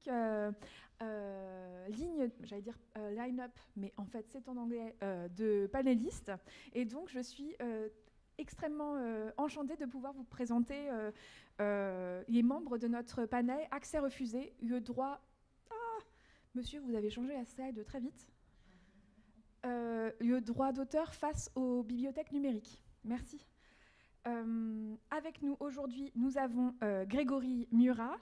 magnifique ligne, j'allais dire line-up, mais en fait c'est en anglais, de panélistes. Et donc je suis extrêmement enchantée de pouvoir vous présenter les membres de notre panel Accès refusé, le droit... Ah, monsieur, vous avez changé la slide très vite. Le droit d'auteur face aux bibliothèques numériques. Merci. Avec nous aujourd'hui, nous avons Grégory Murat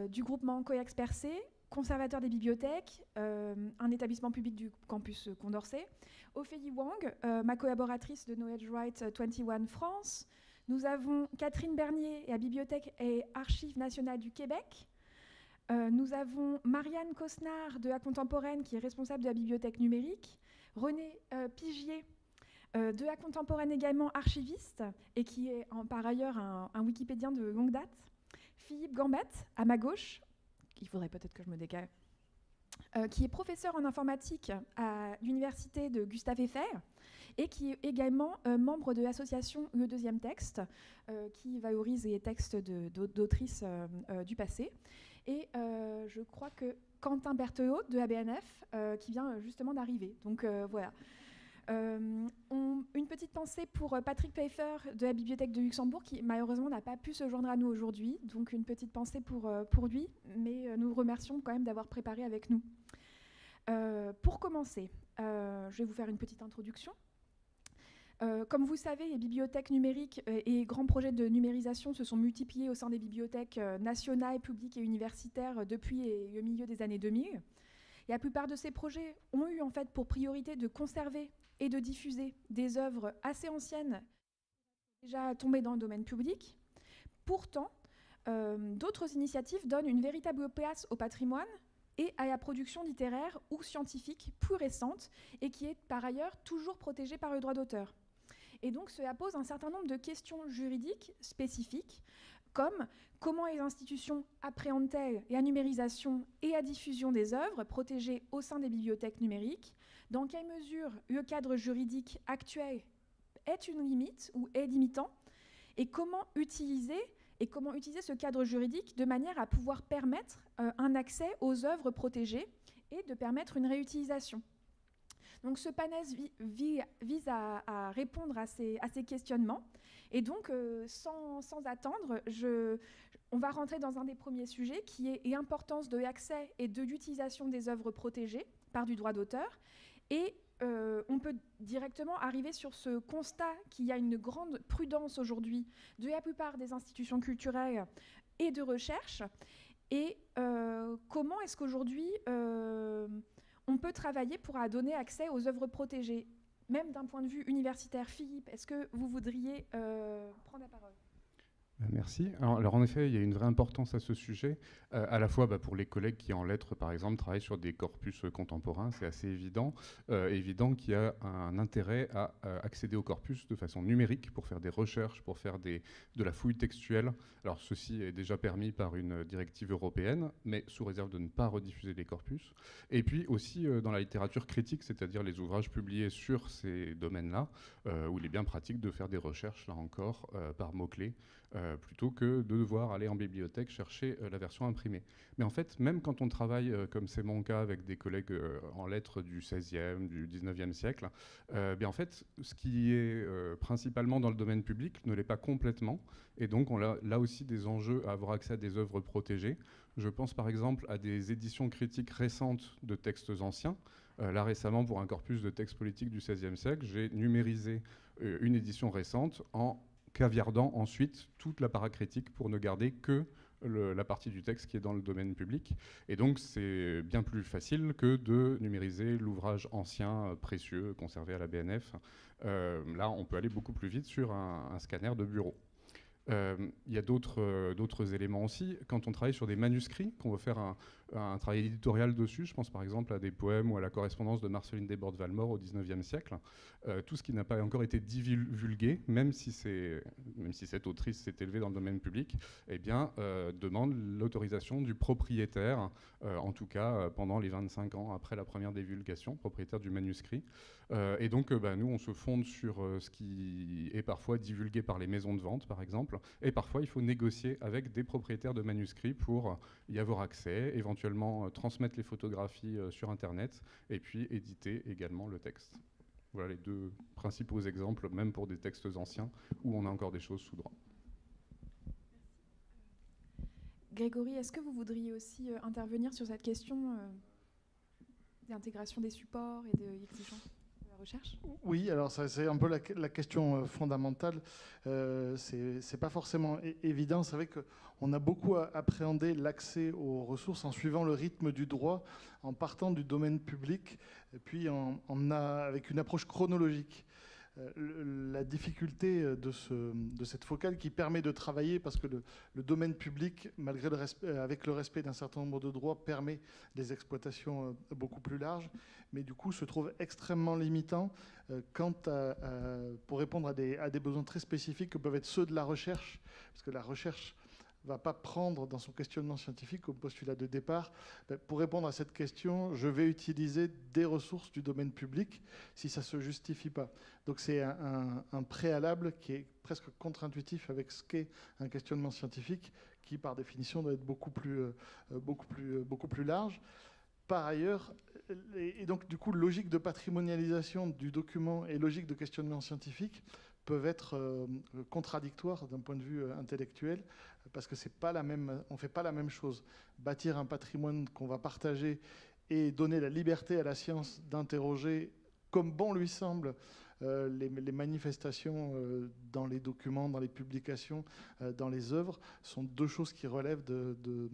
du groupement Coex Percé, conservateur des bibliothèques, un établissement public du campus Condorcet. Ophélie Wang, ma collaboratrice de Knowledge Right 21 France. Nous avons Catherine Bernier, la Bibliothèque et Archives nationales du Québec. Nous avons Marianne Cosnard de la Contemporaine, qui est responsable de la bibliothèque numérique. René Pigier, de la Contemporaine également, archiviste, et qui est par ailleurs un wikipédien de longue date. Philippe Gambette, à ma gauche, il faudrait peut-être que je me décale, qui est professeur en informatique à l'université de Gustave Eiffel, et qui est également membre de l'association Le Deuxième Texte, qui valorise les textes d'autrices du passé. Et je crois que Quentin Berthelot de la BNF, qui vient justement d'arriver. Donc voilà. Une petite pensée pour Patrick Pfeiffer de la Bibliothèque de Luxembourg, qui malheureusement n'a pas pu se joindre à nous aujourd'hui. Donc une petite pensée pour lui, mais nous remercions quand même d'avoir préparé avec nous. Pour commencer, je vais vous faire une petite introduction. Comme vous savez, les bibliothèques numériques et grands projets de numérisation se sont multipliés au sein des bibliothèques nationales, publiques et universitaires depuis le milieu des années 2000. Et la plupart de ces projets ont eu en fait pour priorité de conserver et de diffuser des œuvres assez anciennes déjà tombées dans le domaine public. Pourtant, d'autres initiatives donnent une véritable place au patrimoine et à la production littéraire ou scientifique plus récente et qui est par ailleurs toujours protégée par le droit d'auteur. Et donc cela pose un certain nombre de questions juridiques spécifiques, comme comment les institutions appréhendent-elles la numérisation et la diffusion des œuvres protégées au sein des bibliothèques numériques, dans quelle mesure le cadre juridique actuel est une limite ou est limitant, et comment utiliser ce cadre juridique de manière à pouvoir permettre un accès aux œuvres protégées et de permettre une réutilisation. Donc ce panel vise à répondre à ces questionnements. Et donc, sans attendre, on va rentrer dans un des premiers sujets qui est l'importance de l'accès et de l'utilisation des œuvres protégées par du droit d'auteur. Et on peut directement arriver sur ce constat qu'il y a une grande prudence aujourd'hui de la plupart des institutions culturelles et de recherche. Et comment est-ce qu'aujourd'hui on peut travailler pour donner accès aux œuvres protégées, même d'un point de vue universitaire. Philippe, est-ce que vous voudriez prendre la parole ? Merci. Alors en effet, il y a une vraie importance à ce sujet, à la fois pour les collègues qui en lettres, par exemple, travaillent sur des corpus contemporains, c'est assez évident qu'il y a un intérêt à accéder au corpus de façon numérique pour faire des recherches, pour faire de la fouille textuelle. Alors ceci est déjà permis par une directive européenne, mais sous réserve de ne pas rediffuser les corpus. Et puis aussi dans la littérature critique, c'est-à-dire les ouvrages publiés sur ces domaines-là, où il est bien pratique de faire des recherches, là encore, par mots-clés, plutôt que de devoir aller en bibliothèque chercher la version imprimée. Mais en fait, même quand on travaille, comme c'est mon cas, avec des collègues en lettres du XVIe, du XIXe siècle, en fait, ce qui est principalement dans le domaine public ne l'est pas complètement. Et donc, on a là aussi des enjeux à avoir accès à des œuvres protégées. Je pense par exemple à des éditions critiques récentes de textes anciens. Là, récemment, pour un corpus de textes politiques du XVIe siècle, j'ai numérisé une édition récente en caviardant ensuite toute la paracritique pour ne garder que la partie du texte qui est dans le domaine public. Et donc, c'est bien plus facile que de numériser l'ouvrage ancien, précieux, conservé à la BNF. Là, on peut aller beaucoup plus vite sur un scanner de bureau. Il y a d'autres éléments aussi. Quand on travaille sur des manuscrits, qu'on veut faire un travail éditorial dessus, je pense par exemple à des poèmes ou à la correspondance de Marceline Desbordes-Valmore au XIXe siècle, tout ce qui n'a pas encore été divulgué, même si cette autrice s'est élevée dans le domaine public, demande l'autorisation du propriétaire, en tout cas pendant les 25 ans après la première divulgation, propriétaire du manuscrit. Et donc, nous, on se fonde sur ce qui est parfois divulgué par les maisons de vente, par exemple, exemple. Et parfois, il faut négocier avec des propriétaires de manuscrits pour y avoir accès, éventuellement transmettre les photographies sur Internet, et puis éditer également le texte. Voilà les deux principaux exemples, même pour des textes anciens, où on a encore des choses sous droit. Grégory, est-ce que vous voudriez aussi intervenir sur cette question d'intégration des supports et de l'exigence de la recherche? Oui, alors c'est un peu la question fondamentale. C'est pas forcément évident. C'est vrai qu'on a beaucoup appréhendé l'accès aux ressources en suivant le rythme du droit, en partant du domaine public, et puis avec une approche chronologique. La difficulté de cette focale qui permet de travailler, parce que le domaine public, malgré avec le respect d'un certain nombre de droits, permet des exploitations beaucoup plus larges, mais du coup se trouve extrêmement limitant pour répondre à des besoins très spécifiques que peuvent être ceux de la recherche, parce que la recherche ne va pas prendre dans son questionnement scientifique comme postulat de départ, pour répondre à cette question, je vais utiliser des ressources du domaine public si ça ne se justifie pas. Donc c'est un préalable qui est presque contre-intuitif avec ce qu'est un questionnement scientifique qui, par définition, doit être beaucoup plus large. Par ailleurs, et donc du coup, logique de patrimonialisation du document et logique de questionnement scientifique peuvent être contradictoires d'un point de vue intellectuel, parce que on ne fait pas la même chose. Bâtir un patrimoine qu'on va partager et donner la liberté à la science d'interroger comme bon lui semble les manifestations dans les documents, dans les publications, dans les œuvres, sont deux choses qui relèvent de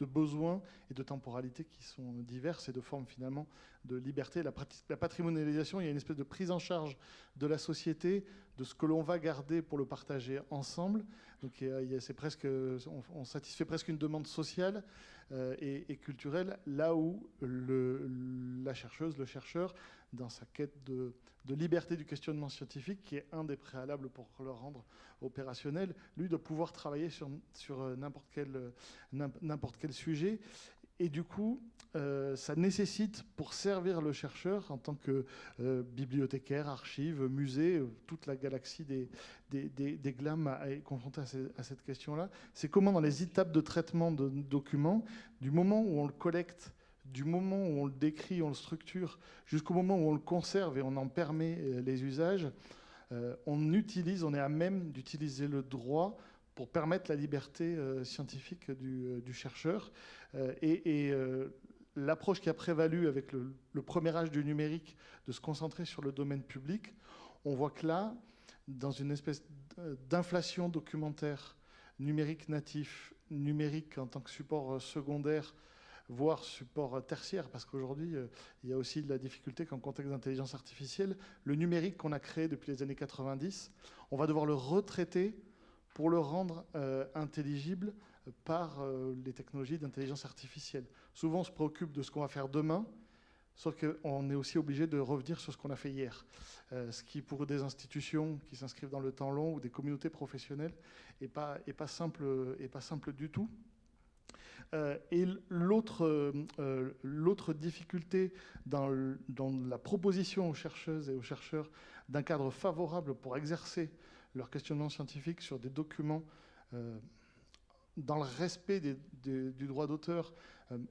besoins et de temporalités qui sont diverses et de formes finalement de liberté. La patrimonialisation, il y a une espèce de prise en charge de la société, de ce que l'on va garder pour le partager ensemble. Donc on satisfait presque une demande sociale et culturelle, là où la chercheuse, le chercheur, dans sa quête de liberté du questionnement scientifique, qui est un des préalables pour le rendre opérationnel, lui doit pouvoir travailler sur n'importe quel sujet. Et du coup, ça nécessite, pour servir le chercheur en tant que bibliothécaire, archive, musée, toute la galaxie des GLAM est confrontée à cette question-là, c'est comment dans les étapes de traitement de documents, du moment où on le collecte, du moment où on le décrit, on le structure, jusqu'au moment où on le conserve et on en permet les usages, on est à même d'utiliser le droit pour permettre la liberté scientifique du chercheur. L'approche qui a prévalu avec le premier âge du numérique, de se concentrer sur le domaine public, on voit que là, dans une espèce d'inflation documentaire numérique natif, numérique en tant que support secondaire, voire support tertiaire, parce qu'aujourd'hui, il y a aussi de la difficulté qu'en contexte d'intelligence artificielle, le numérique qu'on a créé depuis les années 90, on va devoir le retraiter pour le rendre intelligible par les technologies d'intelligence artificielle. Souvent, on se préoccupe de ce qu'on va faire demain, sauf qu'on est aussi obligé de revenir sur ce qu'on a fait hier. Ce qui, pour des institutions qui s'inscrivent dans le temps long ou des communautés professionnelles, n'est pas simple du tout. Et l'autre difficulté dans la proposition aux chercheuses et aux chercheurs d'un cadre favorable pour exercer leur questionnement scientifique sur des documents dans le respect du droit d'auteur,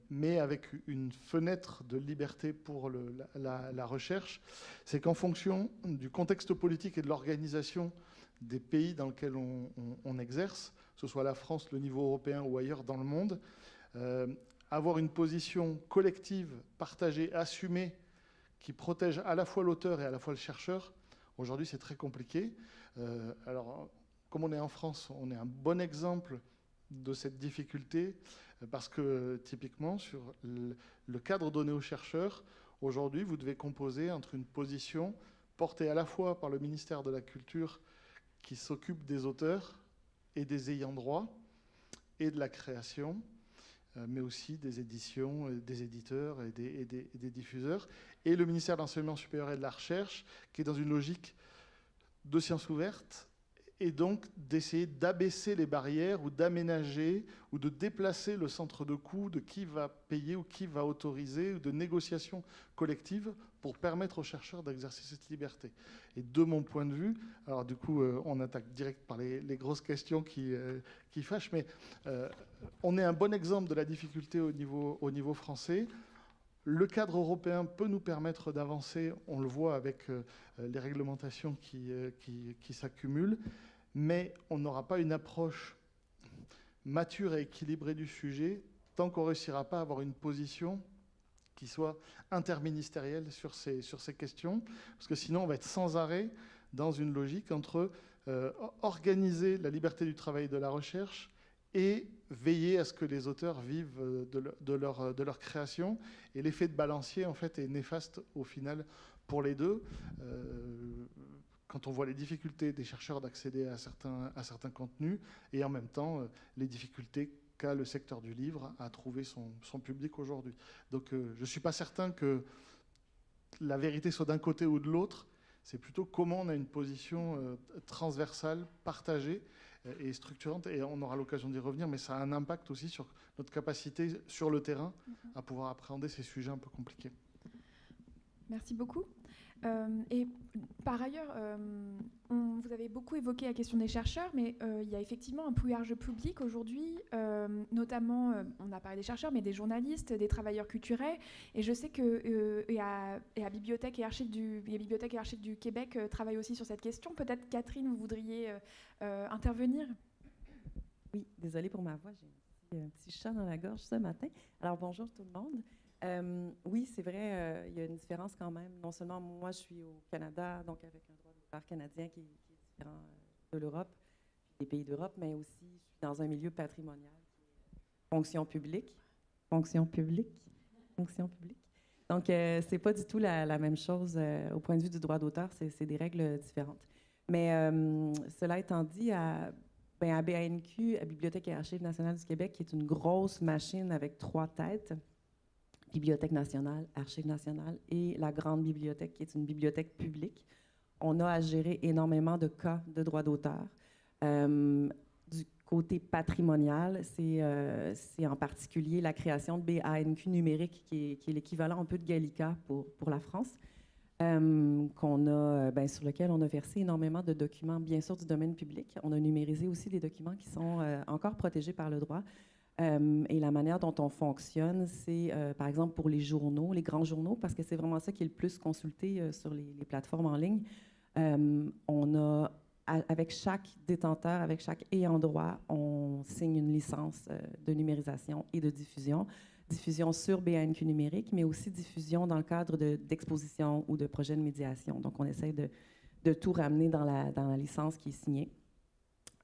mais avec une fenêtre de liberté pour la recherche, c'est qu'en fonction du contexte politique et de l'organisation des pays dans lesquels on exerce, que ce soit la France, le niveau européen ou ailleurs dans le monde, avoir une position collective, partagée, assumée, qui protège à la fois l'auteur et à la fois le chercheur, aujourd'hui c'est très compliqué. Alors, comme on est en France, on est un bon exemple de cette difficulté, parce que typiquement, sur le cadre donné aux chercheurs, aujourd'hui, vous devez composer entre une position portée à la fois par le ministère de la Culture, qui s'occupe des auteurs et des ayants droit, et de la création, mais aussi des éditions, des éditeurs et des diffuseurs, et le ministère de l'Enseignement supérieur et de la Recherche, qui est dans une logique de sciences ouvertes et donc d'essayer d'abaisser les barrières ou d'aménager ou de déplacer le centre de coût de qui va payer ou qui va autoriser, ou de négociation collective pour permettre aux chercheurs d'exercer cette liberté. Et de mon point de vue, alors du coup on attaque direct par les grosses questions qui fâchent, mais on est un bon exemple de la difficulté au niveau français. Le cadre européen peut nous permettre d'avancer, on le voit avec les réglementations qui s'accumulent, mais on n'aura pas une approche mature et équilibrée du sujet tant qu'on ne réussira pas à avoir une position qui soit interministérielle sur ces questions, parce que sinon on va être sans arrêt dans une logique entre organiser la liberté du travail et de la recherche et veiller à ce que les auteurs vivent de leur création. Et l'effet de balancier, en fait, est néfaste au final pour les deux. Quand on voit les difficultés des chercheurs d'accéder à certains contenus, et en même temps, les difficultés qu'a le secteur du livre à trouver son public aujourd'hui. Donc je ne suis pas certain que la vérité soit d'un côté ou de l'autre. C'est plutôt comment on a une position transversale, partagée, et structurante, et on aura l'occasion d'y revenir, mais ça a un impact aussi sur notre capacité sur le terrain à pouvoir appréhender ces sujets un peu compliqués. Merci beaucoup. Et par ailleurs, vous avez beaucoup évoqué la question des chercheurs, mais il y a effectivement un plus large public aujourd'hui, notamment, on a parlé des chercheurs, mais des journalistes, des travailleurs culturels, et je sais que la Bibliothèque et Archives du Québec travaillent aussi sur cette question. Peut-être, Catherine, vous voudriez intervenir? Oui, désolée pour ma voix, j'ai un petit chat dans la gorge ce matin. Alors, bonjour tout le monde. Oui, c'est vrai, il y a une différence quand même. Non seulement moi, je suis au Canada, donc avec un droit d'auteur canadien qui est différent de l'Europe, des pays d'Europe, mais aussi je suis dans un milieu patrimonial qui est fonction publique. Fonction publique. Donc, c'est pas du tout la même chose au point de vue du droit d'auteur, c'est des règles différentes. Mais cela étant dit, à BANQ, à Bibliothèque et Archives nationales du Québec, qui est une grosse machine avec 3 têtes, Bibliothèque nationale, Archives nationales et la Grande Bibliothèque, qui est une bibliothèque publique, on a à gérer énormément de cas de droit d'auteur. Du côté patrimonial, c'est en particulier la création de BANQ numérique, qui est l'équivalent un peu de Gallica pour la France. Sur lequel on a versé énormément de documents, bien sûr, du domaine public. On a numérisé aussi des documents qui sont encore protégés par le droit. Et la manière dont on fonctionne, c'est, par exemple, pour les journaux, les grands journaux, parce que c'est vraiment ça qui est le plus consulté sur les plateformes en ligne. On a, avec chaque détenteur, avec chaque ayant droit, on signe une licence de numérisation et de diffusion. Diffusion sur BANQ numérique, mais aussi diffusion dans le cadre d'expositions ou de projets de médiation. Donc, on essaie de tout ramener dans la licence qui est signée.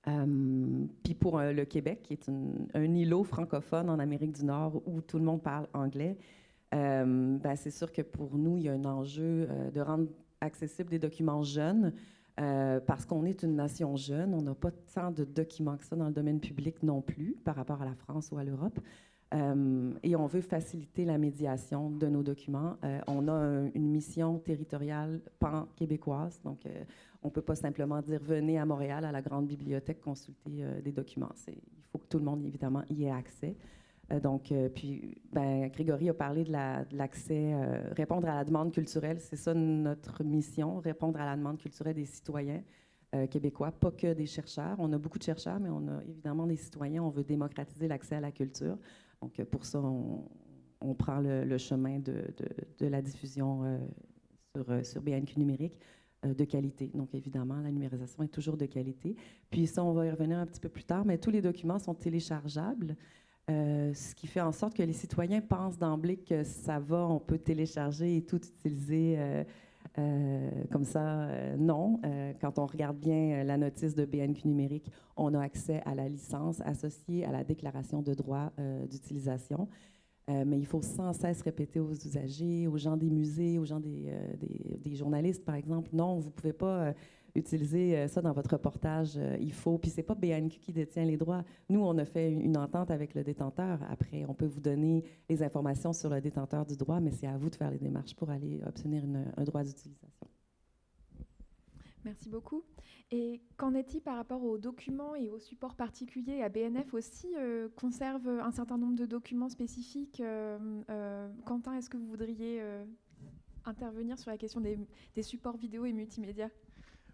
Puis pour le Québec, qui est un îlot francophone en Amérique du Nord où tout le monde parle anglais, c'est sûr que pour nous, il y a un enjeu de rendre accessibles des documents jeunes, parce qu'on est une nation jeune. On n'a pas tant de documents que ça dans le domaine public non plus par rapport à la France ou à l'Europe. Et on veut faciliter la médiation de nos documents. On a une mission territoriale pan-québécoise, donc on ne peut pas simplement dire « venez à Montréal, à la grande bibliothèque, consulter des documents ». Il faut que tout le monde, évidemment, y ait accès. Grégory a parlé de l'accès, répondre à la demande culturelle. C'est ça notre mission, répondre à la demande culturelle des citoyens québécois, pas que des chercheurs. On a beaucoup de chercheurs, mais on a évidemment des citoyens. On veut démocratiser l'accès à la culture. Donc, pour ça, on prend le chemin de la diffusion sur BANQ numérique de qualité. Donc, évidemment, la numérisation est toujours de qualité. Puis ça, on va y revenir un petit peu plus tard, mais tous les documents sont téléchargeables, ce qui fait en sorte que les citoyens pensent d'emblée que ça va, on peut télécharger et tout utiliser comme ça. Non. Quand on regarde bien la notice de BANQ numérique, on a accès à la licence associée à la déclaration de droit d'utilisation. Mais il faut sans cesse répéter aux usagers, aux gens des musées, aux gens des journalistes, par exemple, non, vous ne pouvez pas utiliser ça dans votre reportage. Il faut, puis c'est pas BANQ qui détient les droits. Nous, on a fait une entente avec le détenteur. Après, on peut vous donner les informations sur le détenteur du droit, mais c'est à vous de faire les démarches pour aller obtenir un droit d'utilisation. Merci beaucoup. Et qu'en est-il par rapport aux documents et aux supports particuliers? ABNF aussi conserve un certain nombre de documents spécifiques. Quentin, est-ce que vous voudriez intervenir sur la question des supports vidéo et multimédia?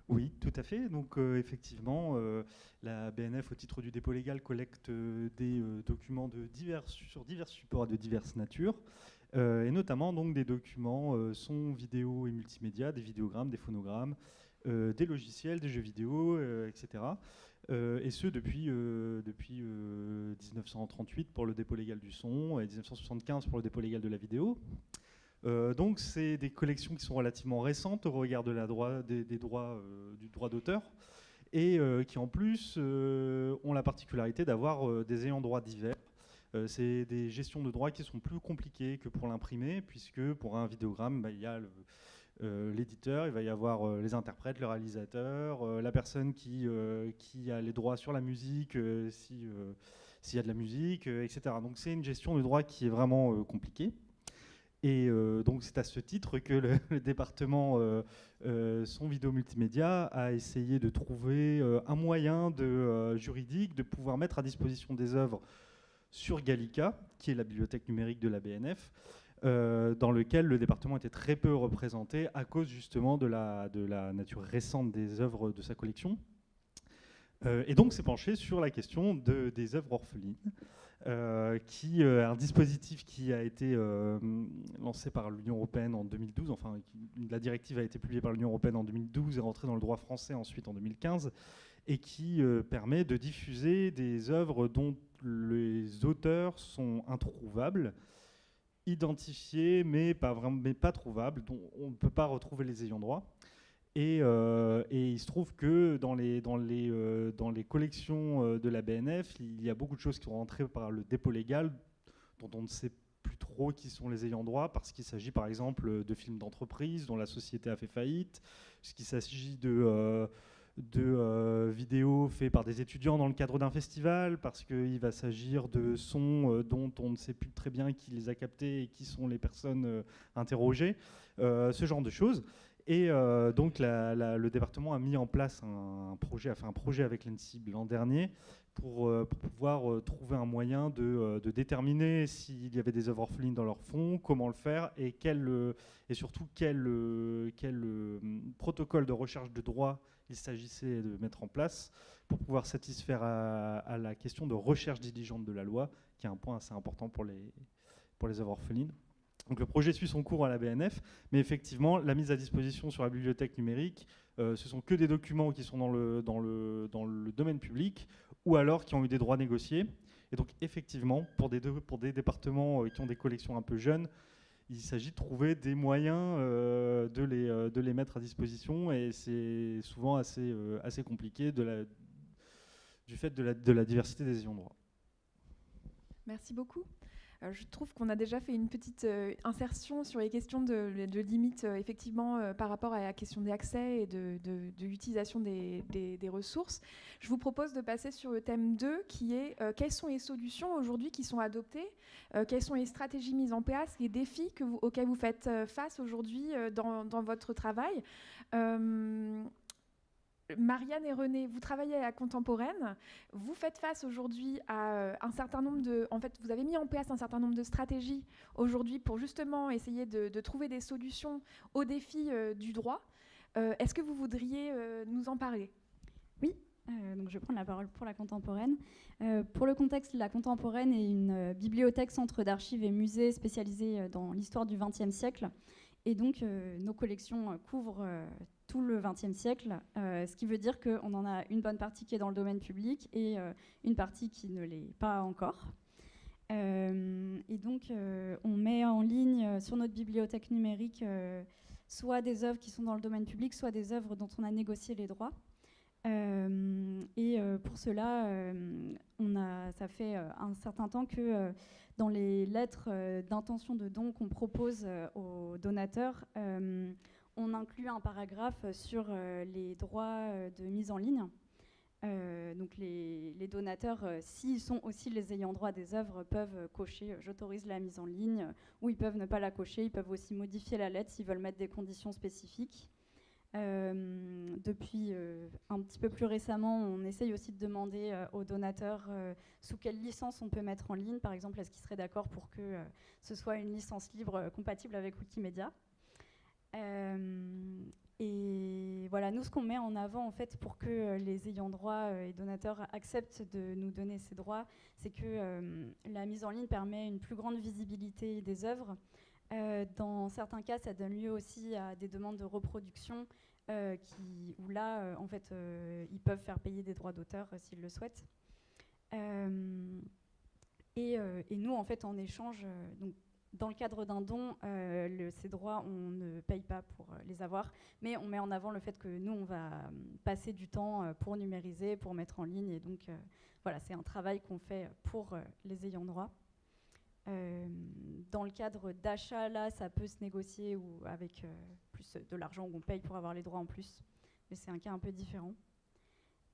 Oui, tout à fait. Donc effectivement, la BNF, au titre du dépôt légal, collecte des documents sur divers supports de diverses natures, et notamment donc des documents son, vidéo et multimédia, des vidéogrammes, des phonogrammes, des logiciels, des jeux vidéo, etc. Et ce depuis 1938 pour le dépôt légal du son et 1975 pour le dépôt légal de la vidéo. Donc c'est des collections qui sont relativement récentes au regard de du droit d'auteur et qui en plus ont la particularité d'avoir des ayants droit divers. C'est des gestions de droits qui sont plus compliquées que pour l'imprimer, puisque pour un vidéogramme, il y a l'éditeur, il va y avoir les interprètes, le réalisateur, la personne qui a les droits sur la musique, s'il y a de la musique, etc. Donc c'est une gestion de droits qui est vraiment compliquée. Et donc c'est à ce titre que le département son vidéo multimédia a essayé de trouver un moyen juridique de pouvoir mettre à disposition des œuvres sur Gallica, qui est la bibliothèque numérique de la BNF, dans lequel le département était très peu représenté à cause justement de la nature récente des œuvres de sa collection. Et donc s'est penché sur la question des œuvres orphelines. Un dispositif qui a été lancé par l'Union européenne en 2012, enfin la directive a été publiée par l'Union européenne en 2012 et rentrée dans le droit français ensuite en 2015, et qui permet de diffuser des œuvres dont les auteurs sont introuvables, identifiés mais pas trouvables, dont on ne peut pas retrouver les ayants droit. Et il se trouve que dans les collections de la BNF, il y a beaucoup de choses qui sont rentrées par le dépôt légal, dont on ne sait plus trop qui sont les ayants droit, parce qu'il s'agit par exemple de films d'entreprise dont la société a fait faillite, parce qu'il s'agit de vidéos faites par des étudiants dans le cadre d'un festival, parce qu'il va s'agir de sons dont on ne sait plus très bien qui les a captés et qui sont les personnes interrogées, ce genre de choses. Et donc le département a mis en place un projet avec l'ENSIB l'an dernier pour pouvoir trouver un moyen de déterminer s'il y avait des œuvres orphelines dans leur fonds, comment le faire et surtout quel protocole de recherche de droit il s'agissait de mettre en place pour pouvoir satisfaire à la question de recherche diligente de la loi, qui est un point assez important pour les œuvres orphelines. Donc le projet suit son cours à la BNF, mais effectivement, la mise à disposition sur la bibliothèque numérique, ce sont que des documents qui sont dans le domaine public, ou alors qui ont eu des droits négociés. Et donc effectivement, pour des départements qui ont des collections un peu jeunes, il s'agit de trouver des moyens de les mettre à disposition, et c'est souvent assez compliqué du fait de la diversité des ayants droit. Merci beaucoup. Je trouve qu'on a déjà fait une petite insertion sur les questions de limites, effectivement, par rapport à la question des accès et de l'utilisation des ressources. Je vous propose de passer sur le thème 2, qui est quelles sont les solutions aujourd'hui qui sont adoptées, quelles sont les stratégies mises en place, les défis auxquels vous faites face aujourd'hui dans votre travail. Marianne et René, vous travaillez à la contemporaine. Vous faites face aujourd'hui à un certain nombre vous avez mis en place un certain nombre de stratégies aujourd'hui pour justement essayer de trouver des solutions aux défis du droit. Est-ce que vous voudriez nous en parler? Oui, donc je vais prendre la parole pour la contemporaine. Pour le contexte, la contemporaine est une bibliothèque, centre d'archives et musée spécialisée dans l'histoire du XXe siècle. Et donc, nos collections couvrent tout le XXe siècle, ce qui veut dire qu'on en a une bonne partie qui est dans le domaine public et une partie qui ne l'est pas encore. Et donc, on met en ligne sur notre bibliothèque numérique soit des œuvres qui sont dans le domaine public, soit des œuvres dont on a négocié les droits. Pour cela, ça fait un certain temps que dans les lettres d'intention de don qu'on propose aux donateurs, on inclut un paragraphe sur les droits de mise en ligne. Donc les donateurs, s'ils sont aussi les ayants droit des œuvres, peuvent cocher « j'autorise la mise en ligne » ou ils peuvent ne pas la cocher, ils peuvent aussi modifier la lettre s'ils veulent mettre des conditions spécifiques. Depuis un petit peu plus récemment, on essaye aussi de demander aux donateurs sous quelle licence on peut mettre en ligne. Par exemple, est-ce qu'ils seraient d'accord pour que ce soit une licence libre compatible avec Wikimedia. Et voilà, nous, ce qu'on met en avant, en fait, pour que les ayants droit et donateurs acceptent de nous donner ces droits, c'est que la mise en ligne permet une plus grande visibilité des œuvres. Dans certains cas, ça donne lieu aussi à des demandes de reproduction où là, en fait, ils peuvent faire payer des droits d'auteur s'ils le souhaitent. Et nous, en fait, en échange, donc, dans le cadre d'un don, ces droits, on ne paye pas pour les avoir, mais on met en avant le fait que nous, on va passer du temps pour numériser, pour mettre en ligne, et donc voilà, c'est un travail qu'on fait pour les ayants droit. Dans le cadre d'achat, là, ça peut se négocier ou avec plus de l'argent où on paye pour avoir les droits en plus, mais c'est un cas un peu différent.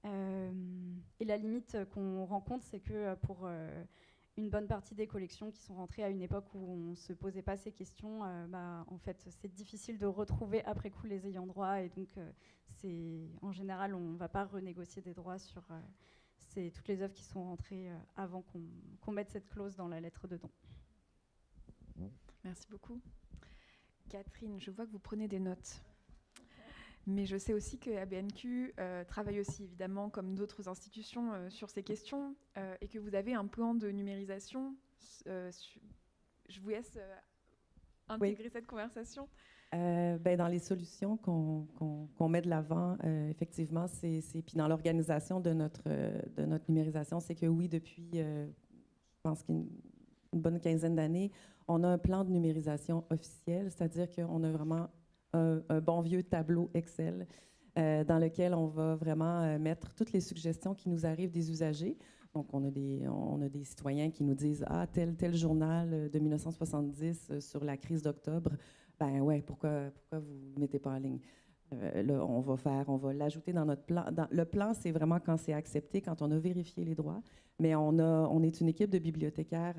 Et la limite qu'on rencontre, c'est que pour une bonne partie des collections qui sont rentrées à une époque où on ne se posait pas ces questions, en fait, c'est difficile de retrouver après coup les ayants droit, et donc en général, on ne va pas renégocier des droits sur toutes les œuvres qui sont rentrées avant qu'on mette cette clause dans la lettre de don. Merci beaucoup. Catherine, je vois que vous prenez des notes. Mais je sais aussi que ABNQ travaille aussi, évidemment, comme d'autres institutions, sur ces questions, et que vous avez un plan de numérisation. Je vous laisse intégrer cette conversation. Dans les solutions qu'on met de l'avant, effectivement, puis dans l'organisation de notre numérisation, c'est que oui, depuis, je pense qu'une bonne quinzaine d'années, on a un plan de numérisation officiel, c'est-à-dire qu'on a vraiment un bon vieux tableau Excel dans lequel on va vraiment mettre toutes les suggestions qui nous arrivent des usagers. Donc, on a des citoyens qui nous disent « Ah, tel journal de 1970 sur la crise d'octobre, ben ouais, pourquoi vous ne le mettez pas en ligne? » Là, on va l'ajouter dans notre plan. Le plan, c'est vraiment quand c'est accepté, quand on a vérifié les droits. Mais on est une équipe de bibliothécaires,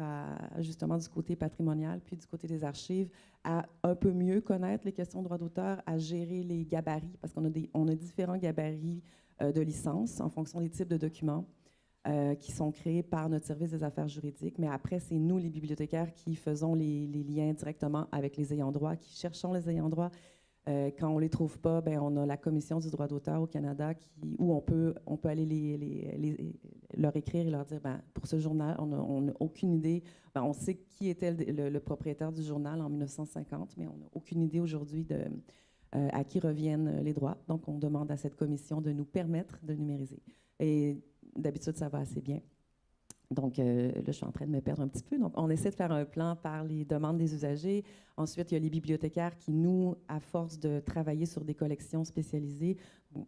justement du côté patrimonial, puis du côté des archives, à un peu mieux connaître les questions de droits d'auteur, à gérer les gabarits, parce qu'on a différents gabarits de licences en fonction des types de documents qui sont créés par notre service des affaires juridiques. Mais après, c'est nous, les bibliothécaires, qui faisons les liens directement avec les ayants droit, qui cherchons les ayants droit. Quand on ne les trouve pas, ben, on a la Commission du droit d'auteur au Canada où on peut aller leur écrire et leur dire, ben, pour ce journal, on n'a aucune idée. Ben, on sait qui était le propriétaire du journal en 1950, mais on n'a aucune idée aujourd'hui à qui reviennent les droits. Donc, on demande à cette commission de nous permettre de numériser. Et d'habitude, ça va assez bien. Donc, là, je suis en train de me perdre un petit peu. Donc, on essaie de faire un plan par les demandes des usagers. Ensuite, il y a les bibliothécaires qui, nous, à force de travailler sur des collections spécialisées,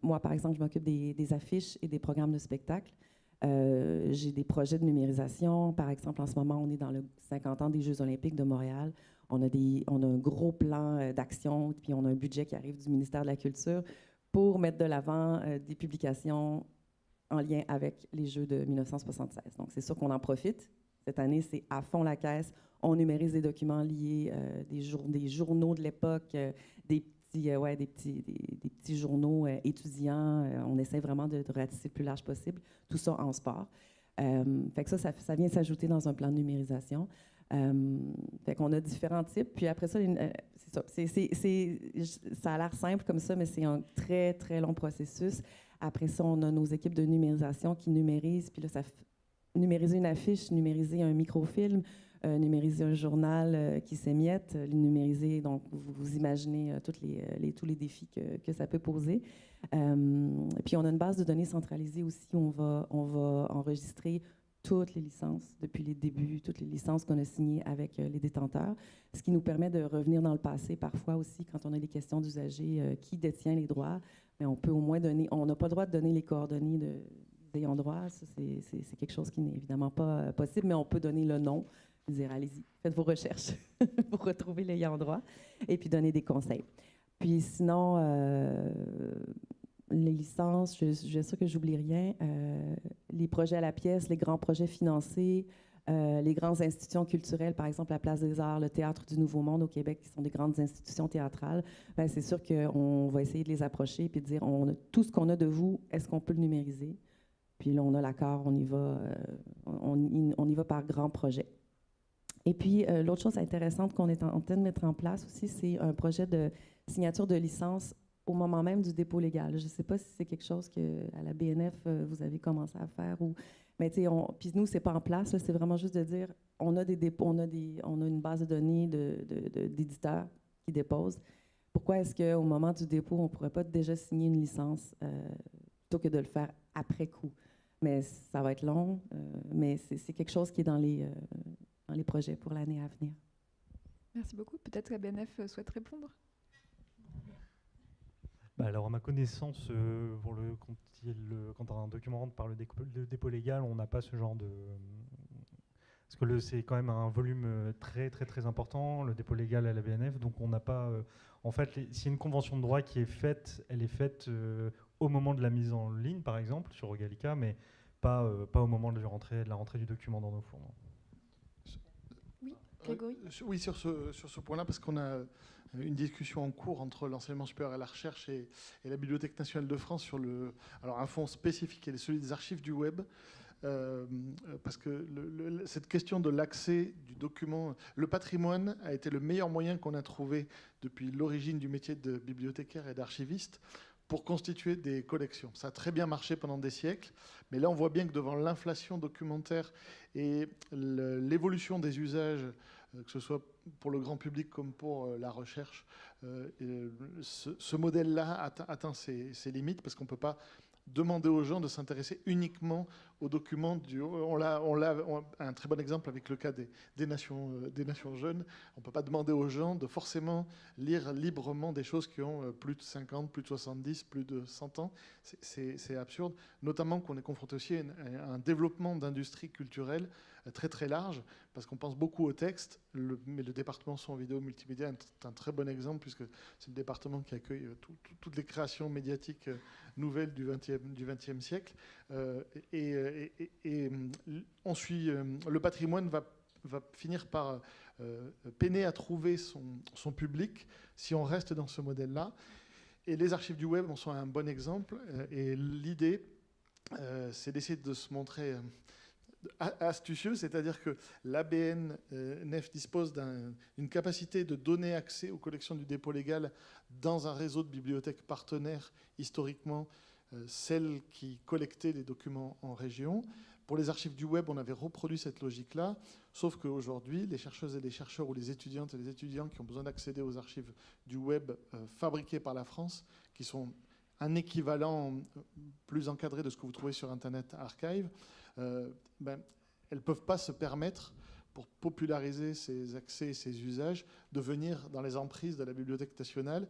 moi, par exemple, je m'occupe des affiches et des programmes de spectacle. J'ai des projets de numérisation. Par exemple, en ce moment, on est dans le 50 ans des Jeux olympiques de Montréal. On a un gros plan d'action, puis on a un budget qui arrive du ministère de la Culture pour mettre de l'avant des publications en lien avec les Jeux de 1976. Donc, c'est sûr qu'on en profite. Cette année, c'est à fond la caisse. On numérise des documents liés, des journaux de l'époque, des petits journaux étudiants. On essaie vraiment de ratisser le plus large possible. Tout ça en sport. Fait que ça vient s'ajouter dans un plan de numérisation. Fait qu'on a différents types. Puis après ça, c'est ça. Ça a l'air simple comme ça, mais c'est un très, très long processus. Après ça, on a nos équipes de numérisation qui numérisent. Puis là, numériser une affiche, numériser un microfilm, numériser un journal qui s'émiette, numériser, donc vous imaginez tous les défis que ça peut poser. Puis on a une base de données centralisée aussi où on va enregistrer toutes les licences depuis les débuts, toutes les licences qu'on a signées avec les détenteurs, ce qui nous permet de revenir dans le passé parfois aussi quand on a des questions d'usagers qui détient les droits, mais on peut au moins donner, on n'a pas le droit de donner les coordonnées des ayants droit, ça c'est quelque chose qui n'est évidemment pas possible, mais on peut donner le nom, dire allez-y, faites vos recherches pour retrouver l'ayant droit et puis donner des conseils. Puis sinon, les licences, je suis sûre que j'oublie rien. Les projets à la pièce, les grands projets financés, Les grandes institutions culturelles, par exemple la Place des Arts, le Théâtre du Nouveau Monde au Québec, qui sont des grandes institutions théâtrales, ben, c'est sûr qu'on va essayer de les approcher et de dire tout ce qu'on a de vous, est-ce qu'on peut le numériser? Puis là, on a l'accord, on y va par grands projets. Et puis, l'autre chose intéressante qu'on est en train de mettre en place aussi, c'est un projet de signature de licence au moment même du dépôt légal. Je ne sais pas si c'est quelque chose qu'à la BNF, vous avez commencé à faire. Mais puis nous, ce n'est pas en place, c'est vraiment juste de dire, on a des dépôts, on a une base de données d'éditeurs qui déposent. Pourquoi est-ce qu'au moment du dépôt, on ne pourrait pas déjà signer une licence plutôt que de le faire après coup? Mais ça va être long, mais c'est quelque chose qui est dans les projets pour l'année à venir. Merci beaucoup. Peut-être que la BNF souhaite répondre. Alors, à ma connaissance, quand un document rentre par le dépôt légal, on n'a pas ce genre de... Parce que c'est quand même un volume très, très, très important, le dépôt légal à la BNF, donc on n'a pas... en fait, s'il y a une convention de droit qui est faite, elle est faite au moment de la mise en ligne, par exemple, sur Gallica, mais pas au moment de la rentrée du document dans nos fours. Oui, Grégory. Oui, sur ce point-là, parce qu'on a une discussion en cours entre l'enseignement supérieur et la recherche et la Bibliothèque nationale de France sur un fonds spécifique qui est celui des archives du web. Parce que cette question de l'accès du document, le patrimoine a été le meilleur moyen qu'on a trouvé depuis l'origine du métier de bibliothécaire et d'archiviste pour constituer des collections. Ça a très bien marché pendant des siècles, mais là on voit bien que devant l'inflation documentaire et l'évolution des usages, que ce soit pour le grand public comme pour la recherche, ce modèle-là atteint ses limites parce qu'on ne peut pas demander aux gens de s'intéresser uniquement aux documents. On a un très bon exemple avec le cas des nations jeunes. On ne peut pas demander aux gens de forcément lire librement des choses qui ont plus de 50, plus de 70, plus de 100 ans. C'est absurde, notamment qu'on est confronté aussi à un développement d'industries culturelles très très large, parce qu'on pense beaucoup au texte, mais le département son vidéo multimédia est un très bon exemple, puisque c'est le département qui accueille toutes les créations médiatiques nouvelles du XXe siècle. On suit, le patrimoine va finir par peiner à trouver son public si on reste dans ce modèle-là. Et les archives du web en sont un bon exemple. Et l'idée, c'est d'essayer de se montrer astucieux, c'est-à-dire que l'ABNF dispose d'une capacité de donner accès aux collections du dépôt légal dans un réseau de bibliothèques partenaires, historiquement celles qui collectaient les documents en région. Pour les archives du web, on avait reproduit cette logique-là, sauf qu'aujourd'hui, les chercheuses et les chercheurs ou les étudiantes et les étudiants qui ont besoin d'accéder aux archives du web fabriquées par la France, qui sont un équivalent plus encadré de ce que vous trouvez sur Internet Archive, elles ne peuvent pas se permettre, pour populariser ces accès et ces usages, de venir dans les emprises de la Bibliothèque nationale.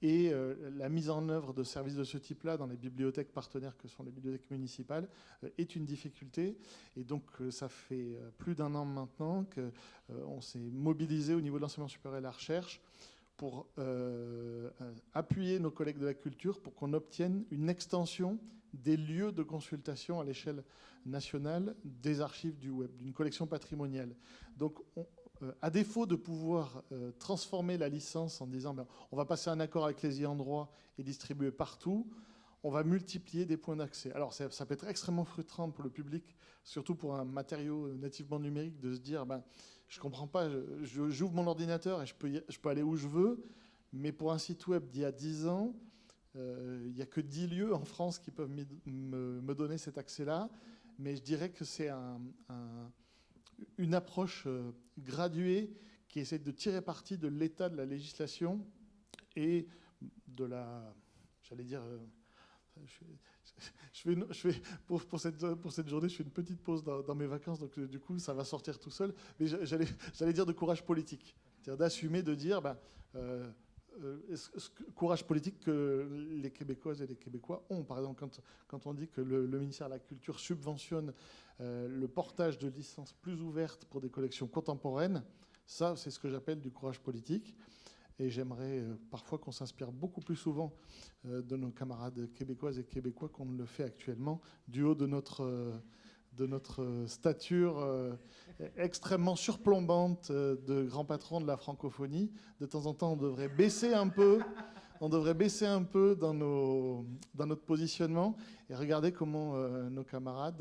Et la mise en œuvre de services de ce type-là dans les bibliothèques partenaires que sont les bibliothèques municipales est une difficulté. Et donc ça fait plus d'1 an maintenant qu'on s'est mobilisé au niveau de l'enseignement supérieur et de la recherche pour appuyer nos collègues de la culture pour qu'on obtienne une extension des lieux de consultation à l'échelle nationale des archives du web, d'une collection patrimoniale. Donc, à défaut de pouvoir transformer la licence en disant on va passer un accord avec les ayants droit et distribuer partout, on va multiplier des points d'accès. Alors, ça peut être extrêmement frustrant pour le public, surtout pour un matériau nativement numérique, de se dire je ne comprends pas, j'ouvre mon ordinateur et je peux aller où je veux, mais pour un site web d'il y a 10 ans, il n'y a que 10 lieux en France qui peuvent me donner cet accès-là. Mais je dirais que c'est une approche graduée qui essaie de tirer parti de l'état de la législation et de la... J'allais dire... pour cette journée, je fais une petite pause dans mes vacances, donc du coup, ça va sortir tout seul. Mais j'allais dire de courage politique. C'est-à-dire d'assumer, de dire... courage politique que les Québécoises et les Québécois ont. Par exemple, quand on dit que le ministère de la Culture subventionne le portage de licences plus ouvertes pour des collections contemporaines, ça, c'est ce que j'appelle du courage politique. Et j'aimerais parfois qu'on s'inspire beaucoup plus souvent de nos camarades québécoises et québécois qu'on ne le fait actuellement, du haut de de notre stature extrêmement surplombante de grand patron de la francophonie. De temps en temps, on devrait baisser un peu. On devrait baisser un peu dans notre positionnement et regarder comment nos camarades,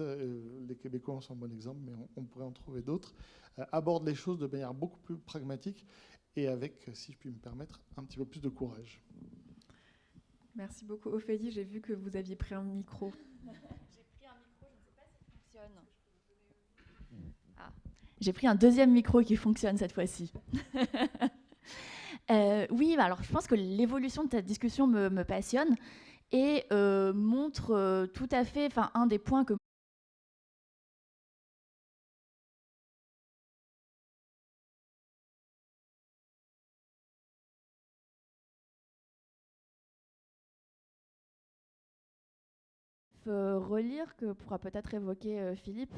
les Québécois en sont un bon exemple, mais on pourrait en trouver d'autres, abordent les choses de manière beaucoup plus pragmatique et avec, si je puis me permettre, un petit peu plus de courage. Merci beaucoup, Ophélie. J'ai vu que vous aviez pris un micro. J'ai pris un micro, je ne sais pas s'il fonctionne. Ah. J'ai pris un deuxième micro qui fonctionne cette fois-ci. Oui, alors je pense que l'évolution de cette discussion me passionne et montre tout à fait, un des points que relire, que pourra peut-être évoquer Philippe,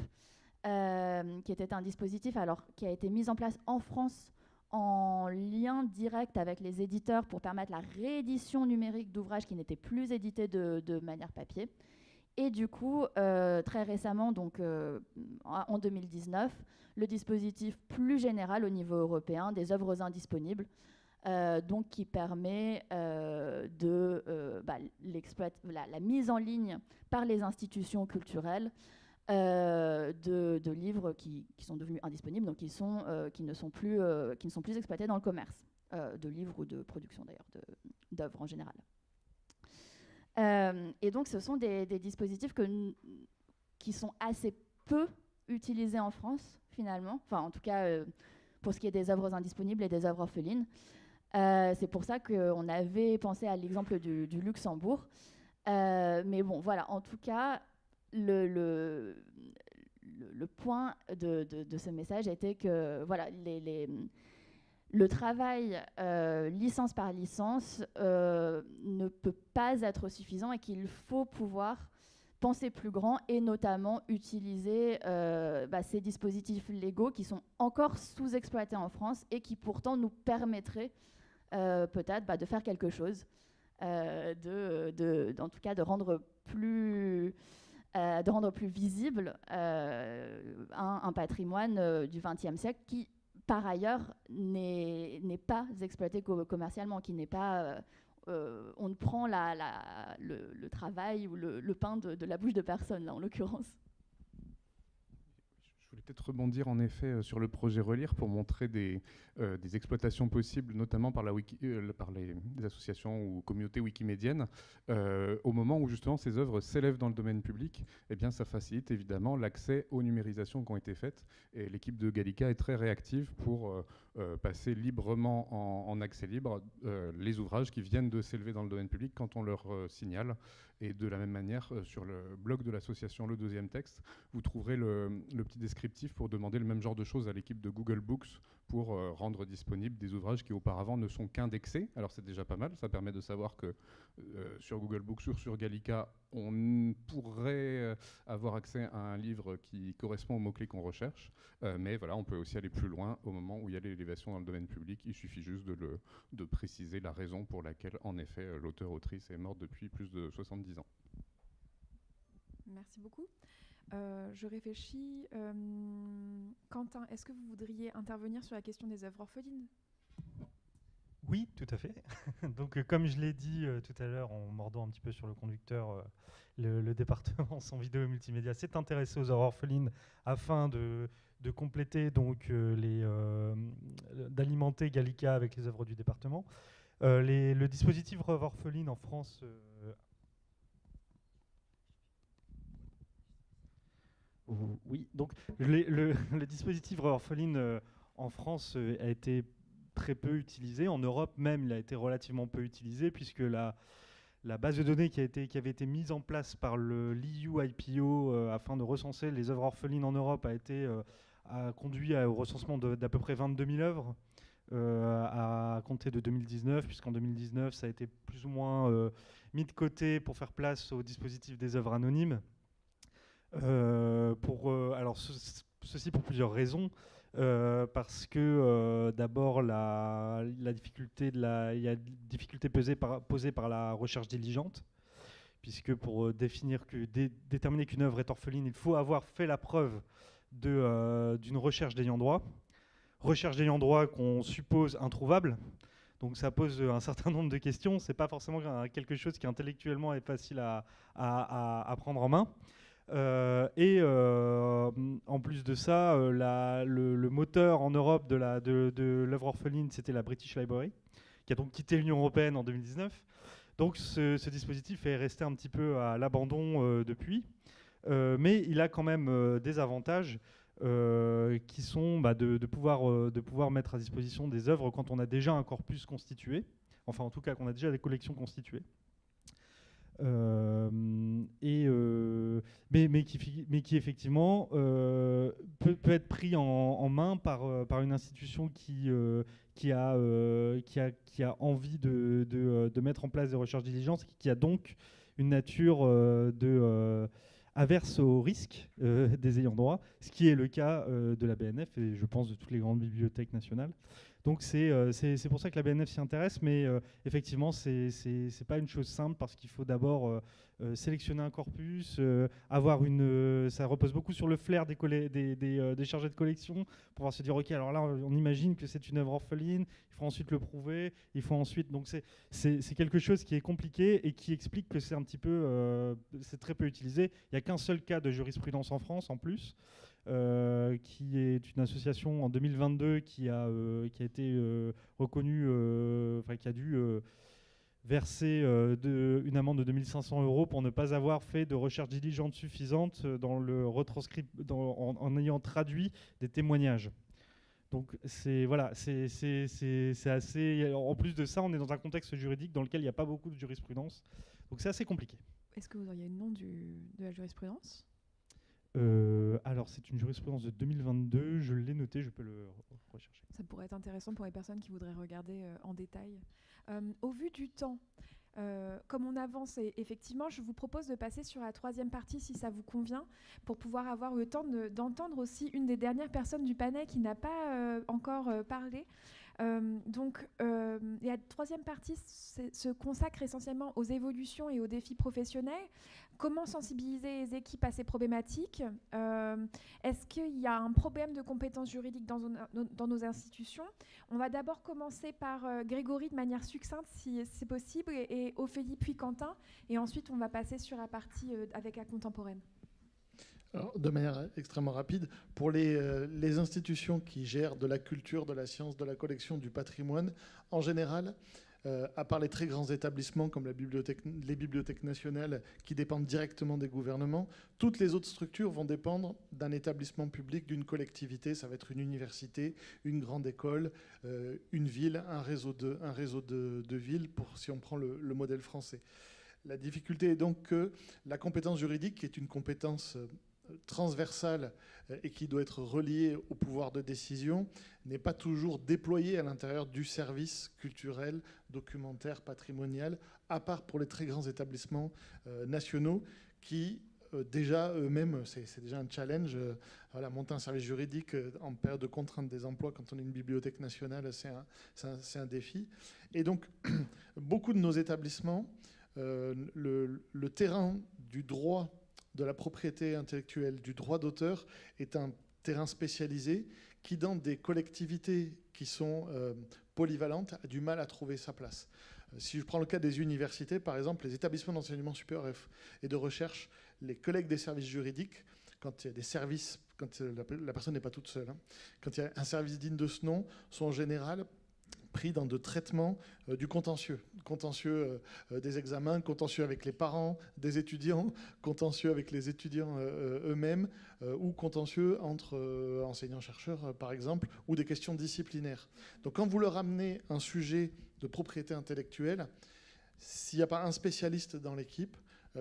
qui était un dispositif qui a été mis en place en France en lien direct avec les éditeurs pour permettre la réédition numérique d'ouvrages qui n'étaient plus édités de manière papier. Et du coup, très récemment, donc en 2019, le dispositif plus général au niveau européen des œuvres indisponibles, donc qui permet la mise en ligne par les institutions culturelles de livres qui sont devenus indisponibles, donc qui ne sont plus exploités dans le commerce, de livres ou de production d'ailleurs, d'œuvres en général. Et donc ce sont des dispositifs qui sont assez peu utilisés en France finalement, en tout cas pour ce qui est des œuvres indisponibles et des œuvres orphelines. C'est pour ça qu'on avait pensé à l'exemple du Luxembourg. Mais bon, voilà, en tout cas, le point de ce message était que voilà, le travail licence par licence ne peut pas être suffisant et qu'il faut pouvoir penser plus grand et notamment utiliser ces dispositifs légaux qui sont encore sous-exploités en France et qui pourtant nous permettraient peut-être de faire quelque chose, en tout cas de rendre plus visible un patrimoine du XXe siècle qui, par ailleurs, n'est pas exploité commercialement, qui n'est pas... on ne prend le travail ou le pain de la bouche de personne, là, en l'occurrence. Je voulais peut-être rebondir en effet sur le projet Relire pour montrer des exploitations possibles, notamment par les associations ou communautés wikimédiennes. Au moment où justement ces œuvres s'élèvent dans le domaine public, eh bien, ça facilite évidemment l'accès aux numérisations qui ont été faites. Et l'équipe de Gallica est très réactive pour passer librement en accès libre les ouvrages qui viennent de s'élever dans le domaine public quand on leur signale. Et de la même manière, sur le blog de l'association Le Deuxième Texte, vous trouverez le petit descriptif pour demander le même genre de choses à l'équipe de Google Books pour rendre disponibles des ouvrages qui auparavant ne sont qu'indexés. Alors c'est déjà pas mal, ça permet de savoir que sur Google Books ou sur Gallica, on pourrait avoir accès à un livre qui correspond aux mots-clés qu'on recherche. Mais voilà, on peut aussi aller plus loin au moment où il y a l'élévation dans le domaine public. Il suffit juste de préciser la raison pour laquelle, en effet, l'auteur-autrice est mort depuis plus de 70 ans. Merci beaucoup. Je réfléchis. Quentin, est-ce que vous voudriez intervenir sur la question des œuvres orphelines ? Oui, tout à fait. Donc, comme je l'ai dit tout à l'heure en mordant un petit peu sur le conducteur, le département sans vidéo et multimédia s'est intéressé aux œuvres orphelines afin de compléter, donc, d'alimenter Gallica avec les œuvres du département. Le dispositif œuvres orphelines en France... Oui, donc le dispositif orpheline en France a été très peu utilisé. En Europe même, il a été relativement peu utilisé puisque la base de données qui avait été mise en place par l'EU IPO afin de recenser les œuvres orphelines en Europe a conduit au recensement d'à peu près 22 000 œuvres à compter de 2019, puisqu'en 2019, ça a été plus ou moins mis de côté pour faire place au dispositif des œuvres anonymes. Ceci pour plusieurs raisons. Parce que d'abord, il y a une difficulté posée par la recherche diligente, puisque pour déterminer qu'une œuvre est orpheline, il faut avoir fait la preuve d'une recherche d'ayant droit. Recherche d'ayant droit qu'on suppose introuvable. Donc ça pose un certain nombre de questions. C'est pas forcément quelque chose qui intellectuellement est facile à prendre en main. En plus de ça, le moteur en Europe de l'œuvre orpheline, c'était la British Library, qui a donc quitté l'Union européenne en 2019. Donc ce dispositif est resté un petit peu à l'abandon depuis. Mais il a quand même des avantages qui sont de pouvoir mettre à disposition des œuvres quand on a déjà un corpus constitué, enfin en tout cas qu'on a déjà des collections constituées. Mais qui effectivement peut être pris en main par une institution qui a envie de mettre en place des recherches diligentes, qui a donc une nature averse au risque des ayants droit, ce qui est le cas de la BNF et je pense de toutes les grandes bibliothèques nationales. Donc c'est pour ça que la BNF s'y intéresse, mais effectivement c'est pas une chose simple parce qu'il faut d'abord sélectionner un corpus, ça repose beaucoup sur le flair des chargés de collection pour pouvoir se dire ok, alors là on imagine que c'est une œuvre orpheline, il faut ensuite le prouver, il faut ensuite, donc c'est quelque chose qui est compliqué et qui explique que c'est un petit peu c'est très peu utilisé. Il n'y a qu'un seul cas de jurisprudence en France en plus. Qui est une association en 2022 qui a été reconnue, qui a dû verser une amende de 2500 € pour ne pas avoir fait de recherche diligente suffisante dans le en ayant traduit des témoignages. Donc c'est assez. En plus de ça, on est dans un contexte juridique dans lequel il n'y a pas beaucoup de jurisprudence. Donc c'est assez compliqué. Est-ce que vous auriez le nom de la jurisprudence ? Alors c'est une jurisprudence de 2022, je l'ai noté, je peux le rechercher. Ça pourrait être intéressant pour les personnes qui voudraient regarder en détail. Au vu du temps, comme on avance, effectivement, je vous propose de passer sur la troisième partie si ça vous convient, pour pouvoir avoir le temps d'entendre aussi une des dernières personnes du panel qui n'a pas encore parlé. Donc la troisième partie se consacre essentiellement aux évolutions et aux défis professionnels. Comment sensibiliser les équipes à ces problématiques ? Est-ce qu'il y a un problème de compétences juridiques dans nos institutions ? On va d'abord commencer par Grégory de manière succincte, si c'est possible, et Ophélie puis Quentin. Et ensuite, on va passer sur la partie avec la contemporaine. Alors, de manière extrêmement rapide, pour les institutions qui gèrent de la culture, de la science, de la collection, du patrimoine, en général, à part les très grands établissements comme les bibliothèques nationales qui dépendent directement des gouvernements, toutes les autres structures vont dépendre d'un établissement public, d'une collectivité. Ça va être une université, une grande école, une ville, un réseau de villes, si on prend le modèle français. La difficulté est donc que la compétence juridique, qui est une compétence transversale et qui doit être reliée au pouvoir de décision, n'est pas toujours déployée à l'intérieur du service culturel, documentaire, patrimonial, à part pour les très grands établissements nationaux qui, déjà eux-mêmes, c'est déjà un challenge. Monter un service juridique en période de contrainte des emplois quand on est une bibliothèque nationale, c'est un défi. Et donc, beaucoup de nos établissements, le terrain du droit de la propriété intellectuelle, du droit d'auteur, est un terrain spécialisé qui, dans des collectivités qui sont polyvalentes, a du mal à trouver sa place. Si je prends le cas des universités, par exemple, les établissements d'enseignement supérieur et de recherche, les collègues des services juridiques, quand il y a des services, quand la personne n'est pas toute seule, quand il y a un service digne de ce nom, sont en général pris dans de traitements du contentieux des examens, contentieux avec les parents des étudiants, contentieux avec les étudiants eux-mêmes, ou contentieux entre enseignants-chercheurs, par exemple, ou des questions disciplinaires. Donc quand vous leur amenez un sujet de propriété intellectuelle, s'il n'y a pas un spécialiste dans l'équipe,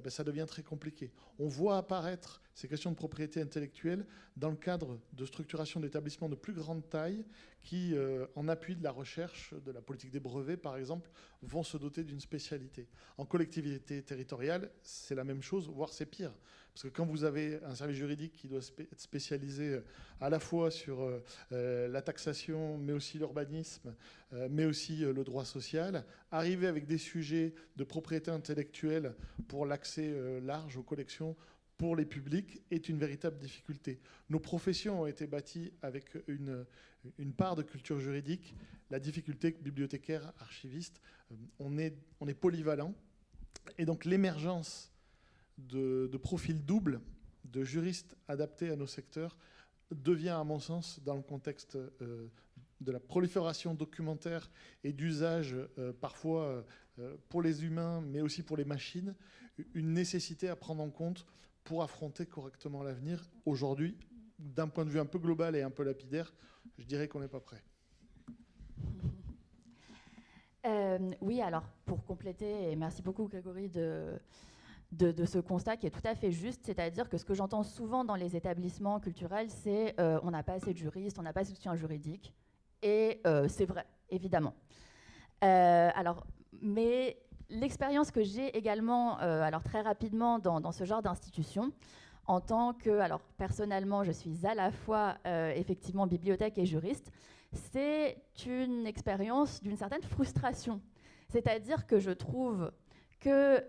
ça devient très compliqué. On voit apparaître ces questions de propriété intellectuelle dans le cadre de structuration d'établissements de plus grande taille qui, en appui de la recherche, de la politique des brevets, par exemple, vont se doter d'une spécialité. En collectivité territoriale, c'est la même chose, voire c'est pire. Parce que quand vous avez un service juridique qui doit être spécialisé à la fois sur la taxation, mais aussi l'urbanisme, mais aussi le droit social, arriver avec des sujets de propriété intellectuelle pour l'accès large aux collections pour les publics est une véritable difficulté. Nos professions ont été bâties avec une part de culture juridique. La difficulté que bibliothécaire, archiviste, on est polyvalent. Et donc l'émergence de profils doubles, de juristes adaptés à nos secteurs, devient, à mon sens, dans le contexte de la prolifération documentaire et d'usage parfois pour les humains, mais aussi pour les machines, une nécessité à prendre en compte pour affronter correctement l'avenir. Aujourd'hui, d'un point de vue un peu global et un peu lapidaire, je dirais qu'on n'est pas prêt. Oui, alors pour compléter, et merci beaucoup Grégory de ce constat qui est tout à fait juste, c'est-à-dire que ce que j'entends souvent dans les établissements culturels, c'est on n'a pas assez de juristes, on n'a pas assez de soutien juridique, et c'est vrai, évidemment. Mais l'expérience que j'ai également, alors très rapidement, dans ce genre d'institution, en tant que, alors personnellement, je suis à la fois effectivement bibliothèque et juriste, c'est une expérience d'une certaine frustration. C'est-à-dire que je trouve que,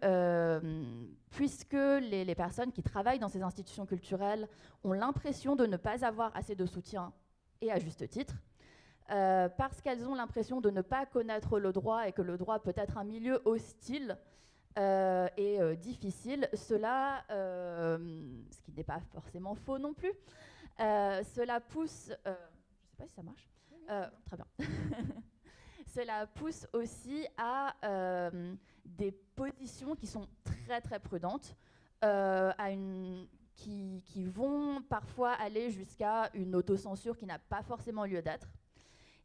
puisque les personnes qui travaillent dans ces institutions culturelles ont l'impression de ne pas avoir assez de soutien, et à juste titre, parce qu'elles ont l'impression de ne pas connaître le droit et que le droit peut être un milieu hostile et difficile, cela, ce qui n'est pas forcément faux non plus, cela pousse, je ne sais pas si ça marche, très bien, cela pousse aussi à des positions qui sont très très prudentes, qui vont parfois aller jusqu'à une autocensure qui n'a pas forcément lieu d'être.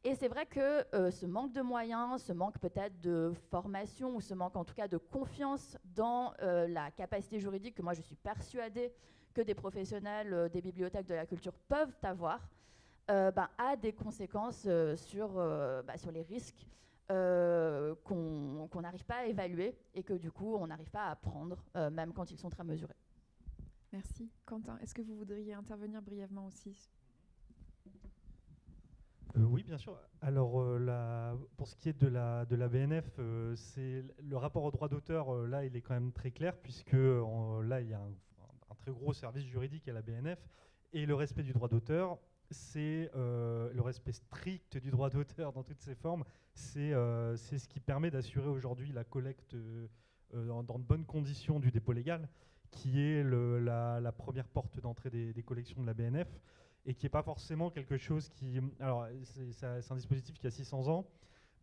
Et c'est vrai que ce manque de moyens, ce manque peut-être de formation, ou ce manque en tout cas de confiance dans la capacité juridique que moi je suis persuadée que des professionnels des bibliothèques de la culture peuvent avoir, a des conséquences sur les risques qu'on n'arrive pas à évaluer et que du coup on n'arrive pas à prendre, même quand ils sont très mesurés. Merci. Quentin, est-ce que vous voudriez intervenir brièvement aussi ? Oui, bien sûr. Alors, pour ce qui est de la BNF, c'est le rapport au droit d'auteur, là, il est quand même très clair, puisque là, il y a un très gros service juridique à la BNF, et le respect du droit d'auteur, c'est le respect strict du droit d'auteur dans toutes ses formes, c'est ce qui permet d'assurer aujourd'hui la collecte dans de bonnes conditions du dépôt légal, qui est la première porte d'entrée des collections de la BNF, et qui n'est pas forcément quelque chose qui... Alors, c'est un dispositif qui a 600 ans,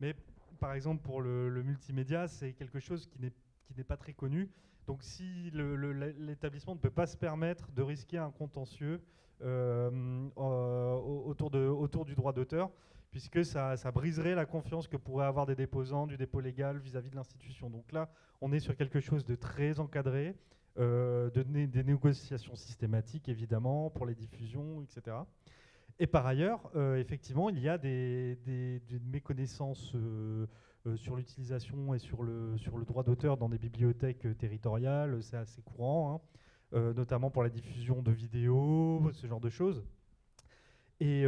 mais par exemple, pour le multimédia, c'est quelque chose qui n'est pas très connu. Donc, si l'établissement ne peut pas se permettre de risquer un contentieux autour du droit d'auteur, puisque ça briserait la confiance que pourraient avoir des déposants du dépôt légal vis-à-vis de l'institution. Donc là, on est sur quelque chose de très encadré, des négociations systématiques évidemment pour les diffusions, etc. Et par ailleurs, effectivement, il y a des méconnaissances sur l'utilisation et sur le droit d'auteur dans des bibliothèques territoriales, c'est assez courant, hein, notamment pour la diffusion de vidéos, ce genre de choses. Et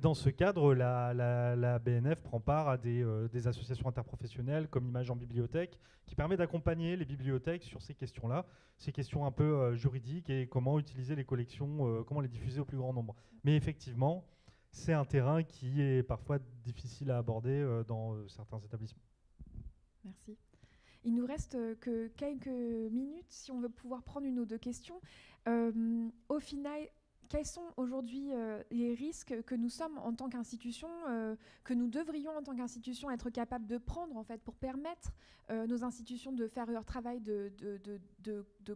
dans ce cadre, la BNF prend part à des associations interprofessionnelles comme Images en bibliothèque, qui permet d'accompagner les bibliothèques sur ces questions-là, ces questions un peu juridiques et comment utiliser les collections, comment les diffuser au plus grand nombre. Mais effectivement, c'est un terrain qui est parfois difficile à aborder dans certains établissements. Merci. Il nous reste que quelques minutes si on veut pouvoir prendre une ou deux questions. Au final, quels sont aujourd'hui les risques que nous sommes en tant qu'institution, que nous devrions en tant qu'institution être capables de prendre en fait, pour permettre nos institutions de faire leur travail de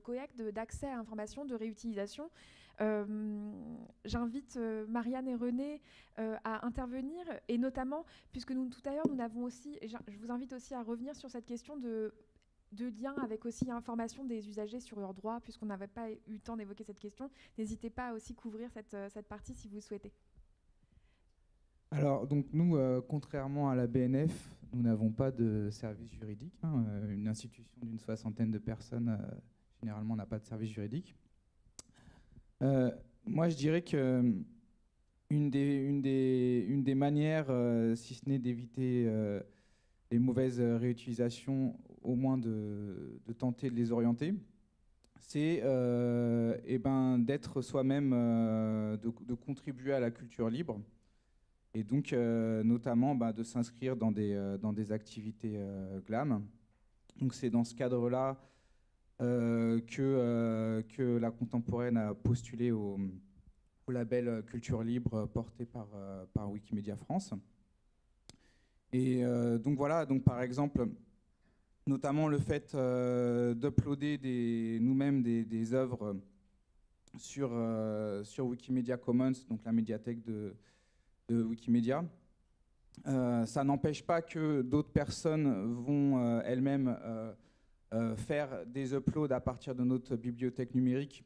collecte, d'accès à l'information, de réutilisation. J'invite Marianne et René à intervenir, et notamment, puisque tout à l'heure nous n'avons aussi, et je vous invite aussi à revenir sur cette question de lien avec aussi l'information des usagers sur leurs droits, puisqu'on n'avait pas eu le temps d'évoquer cette question. N'hésitez pas à aussi couvrir cette partie si vous le souhaitez. Alors, donc nous, contrairement à la BNF, nous n'avons pas de service juridique. Une institution d'une 60aine de personnes, généralement, n'a pas de service juridique. Moi, je dirais que une des manières, si ce n'est d'éviter les mauvaises réutilisations, au moins de tenter de les orienter, c'est d'être soi-même, de contribuer à la culture libre, et donc notamment de s'inscrire dans des activités GLAM. Donc c'est dans ce cadre-là que la Contemporaine a postulé au label Culture Libre porté par Wikimedia France. Et donc voilà, donc par exemple, notamment le fait d'uploader nous-mêmes des œuvres sur Wikimedia Commons, donc la médiathèque de Wikimedia. Ça n'empêche pas que d'autres personnes vont elles-mêmes faire des uploads à partir de notre bibliothèque numérique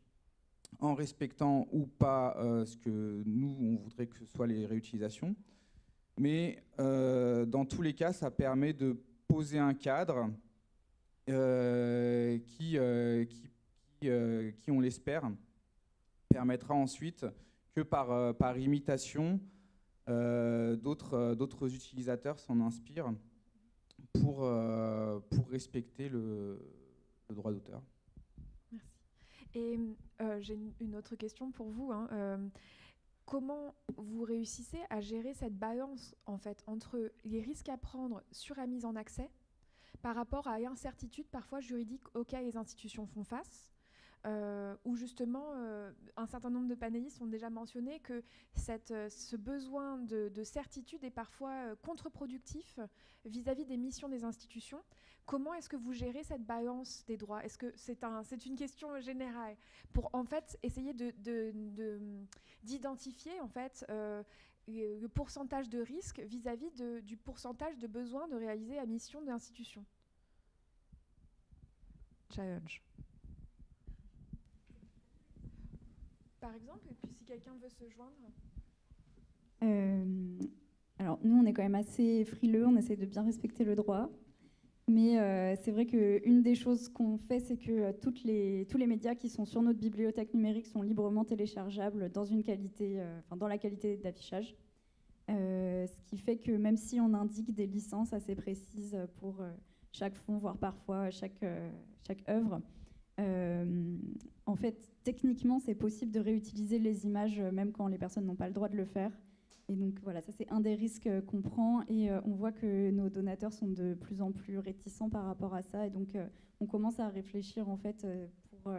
en respectant ou pas ce que nous, on voudrait que ce soit les réutilisations. Mais dans tous les cas, ça permet de poser un cadre qui, on l'espère, permettra ensuite que par imitation, d'autres utilisateurs s'en inspirent pour respecter le droit d'auteur. Merci. Et j'ai une autre question pour vous. Comment vous réussissez à gérer cette balance en fait, entre les risques à prendre sur la mise en accès par rapport à l'incertitude parfois juridique auxquelles les institutions font face, où justement un certain nombre de panélistes ont déjà mentionné que ce besoin de certitude est parfois contre-productif vis-à-vis des missions des institutions. Comment est-ce que vous gérez cette balance des droits? Est-ce que c'est une question générale pour en fait essayer d'identifier en fait le pourcentage de risque vis-à-vis du pourcentage de besoin de réaliser la mission de l'institution? Challenge. Par exemple, et puis si quelqu'un veut se joindre. Alors nous, on est quand même assez frileux, on essaie de bien respecter le droit. Mais c'est vrai qu'une des choses qu'on fait, c'est que tous les médias qui sont sur notre bibliothèque numérique sont librement téléchargeables dans dans la qualité d'affichage. Ce qui fait que même si on indique des licences assez précises pour chaque fonds, voire parfois chaque œuvre, en fait, techniquement, c'est possible de réutiliser les images même quand les personnes n'ont pas le droit de le faire. Et donc voilà, ça c'est un des risques qu'on prend et on voit que nos donateurs sont de plus en plus réticents par rapport à ça. Et donc on commence à réfléchir en fait pour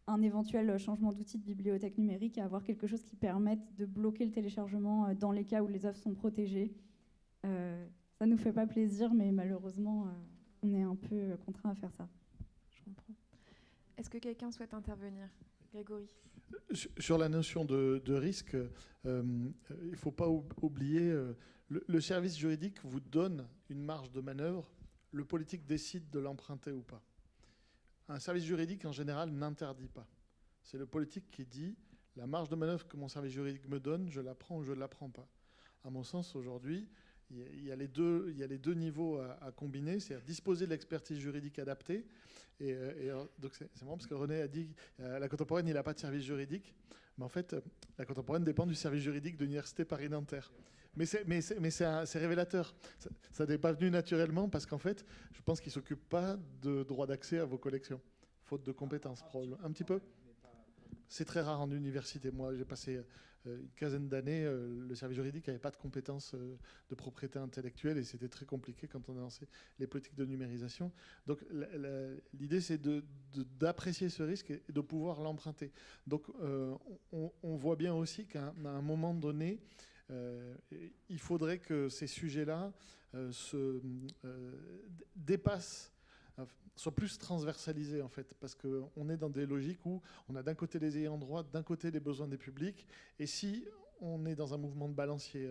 un éventuel changement d'outil de bibliothèque numérique et avoir quelque chose qui permette de bloquer le téléchargement dans les cas où les œuvres sont protégées. Ça nous fait pas plaisir, mais malheureusement, on est un peu contraint à faire ça. Je comprends. Est-ce que quelqu'un souhaite intervenir? Grégory. Sur la notion de risque, il ne faut pas oublier, le service juridique vous donne une marge de manœuvre, le politique décide de l'emprunter ou pas. Un service juridique, en général, n'interdit pas. C'est le politique qui dit, la marge de manœuvre que mon service juridique me donne, je la prends ou je ne la prends pas. À mon sens, aujourd'hui, il y a les deux niveaux à combiner, c'est-à-dire disposer de l'expertise juridique adaptée. Donc c'est marrant parce que René a dit la Contemporaine, il n'a pas de service juridique. Mais en fait, la Contemporaine dépend du service juridique de l'Université Paris-Nanterre. Mais c'est révélateur. Ça n'est pas venu naturellement parce qu'en fait, je pense qu'il ne s'occupe pas de droit d'accès à vos collections. Faute de compétences, probablement. Un petit peu. C'est très rare en université. Moi, j'ai passé une quinzaine d'années, le service juridique n'avait pas de compétences de propriété intellectuelle et c'était très compliqué quand on a lancé les politiques de numérisation. Donc l'idée, c'est d'apprécier ce risque et de pouvoir l'emprunter. Donc on voit bien aussi qu'à un moment donné, il faudrait que ces sujets-là se dépassent, soient plus transversalisés en fait, parce qu'on est dans des logiques où on a d'un côté les ayants droit, d'un côté les besoins des publics, et si on est dans un mouvement de balancier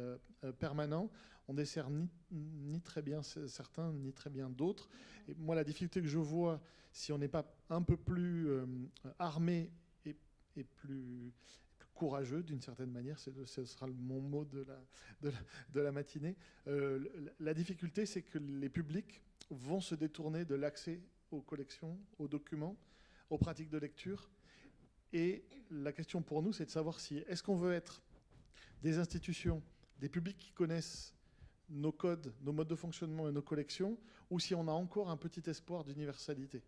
permanent, on dessert ni très bien certains, ni très bien d'autres. Et moi, la difficulté que je vois, si on n'est pas un peu plus armé et plus courageux d'une certaine manière, ce sera mon mot de la matinée, la difficulté, c'est que les publics vont se détourner de l'accès aux collections, aux documents, aux pratiques de lecture. Et la question pour nous, c'est de savoir si est-ce qu'on veut être des institutions, des publics qui connaissent nos codes, nos modes de fonctionnement et nos collections, ou si on a encore un petit espoir d'universalité.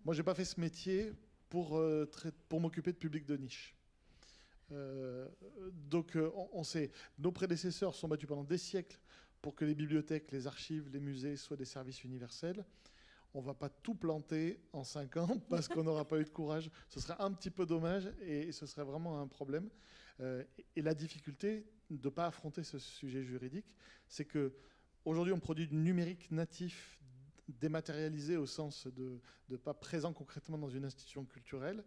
Moi, je n'ai pas fait ce métier pour m'occuper de publics de niche. Donc, on sait, nos prédécesseurs sont battus pendant des siècles pour que les bibliothèques, les archives, les musées soient des services universels. On ne va pas tout planter en 5 ans parce qu'on n'aura pas eu de courage. Ce serait un petit peu dommage et ce serait vraiment un problème. Et la difficulté de ne pas affronter ce sujet juridique, c'est qu'aujourd'hui, on produit du numérique natif, dématérialisé au sens de ne pas présent concrètement dans une institution culturelle.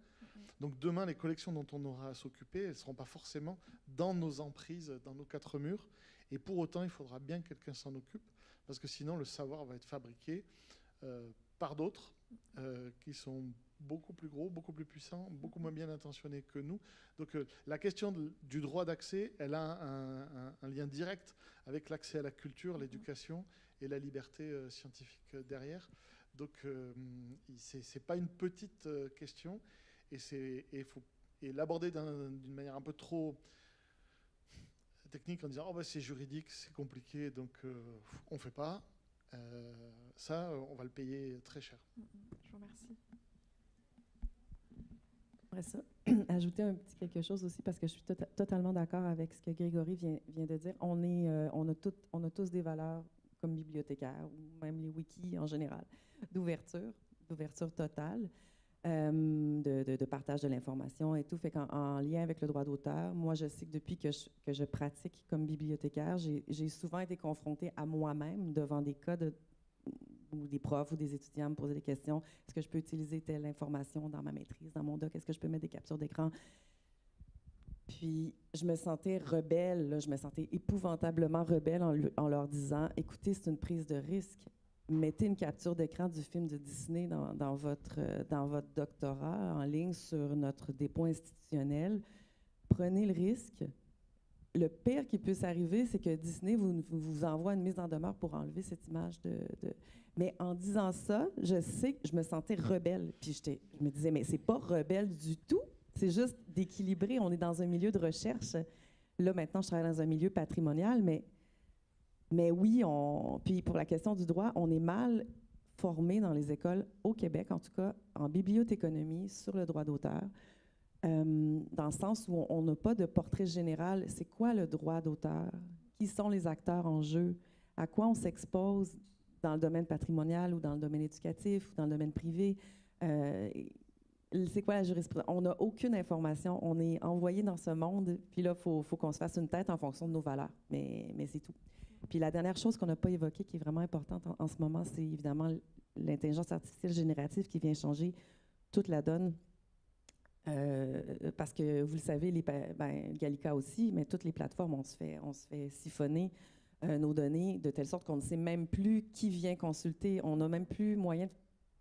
Donc demain, les collections dont on aura à s'occuper, elles ne seront pas forcément dans nos emprises, dans nos 4 murs. Et pour autant, il faudra bien que quelqu'un s'en occupe, parce que sinon, le savoir va être fabriqué par d'autres qui sont beaucoup plus gros, beaucoup plus puissants, beaucoup moins bien intentionnés que nous. Donc la question du droit d'accès, elle a un lien direct avec l'accès à la culture, l'éducation et la liberté scientifique derrière. Donc c'est pas une petite question et l'aborder d'une manière un peu trop technique en disant oh, c'est juridique, c'est compliqué, donc on ne fait pas. Ça, on va le payer très cher. Je vous remercie. J'aimerais ça ajouter un petit quelque chose aussi, parce que je suis totalement d'accord avec ce que Grégory vient de dire. On a tous des valeurs comme bibliothécaires, ou même les wikis en général, d'ouverture totale, de partage de l'information et tout. Fait qu'en lien avec le droit d'auteur, moi, je sais que depuis que je pratique comme bibliothécaire, j'ai souvent été confrontée à moi-même devant des cas où des profs ou des étudiants me posaient des questions. Est-ce que je peux utiliser telle information dans ma maîtrise, dans mon doc? Est-ce que je peux mettre des captures d'écran? Puis, je me sentais rebelle, là, je me sentais épouvantablement rebelle en leur disant, écoutez, c'est une prise de risque. Mettez une capture d'écran du film de Disney dans votre doctorat en ligne sur notre dépôt institutionnel. Prenez le risque. Le pire qui puisse arriver, c'est que Disney vous envoie une mise en demeure pour enlever cette image Mais en disant ça, je sais que je me sentais rebelle. Puis je me disais, mais c'est pas rebelle du tout. C'est juste d'équilibrer. On est dans un milieu de recherche. Là, maintenant, je travaille dans un milieu patrimonial, mais oui, puis pour la question du droit, on est mal formé dans les écoles au Québec, en tout cas en bibliothéconomie, sur le droit d'auteur, dans le sens où on n'a pas de portrait général. C'est quoi le droit d'auteur? Qui sont les acteurs en jeu? À quoi on s'expose dans le domaine patrimonial ou dans le domaine éducatif ou dans le domaine privé? C'est quoi la jurisprudence? On n'a aucune information. On est envoyé dans ce monde, puis là, il faut qu'on se fasse une tête en fonction de nos valeurs. Mais c'est tout. Puis la dernière chose qu'on n'a pas évoquée, qui est vraiment importante en ce moment, c'est évidemment l'intelligence artificielle générative qui vient changer toute la donne. Parce que, vous le savez, Gallica aussi, mais toutes les plateformes, on se fait siphonner nos données de telle sorte qu'on ne sait même plus qui vient consulter. On n'a même plus moyen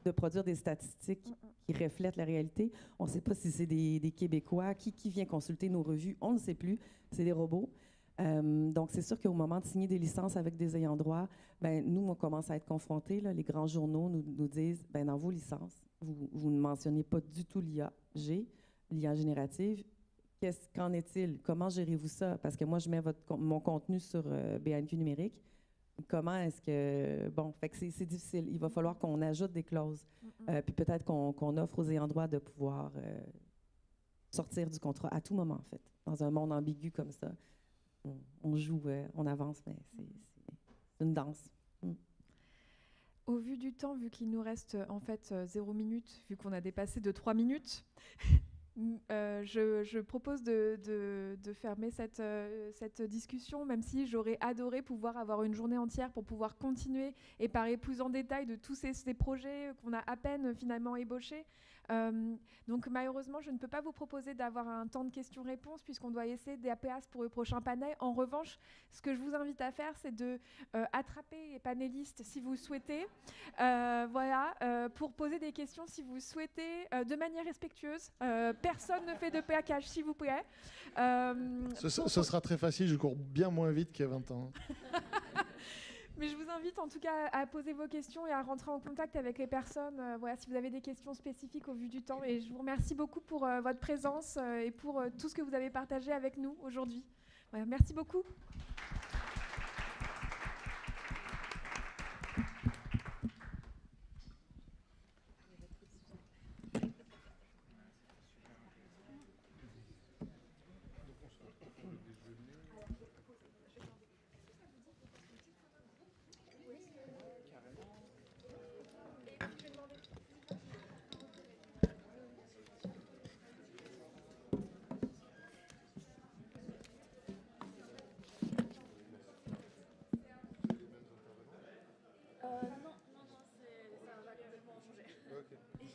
de produire des statistiques qui reflètent la réalité. On ne sait pas si c'est des Québécois. Qui vient consulter nos revues? On ne sait plus. C'est des robots. Donc, c'est sûr qu'au moment de signer des licences avec des ayants droit, nous, on commence à être confrontés. Là, les grands journaux nous disent, dans vos licences, vous ne mentionnez pas du tout l'IA générative. Qu'en est-il? Comment gérez-vous ça? Parce que moi, je mets mon contenu sur BNQ numérique. Comment est-ce que... Bon, fait que c'est difficile. Il va falloir qu'on ajoute des clauses. Puis peut-être qu'on offre aux ayants droit de pouvoir sortir du contrat à tout moment, en fait. Dans un monde ambigu comme ça, on joue, on avance, mais c'est une danse. Au vu du temps, vu qu'il nous reste en fait 0 minute, vu qu'on a dépassé de 3 minutes, je propose de fermer cette discussion, même si j'aurais adoré pouvoir avoir une journée entière pour pouvoir continuer et parler plus en détail de tous ces projets qu'on a à peine finalement ébauchés. Donc malheureusement, je ne peux pas vous proposer d'avoir un temps de questions-réponses puisqu'on doit essayer des APAS pour le prochain panel. En revanche, ce que je vous invite à faire, c'est de attraper les panélistes si vous souhaitez, pour poser des questions si vous souhaitez, de manière respectueuse. Personne ne fait de plaquage, s'il vous plaît. Ce sera très facile, je cours bien moins vite qu'il y a 20 ans. Mais je vous invite en tout cas à poser vos questions et à rentrer en contact avec les personnes. Voilà, si vous avez des questions spécifiques au vu du temps. Et je vous remercie beaucoup pour votre présence et pour tout ce que vous avez partagé avec nous aujourd'hui. Voilà, merci beaucoup.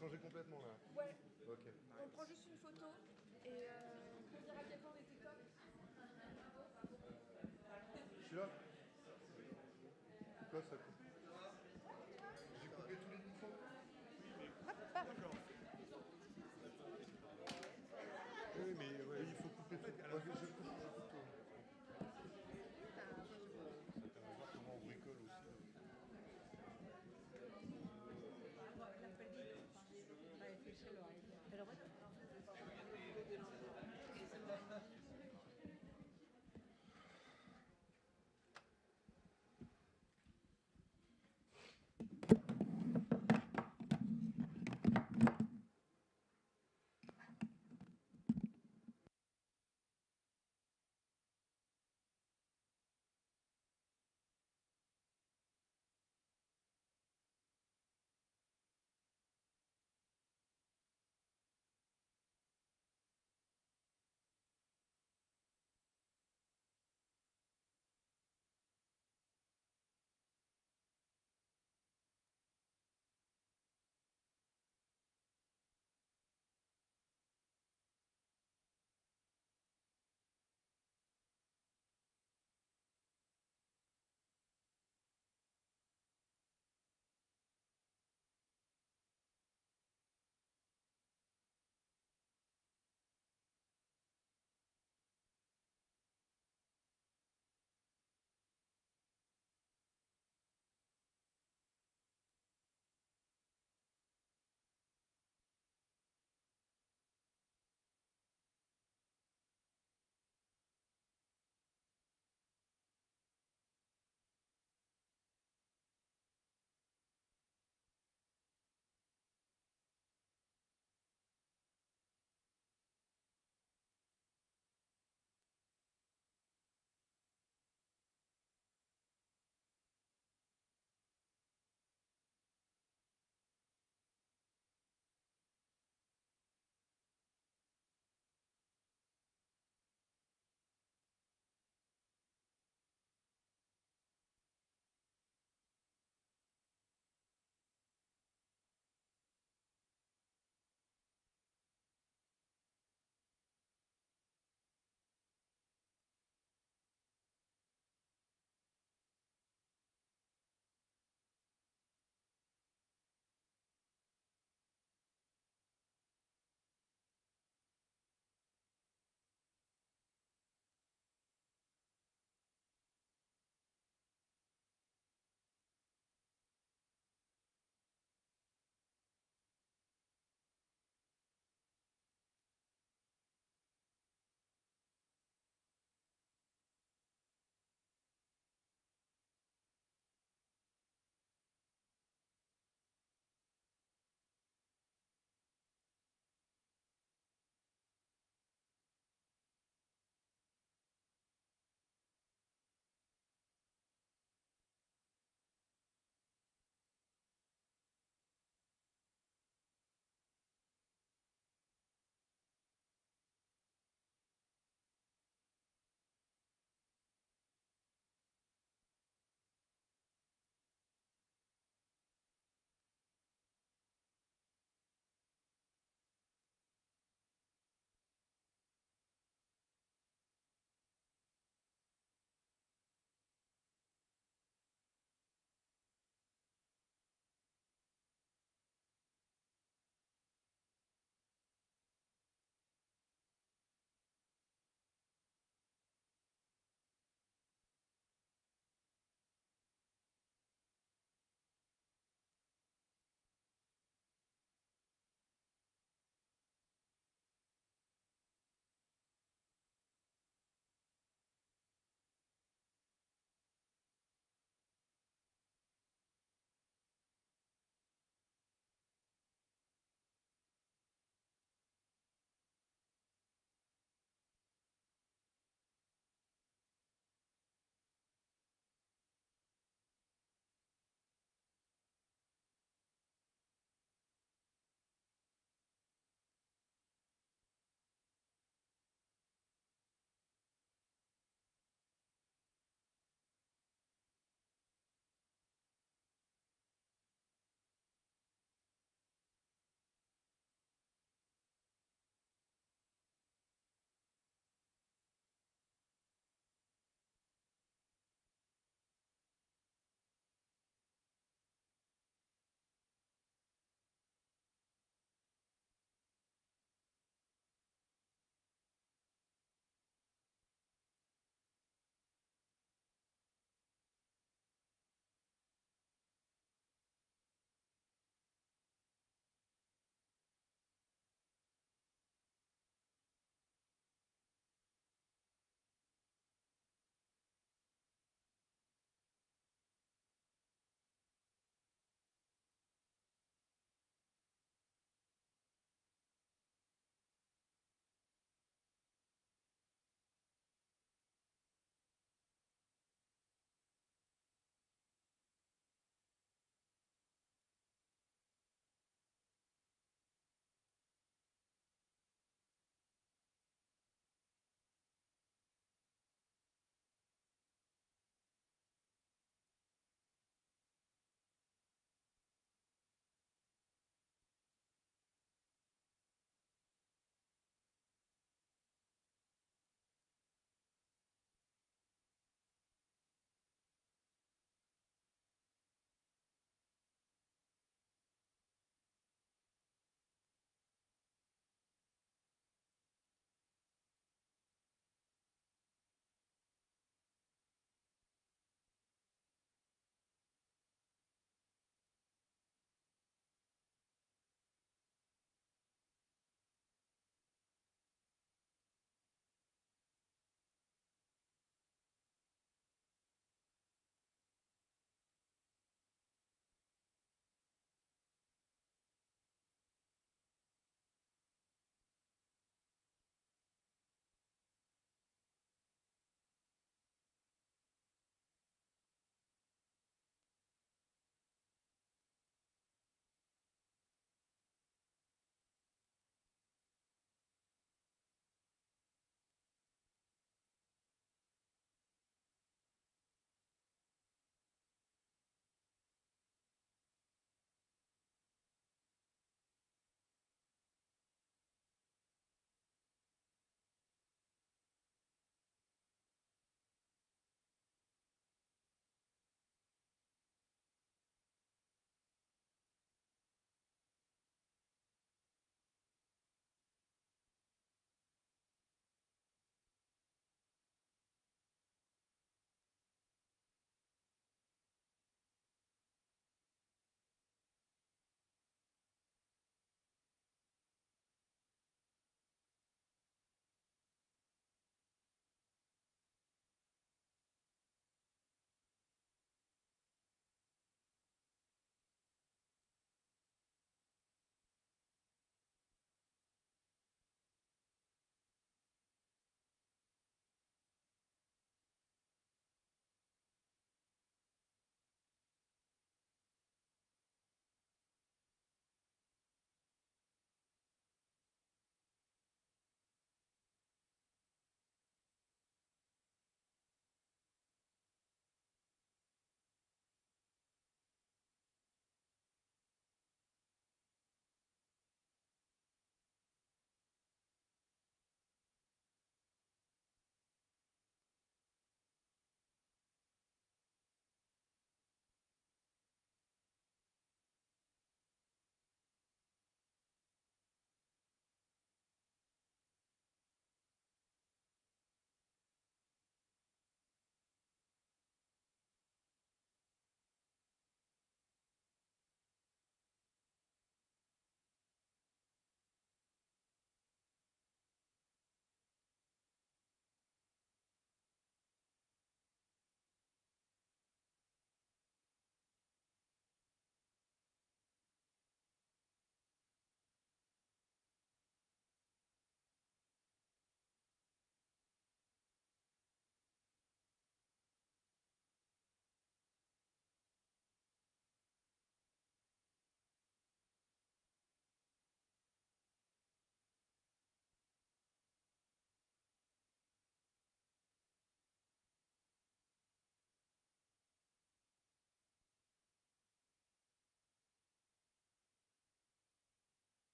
Changer complètement là. Ouais. Ok. On prend juste une photo et pour dire à quel point on était top. Celui-là. Quoi ça coupe? J'ai coupé tous les bouffons. D'accord. Oui, mais ouais, il faut couper tout. Alors, je coupe tout. Ça permet de voir comment on bricole aussi.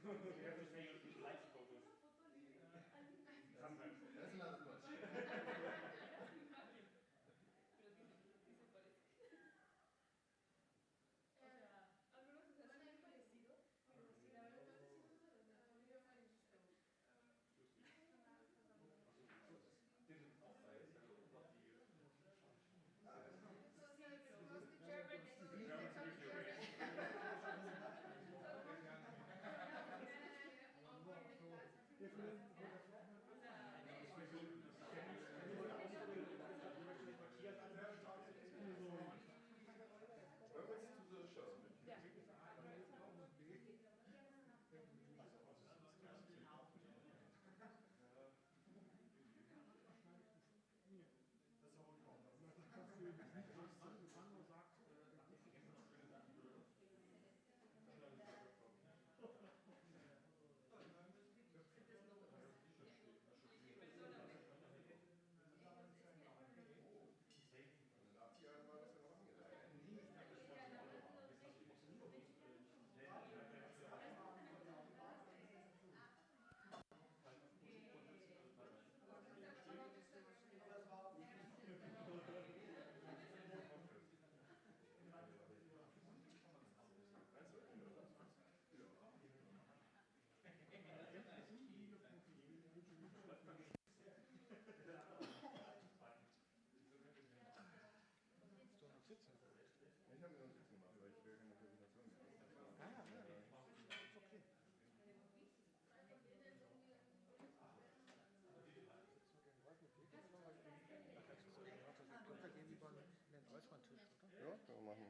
That's another question. Welcome to the show. In den 80er Jahren war das ja noch angedacht. Ich habe mir noch Notizen gemacht, weil ich will keine Präsentation mehr. Okay. Ja, können wir machen.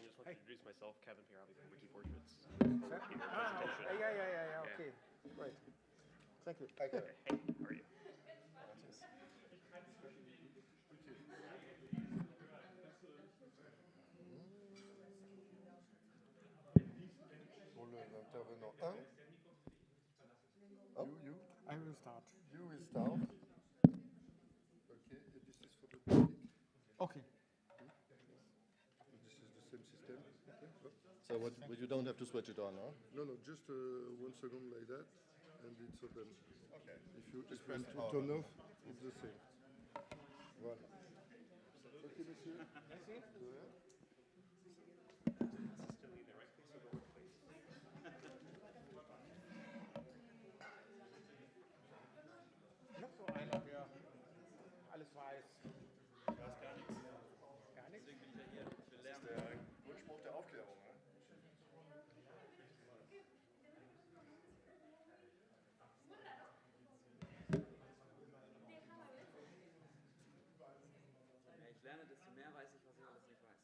Just want to introduce myself, Kevin Pierre from Wiki Portraits. Yeah. Okay. Great. Thank you. Hey, how are you? Pour l'intervenant 1. Oh. You. I will start. You will start. Okay, this is for the public. Okay. This is the same system. Okay. Oh. So you don't have to switch it on, huh? No, just 1 second like that, and it's open. Okay. If you Just want press to on. turn off, it's the same. Voilà. Ok, monsieur. Merci. De rien. Noch so einer, der alles weiß. Ich weiß gar nichts. Gar nichts? Deswegen bin ich ja hier. Ich will Das ist lernen. der Grundspruch der Aufklärung, ne? Je mehr ich lerne, desto mehr weiß ich, was ich alles nicht weiß.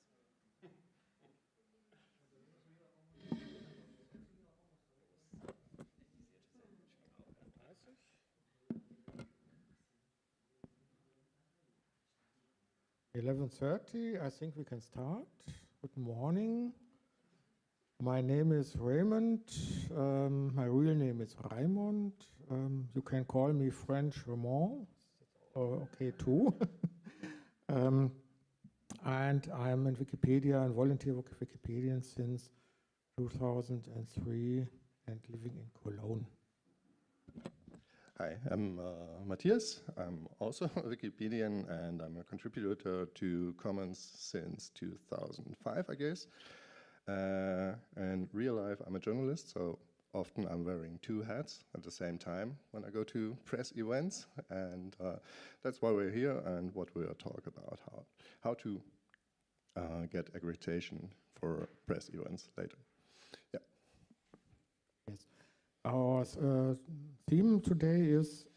It's 11:30. I think we can start. Good morning. My name is Raymond. My real name is Raymond. You can call me French Raymond. Okay, too. And I'm in Wikipedia and volunteer Wikipedian since 2003 and living in Cologne. Hi, I'm Matthias. I'm also a Wikipedian and I'm a contributor to Commons since 2005, I guess. In real life, I'm a journalist, so often I'm wearing 2 hats at the same time when I go to press events, and that's why we're here and what we'll talk about, how to get accreditation for press events later. Yeah. Yes. Our theme today is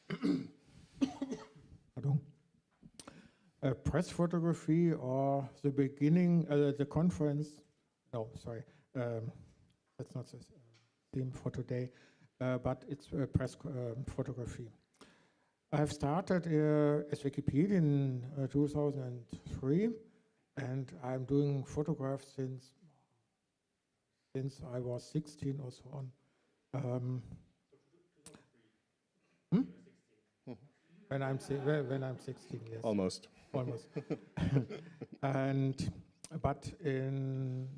press photography, or the beginning, the conference. No, sorry, that's not the theme for today, but it's press photography. I've started as Wikipedian in 2003, and I'm doing photographs since I was 16 or so on. when I'm 16 years. Almost. Almost. But in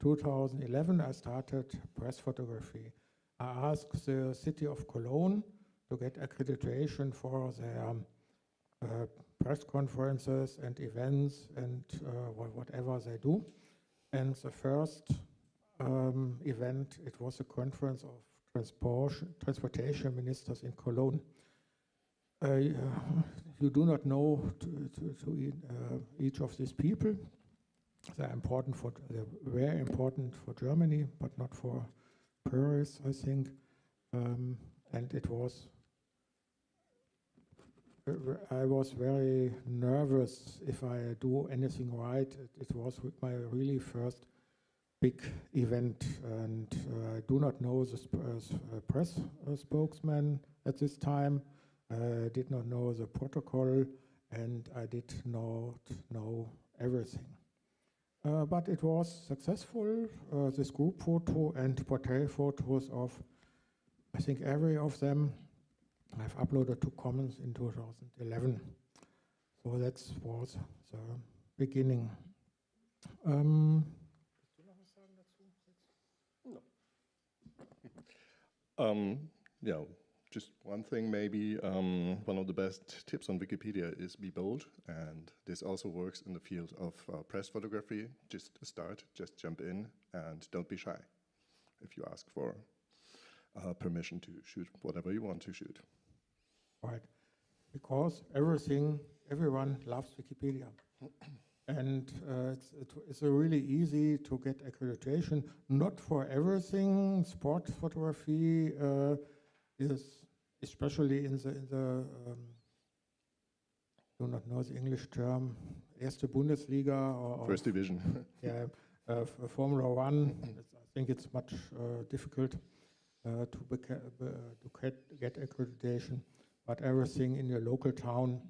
2011, I started press photography. I asked the city of Cologne to get accreditation for their press conferences and events and whatever they do. And the first event, it was a conference of transportation ministers in Cologne. You do not know each of these people. They're very important for Germany, but not for Paris, I think. And I was very nervous if I do anything right. It was my really first big event, and I do not know the press spokesman at this time. I did not know the protocol, and I did not know everything. But it was successful. This group photo and portrait photos of, I think, every of them I've uploaded to Commons in 2011. So that was the beginning. Yeah, just one thing maybe. One of the best tips on Wikipedia is be bold, and this also works in the field of press photography. Just start, just jump in, and don't be shy if you ask for permission to shoot whatever you want to shoot. Right, because everyone loves Wikipedia. And it's really easy to get accreditation, not for everything. Sport photography is, especially in the do not know the English term, Erste Bundesliga or First Division. Yeah, Formula One. I think it's much difficult to get accreditation, but everything in your local town,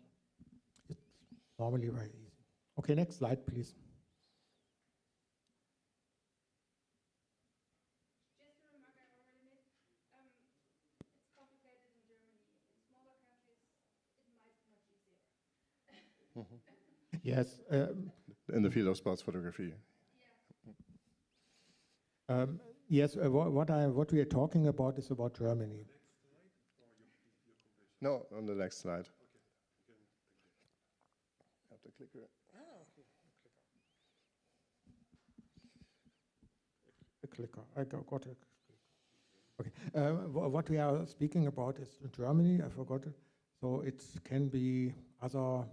it's normally very easy. Okay, next slide, please. Just a remark I already made. It's complicated in Germany. In smaller countries, it might be much easier. Yes. In the field of sports photography. Yes, what we are talking about is about Germany. No, on the next slide. Have the clicker. A clicker. I got it. Okay. What we are speaking about is Germany. I forgot it. So it can be other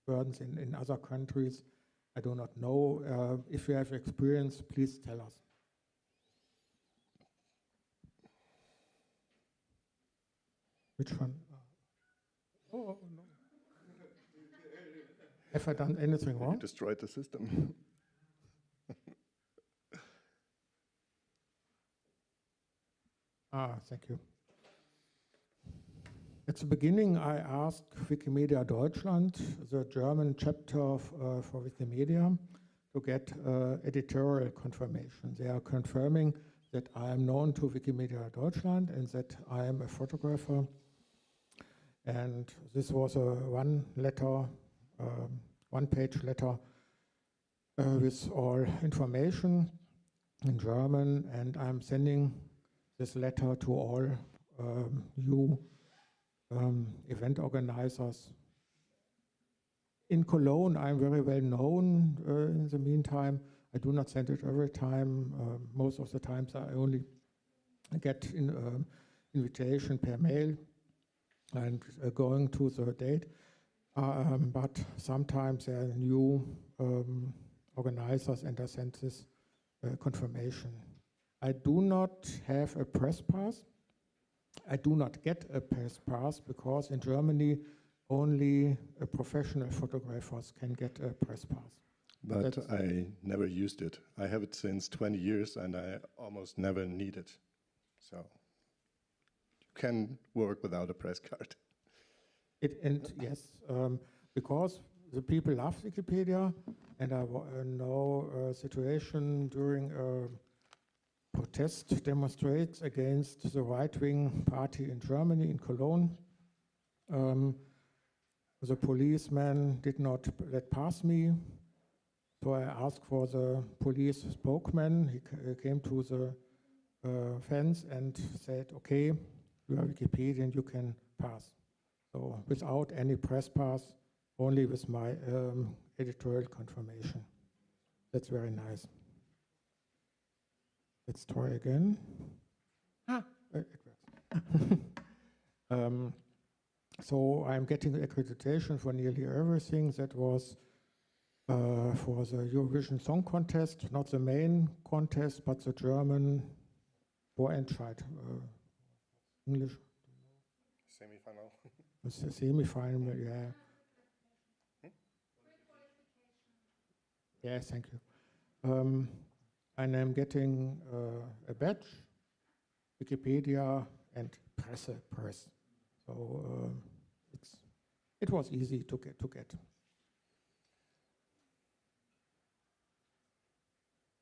burdens in other countries. I do not know. If you have experience, please tell us. Which one? Oh, no. Have I done anything wrong? You destroyed the system. Thank you. At the beginning, I asked Wikimedia Deutschland, the German chapter for Wikimedia, to get editorial confirmation. They are confirming that I am known to Wikimedia Deutschland and that I am a photographer. And this was a one-page letter with all information in German, and I'm sending this letter to all you event organizers. In Cologne, I'm very well known in the meantime. I do not send it every time. Most of the times I only get an invitation per mail and going to the date. But sometimes there are new organizers and I send this confirmation. I do not have a press pass. I do not get a press pass because in Germany only professional photographers can get a press pass. But I never used it. I have it since 20 years and I almost never need it. So you can work without a press card. Yes, because the people love Wikipedia, and I know a situation during a protest demonstrates against the right-wing party in Germany, in Cologne. The policeman did not let pass me, so I asked for the police spokesman. He came to the fence and said, okay, you are Wikipedian, you can pass. So without any press pass, only with my editorial confirmation. That's very nice. Let's try again. It works. So I'm getting accreditation for nearly everything. That was for the Eurovision Song Contest, not the main contest, but the German Vorentscheid. English? Semi-final. The semi-final, yeah. Yes, thank you. And I'm getting a badge, Wikipedia and press. So it was easy to get.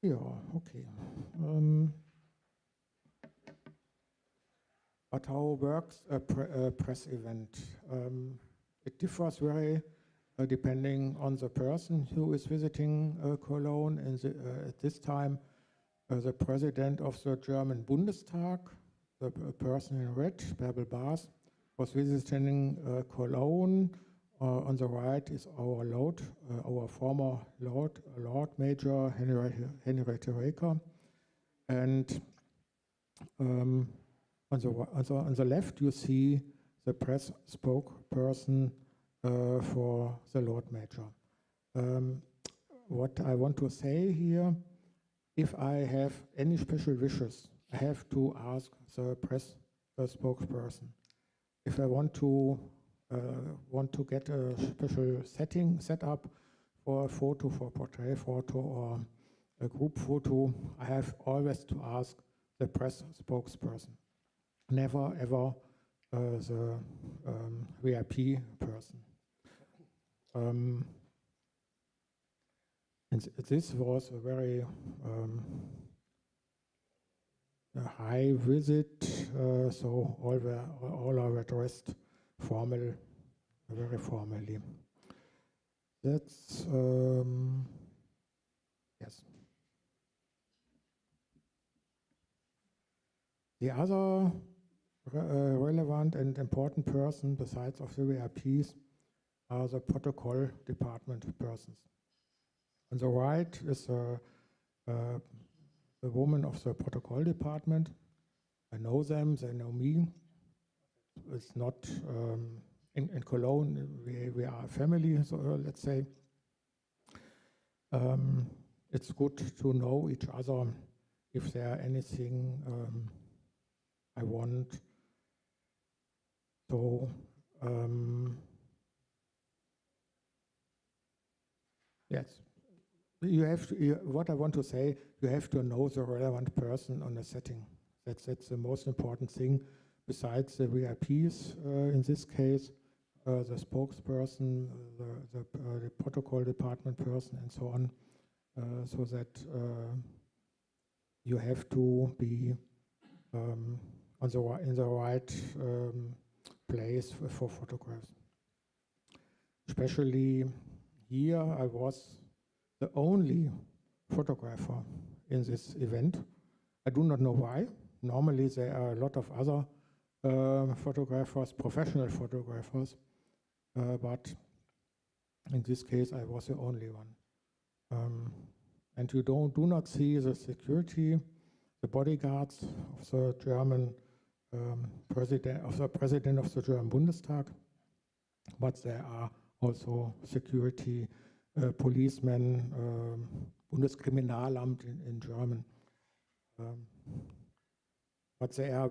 Yeah, okay. But how works a press event? It differs very depending on the person who is visiting Cologne. And at this time, the president of the German Bundestag, the person in red, Bärbel Baas, was visiting Cologne. On the right is our former Lord Major Henriette Reker, and on the left you see the press spokesperson for the Lord Major. What I want to say here, if I have any special wishes, I have to ask the press spokesperson. If I want to get a special set up for a photo, for a portrait photo or a group photo, I have always to ask the press spokesperson. Never ever the VIP person. And this was a very a high visit, so all are dressed formal, very formally. That's yes. The other relevant and important person besides of the VIPs are the protocol department persons. On the right is the woman of the protocol department. I know them, they know me. It's not in Cologne, we are a family, so let's say. It's good to know each other if there are anything I want. So yes, you have to, what I want to say, you have to know the relevant person on the setting. That's the most important thing. Besides the VIPs, in this case, the spokesperson, the protocol department person, and so on, so that you have to be in the right place for photographs. Especially here, I was the only photographer in this event. I do not know why. Normally, there are a lot of other photographers, professional photographers, but in this case, I was the only one. And you do not see the security, the bodyguards of the German president of the German Bundestag, but there are also security policemen, Bundeskriminalamt in German. But they are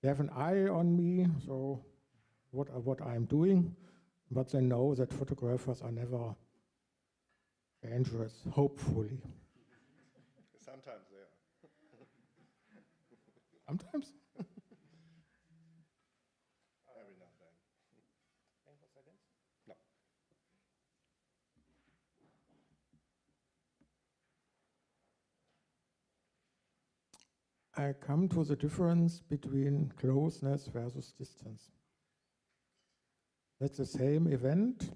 they have an eye on me, so what I'm doing, but they know that photographers are never dangerous, hopefully. Sometimes they are. Sometimes? Every now and then. No. I come to the difference between closeness versus distance. that's the same event.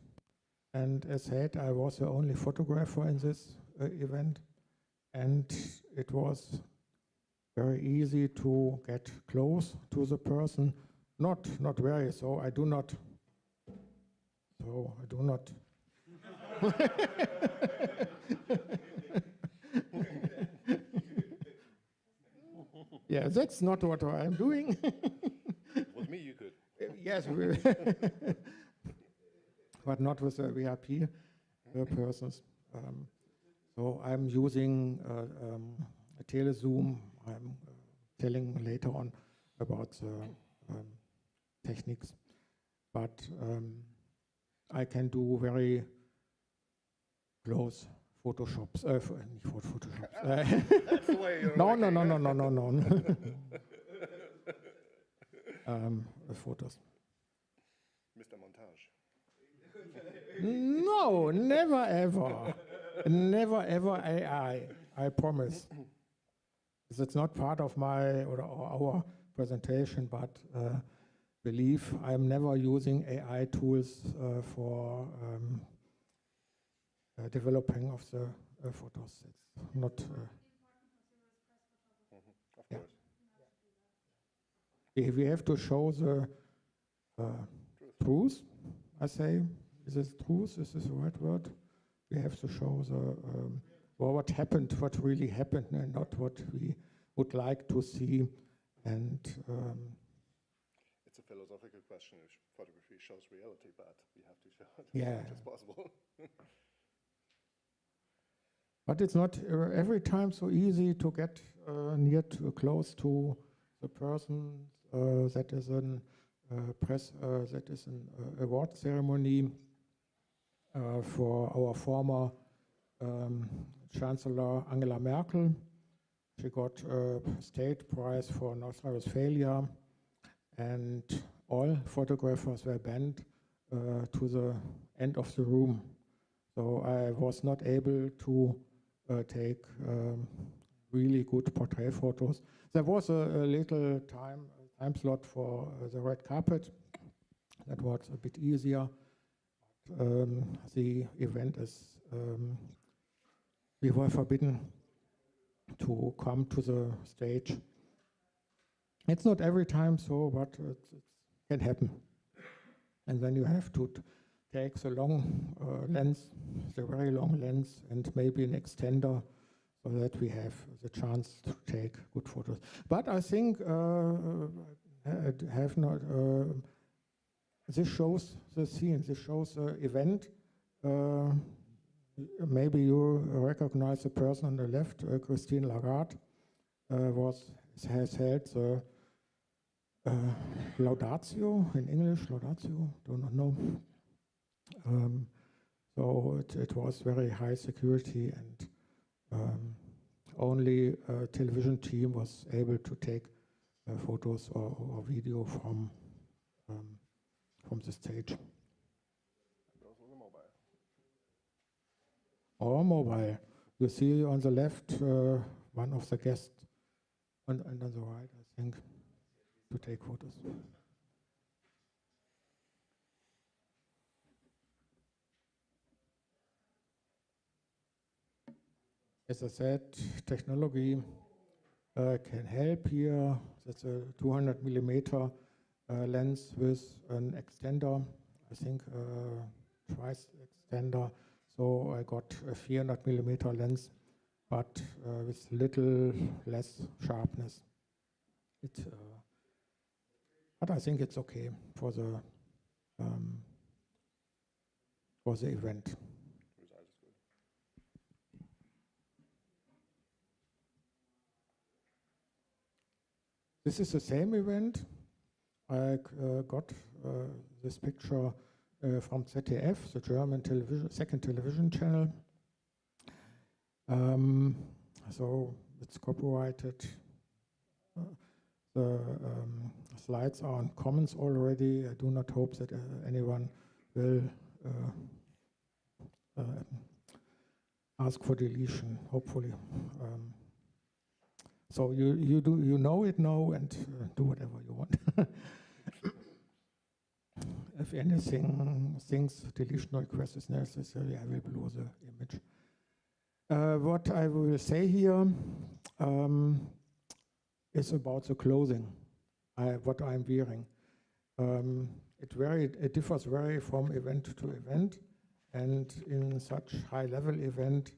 And as said, I was the only photographer in this event. And it was very easy to get close to the person. Not very, so I do not. Yeah, that's not what I'm doing. With me, you could. Yes, but not with the VIP persons. So I'm using a telezoom. I'm telling later on about the techniques, but I can do very close Photoshops. Photoshops. That's the way you're No. Photos. Mr. Montage. No, never ever. Never ever AI, I promise. It's not part of my or our presentation, but believe I'm never using AI tools for developing of the photos. It's not. Of course. We have to show the truth, I say. Is this truth? Is this the right word? We have to show the what happened, what really happened, and not what we would like to see. And it's a philosophical question if photography shows reality, but we have to show it Yeah. as much as possible. but it's not every time so easy to get near to close to the person that is an that is an award ceremony for our former Chancellor Angela Merkel. She got a state prize for North Rhine-Westphalia, and all photographers were banned to the end of the room. So I was not able to take really good portrait photos. There was a little time slot for the red carpet. That was a bit easier. The event is, we were forbidden to come to the stage. It's not every time so, but it can happen. And then you have to take the long lens, the very long lens, and maybe an extender so that we have the chance to take good photos. But I think have not. This shows the scene. This shows the event. Maybe you recognize the person on the left, Christine Lagarde, has held the Laudatio in English. Laudatio, do not know. So it was very high security, and only a television team was able to take photos or video from the stage. Or mobile. You see on the left one of the guests, and on the right, I think, to take photos. As I said, technology can help here. That's a 200 millimeter lens with an extender, I think twice extender. So I got a 300 millimeter lens, but with little less sharpness. But I think it's okay for the event. This is the same event. I got this picture from ZDF, the German second television channel. So it's copyrighted. The slides are on Commons already. I do not hope that anyone will ask for deletion, hopefully. So you know it now and do whatever you want. if anything thinks deletion request is necessary, I will blow the image. What I will say here is about the clothing, what I'm wearing. It differs very from event to event, and in such high-level event,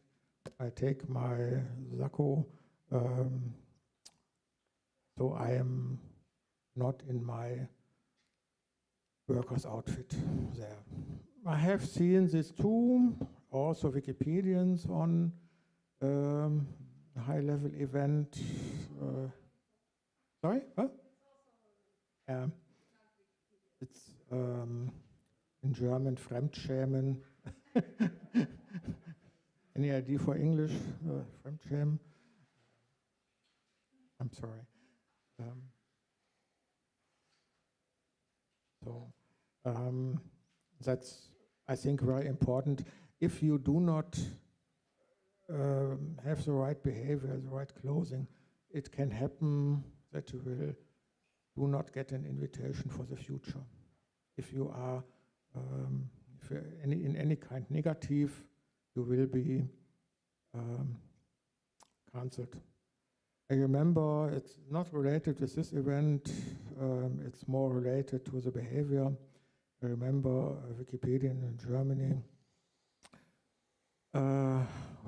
I take my Sacco, so I am not in my worker's outfit there. I have seen this too, also Wikipedians on high-level event. Sorry? Huh? It's in German, Fremdschämen. Any idea for English? Fremdschämen? I'm sorry. That's, I think, very important. If you do not have the right behavior, the right clothing, it can happen that you will do not get an invitation for the future. If you are if you're in any kind negative, you will be cancelled. I remember it's not related with this event, it's more related to the behavior. I remember a Wikipedian in Germany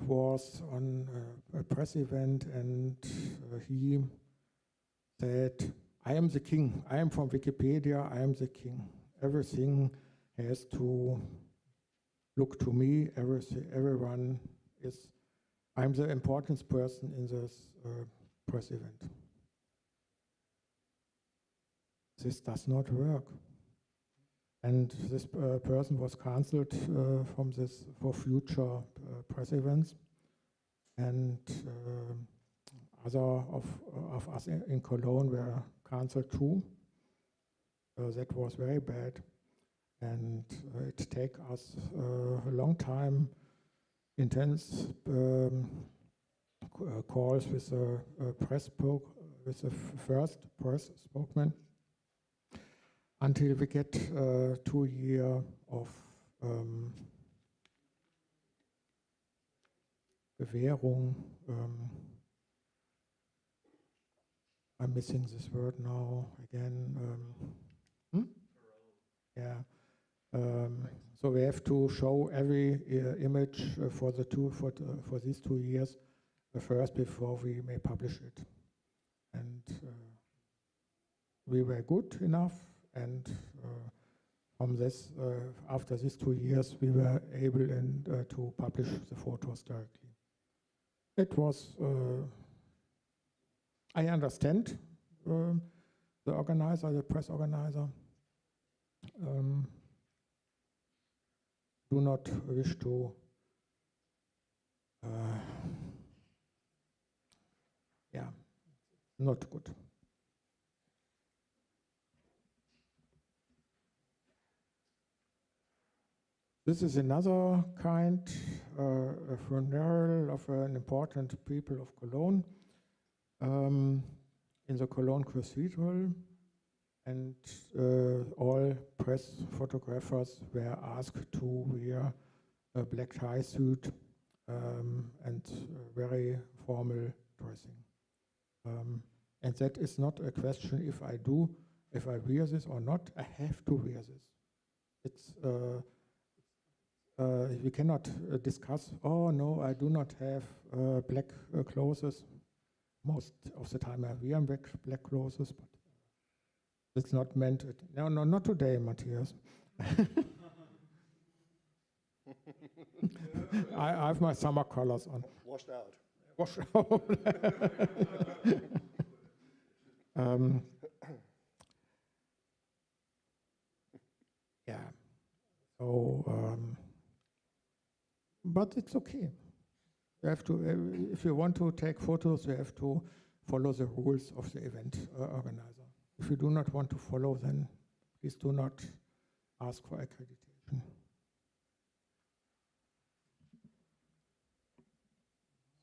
was on a press event, and he said, I am the king, I am from Wikipedia, I am the king. Everything has to look to me, everyone is, I'm the important person in this press event. This does not work. And this person was cancelled from this for future press events. And other of us in Cologne were cancelled too. That was very bad. And it take us a long time, intense calls with with the first press spokesman, until we get 2 years of Bewährung. I'm missing this word now again. Yeah. So we have to show every image for these 2 years first before we may publish it. And we were good enough, and from this, after these 2 years, we were able to publish the photos directly. It was, I understand the organizer, the press organizer, do not wish to yeah, not good. This is another kind of funeral of an important people of Cologne in the Cologne Cathedral, and all press photographers were asked to wear a black tie suit and very formal dressing. And that is not a question if I wear this or not, I have to wear this. It's we cannot discuss, oh no, I do not have black clothes. Most of the time I wear black clothes, but it's not meant, no, not today, Matthias. I have my summer colors on. Washed out. Washed out. Yeah, so, but it's okay. You have to, if you want to take photos, you have to follow the rules of the event organizer. If you do not want to follow, then please do not ask for accreditation.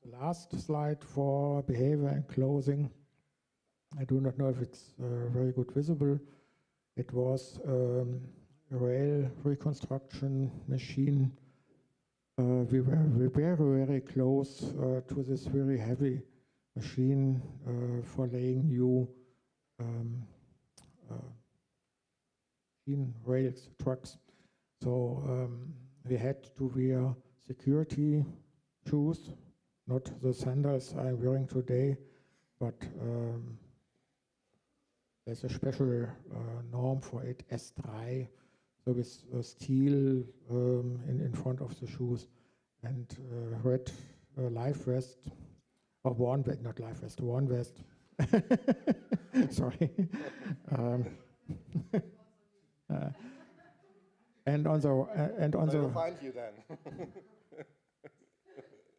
The last slide for behavior and clothing. I do not know if it's very good visible. It was rail reconstruction machine. We were very close to this very heavy machine for laying new rails, trucks. So we had to wear security shoes, not the sandals I'm wearing today, but there's a special norm for it, S3, so with steel in front of the shoes, and red life vest, or worn vest, not life vest, worn vest. Sorry. And on the find you then.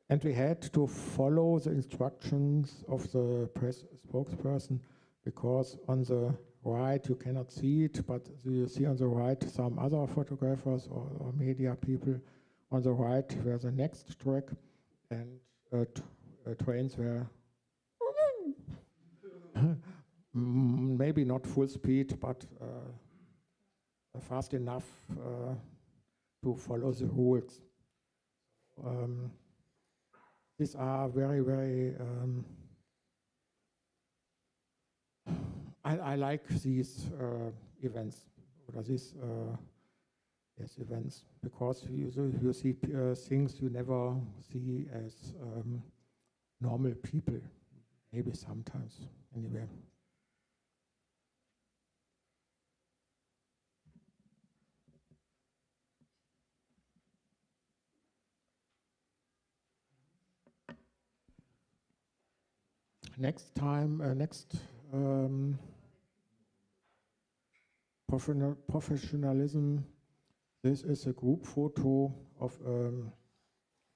And we had to follow the instructions of the press spokesperson, because on the right you cannot see it, but you see on the right some other photographers or media people. On the right were the next track, and trains were maybe not full speed, but fast enough to follow the rules. These are very I like these events, or these events, because you see things you never see as normal people, maybe sometimes, anyway. Next professionalism. This is a group photo of a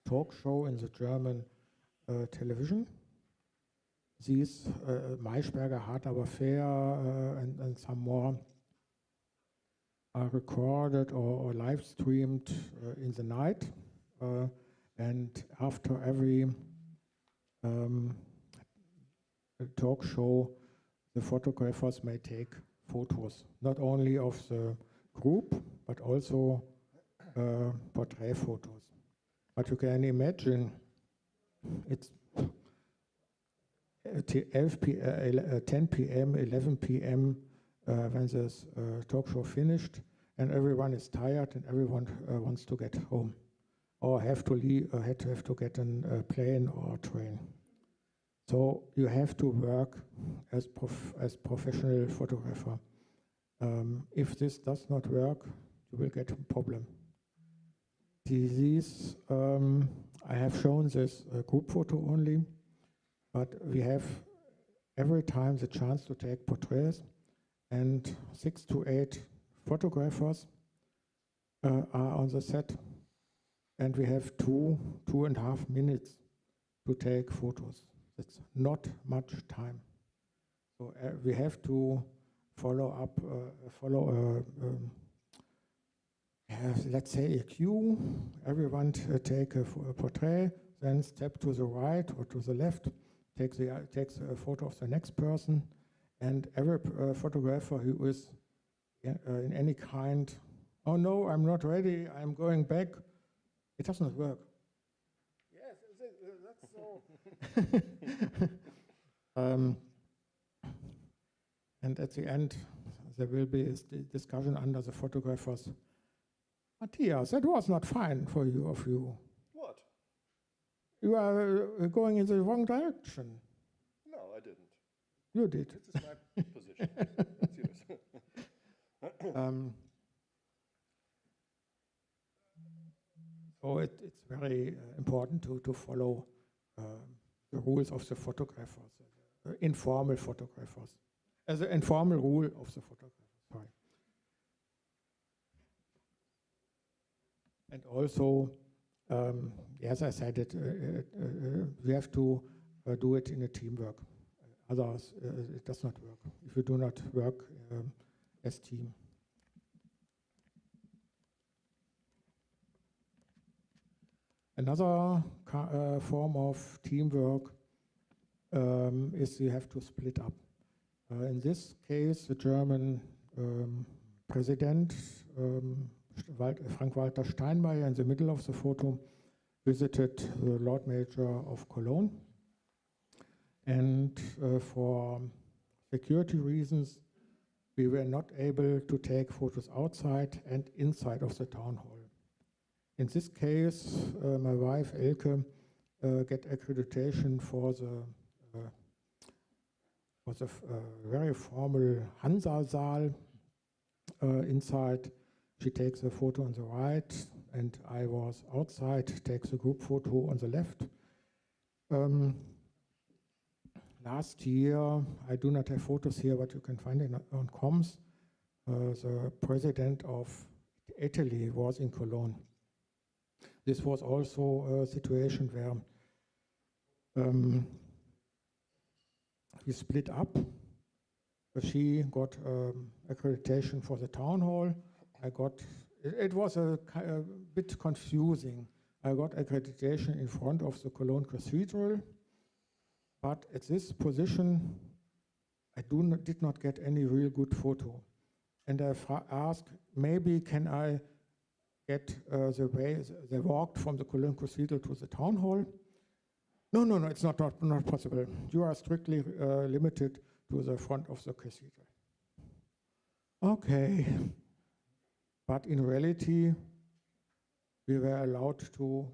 talk show in the German television. These Maischberger, Hart aber fair, and some more are recorded or live streamed in the night, and after every talk show, the photographers may take photos, not only of the group, but also portrait photos. But you can imagine it's 10 p.m., 11 p.m. When this talk show finished, and everyone is tired and everyone wants to get home, or have to leave, have to get a plane or a train. So you have to work as professional photographer. If this does not work, you will get a problem. I have shown this group photo only, but we have every time the chance to take portraits, and 6 to 8 photographers are on the set, and we have 2.5 minutes to take photos. It's not much time. So we have to follow up, let's say a queue. Everyone take a portrait, then step to the right or to the left, takes a photo of the next person, and every photographer who is in any kind, oh no, I'm not ready, I'm going back, it does not work. That's so. And at the end, there will be a discussion under the photographers. Matthias, that was not fine for you. What? You are going in the wrong direction. No, I didn't. You did. This is my position. That's yours. So it's very important to follow the rules of the photographers, informal photographers, as an informal rule of the photographers. Sorry. And also, as I said, we have to do it in a teamwork. Otherwise, it does not work if you do not work as team. Another form of teamwork is you have to split up. In this case, the German president Frank-Walter Steinmeier, in the middle of the photo, visited the Lord Mayor of Cologne. And for security reasons, we were not able to take photos outside and inside of the town hall. In this case, my wife Elke get accreditation for the very formal Hansa-Saal inside. She takes a photo on the right, and I was outside, takes a group photo on the left. Last year, I do not have photos here, but you can find it on comms. The president of Italy was in Cologne. This was also a situation where we split up. She got accreditation for the town hall. It was a bit confusing. I got accreditation in front of the Cologne Cathedral, but at this position, I did not get any real good photo. And I asked, maybe can I get the way they walked from the Cologne Cathedral to the town hall? No, it's not possible. You are strictly limited to the front of the cathedral. Okay. But in reality, we were allowed to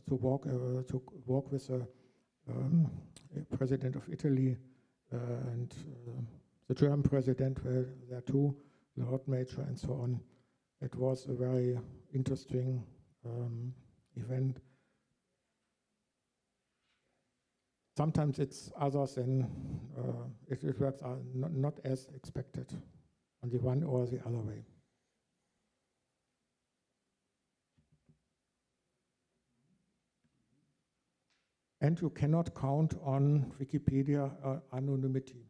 walk with the president of Italy and the German president were there too, the Lord Mayor and so on. It was a very interesting event. Sometimes it's others than it works not as expected on the one or the other way. And you cannot count on Wikipedia anonymity,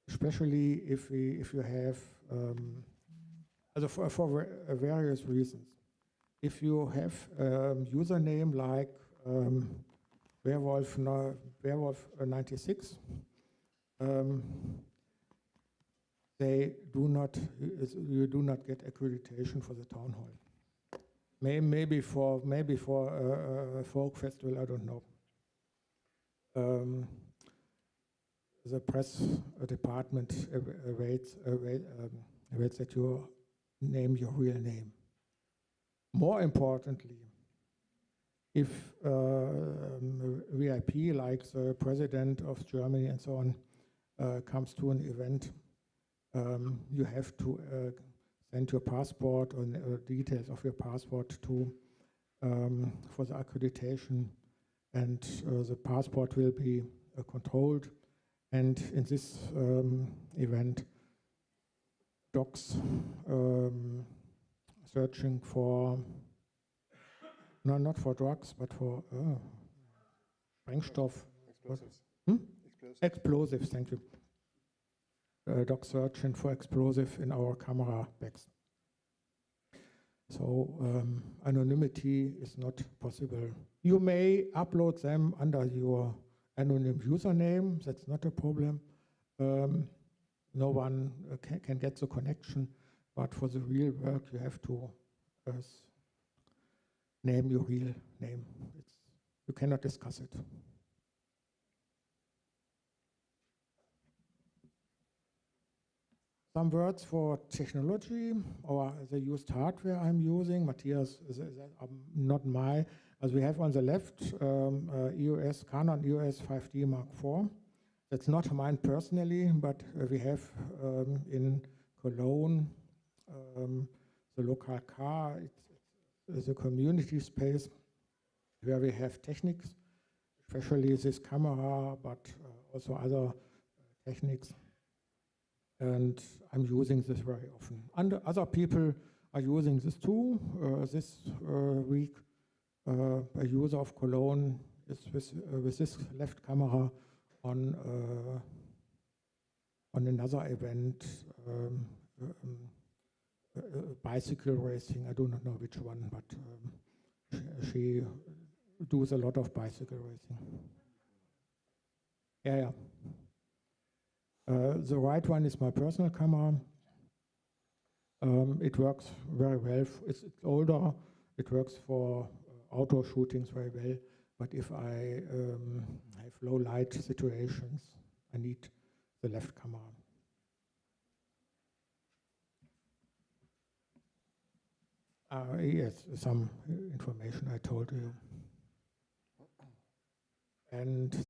especially if you have, for various reasons. If you have a username like Werewolf 96, you do not get accreditation for the town hall. Maybe for a folk festival, I don't know. The press department waits that you name your real name. More importantly, if VIP, like the president of Germany and so on, comes to an event, you have to send your passport or details of your passport to for the accreditation, and the passport will be controlled. And in this event, dogs searching for not for drugs, but for Sprengstoff. Explosives. Explosives, thank you. Dog searching for explosive in our camera bags. So anonymity is not possible. You may upload them under your anonym username. That's not a problem. No one can get the connection, but for the real work, you have to name your real name. You cannot discuss it. Some words for technology or the used hardware I'm using. Matthias, not my. As we have on the left, Canon EOS 5D Mark IV. That's not mine personally, but we have in Cologne the local car. It's a community space where we have techniques, especially this camera, but also other techniques. And I'm using this very often. And other people are using this too. This week, a user of Cologne is with this left camera on another event, bicycle racing. I do not know which one, but she does a lot of bicycle racing. Yeah. The right one is my personal camera. It works very well. It's older. It works for outdoor shootings very well. But if I have low light situations, I need the left camera. Yes, some information I told you. And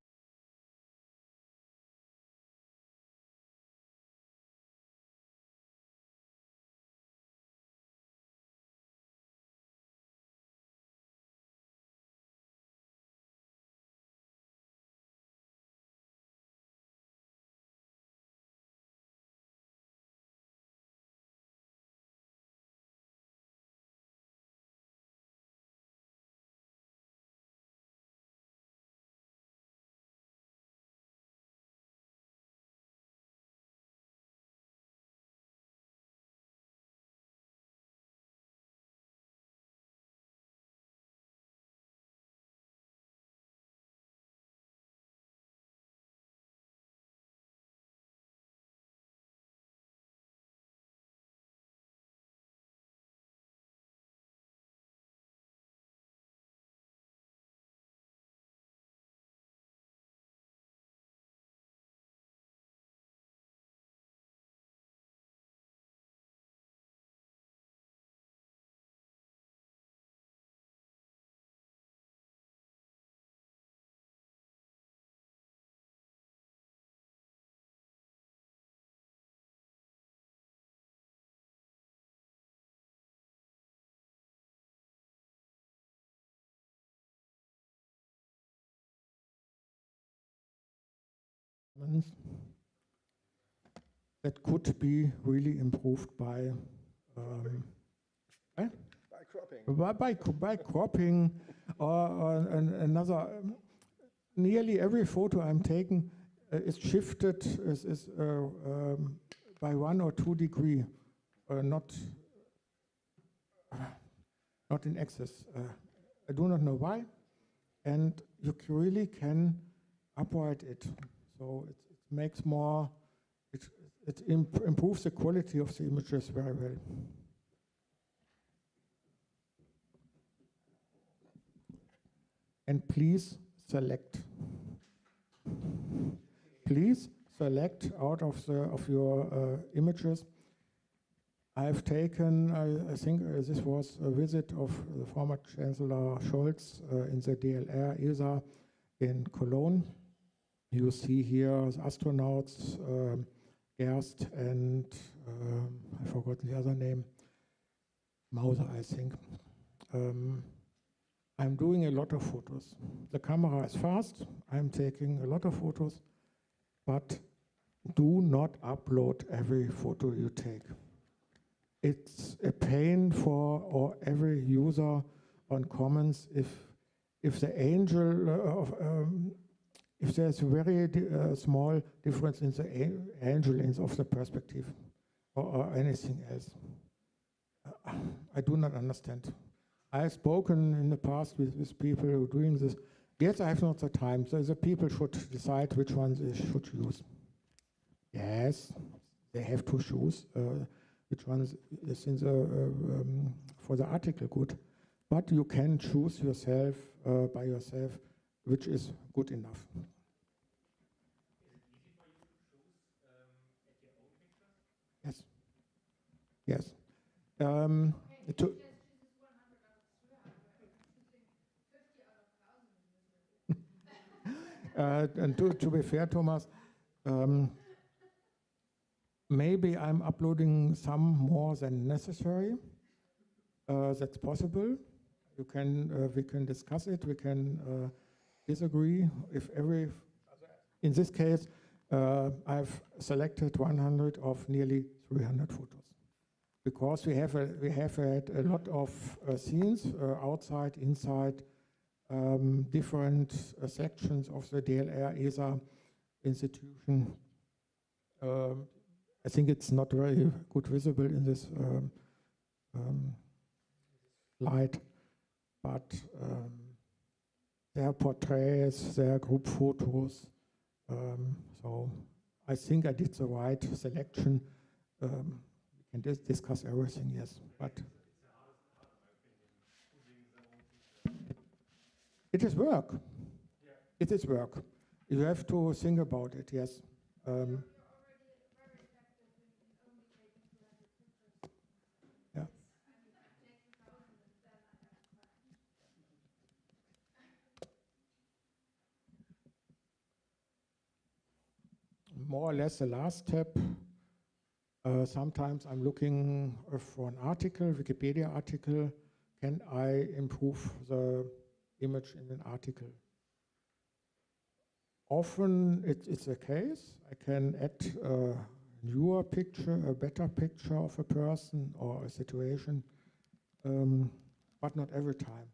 that could be really improved by cropping. By cropping or another. Nearly every photo I'm taking is shifted by 1 or 2 degrees, not in excess. I do not know why, and you really can upright it, so it makes more. It improves the quality of the images very well. And please select. Please select out of your images. I've taken, I think this was a visit of the former Chancellor Scholz in the DLR ESA in Cologne. You see here the astronauts, Gerst and I forgot the other name, Mauser, I think. I'm doing a lot of photos. The camera is fast. I'm taking a lot of photos, but do not upload every photo you take. It's a pain for every user on Commons if the if there's a very small difference in the angel of the perspective or anything else. I do not understand. I've spoken in the past with people who are doing this. Yes, I have not the time, so the people should decide which ones they should use. Yes, they have to choose which ones is in the, for the article good, but you can choose yourself, by yourself, which is good enough. Yes. Yes. And to be fair, Thomas, maybe I'm uploading some more than necessary. That's possible. We can discuss it. We can disagree. In this case, I've selected 100 of nearly 300 photos because we have had a lot of scenes outside, inside. Different sections of the DLR ESA institution. I think it's not very good visible in this light, but there are portraits, there are group photos. So I think I did the right selection can discuss everything, yes, but it is work. It is work. You have to think about it, yes. Yeah. More or less the last step. Sometimes I'm looking for an article, Wikipedia article. Can I improve the image in an article? Often it's the case. I can add a newer picture, a better picture of a person or a situation, but not every time.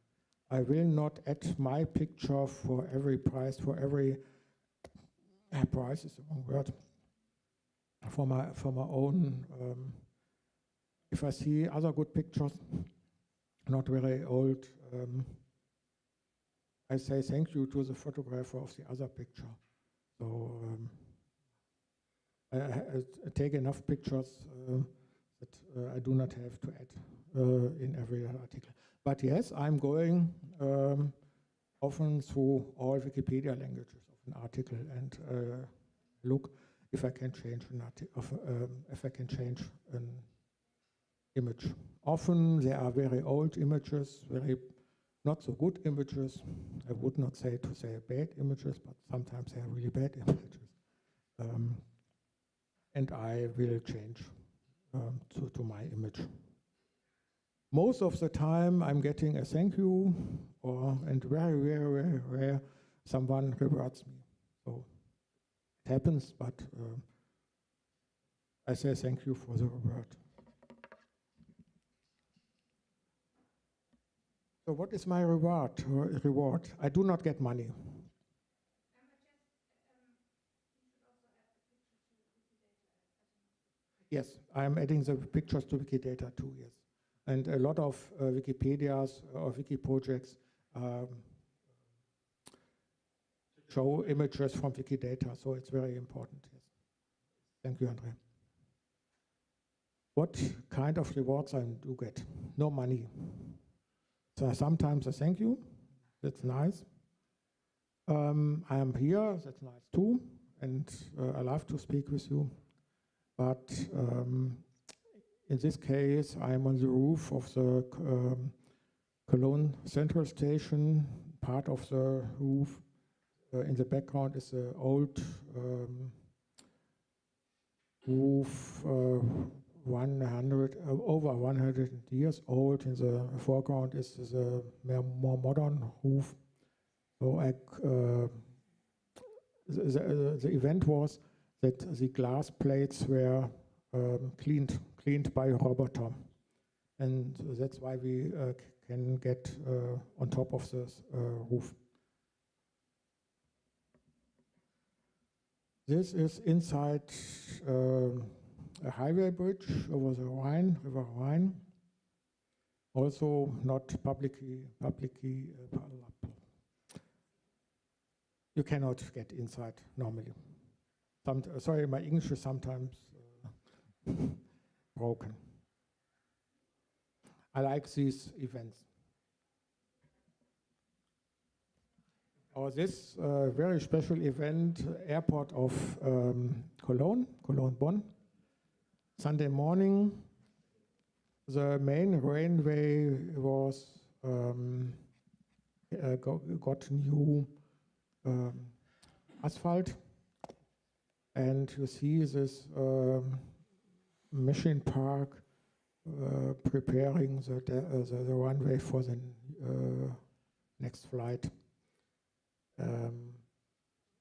I will not add my picture for every price, for every price is the wrong word. For my own, if I see other good pictures, not very old, I say thank you to the photographer of the other picture. So I take enough pictures that I do not have to add in every article. But yes, I'm going often through all Wikipedia languages of an article and look if I can change if I can change an image. Often there are very old images, very not so good images. I would not say bad images, but sometimes they are really bad images. And I will change to my image. Most of the time I'm getting a thank you, and very, very, very rare someone rewards me. So it happens, but I say thank you for the reward. So what is my reward? I do not get money. Yes, I'm adding the pictures to Wikidata too, yes. And a lot of Wikipedias or Wiki projects show images from Wikidata, so it's very important, yes. Thank you, Andre. What kind of rewards I do get? No money. So sometimes I thank you, that's nice. I am here, that's nice too, and I love to speak with you. But in this case, I'm on the roof of the Cologne Central Station, part of the roof. In the background is the old roof, over 100 years old. In the foreground is the more modern roof. So the event was that the glass plates were cleaned by a roboter, and that's why we can get on top of this roof. This is inside a highway bridge over the Rhine, River Rhine. Also not publicly you cannot get inside normally. Sorry, my English is sometimes broken. I like these events. Or this very special event, airport of Cologne, Bonn. Sunday morning, the main railway was got new asphalt, and you see this machine park preparing the runway for the next flight.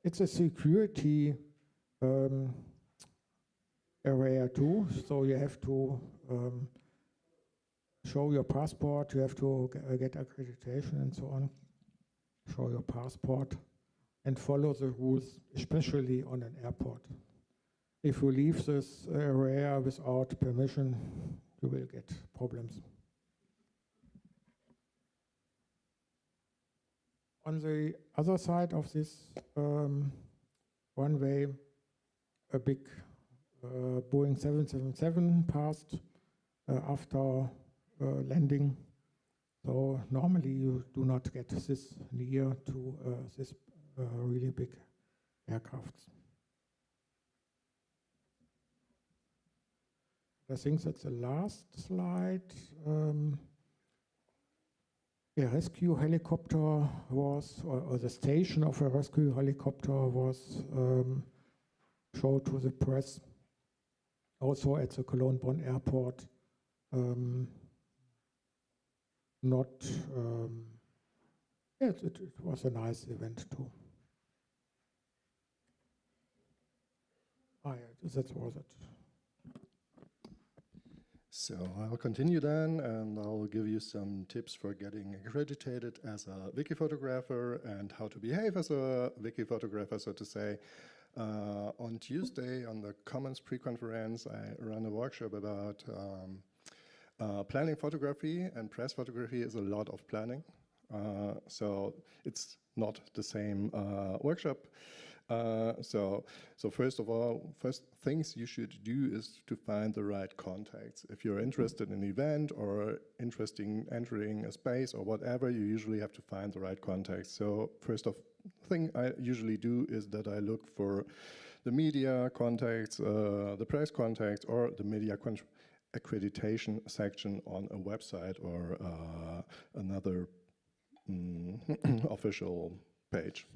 It's a security area too, so you have to show your passport, you have to get accreditation and so on, show your passport and follow the rules, especially on an airport. If you leave this area without permission, you will get problems. On the other side of this runway, a big Boeing 777 passed after landing. So normally you do not get this near to this really big aircrafts. I think that's the last slide. A rescue helicopter was, or the station of a rescue helicopter was showed to the press. Also at the Cologne-Bonn airport. It was a nice event too. That was it. So I'll continue then, and I'll give you some tips for getting accredited as a wiki photographer and how to behave as a wiki photographer, so to say. On Tuesday, on the Commons pre-conference, I run a workshop about planning photography, and press photography is a lot of planning. So it's not the same workshop. So first of all, first things you should do is to find the right contacts. If you're interested in an event or interested in entering a space or whatever, you usually have to find the right contacts. So first thing I usually do is that I look for the media contacts, the press contacts, or the media accreditation section on a website or another official page.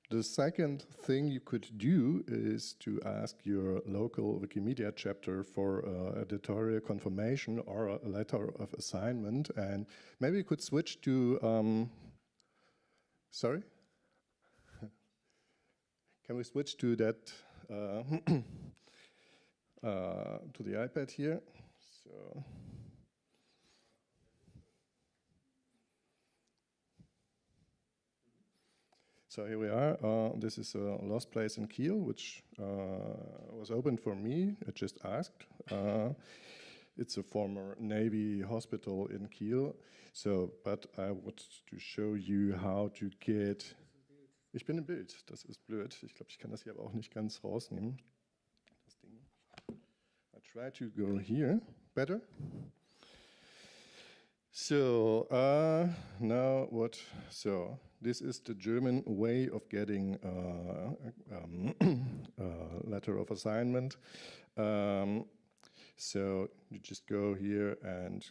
The second thing you could do is to ask your local Wikimedia chapter for editorial confirmation or a letter of assignment, and maybe you could switch to, sorry? Can we switch to that, to the iPad here? So here we are. This is a lost place in Kiel, which was opened for me. I just asked. It's a former Navy hospital in Kiel. So, but I want to show you how to get. Ich bin im Bild. Das ist blöd. Ich glaube, ich kann das hier aber auch nicht ganz rausnehmen. Das Ding. I try to go here. Better. So now what? So this is the German way of getting a letter of assignment. So you just go here and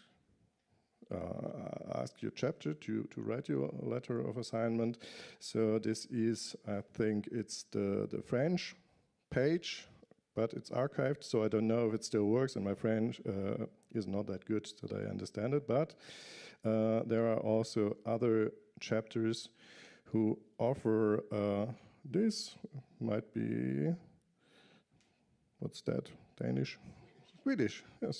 ask your chapter to write your letter of assignment. So this is, I think it's the French page, but it's archived, so I don't know if it still works, and my French is not that good that I understand it, but there are also other chapters who offer this, might be, what's that, Danish? Swedish, yes,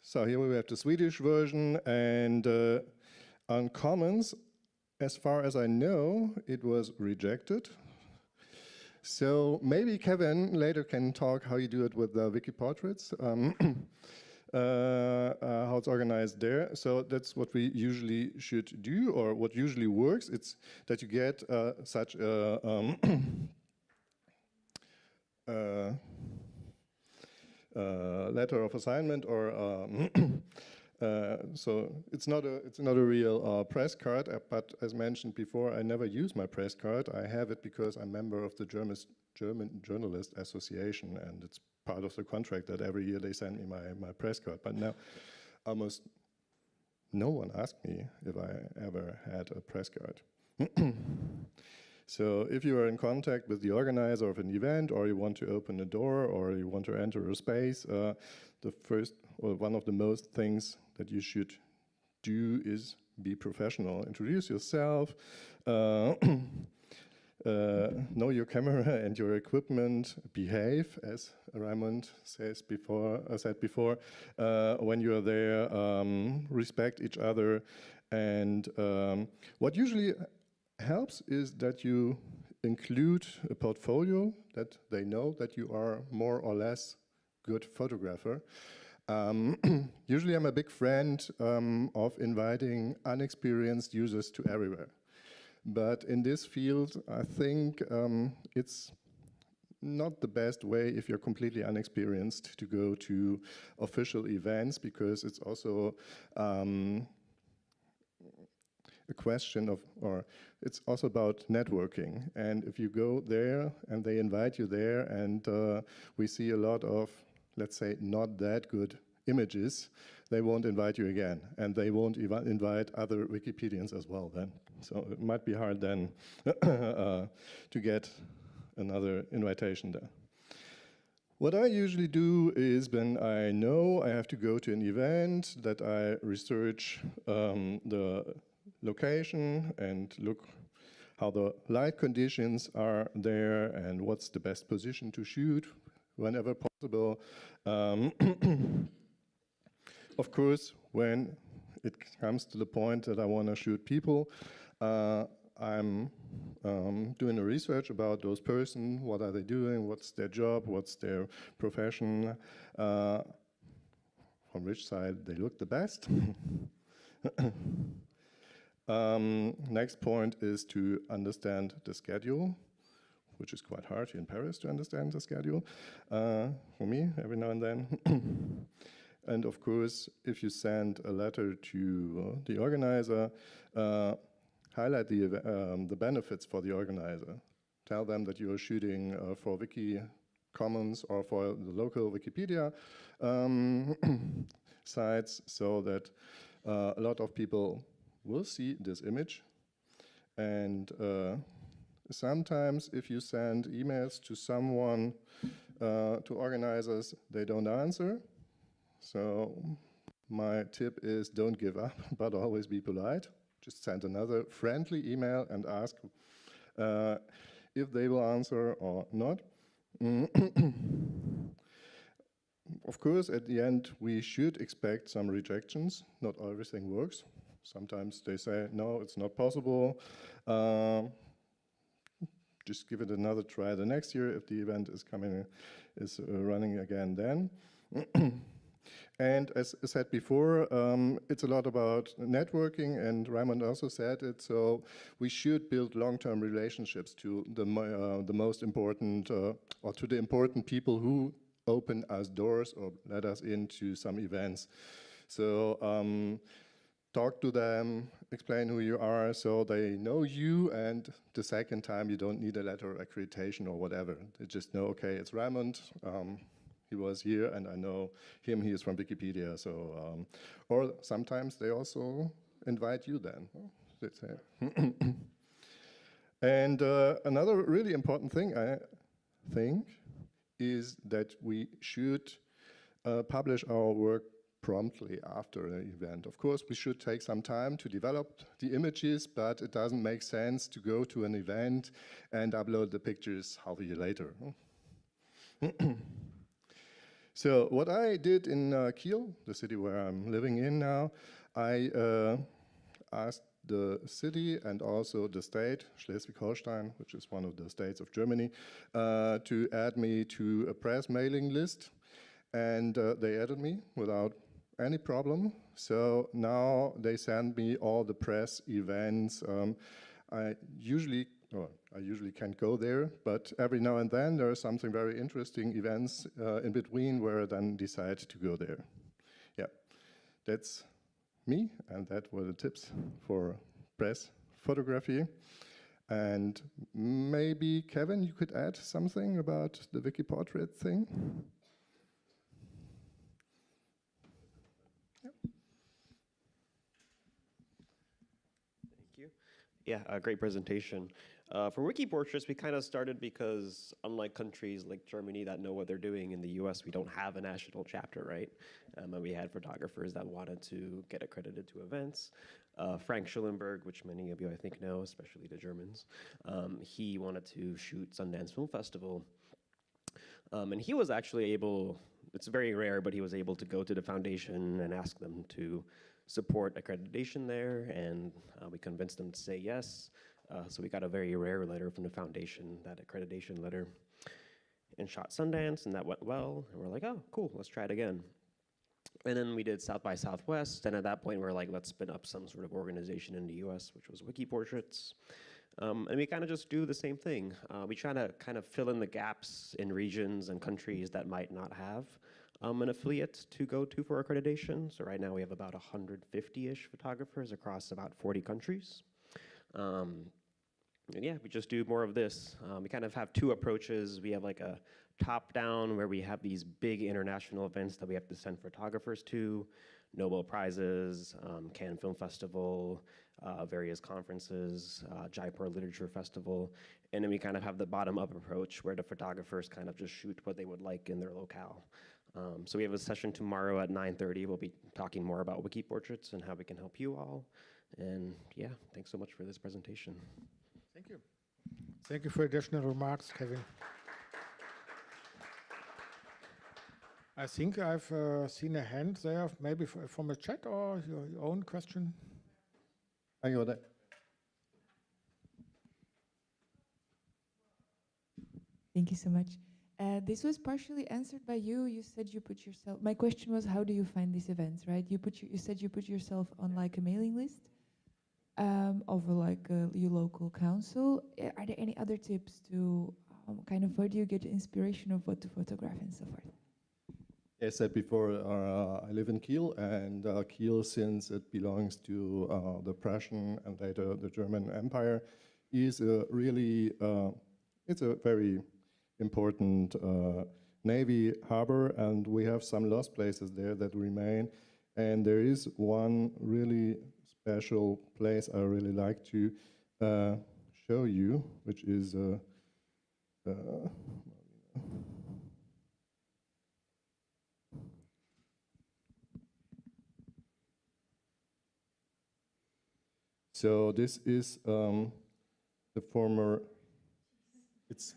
so here we have the Swedish version, and on Commons, as far as I know, it was rejected. So maybe Kevin later can talk how you do it with the wiki portraits, how it's organized there. So that's what we usually should do, or what usually works. It's that you get such a letter of assignment, or so it's not a real press card, but as mentioned before, I never use my press card. I have it because I'm a member of the German Journalist Association, and it's part of the contract that every year they send me my press card. But now almost no one asked me if I ever had a press card. So if you are in contact with the organizer of an event, or you want to open a door, or you want to enter a space, the first, or one of the most things that you should do is be professional. Introduce yourself, know your camera and your equipment, behave, as Raymond said before, when you are there, respect each other, and what usually helps is that you include a portfolio that they know that you are more or less good photographer. Usually I'm a big friend of inviting unexperienced users to everywhere. But in this field, I think it's not the best way if you're completely unexperienced to go to official events, because it's also a question of, or it's also about networking. And if you go there and they invite you there and we see a lot of, let's say, not that good images, they won't invite you again. And they won't invite other Wikipedians as well then. So it might be hard then to get another invitation there. What I usually do is when I know I have to go to an event, that I research the location and look how the light conditions are there and what's the best position to shoot whenever possible. Of course, when it comes to the point that I want to shoot people, I'm doing a research about those person, what are they doing, what's their job, what's their profession, from which side they look the best. Next point is to understand the schedule, which is quite hard here in Paris to understand the schedule, for me, every now and then. And of course, if you send a letter to the organizer, highlight the benefits for the organizer. Tell them that you are shooting for Wiki Commons or for the local Wikipedia sites, so that a lot of people will see this image. And sometimes if you send emails to someone, to organizers, they don't answer. So my tip is don't give up, but always be polite. Just send another friendly email and ask if they will answer or not. Of course, at the end, we should expect some rejections. Not everything works. Sometimes they say, no, it's not possible. Just give it another try the next year if the event is running again then. And as I said before, it's a lot about networking, and Raymond also said it, so we should build long-term relationships to the most important, or to the important people who open us doors or let us into some events. So talk to them, explain who you are so they know you, and the second time you don't need a letter of accreditation or whatever. They just know, okay, it's Raymond. He was here, and I know him. He is from Wikipedia. So, or sometimes they also invite you then. Let's say. And another really important thing, I think, is that we should publish our work promptly after an event. Of course, we should take some time to develop the images, but it doesn't make sense to go to an event and upload the pictures half a year later. So what I did in Kiel, the city where I'm living in now, I asked the city and also the state, Schleswig-Holstein, which is one of the states of Germany, to add me to a press mailing list. And they added me without any problem. So now they send me all the press events. I usually can't go there, but every now and then there are something very interesting events in between where I then decide to go there. Yeah, that's me, and that were the tips for press photography. And maybe, Kevin, you could add something about the Wiki portrait thing? Thank you. Yeah, a great presentation. For Wiki Portraits, we kind of started because unlike countries like Germany that know what they're doing, in the US we don't have a national chapter, right? And we had photographers that wanted to get accredited to events. Frank Schillenberg, which many of you I think know, especially the Germans, he wanted to shoot Sundance Film Festival. And he was actually able, it's very rare, but he was able to go to the foundation and ask them to support accreditation there, and we convinced them to say yes. So we got a very rare letter from the foundation, that accreditation letter, and shot Sundance, and that went well. And we're like, oh, cool, let's try it again. And then we did South by Southwest, and at that point we're like, let's spin up some sort of organization in the US, which was Wiki Portraits. And we kind of just do the same thing. We try to kind of fill in the gaps in regions and countries that might not have an affiliate to go to for accreditation. So right now we have about 150-ish photographers across about 40 countries. And yeah, we just do more of this. We kind of have two approaches. We have like a top-down where we have these big international events that we have to send photographers to, Nobel Prizes, Cannes Film Festival, various conferences, Jaipur Literature Festival. And then we kind of have the bottom-up approach where the photographers kind of just shoot what they would like in their locale. So we have a session tomorrow at 9:30. We'll be talking more about wiki portraits and how we can help you all. And yeah, thanks so much for this presentation. Thank you. Thank you for additional remarks, Kevin. I think I've seen a hand there, maybe from a chat or your own question. Agora. Thank you so much. This was partially answered by you. You said you put yourself. My question was, how do you find these events, right? You said you put yourself on like a mailing list of like your local council. Are there any other tips to kind of where do you get the inspiration of what to photograph and so forth? As said before, I live in Kiel, and Kiel, since it belongs to the Prussian and later the German Empire, is a really, it's a very important navy harbor, and we have some lost places there that remain. And there is one really special place I really like to show you, which is so this is the former, it's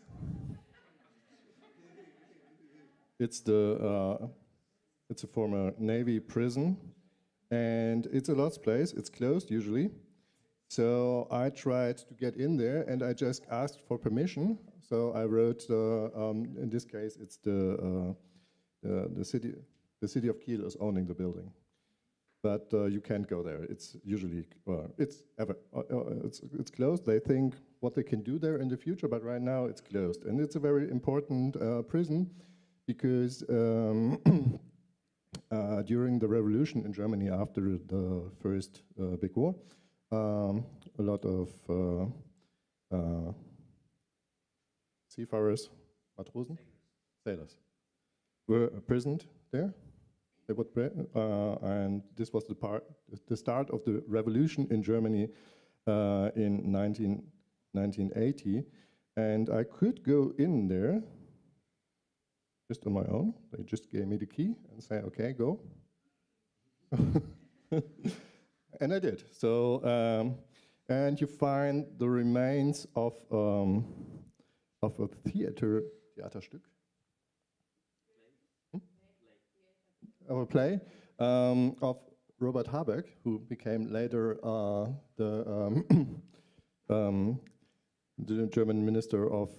a former Navy prison, and it's a lost place. It's closed usually. So I tried to get in there, and I just asked for permission. So I wrote, in this case, it's the city of Kiel is owning the building, but you can't go there. It's usually it's closed. They think what they can do there in the future, but right now it's closed, and it's a very important prison. Because during the revolution in Germany after the first big war, a lot of seafarers, Matrosen, sailors, were imprisoned there. They would and this was the start of the revolution in Germany in 1980. And I could go in there just on my own. They just gave me the key and say, okay, go. And I did. So, and you find the remains of a Theaterstück, of a play of Robert Habeck, who became later the German Minister of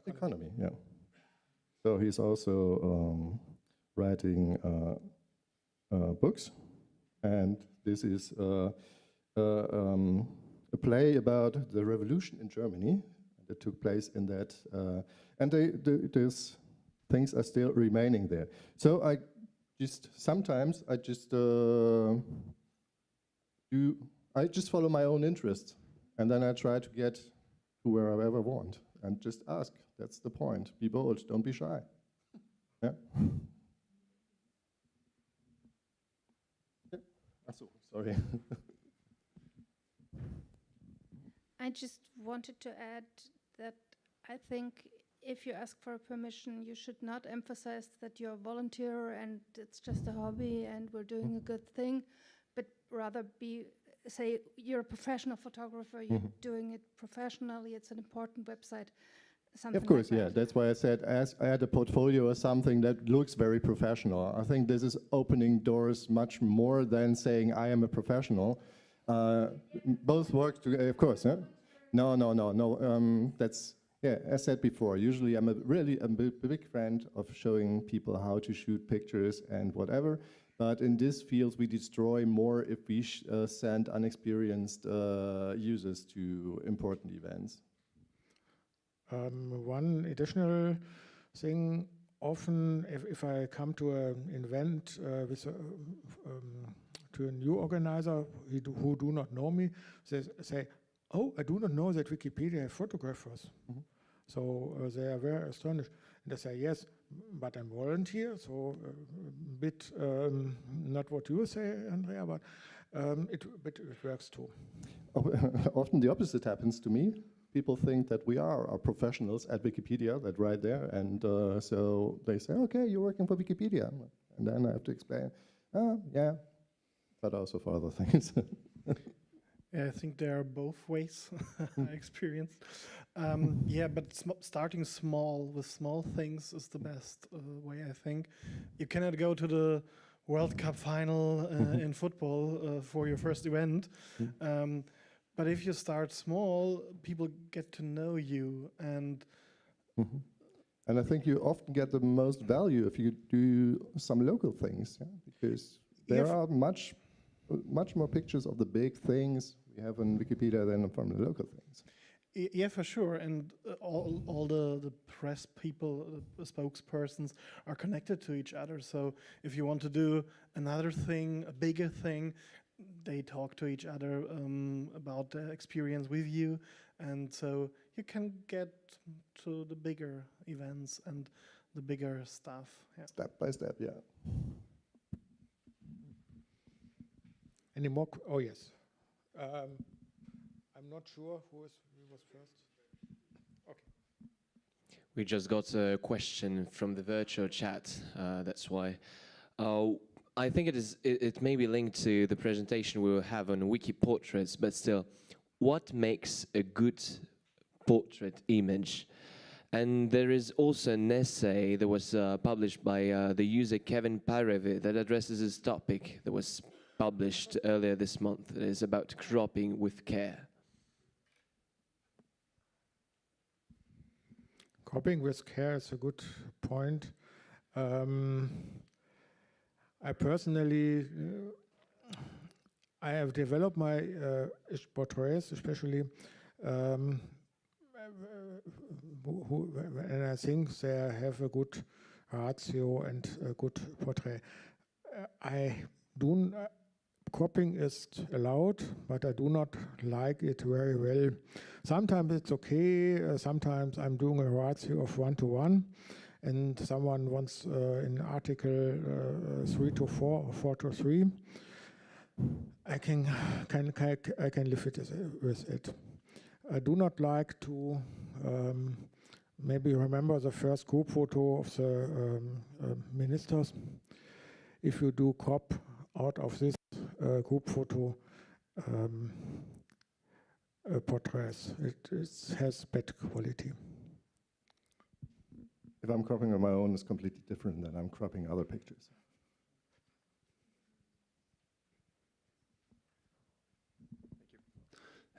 Economy. Yeah. So he's also writing books, and this is a play about the revolution in Germany that took place in that, and these things are still remaining there. So sometimes I just follow my own interests, and then I try to get to where I ever want, and just ask. That's the point. Be bold, don't be shy. Yeah. Sorry. I just wanted to add that I think if you ask for permission, you should not emphasize that you're a volunteer and it's just a hobby and we're doing a good thing, but rather say you're a professional photographer, you're doing it professionally, it's an important website. Of course, yeah. That's why I said I had a portfolio or something that looks very professional. I think this is opening doors much more than saying I am a professional. Both work together, of course. Huh? No. That's, yeah, as said before, usually I'm a big friend of showing people how to shoot pictures and whatever. But in these fields, we destroy more if we send unexperienced users to important events. One additional thing, often if I come to an event to a new organizer who do not know me, they say, "Oh, I do not know that Wikipedia has photographers." Mm-hmm. So they are very astonished. And I say, "Yes, but I'm volunteer, so a bit not what you say, Andrea, but it works too." Often the opposite happens to me. People think that we are professionals at Wikipedia, that right there, and so they say, "Okay, you're working for Wikipedia," and then I have to explain, yeah, but also for other things. Yeah, I think there are both ways I experienced. Yeah, but starting small with small things is the best way, I think. You cannot go to the World Cup final in football for your first event. But if you start small, people get to know you, and and I think you often get the most value if you do some local things, because there are much more pictures of the big things we have on Wikipedia than from the local things. Yeah, for sure, and all the press people, the spokespersons are connected to each other. So if you want to do another thing, a bigger thing, they talk to each other about the experience with you, and so you can get to the bigger events and the bigger stuff. Yeah. Step by step, yeah. Any more? Oh, yes. I'm not sure who was first. Okay. We just got a question from the virtual chat, that's why. I think it may be linked to the presentation we will have on wiki portraits, but still, what makes a good portrait image? And there is also an essay that was published by the user Kevin Parevi that addresses this topic that was published earlier this month. It is about cropping with care. Cropping with care is a good point. I personally, I have developed my portraits, especially, and I think they have a good ratio and a good portrait. Cropping is allowed, but I do not like it very well. Sometimes it's okay. Sometimes I'm doing a ratio of 1:1. And someone wants in article 3:4 or 4:3. I can live with it. I do not like to maybe remember the first group photo of the ministers. If you do crop out of this group photo portraits, it has bad quality. If I'm cropping on my own, it's completely different than I'm cropping other pictures.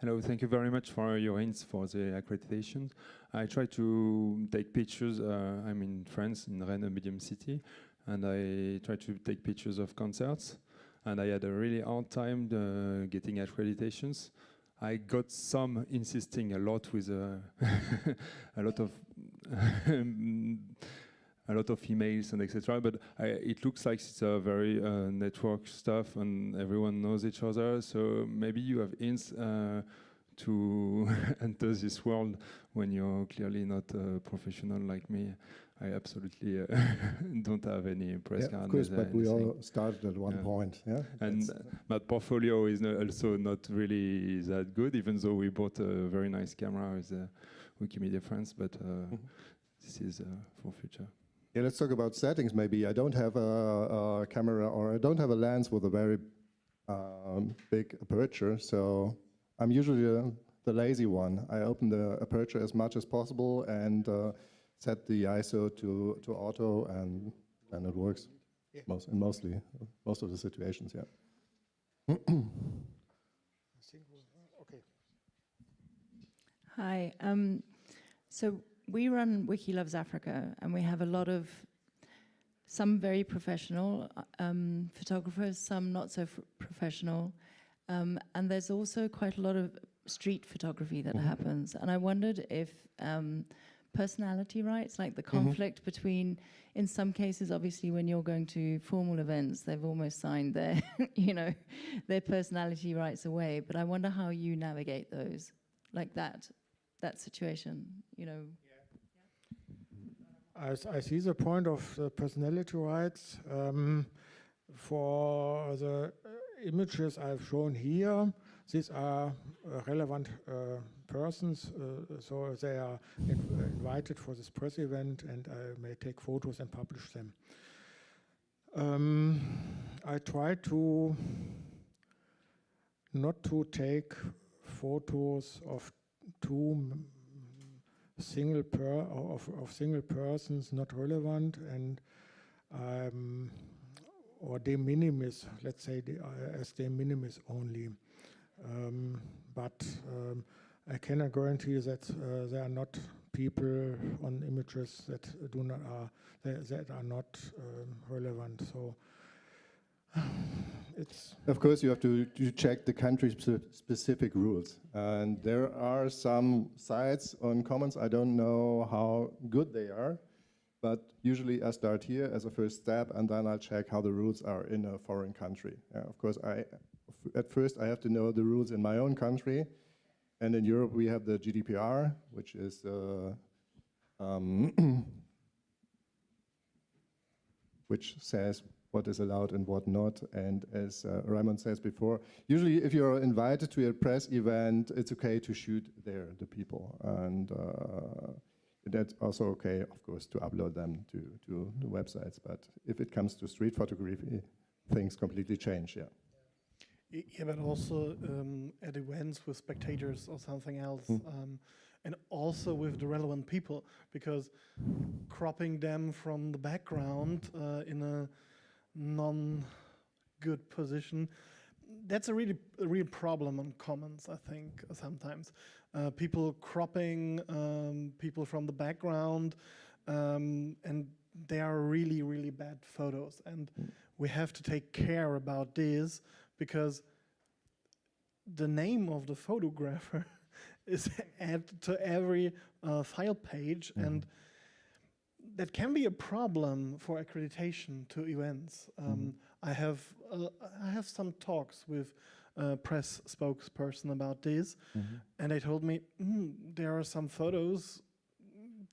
Hello, thank you very much for your hints for the accreditation. I try to take pictures. I'm in France, in Rennes, a medium city, and I try to take pictures of concerts. And I had a really hard time getting accreditations. I got some insisting a lot with a lot of emails and etc. But it looks like it's a very network stuff, and everyone knows each other. So maybe you have hints to enter this world when you're clearly not a professional like me. I absolutely don't have any press card. Of course, but we all started at one point. Yeah, and my portfolio is also not really that good, even though we bought a very nice camera with Wikimedia France. But this is for future. Yeah, let's talk about settings. Maybe I don't have a camera, or I don't have a lens with a very big aperture, so I'm usually the lazy one. I open the aperture as much as possible and set the ISO to auto, and it works. Yeah. Most of the situations, yeah. Okay. Hi. So we run Wiki Loves Africa, and we have a lot of some very professional photographers, some not so professional. And there's also quite a lot of street photography that happens. And I wondered if personality rights, like the conflict between, in some cases, obviously, when you're going to formal events, they've almost signed their, their personality rights away. But I wonder how you navigate those, like that situation, I see the point of the personality rights. For the images I've shown here, these are relevant persons, so they are invited for this press event, and I may take photos and publish them. I try to not to take photos of single persons not relevant, and or de minimis, let's say as de minimis only. But I cannot guarantee that there are not people on images that are not relevant. So it's of course you have to check the country-specific rules, and there are some sites on Commons. I don't know how good they are, but usually I start here as a first step, and then I'll check how the rules are in a foreign country. Of course, at first I have to know the rules in my own country, and in Europe we have the GDPR, which is which says what is allowed and what not. And as Raymond says before, usually if you're invited to a press event, it's okay to shoot there, the people, and that's also okay, of course, to upload them to the websites. But if it comes to street photography, things completely change, yeah. Yeah, but also at events with spectators or something else, and also with the relevant people, because cropping them from the background in a non-good position, that's a real problem on Commons, I think, sometimes. People cropping people from the background, and they are really, really bad photos. And we have to take care about this, because the name of the photographer is added to every file page, and that can be a problem for accreditation to events. I have some talks with a press spokesperson about this, and they told me there are some photos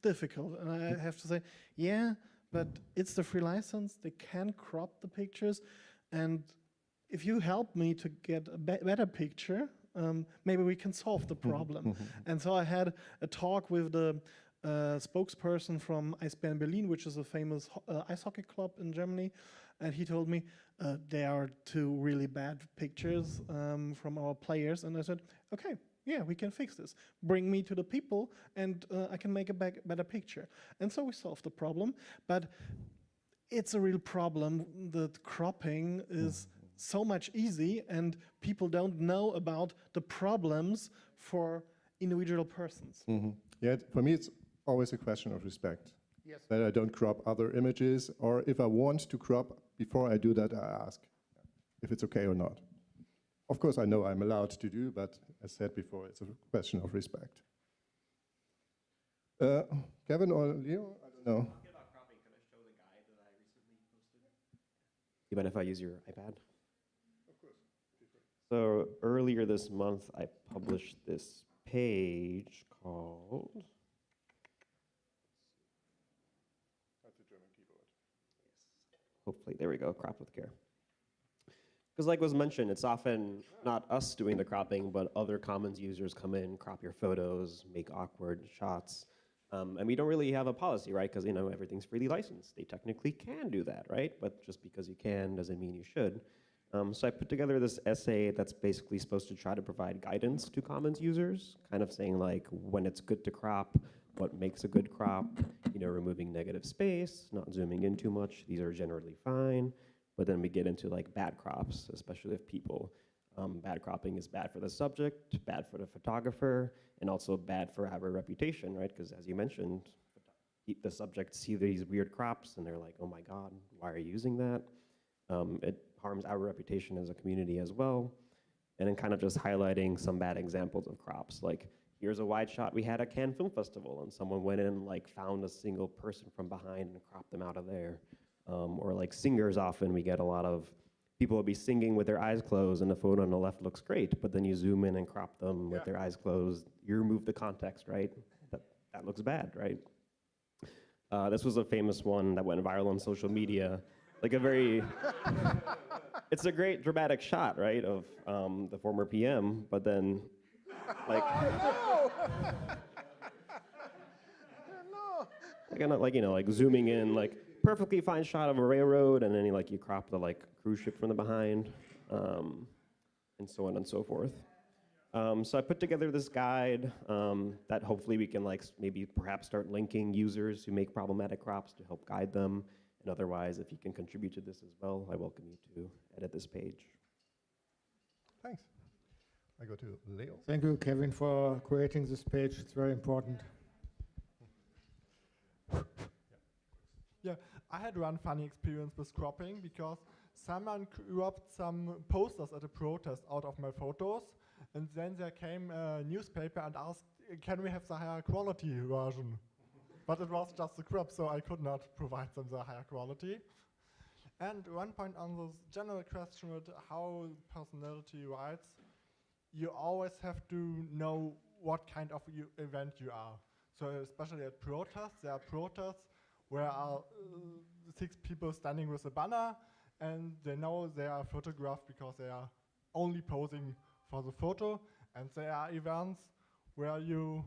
difficult, and I have to say, yeah, but it's the free license. They can crop the pictures, and if you help me to get a better picture, maybe we can solve the problem. And so I had a talk with the spokesperson from Eisbären Berlin, which is a famous ice hockey club in Germany, and he told me there are 2 really bad pictures from our players, and I said, okay, yeah, we can fix this. Bring me to the people, and I can make a better picture. And so we solved the problem, but it's a real problem that cropping is so much easy, and people don't know about the problems for individual persons. Yeah, for me it's always a question of respect. Yes. That I don't crop other images, or if I want to crop, before I do that I ask if it's okay or not. Of course I know I'm allowed to do, but as said before, it's a question of respect. Kevin or Leo? I don't know. You mind if I use your iPad? So earlier this month, I published this page called... That's a German keyboard. Hopefully, there we go, crop with care. Because like was mentioned, it's often not us doing the cropping, but other Commons users come in, crop your photos, make awkward shots. And we don't really have a policy, right? Because everything's freely licensed. They technically can do that, right? But just because you can doesn't mean you should. So I put together this essay that's basically supposed to try to provide guidance to Commons users, kind of saying like when it's good to crop, what makes a good crop, removing negative space, not zooming in too much. These are generally fine. But then we get into like bad crops, especially if people. Bad cropping is bad for the subject, bad for the photographer, and also bad for our reputation, right? Because as you mentioned, the subjects see these weird crops and they're like, oh my God, why are you using that? It harms our reputation as a community as well. And then kind of just highlighting some bad examples of crops. Like, here's a wide shot we had at Cannes Film Festival, and someone went in and like found a single person from behind and cropped them out of there. Or like singers, often we get a lot of people will be singing with their eyes closed and the photo on the left looks great, but then you zoom in and crop them with their eyes closed. You remove the context, right? That looks bad, right? This was a famous one that went viral on social media. Like a very, it's a great dramatic shot, right, of the former PM, but then, like, like zooming in, like perfectly fine shot of a railroad, and then you crop the like cruise ship from the behind, and so on and so forth. So I put together this guide that hopefully we can maybe perhaps start linking users who make problematic crops to help guide them. And otherwise, if you can contribute to this as well, I welcome you to edit this page. Thanks. I go to Leo. Thank you, Kevin, for creating this page. It's very important. Yeah, I had one funny experience with cropping because someone cropped some posters at a protest out of my photos, and then there came a newspaper and asked, can we have the higher quality version? But it was just a crop, so I could not provide them the higher quality. And one point on this general question with how personality writes, you always have to know what kind of event you are. So especially at protests, there are protests where are 6 people standing with a banner, and they know they are photographed because they are only posing for the photo, and there are events where you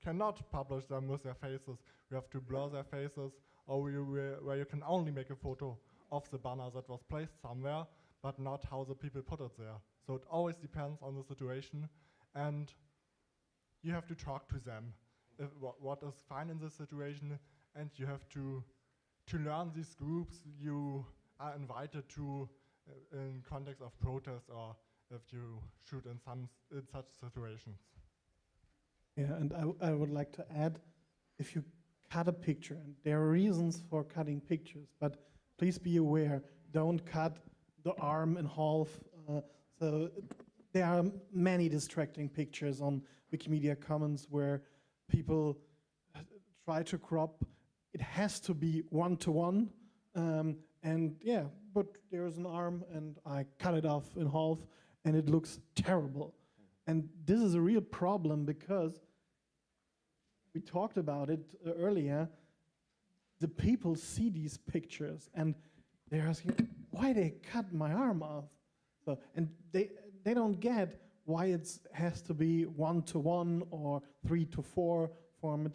cannot publish them with their faces. You have to blur their faces, or where you can only make a photo of the banner that was placed somewhere, but not how the people put it there. So it always depends on the situation, and you have to talk to them. What is fine in this situation, and you have to learn these groups you are invited to in context of protest, or if you shoot in such situations. Yeah, and I would like to add, if you cut a picture, and there are reasons for cutting pictures, but please be aware, don't cut the arm in half. So there are many distracting pictures on Wikimedia Commons where people try to crop. It has to be one-to-one, and yeah, but there's an arm and I cut it off in half and it looks terrible. And this is a real problem because we talked about it earlier. The people see these pictures and they're asking, why they cut my arm off? So, and they don't get why it has to be 1-to-1 or 3-to-4 format.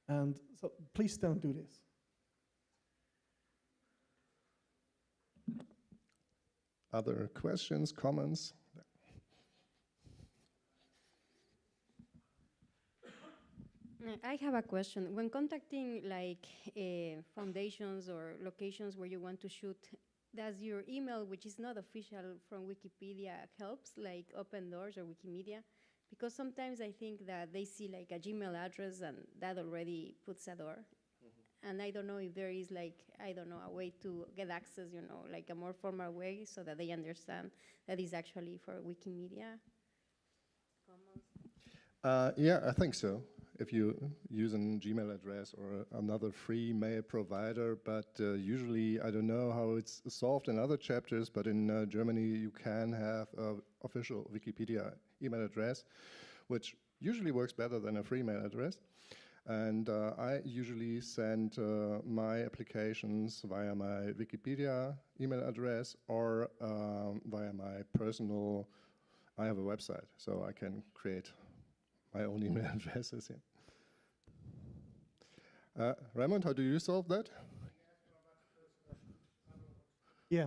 And so please don't do this. Other questions, comments? I have a question. When contacting foundations or locations where you want to shoot, does your email, which is not official from Wikipedia, helps, like Open Doors or Wikimedia? Because sometimes I think that they see like a Gmail address and that already puts a door. And I don't know if there is a way to get access, like a more formal way so that they understand that is actually for Wikimedia Commons. Yeah, I think so. If you use an Gmail address or another free mail provider, but usually I don't know how it's solved in other chapters, but in Germany you can have an official Wikipedia email address, which usually works better than a free mail address. And I usually send my applications via my Wikipedia email address or via my personal, I have a website, so I can create my own email addresses. Yeah. Raymond, how do you solve that? Yeah,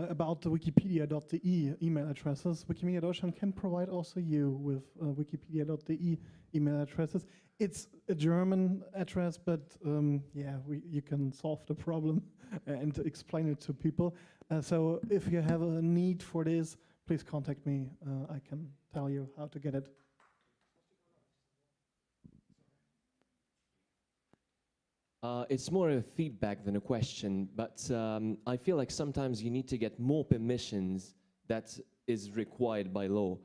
about the wikipedia.de email addresses. Wikimedia Deutschland can provide also you with wikipedia.de email addresses. It's a German address, but yeah, you can solve the problem and explain it to people. So if you have a need for this, please contact me. I can tell you how to get it. It's more a feedback than a question, but I feel like sometimes you need to get more permissions that is required by law.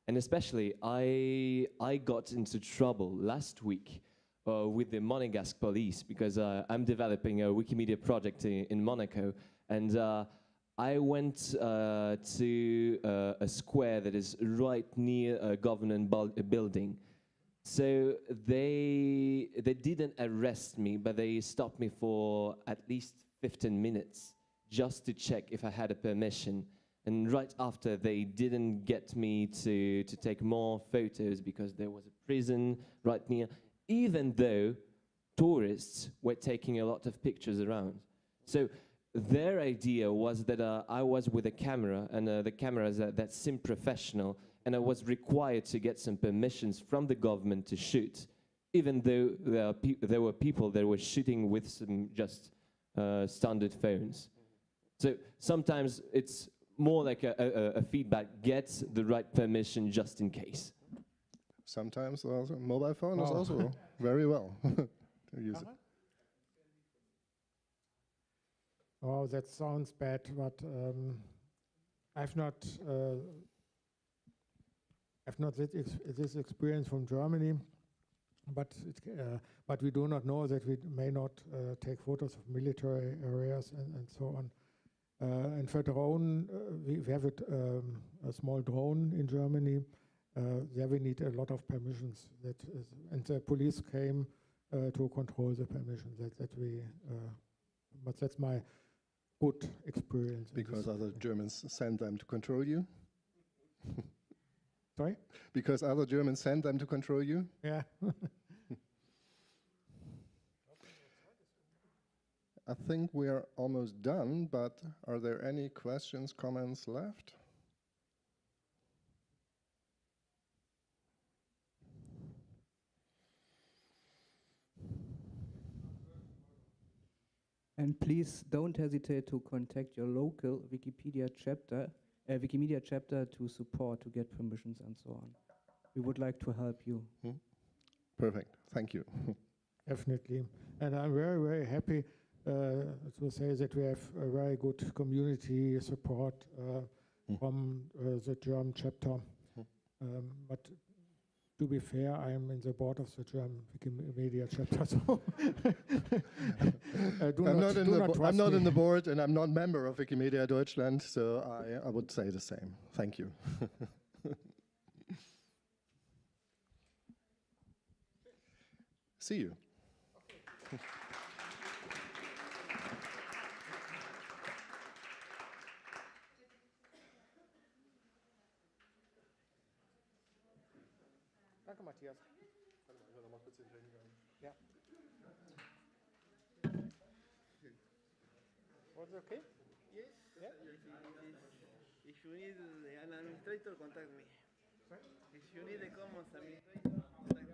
And especially, I got into trouble last week with the Monegasque police because I'm developing a Wikimedia project in Monaco, and I went to a square that is right near a government building. So they didn't arrest me, but they stopped me for at least 15 minutes just to check if I had a permission. And right after, they didn't get me to take more photos because there was a prison right near, even though tourists were taking a lot of pictures around. So their idea was that I was with a camera, and the camera that seemed professional, and I was required to get some permissions from the government to shoot, even though there were people that were shooting with some just standard phones. So sometimes it's more like a feedback, get the right permission just in case. Sometimes also mobile phone is also very well to use it. Oh, that sounds bad, but I've not this experience from Germany, but we do not know that we may not take photos of military areas and so on. And for drone, we have a small drone in Germany. There we need a lot of permissions. And the police came to control the permissions. But that's my good experience. Because other Germans send them to control you? Sorry? Because other Germans send them to control you? Yeah. I think we are almost done, but are there any questions, comments left? And please don't hesitate to contact your local Wikimedia chapter to support, to get permissions and so on. We would like to help you. Perfect. Thank you. Definitely. And I'm very, very happy to say that we have a very good community support from the German chapter. But to be fair, I am in the board of the German Wikimedia chapter, so I'm not in the board, and I'm not a member of Wikimedia Deutschland, so I would say the same. Thank you. See you. Danke, Matthias. Ja. Was it okay? Yes. Yeah? If you need an administrator, contact me. If you need a commons administrator, contact me.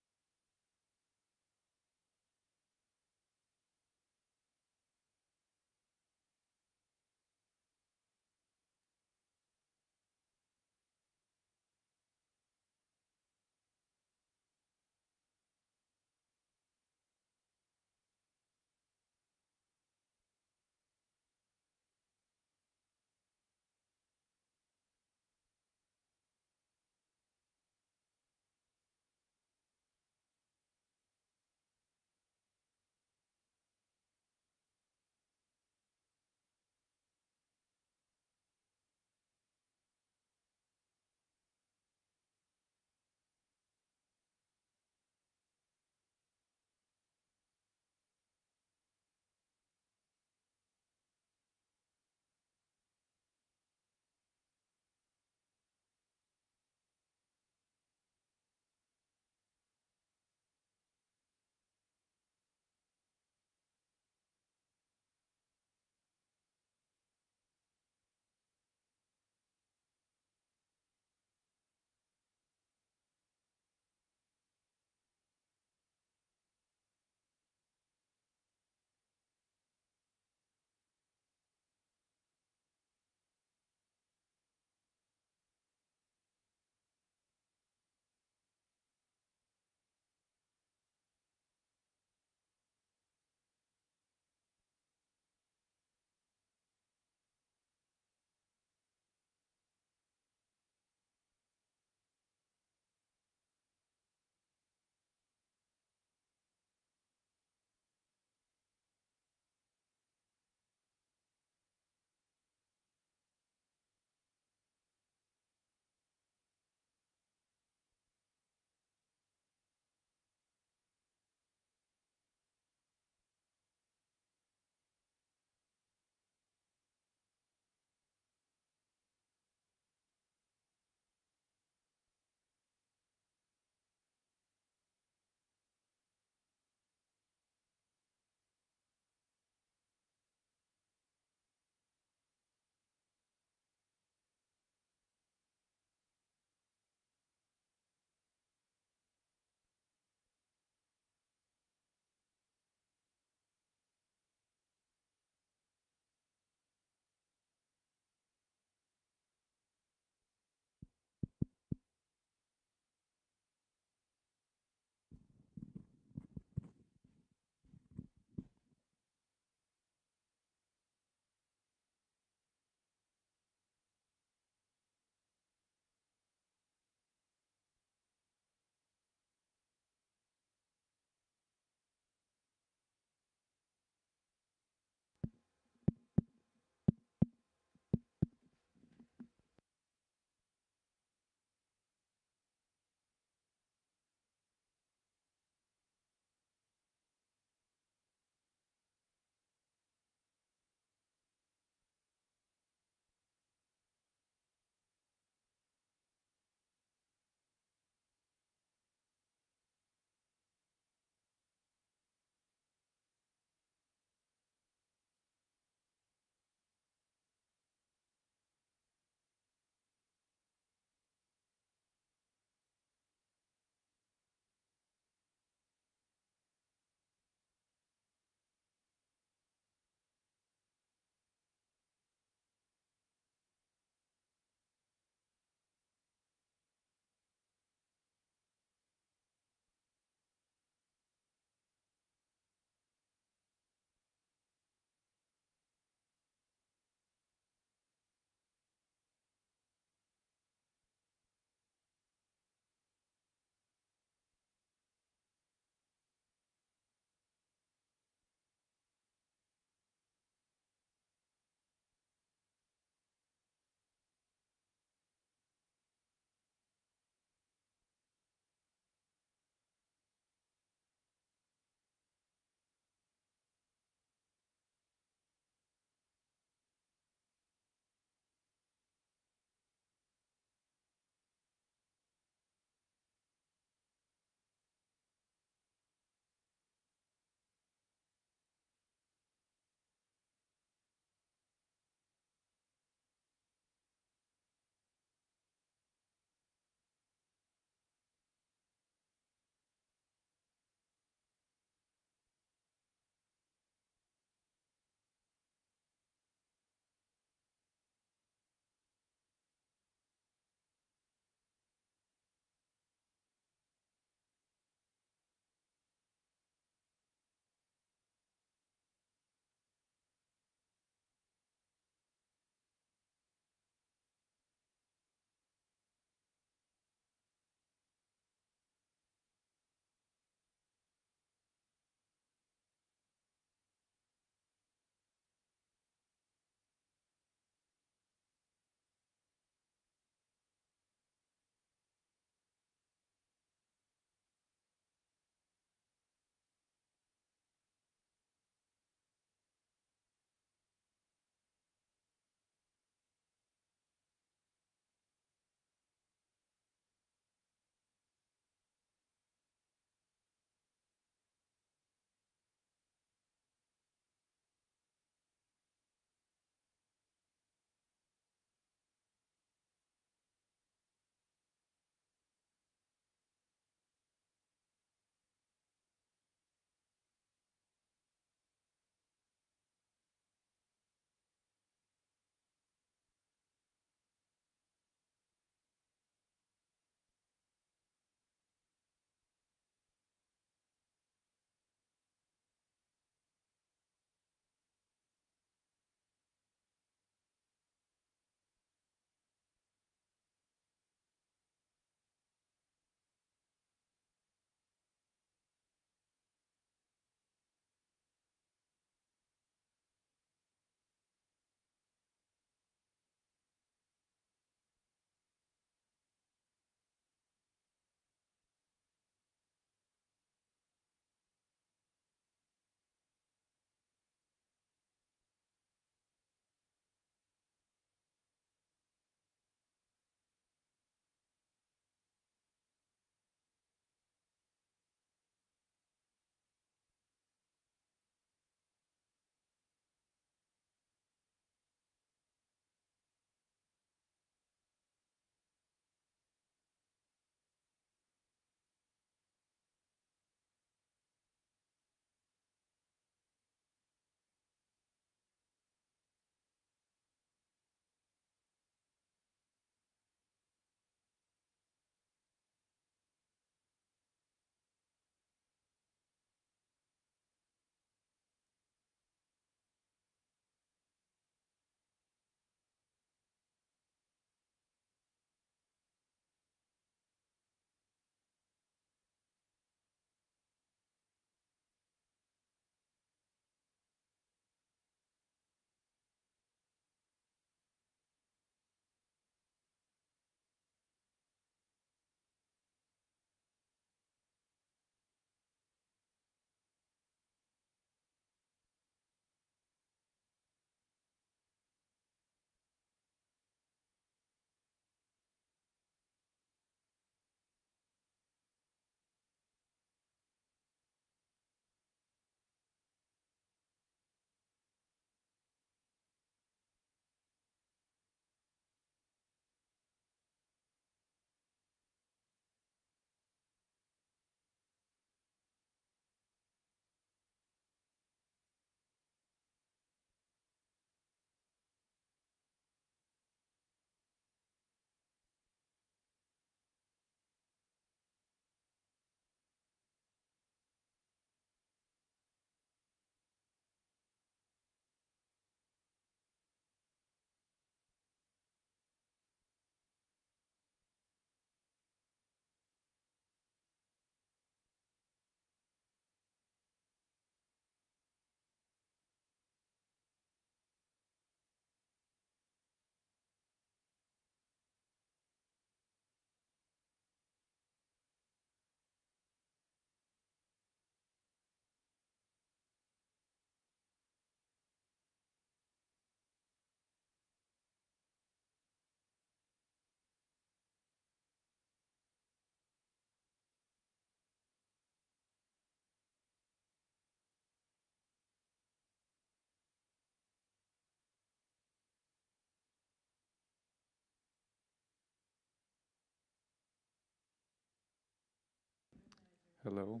Hello.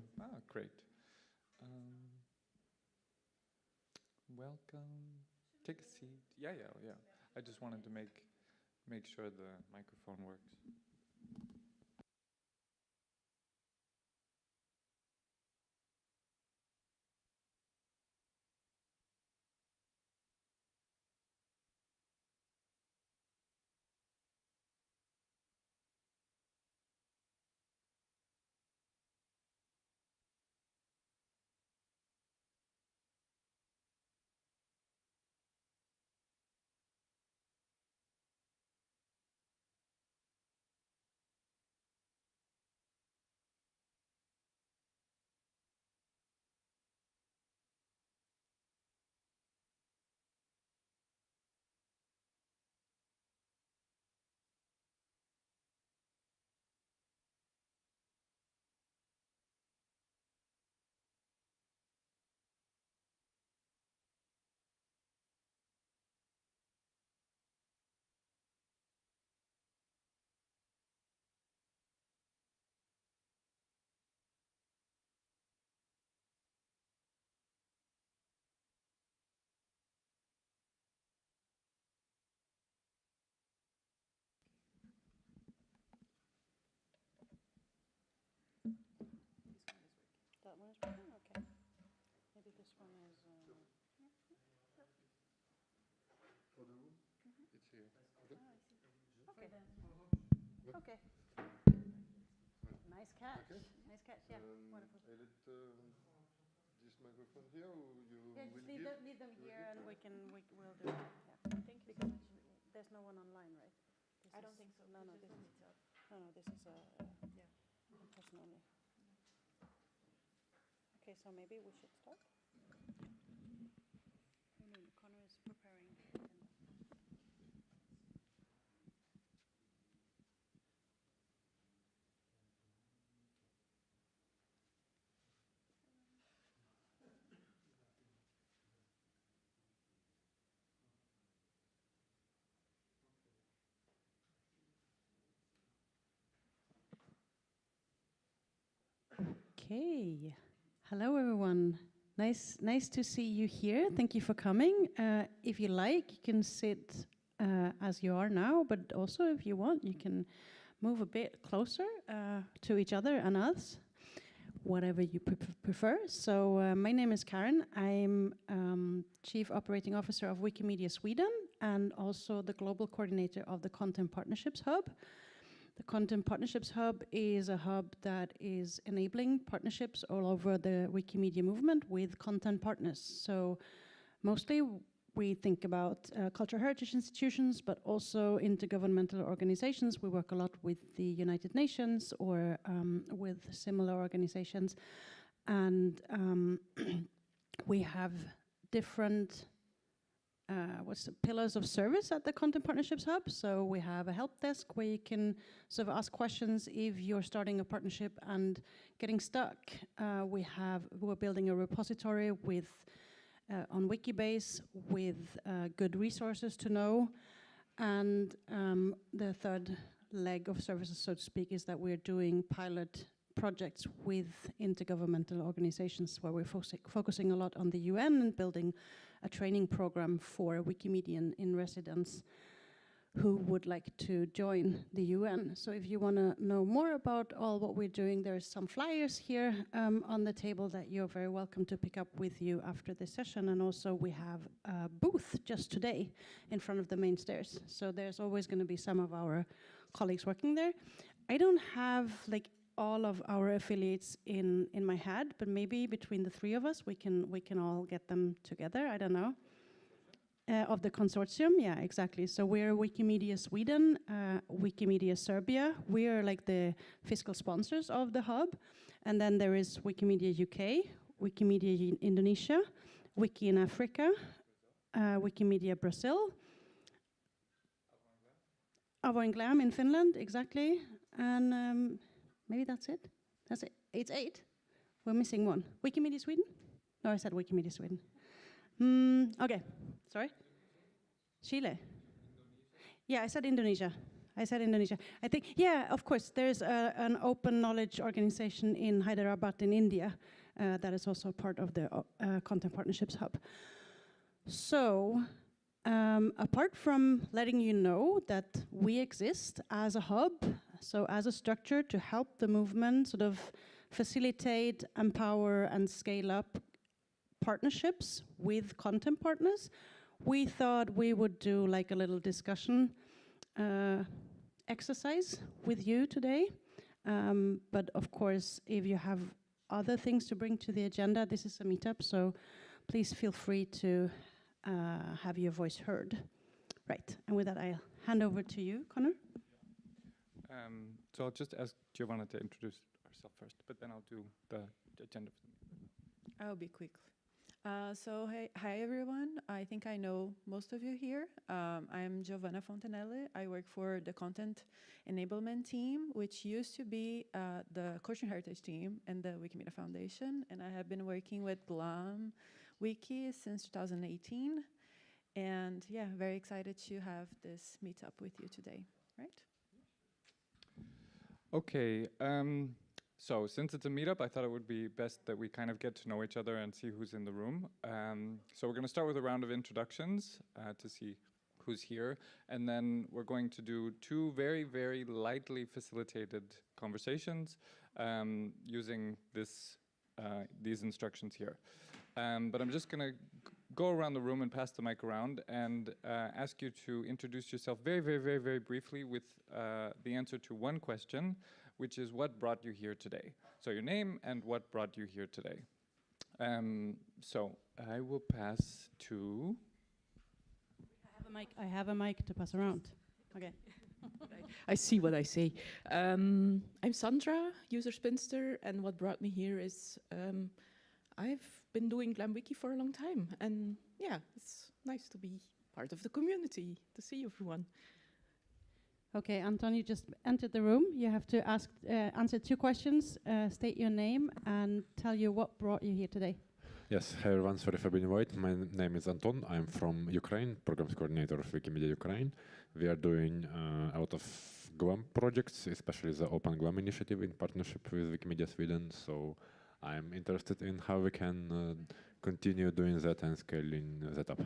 Great. Welcome. Take a seat. Yeah. I just wanted to make sure the microphone works. That one is working? Okay. Maybe this one is... For the room? It's here. Okay. I see. Okay then. Okay. Nice catch. Okay. Nice catch, yeah. Wonderful. I let this microphone here, or you Yeah, will just leave them here and we'll do it. Yeah. Thank you. Because there's no one online, right? I don't think so. No, This this is is itself. No, this is person only. Okay, so maybe we should start. Oh no, Connor is preparing. Okay. Hello, everyone. Nice to see you here. Thank you for coming. If you like, you can sit as you are now, but also if you want, you can move a bit closer to each other and us, whatever you prefer. So my name is Karen. I'm Chief Operating Officer of Wikimedia Sweden and also the Global Coordinator of the Content Partnerships Hub. The Content Partnerships Hub is a hub that is enabling partnerships all over the Wikimedia movement with content partners. So mostly we think about cultural heritage institutions, but also intergovernmental organizations. We work a lot with the United Nations or with similar organizations. And we have different pillars of service at the Content Partnerships Hub. So we have a help desk where you can sort of ask questions if you're starting a partnership and getting stuck. We're building a repository with on Wikibase with good resources to know. And the third leg of services, so to speak, is that we're doing pilot projects with intergovernmental organizations where we're focusing a lot on the UN and building a training program for Wikimedian in residence who would like to join the UN. So if you want to know more about all what we're doing, there's some flyers here on the table that you're very welcome to pick up with you after this session. And also we have a booth just today in front of the main stairs. So there's always going to be some of our colleagues working there. I don't have like all of our affiliates in my head, but maybe between the three of us, we can all get them together. I don't know. Of the consortium, yeah, exactly. So we're Wikimedia Sweden, Wikimedia Serbia. We are like the fiscal sponsors of the hub. And then there is Wikimedia UK, Wikimedia Indonesia, Wiki in Africa, Wikimedia Brazil, Agora in Finland, exactly. And maybe that's it. That's it. It's 8. We're missing one. Wikimedia Sweden? No, I said Wikimedia Sweden. Okay. Sorry? Chile. Yeah, I said Indonesia. I said Indonesia. I think, yeah, of course, there's an open knowledge organization in Hyderabad in India that is also part of the Content Partnerships Hub. So, apart from letting you know that we exist as a hub, so as a structure to help the movement sort of facilitate, empower, and scale up partnerships with content partners, we thought we would do like a little discussion exercise with you today. But of course, if you have other things to bring to the agenda, this is a meetup, so please feel free to have your voice heard. Right, and with that, I'll hand over to you, Connor. So I'll just ask Giovanna to introduce herself first, but then I'll do the agenda for the meeting. I'll be quick. So hi everyone. I think I know most of you here. I'm Giovanna Fontanelle. I work for the Content Enablement team, which used to be the Cultural Heritage team and the Wikimedia Foundation. And I have been working with GLAM Wiki since 2018. And yeah, very excited to have this meetup with you today, right? Okay, so since it's a meetup, I thought it would be best that we kind of get to know each other and see who's in the room. So we're going to start with a round of introductions to see who's here. And then we're going to do two very, very lightly facilitated conversations using these instructions here. But I'm just going to go around the room and pass the mic around and ask you to introduce yourself very, very, very, very briefly with the answer to one question, which is what brought you here today. So your name and what brought you here today. So I will pass to... I have a mic to pass around. Okay. I see what I say. I'm Sandra, user spinster, and what brought me here is I've been doing Glam Wiki for a long time, and yeah, it's nice to be part of the community, to see everyone. Okay, Anton, you just entered the room. You have to answer two questions, state your name, and tell you what brought you here today. Yes, hi everyone, sorry for being white. My name is Anton. I'm from Ukraine, programs coordinator of Wikimedia Ukraine. We are doing a lot of GLAM projects, especially the Open GLAM initiative in partnership with Wikimedia Sweden. So I'm interested in how we can continue doing that and scaling that up.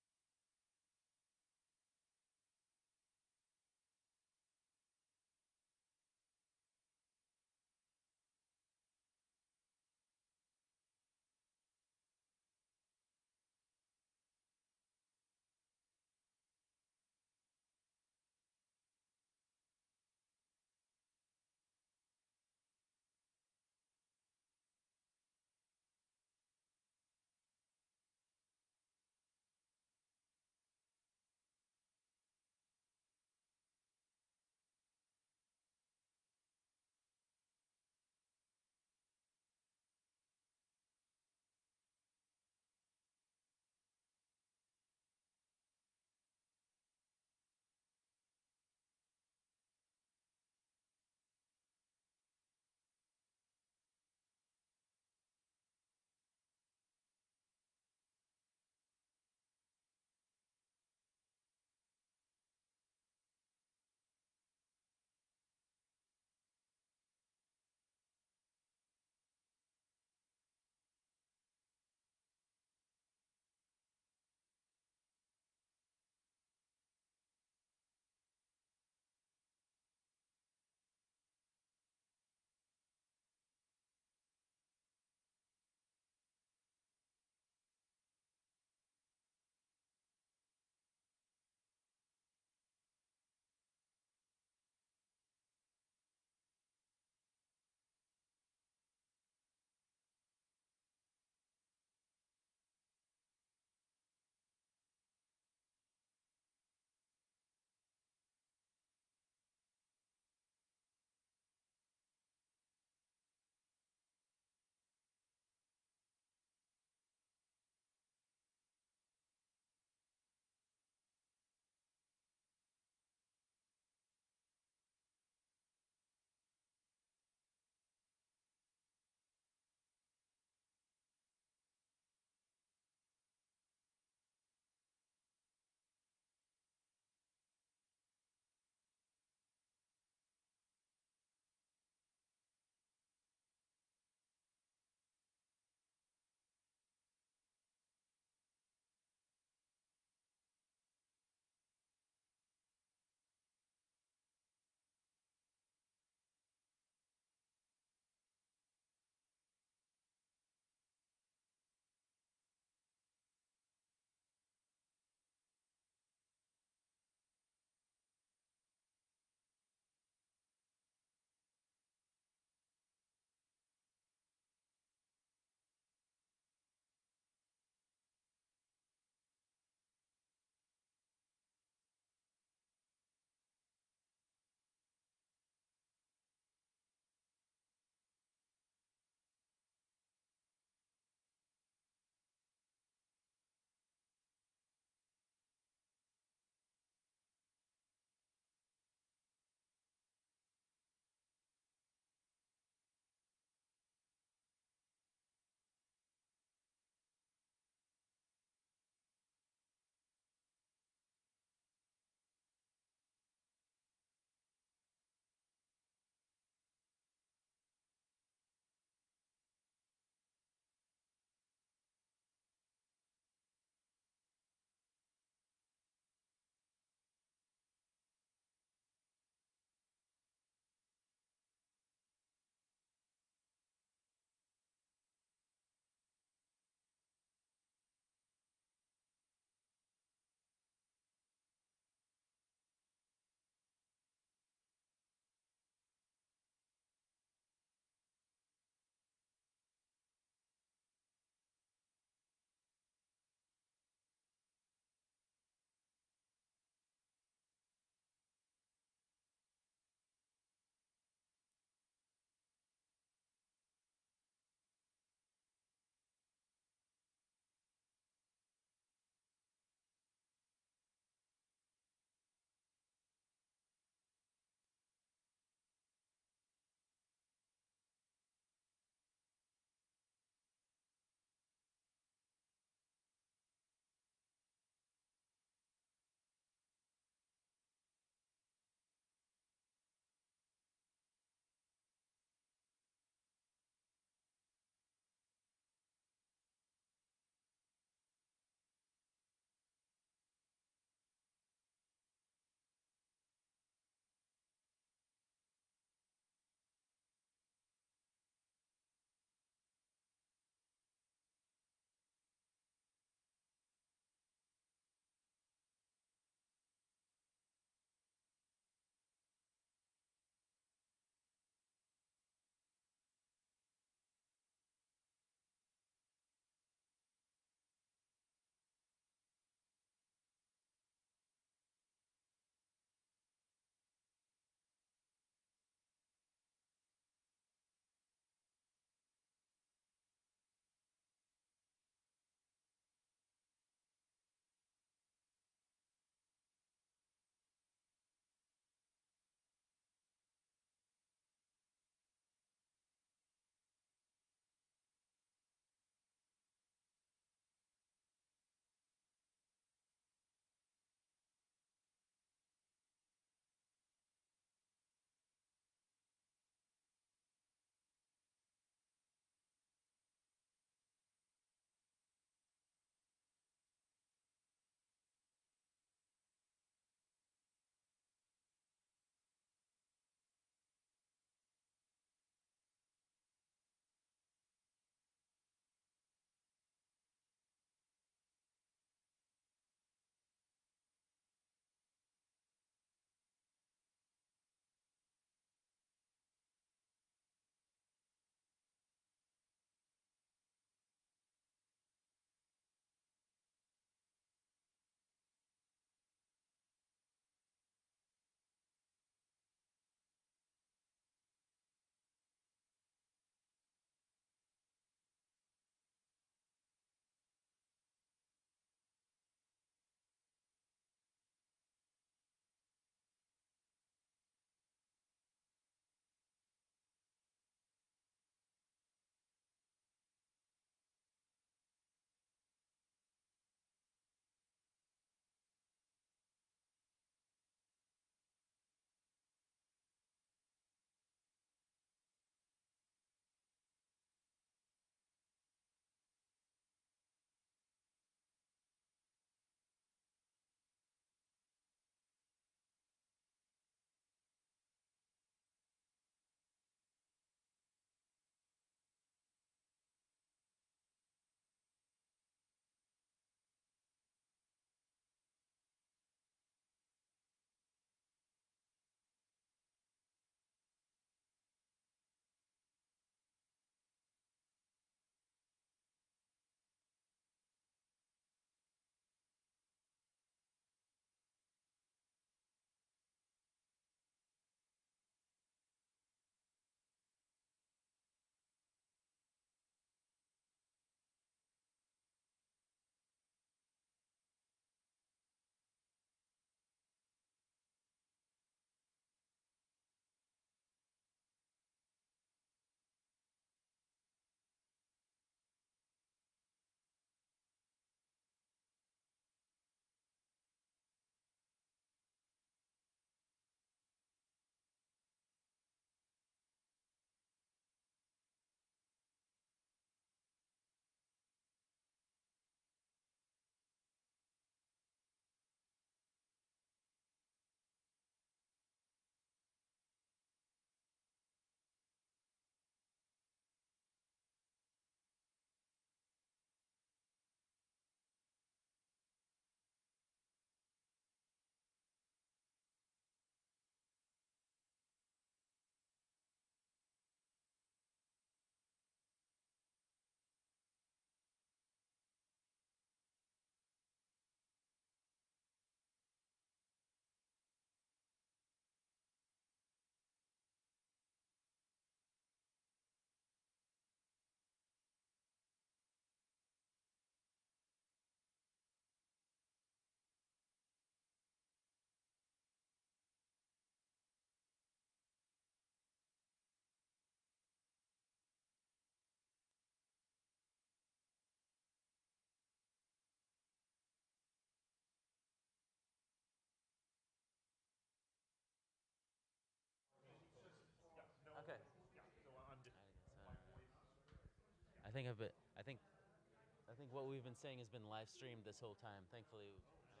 think I think what we've been saying has been live streamed this whole time. Thankfully, I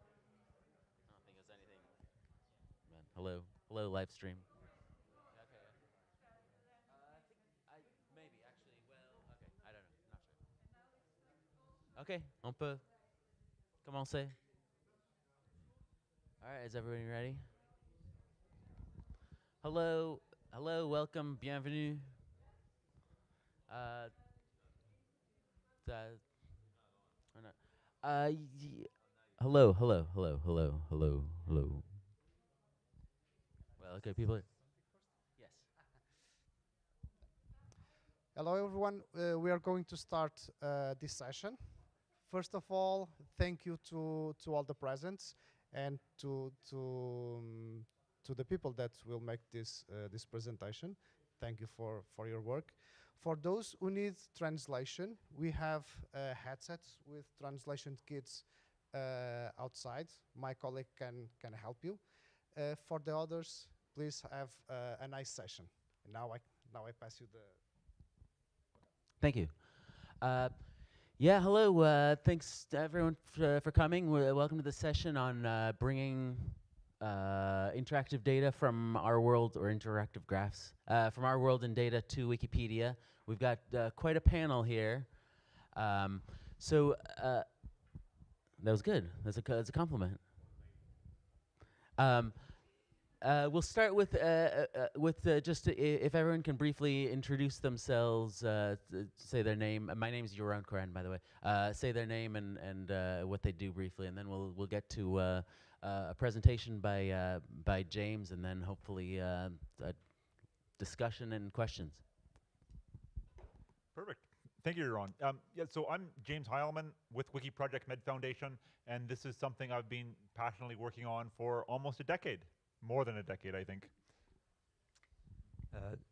don't think it was anything. Man, hello, live stream. Okay. I think maybe actually. Well, okay. I don't know. Not sure. Okay, on peut commencer. All right, is everybody ready? Hello, welcome, bienvenue. Or not. Hello. Well, okay, people. Yes. Hello, everyone. We are going to start this session. First of all, thank you to all the presents and to the people that will make this this presentation. Thank you for your work. For those who need translation, we have headsets with translation kits outside. My colleague can help you. For the others, please have a nice session. And now I pass you the. Thank you. Yeah, hello. Thanks to everyone for coming. Welcome to the session on bringing interactive data from our world, or interactive graphs, from our world and data to Wikipedia. We've got quite a panel here. That was good. That's a compliment. We'll start with just if everyone can briefly introduce themselves, say their name. My name is Yoran Koran, by the way. Say their name and what they do briefly, and then we'll get to a presentation by James, and then hopefully a discussion and questions. Perfect. Thank you, Yaron. So I'm James Heilman with Wiki Project Med Foundation, and this is something I've been passionately working on for almost a decade. More than a decade, I think.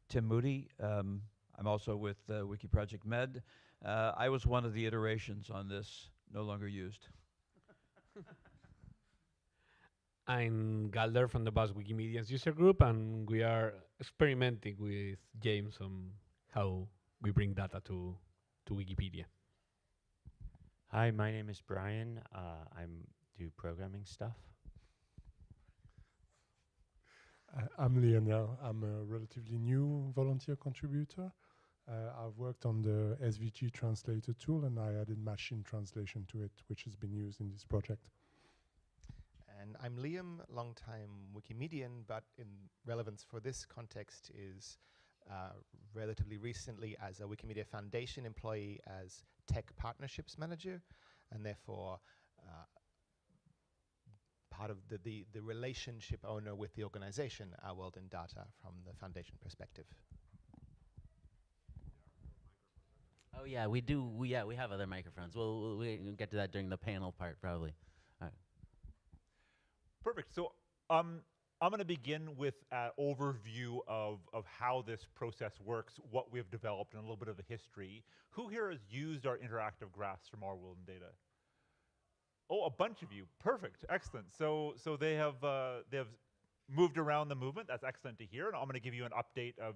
Tim Moody. I'm also with Wiki Project Med. I was one of the iterations on this, no longer used. I'm Galder from the Basque Wikimedians user group, and we are experimenting with James on how we bring data to Wikipedia. Hi, my name is Brian. I do programming stuff. I'm Lionel. I'm a relatively new volunteer contributor. I've worked on the SVG translator tool, and I added machine translation to it, which has been used in this project. And I'm Liam, longtime Wikimedian, but in relevance for this context is relatively recently as a Wikimedia Foundation employee as Tech Partnerships Manager, and therefore part of the relationship owner with the organization, Our World in Data, from the foundation perspective. Oh yeah, we do. We have other microphones. We'll get to that during the panel part, probably. All right. Perfect. So I'm going to begin with an overview of how this process works, what we've developed, and a little bit of the history. Who here has used our interactive graphs from Our World in Data? Oh, a bunch of you. Perfect. Excellent. So they have moved around the movement. That's excellent to hear. And I'm going to give you an update of,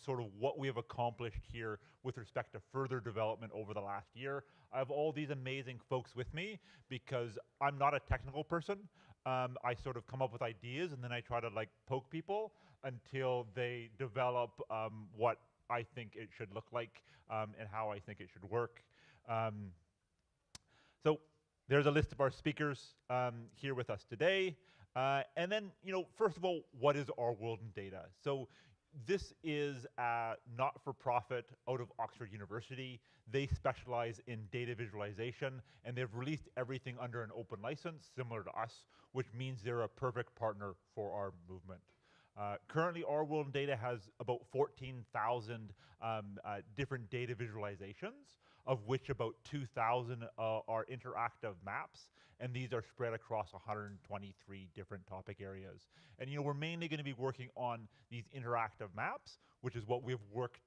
sort of what we have accomplished here with respect to further development over the last year. I have all these amazing folks with me because I'm not a technical person. I sort of come up with ideas and then I try to poke people until they develop what I think it should look like and how I think it should work. So there's a list of our speakers here with us today. And then, first of all, what is Our World in Data? So this is a not-for-profit out of Oxford University. They specialize in data visualization, and they've released everything under an open license, similar to us, which means they're a perfect partner for our movement. Currently, Our World in Data has about 14,000 different data visualizations, of which about 2,000 are interactive maps, and these are spread across 123 different topic areas. And we're mainly going to be working on these interactive maps, which is what we've worked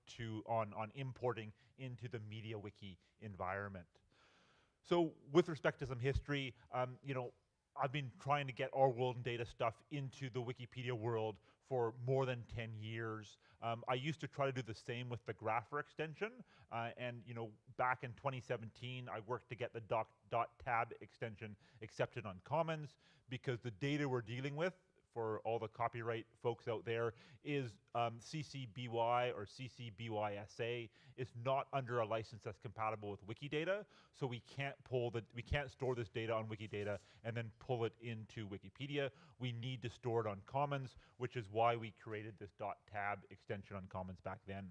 on importing into the MediaWiki environment. So with respect to some history, I've been trying to get Our World in Data stuff into the Wikipedia world for more than 10 years. I used to try to do the same with the Grapher extension, and back in 2017, I worked to get the .tab extension accepted on Commons, because the data we're dealing with, for all the copyright folks out there, is CC BY or CC BY-SA. It's not under a license that's compatible with Wikidata, so we can't store this data on Wikidata and then pull it into Wikipedia. We need to store it on Commons, which is why we created this .tab extension on Commons back then.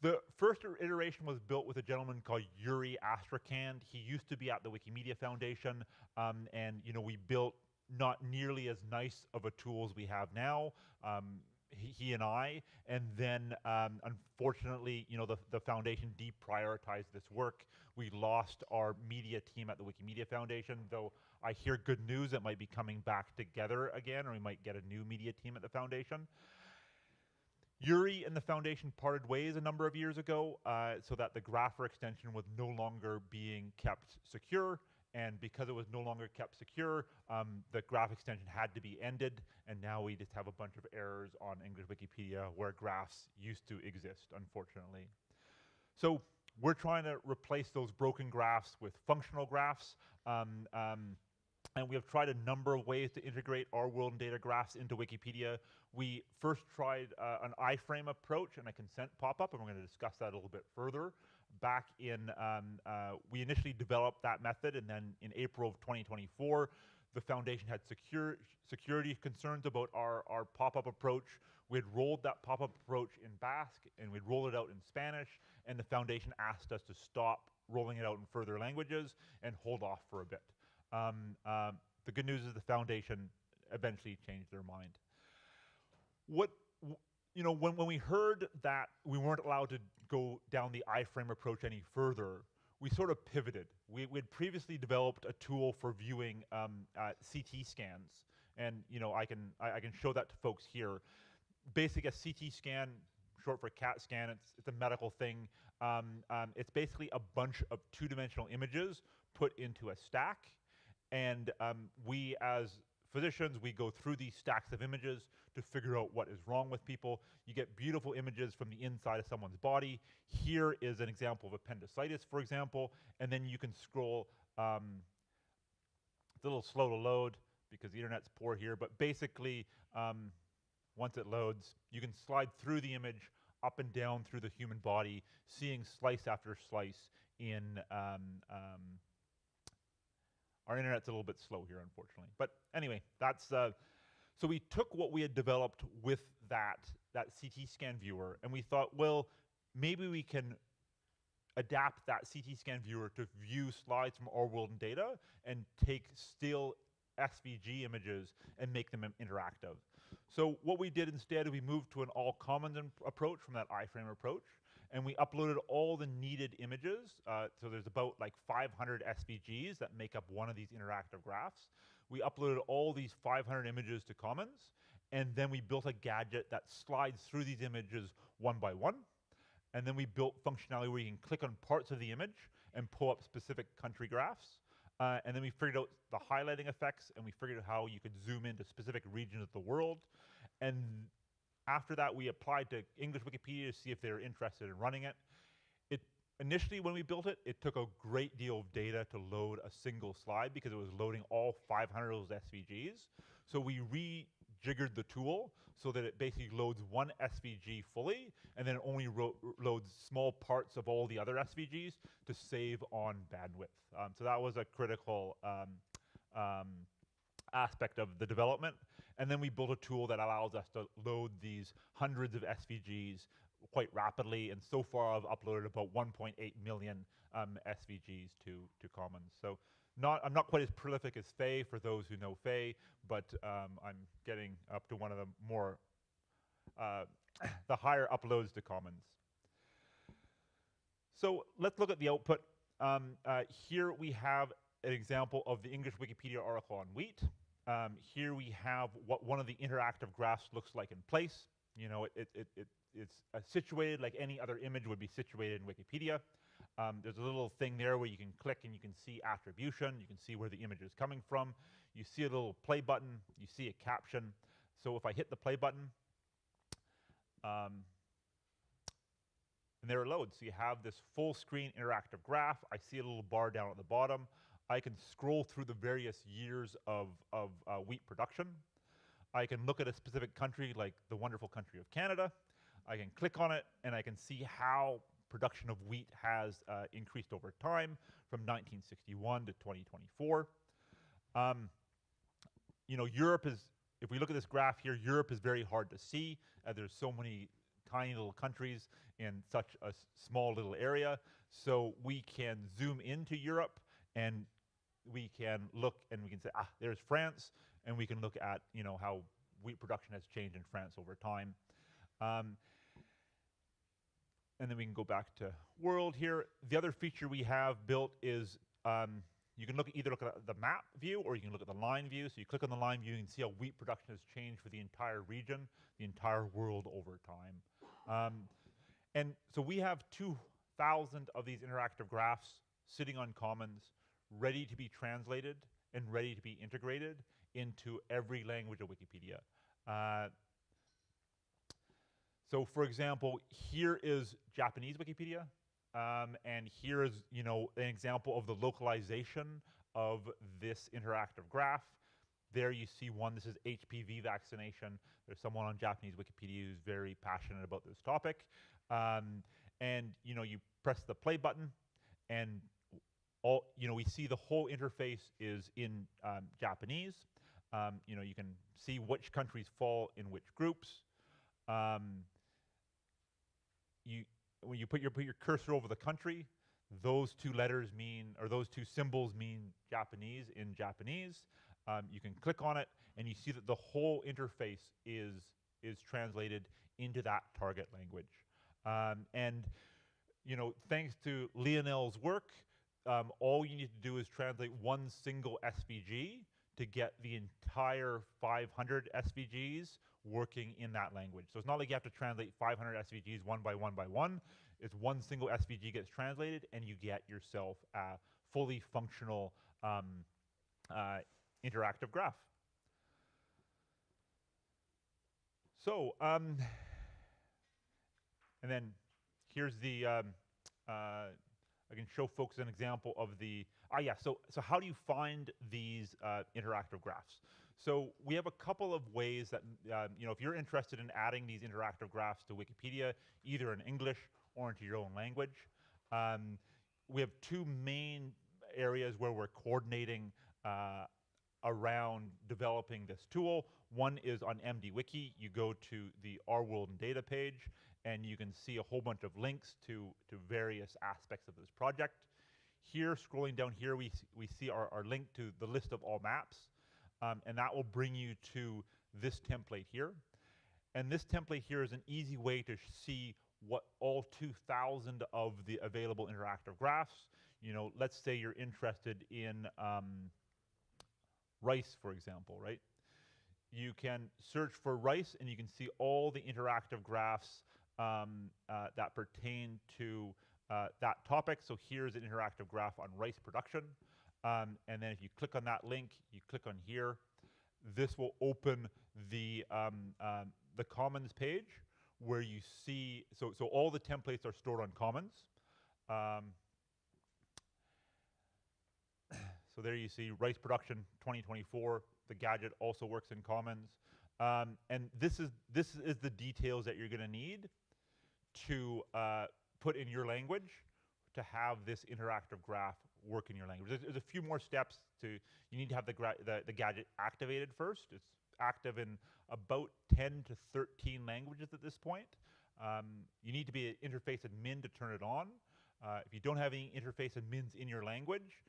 The first iteration was built with a gentleman called Yuri Astrakhan. He used to be at the Wikimedia Foundation, and we built not nearly as nice of a tool as we have now, he and I, and then unfortunately, the foundation deprioritized this work. We lost our media team at the Wikimedia Foundation, though I hear good news, it might be coming back together again, or we might get a new media team at the foundation. Yuri and the foundation parted ways a number of years ago, so that the Grapher extension was no longer being kept secure. And because it was no longer kept secure, the graph extension had to be ended, and now we just have a bunch of errors on English Wikipedia where graphs used to exist, unfortunately. So we're trying to replace those broken graphs with functional graphs, and we have tried a number of ways to integrate our world and data graphs into Wikipedia. We first tried an iframe approach and a consent pop-up, and we're going to discuss that a little bit further. Back in, we initially developed that method, and then in April of 2024, the foundation had security concerns about our pop-up approach. We had rolled that pop-up approach in Basque, and we'd rolled it out in Spanish, and the foundation asked us to stop rolling it out in further languages and hold off for a bit. The good news is the foundation eventually changed their mind. When we heard that we weren't allowed to go down the iframe approach any further, we sort of pivoted. We had previously developed a tool for viewing CT scans, and I can show that to folks here. Basically, a CT scan, short for CAT scan, it's a medical thing. It's basically a bunch of two-dimensional images put into a stack, and we as physicians, we go through these stacks of images to figure out what is wrong with people. You get beautiful images from the inside of someone's body. Here is an example of appendicitis, for example, and then you can scroll. It's a little slow to load because the internet's poor here, but basically, once it loads, you can slide through the image up and down through the human body, seeing slice after slice in our internet's a little bit slow here, unfortunately. But anyway, that's so we took what we had developed with that CT scan viewer, and we thought, well, maybe we can adapt that CT scan viewer to view slides from our world and data and take still SVG images and make them interactive. So what we did instead, we moved to an all commons approach from that iframe approach, and we uploaded all the needed images. So there's about like 500 SVGs that make up one of these interactive graphs. We uploaded all these 500 images to Commons, and then we built a gadget that slides through these images one by one. And then we built functionality where you can click on parts of the image and pull up specific country graphs. And then we figured out the highlighting effects, and we figured out how you could zoom into specific regions of the world. And after that, we applied to English Wikipedia to see if they were interested in running it. Initially, when we built it, it took a great deal of data to load a single slide because it was loading all 500 of those SVGs. So we rejiggered the tool so that it basically loads one SVG fully, and then it only loads small parts of all the other SVGs to save on bandwidth. So that was a critical aspect of the development. And then we built a tool that allows us to load these hundreds of SVGs quite rapidly, and so far I've uploaded about 1.8 million SVGs to Commons. So I'm not quite as prolific as Faye, for those who know Faye, but I'm getting up to one of the more, the higher uploads to Commons. So let's look at the output. Here we have an example of the English Wikipedia article on wheat. Here we have what one of the interactive graphs looks like in place. It's situated like any other image would be situated in Wikipedia. There's a little thing there where you can click and you can see attribution. You can see where the image is coming from. You see a little play button. You see a caption. So if I hit the play button, and there it loads. So you have this full screen interactive graph. I see a little bar down at the bottom. I can scroll through the various years of wheat production. I can look at a specific country, like the wonderful country of Canada. I can click on it, and I can see how production of wheat has increased over time from 1961 to 2024. You know, Europe is, if we look at this graph here, Europe is very hard to see. There's so many tiny little countries in such a small little area. So we can zoom into Europe, and we can look and we can say, ah, there's France, and we can look at, you know, how wheat production has changed in France over time. And then we can go back to world here. The other feature we have built is you can either look at the map view or you can look at the line view. So you click on the line view, you can see how wheat production has changed for the entire region, the entire world over time. And so we have 2,000 of these interactive graphs sitting on Commons, ready to be translated and ready to be integrated into every language of Wikipedia. So for example, here is Japanese Wikipedia, and here is, you know, an example of the localization of this interactive graph. There you see one, this is HPV vaccination. There's someone on Japanese Wikipedia who's very passionate about this topic. And you know, you press the play button, and you know, we see the whole interface is in Japanese. You know, you can see which countries fall in which groups. When you put your cursor over the country, those two letters mean, or those two symbols mean Japanese in Japanese. You can click on it, and you see that the whole interface is translated into that target language. And you know, thanks to Lionel's work, all you need to do is translate one single SVG to get the entire 500 SVGs working in that language. So it's not like you have to translate 500 SVGs one by one by one. It's one single SVG gets translated, and you get yourself a fully functional interactive graph. So, and then here's the, I can show folks an example of the, so how do you find these interactive graphs? So we have a couple of ways that, you know, if you're interested in adding these interactive graphs to Wikipedia, either in English or into your own language, we have two main areas where we're coordinating around developing this tool. One is on MDWiki. You go to the Our World and Data page, and you can see a whole bunch of links to various aspects of this project. Here, scrolling down here, we see our link to the list of all maps, and that will bring you to this template here. And this template here is an easy way to see what all 2,000 of the available interactive graphs, you know, let's say you're interested in rice, for example, right? You can search for rice, and you can see all the interactive graphs that pertain to that topic. So here's an interactive graph on rice production. And then if you click on that link, you click on here, this will open the Commons page where you see, so all the templates are stored on Commons. So there you see rice production 2024. The gadget also works in Commons. And this is the details that you're gonna need to put in your language to have this interactive graph work in your language. There's a few more steps you need to have the gadget activated first. It's active in about 10 to 13 languages at this point. You need to be an interface admin to turn it on. If you don't have any interface admins in your language,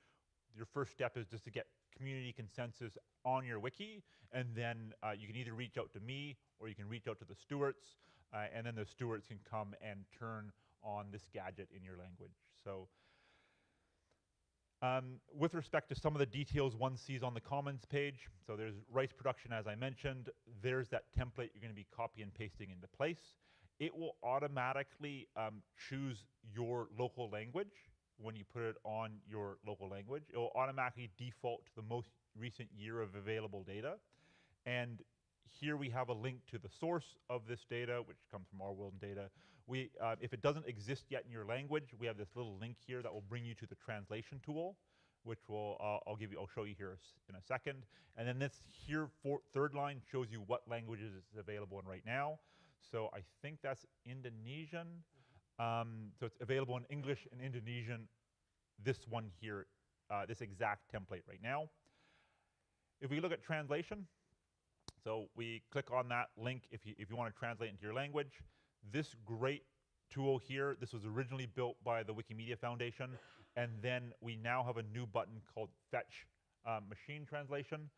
your first step is just to get community consensus on your wiki, and then you can either reach out to me or you can reach out to the stewards, and then the stewards can come and turn on this gadget in your language. So with respect to some of the details one sees on the Commons page, so there's rice production, as I mentioned. There's that template you're going to be copy and pasting into place. It will automatically choose your local language when you put it on your local language. It will automatically default to the most recent year of available data. And Here we have a link to the source of this data, which comes from our world data. If it doesn't exist yet in your language, we have this little link here that will bring you to the translation tool, which I'll show you here in a second. And then this here third line shows you what languages it's available in right now. So I think that's Indonesian. So it's available in English and Indonesian, this one here, this exact template right now. If we look at translation, so we click on that link if you want to translate into your language. This great tool here, this was originally built by the Wikimedia Foundation, and then we now have a new button called Fetch Machine Translation,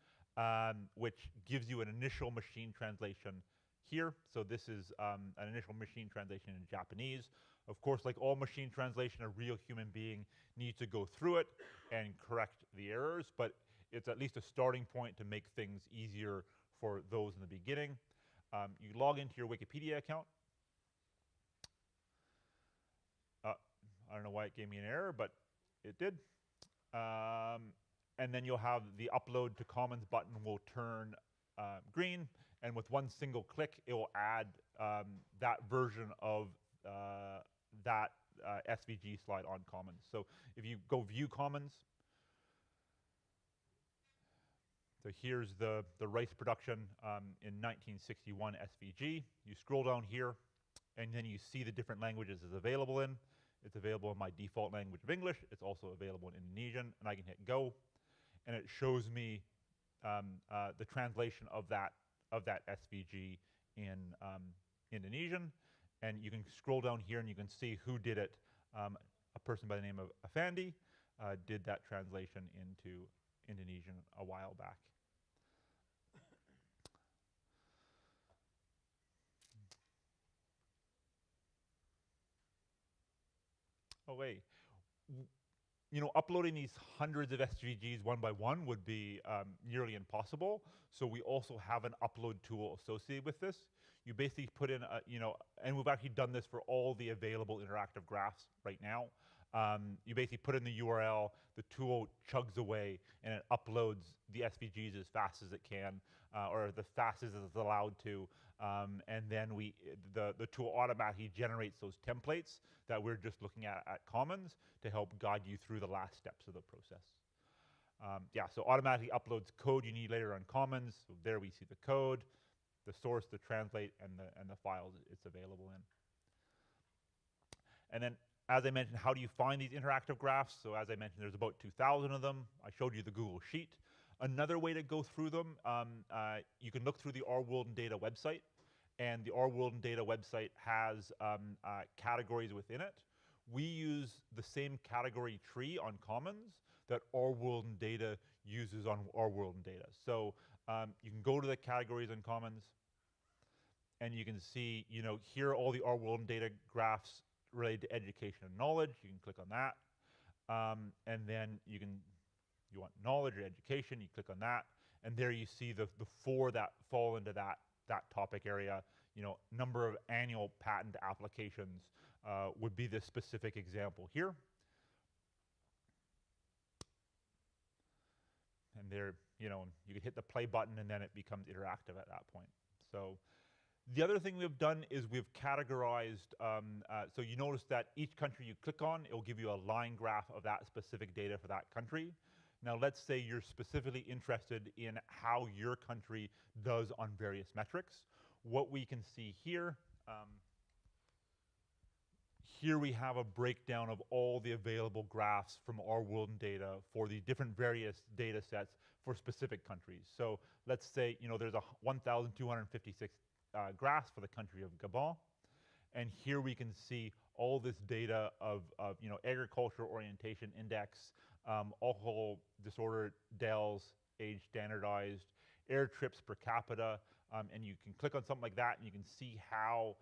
which gives you an initial machine translation here. So this is an initial machine translation in Japanese. Of course, like all machine translation, a real human being needs to go through it and correct the errors, but it's at least a starting point to make things easier for those in the beginning. You log into your Wikipedia account. I don't know why it gave me an error, but it did. And then you'll have the upload to Commons button will turn green, and with one single click, it will add that version of that SVG slide on Commons. So if you go view Commons, so here's the rice production in 1961 SVG. You scroll down here, and then you see the different languages it's available in. It's available in my default language of English. It's also available in Indonesian, and I can hit go, and it shows me the translation of that SVG in Indonesian. And you can scroll down here, and you can see who did it. A person by the name of Afandi did that translation into Indonesian a while back. Oh wait, uploading these hundreds of SVGs one by one would be nearly impossible. So we also have an upload tool associated with this. You basically put in, and we've actually done this for all the available interactive graphs right now. You basically put in the URL, the tool chugs away, and it uploads the SVGs as fast as it can, or the fastest as it's allowed to. And then the tool automatically generates those templates that we're just looking at Commons to help guide you through the last steps of the process. So automatically uploads code you need later on Commons. So there we see the code, the source, the translate, and the files it's available in. And then, as I mentioned, how do you find these interactive graphs? So as I mentioned, there's about 2,000 of them. I showed you the Google Sheet. Another way to go through them, you can look through the Our World in Data website, and the Our World in Data website has categories within it. We use the same category tree on Commons that Our World in Data uses on Our World in Data. So you can go to the categories on Commons, and you can see, here are all the Our World in Data graphs related to education and knowledge. You can click on that, and then you want knowledge or education, you click on that, and there you see the four that fall into that topic area. Number of annual patent applications would be the specific example here. And there, you can hit the play button, and then it becomes interactive at that point. So the other thing we've done is we've categorized, so you notice that each country you click on, it will give you a line graph of that specific data for that country. Now let's say you're specifically interested in how your country does on various metrics. What we can see here, here we have a breakdown of all the available graphs from Our World in Data for the different various data sets for specific countries. So let's say, there's 1,256 graphs for the country of Gabon. And here we can see all this data of agricultural orientation index, alcohol disorder DELs, age standardized, air trips per capita, and you can click on something like that, and you can see how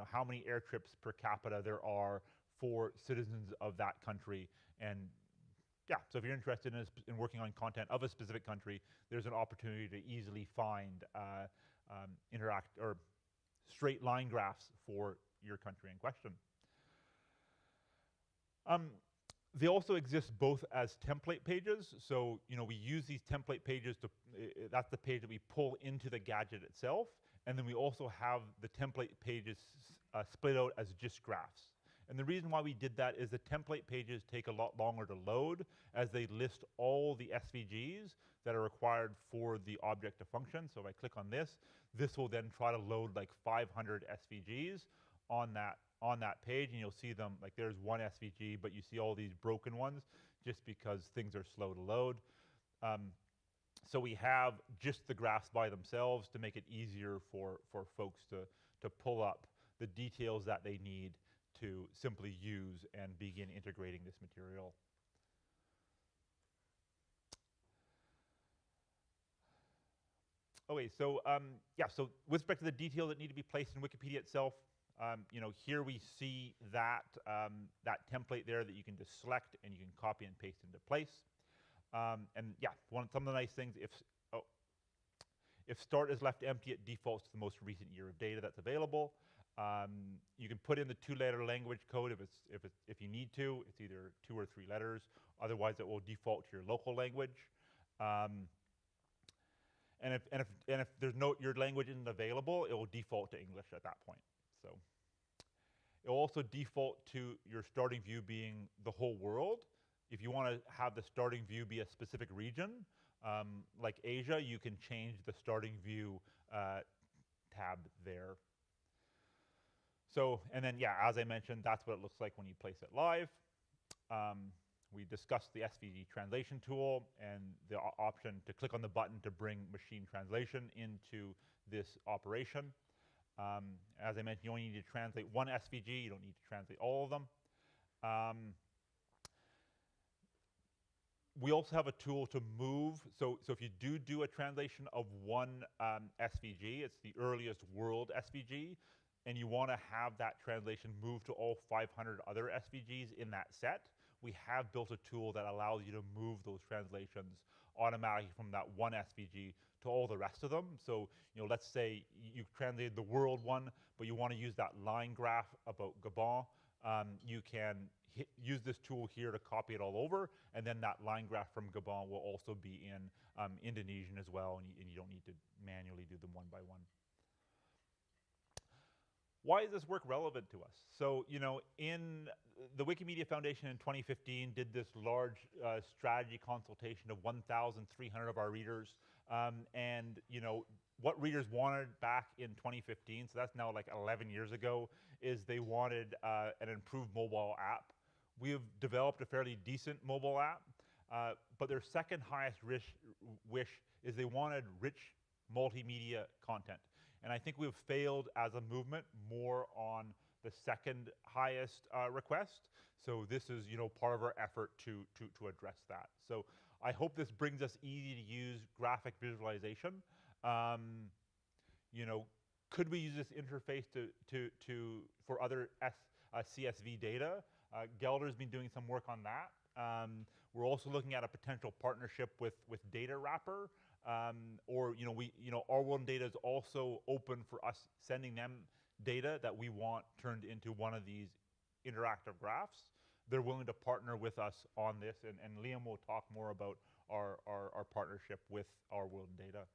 how many air trips per capita there are for citizens of that country. And yeah, so if you're interested in working on content of a specific country, there's an opportunity to easily find straight line graphs for your country in question. They also exist both as template pages. So, we use these template pages to, that's the page that we pull into the gadget itself. And then we also have the template pages split out as just graphs. And the reason why we did that is the template pages take a lot longer to load as they list all the SVGs that are required for the object to function. So if I click on this, this will then try to load like 500 SVGs on that page, and you'll see them, like there's one SVG, but you see all these broken ones just because things are slow to load. So we have just the graphs by themselves to make it easier for folks to pull up the details that they need to simply use and begin integrating this material. Okay, so yeah, so with respect to the details that need to be placed in Wikipedia itself, here we see that that template there that you can just select and you can copy and paste into place. And yeah, some of the nice things, if start is left empty, it defaults to the most recent year of data that's available. You can put in the 2-letter language code if you need to. It's either 2 or 3 letters. Otherwise, it will default to your local language. And if there's your language isn't available, it will default to English at that point. So it will also default to your starting view being the whole world. If you want to have the starting view be a specific region, like Asia, you can change the starting view tab there. So, and then, yeah, as I mentioned, that's what it looks like when you place it live. We discussed the SVG translation tool and the option to click on the button to bring machine translation into this operation. As I mentioned, you only need to translate one SVG. You don't need to translate all of them. We also have a tool to move. So if you do a translation of one SVG, it's the earliest world SVG, and you want to have that translation move to all 500 other SVGs in that set, we have built a tool that allows you to move those translations automatically from that one SVG to all the rest of them. So, let's say you translated the world one, but you want to use that line graph about Gabon. You can use this tool here to copy it all over, and then that line graph from Gabon will also be in Indonesian as well, and you don't need to manually do them one by one. Why is this work relevant to us? So, in the Wikimedia Foundation in 2015 did this large strategy consultation of 1,300 of our readers. And, what readers wanted back in 2015, so that's now like 11 years ago, is they wanted an improved mobile app. We have developed a fairly decent mobile app, but their second highest wish is they wanted rich multimedia content. And I think we've failed as a movement more on the second highest request. So this is, part of our effort to address that. So I hope this brings us easy to use graphic visualization. Could we use this interface for other CSV data? Gelder's been doing some work on that. We're also looking at a potential partnership with Data Wrapper. Or our world data is also open for us sending them data that we want turned into one of these interactive graphs. They're willing to partner with us on this, and Liam will talk more about our partnership with our world data.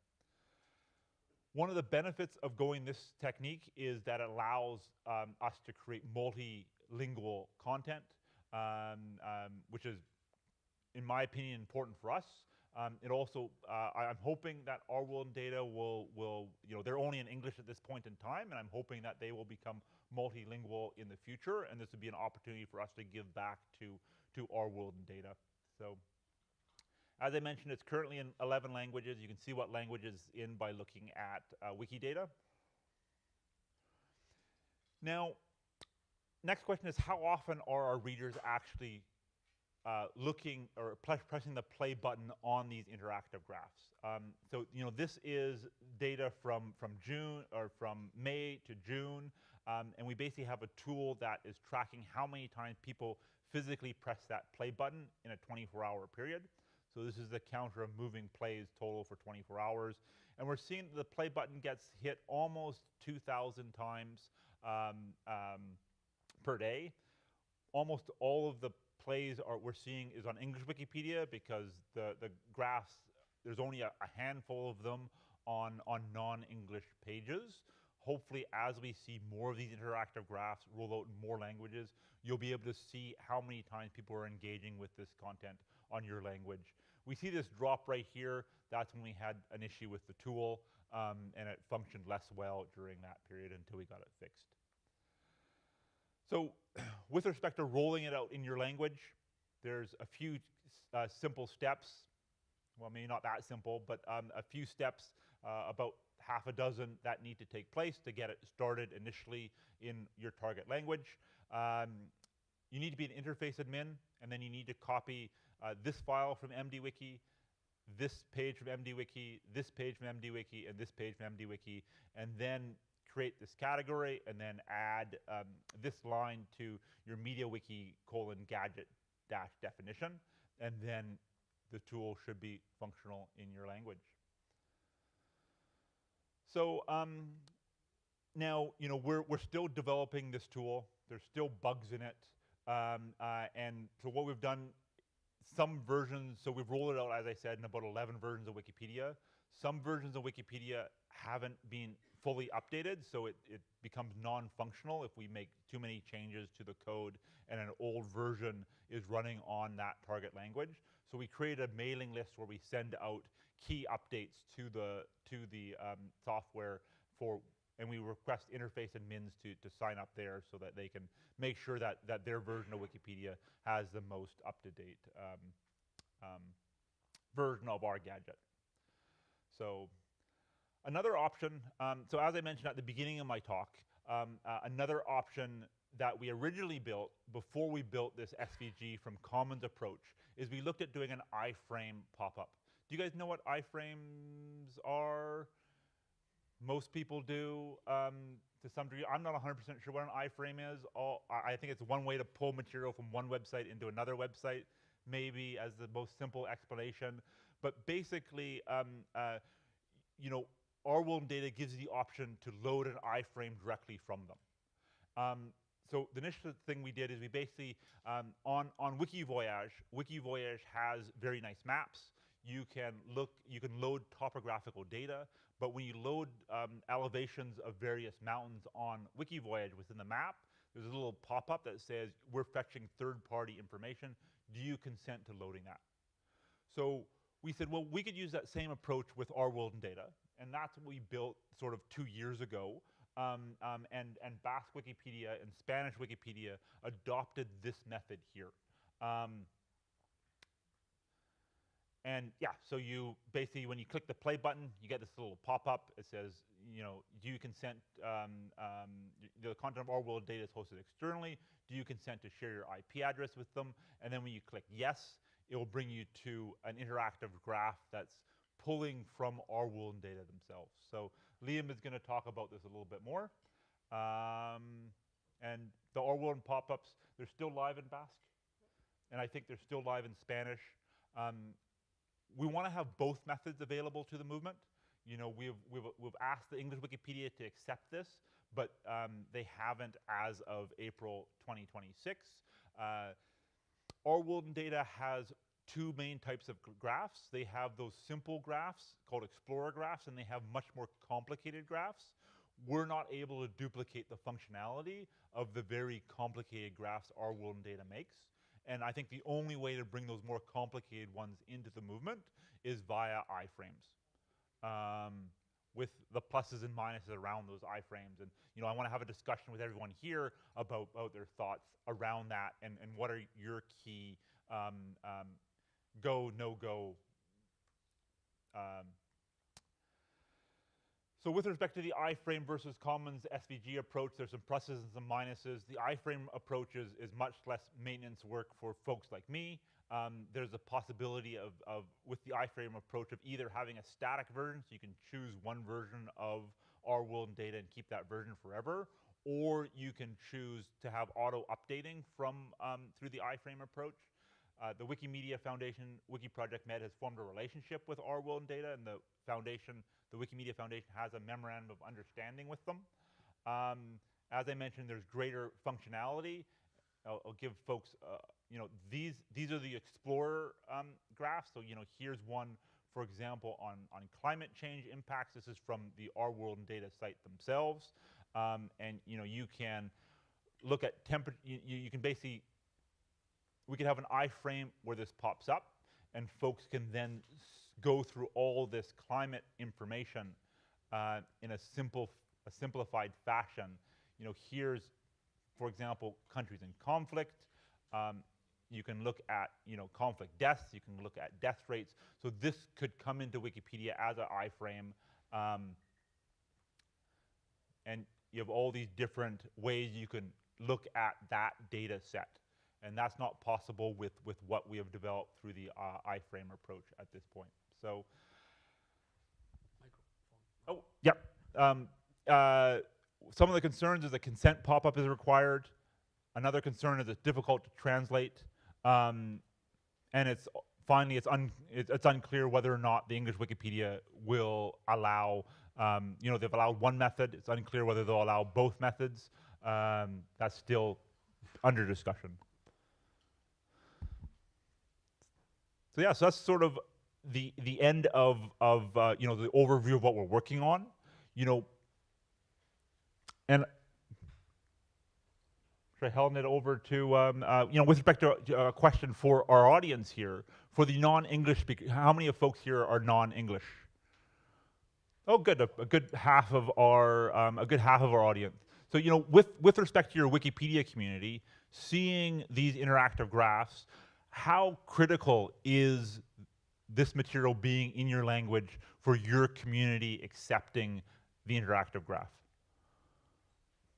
One of the benefits of going this technique is that it allows us to create multilingual content, which is, in my opinion, important for us. It also, I'm hoping that our world data will, they're only in English at this point in time, and I'm hoping that they will become multilingual in the future, and this would be an opportunity for us to give back to our world data. So, as I mentioned, it's currently in 11 languages. You can see what language is in by looking at Wikidata. Now, next question is, how often are our readers actually looking or pressing the play button on these interactive graphs? So this is data from June or from May to June, and we basically have a tool that is tracking how many times people physically press that play button in a 24-hour period. So this is the counter of moving plays total for 24 hours, and we're seeing the play button gets hit almost 2,000 times per day. Almost all of the displays we're seeing is on English Wikipedia because the graphs, there's only a handful of them on non-English pages. Hopefully, as we see more of these interactive graphs roll out in more languages, you'll be able to see how many times people are engaging with this content on your language. We see this drop right here. That's when we had an issue with the tool, and it functioned less well during that period until we got it fixed. So with respect to rolling it out in your language, there's a few simple steps. Well, maybe not that simple, but a few steps, about half a dozen that need to take place to get it started initially in your target language. You need to be an interface admin, and then you need to copy this file from MDWiki, this page from MDWiki, this page from MDWiki, and this page from MDWiki, and then create this category, and then add this line to your MediaWiki :gadget definition, and then the tool should be functional in your language. So now, you know, we're still developing this tool. There's still bugs in it, and so what we've done, some versions, so we've rolled it out, as I said, in about 11 versions of Wikipedia. Some versions of Wikipedia haven't been fully updated, so it becomes non-functional if we make too many changes to the code and an old version is running on that target language. So we created a mailing list where we send out key updates to the software and we request interface admins to sign up there so that they can make sure that their version of Wikipedia has the most up-to-date version of our gadget. So another option, so as I mentioned at the beginning of my talk, another option that we originally built before we built this SVG from Commons approach is we looked at doing an iframe pop-up. Do you guys know what iframes are? Most people do to some degree. I'm not 100% sure what an iframe is. I think it's one way to pull material from one website into another website, maybe as the most simple explanation. But basically, you know, our World Data gives you the option to load an iframe directly from them. So the initial thing we did is we basically, on Wikivoyage has very nice maps. You can load topographical data, but when you load elevations of various mountains on Wikivoyage within the map, there's a little pop-up that says, we're fetching third-party information. Do you consent to loading that? So we said, well, we could use that same approach with our World and Data, and that's what we built sort of 2 years ago. And Basque Wikipedia and Spanish Wikipedia adopted this method here. And yeah, so you basically, when you click the play button, you get this little pop-up. It says, you know, do you consent, the content of our World Data is hosted externally. Do you consent to share your IP address with them? And then when you click yes, it will bring you to an interactive graph that's pulling from our World and Data themselves. So Liam is going to talk about this a little bit more. And the our World pop-ups, they're still live in Basque. And I think they're still live in Spanish. We want to have both methods available to the movement. You know, we've asked the English Wikipedia to accept this, but they haven't as of April 2026. Our World and Data has two main types of graphs. They have those simple graphs called Explorer graphs, and they have much more complicated graphs. We're not able to duplicate the functionality of the very complicated graphs our World and Data makes. And I think the only way to bring those more complicated ones into the movement is via iframes, with the pluses and minuses around those iframes. And you know, I want to have a discussion with everyone here about their thoughts around that, and what are your key go, no-go. So with respect to the iframe versus Commons SVG approach, there's some pluses and some minuses. The iframe approach is much less maintenance work for folks like me. There's a possibility of with the iframe approach of either having a static version, so you can choose one version of our World and Data and keep that version forever, or you can choose to have auto updating from through the iframe approach. The Wikimedia Foundation, Wiki Project Med, has formed a relationship with our World and Data, and the Wikimedia Foundation has a memorandum of understanding with them. As I mentioned, there's greater functionality I'll give folks, these are the Explorer graphs. So, here's one, for example, on climate change impacts. This is from the Our World in Data site themselves. And, you can look at temperature. You can basically, we can have an iframe where this pops up, and folks can then go through all this climate information in a simplified fashion. Here's, for example, countries in conflict. You can look at, conflict deaths. You can look at death rates. So this could come into Wikipedia as an iframe, and you have all these different ways you can look at that data set. And that's not possible with what we have developed through the iframe approach at this point. So, oh, yep. Some of the concerns is a consent pop-up is required. Another concern is it's difficult to translate. And finally, it's unclear whether or not the English Wikipedia will allow, they've allowed one method. It's unclear whether they'll allow both methods. That's still under discussion. So yeah, so that's sort of the end of the overview of what we're working on, and should I hand it over to with respect to a question for our audience here, for the non-English speaker, how many of folks here are non-English? Oh, good, a good half of our audience. So with respect to your Wikipedia community, seeing these interactive graphs, how critical is this material being in your language for your community accepting the interactive graph?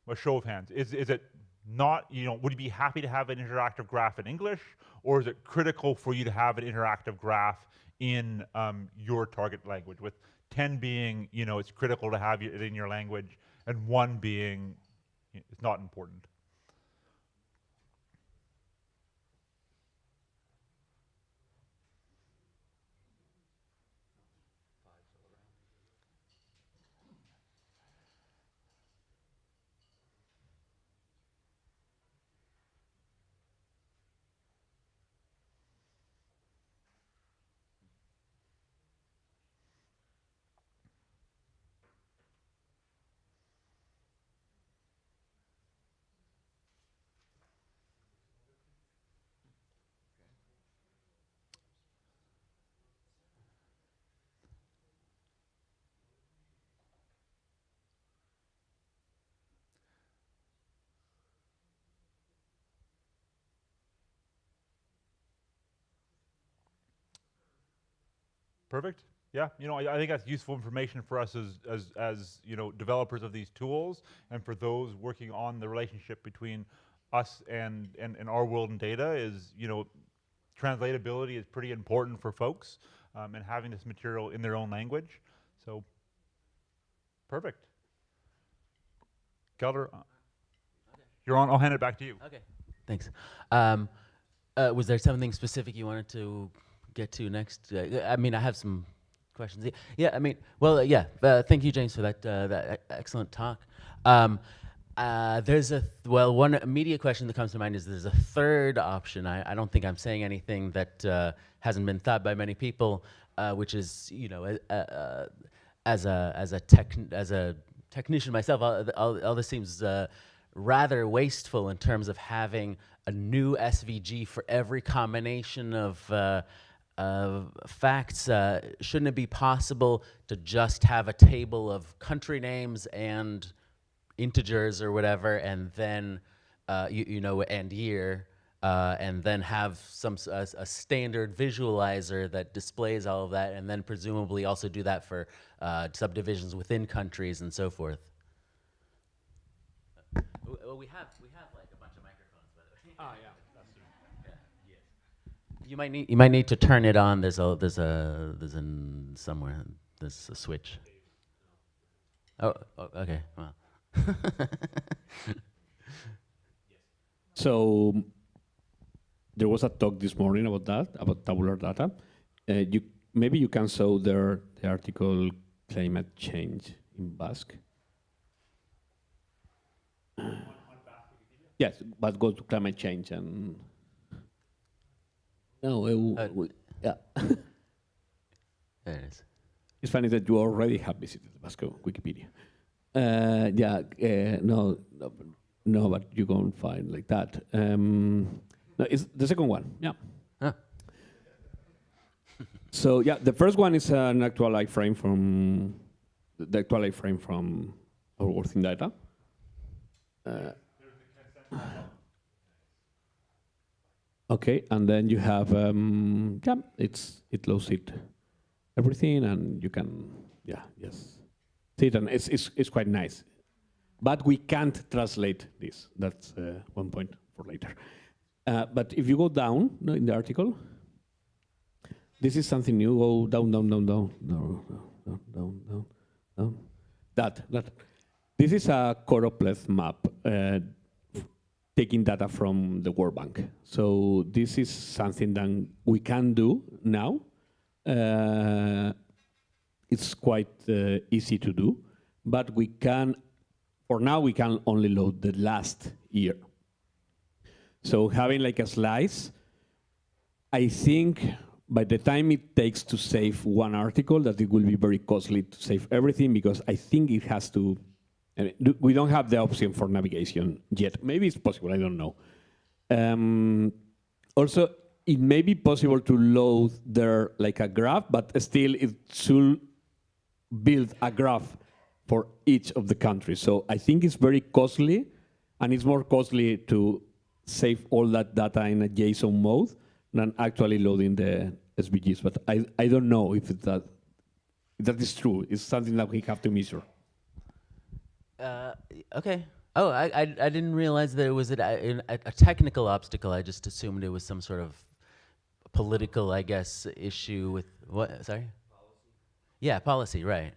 A show of hands. Is it not, would you be happy to have an interactive graph in English, or is it critical for you to have an interactive graph in your target language, with 10 being, it's critical to have it in your language, and 1 being, it's not important? Perfect. Yeah, I think that's useful information for us as developers of these tools, and for those working on the relationship between us and Our World in Data is, translatability is pretty important for folks, and having this material in their own language. So, perfect. Gelder, you're on. I'll hand it back to you. Okay, thanks. Was there something specific you wanted to get to next? I mean, I have some questions. Yeah, I mean, well, yeah. Thank you, James, for that excellent talk. There's one immediate question that comes to mind is there's a third option. I don't think I'm saying anything that hasn't been thought by many people, which is, as a technician myself, all this seems rather wasteful in terms of having a new SVG for every combination of facts. Shouldn't it be possible to just have a table of country names and integers or whatever, and then and year, and then have a standard visualizer that displays all of that, and then presumably also do that for subdivisions within countries and so forth? Well, we have like a bunch of microphones, by the way. Ah, yeah, that's true. Yeah, yes. You might need to turn it on. There's somewhere. There's a switch. Oh, okay. Well. So there was a talk this morning about that, about tabular data. Maybe you can show there the article "Climate Change in Basque." Yes, but go to climate change and no, yeah. There it is. It's funny that you already have visited Vasco Wikipedia. No, but you can't find like that. No, it's the second one. Yeah. Huh. So yeah, the first one is an actual iframe from the actual iframe from our working data. Okay, and then you have it loads it everything, and you can see it, and it's quite nice. But we can't translate this. That's one point for later. But if you go down in the article, this is something new. Go down. That. This is a choropleth map taking data from the World Bank. So this is something that we can do now. It's quite easy to do, but we can. For now, we can only load the last year. So having like a slice, I think by the time it takes to save one article, that it will be very costly to save everything, because I think it has to, we don't have the option for navigation yet. Maybe it's possible, I don't know. Also, it may be possible to load there like a graph, but still it should build a graph for each of the countries. So I think it's very costly, and it's more costly to save all that data in a JSON mode than actually loading the SVGs. But I don't know if that is true. It's something that we have to measure. Okay. Oh, I didn't realize that it was a technical obstacle. I just assumed it was some sort of political, I guess, issue with what? Sorry. Policy. Yeah, policy. Right.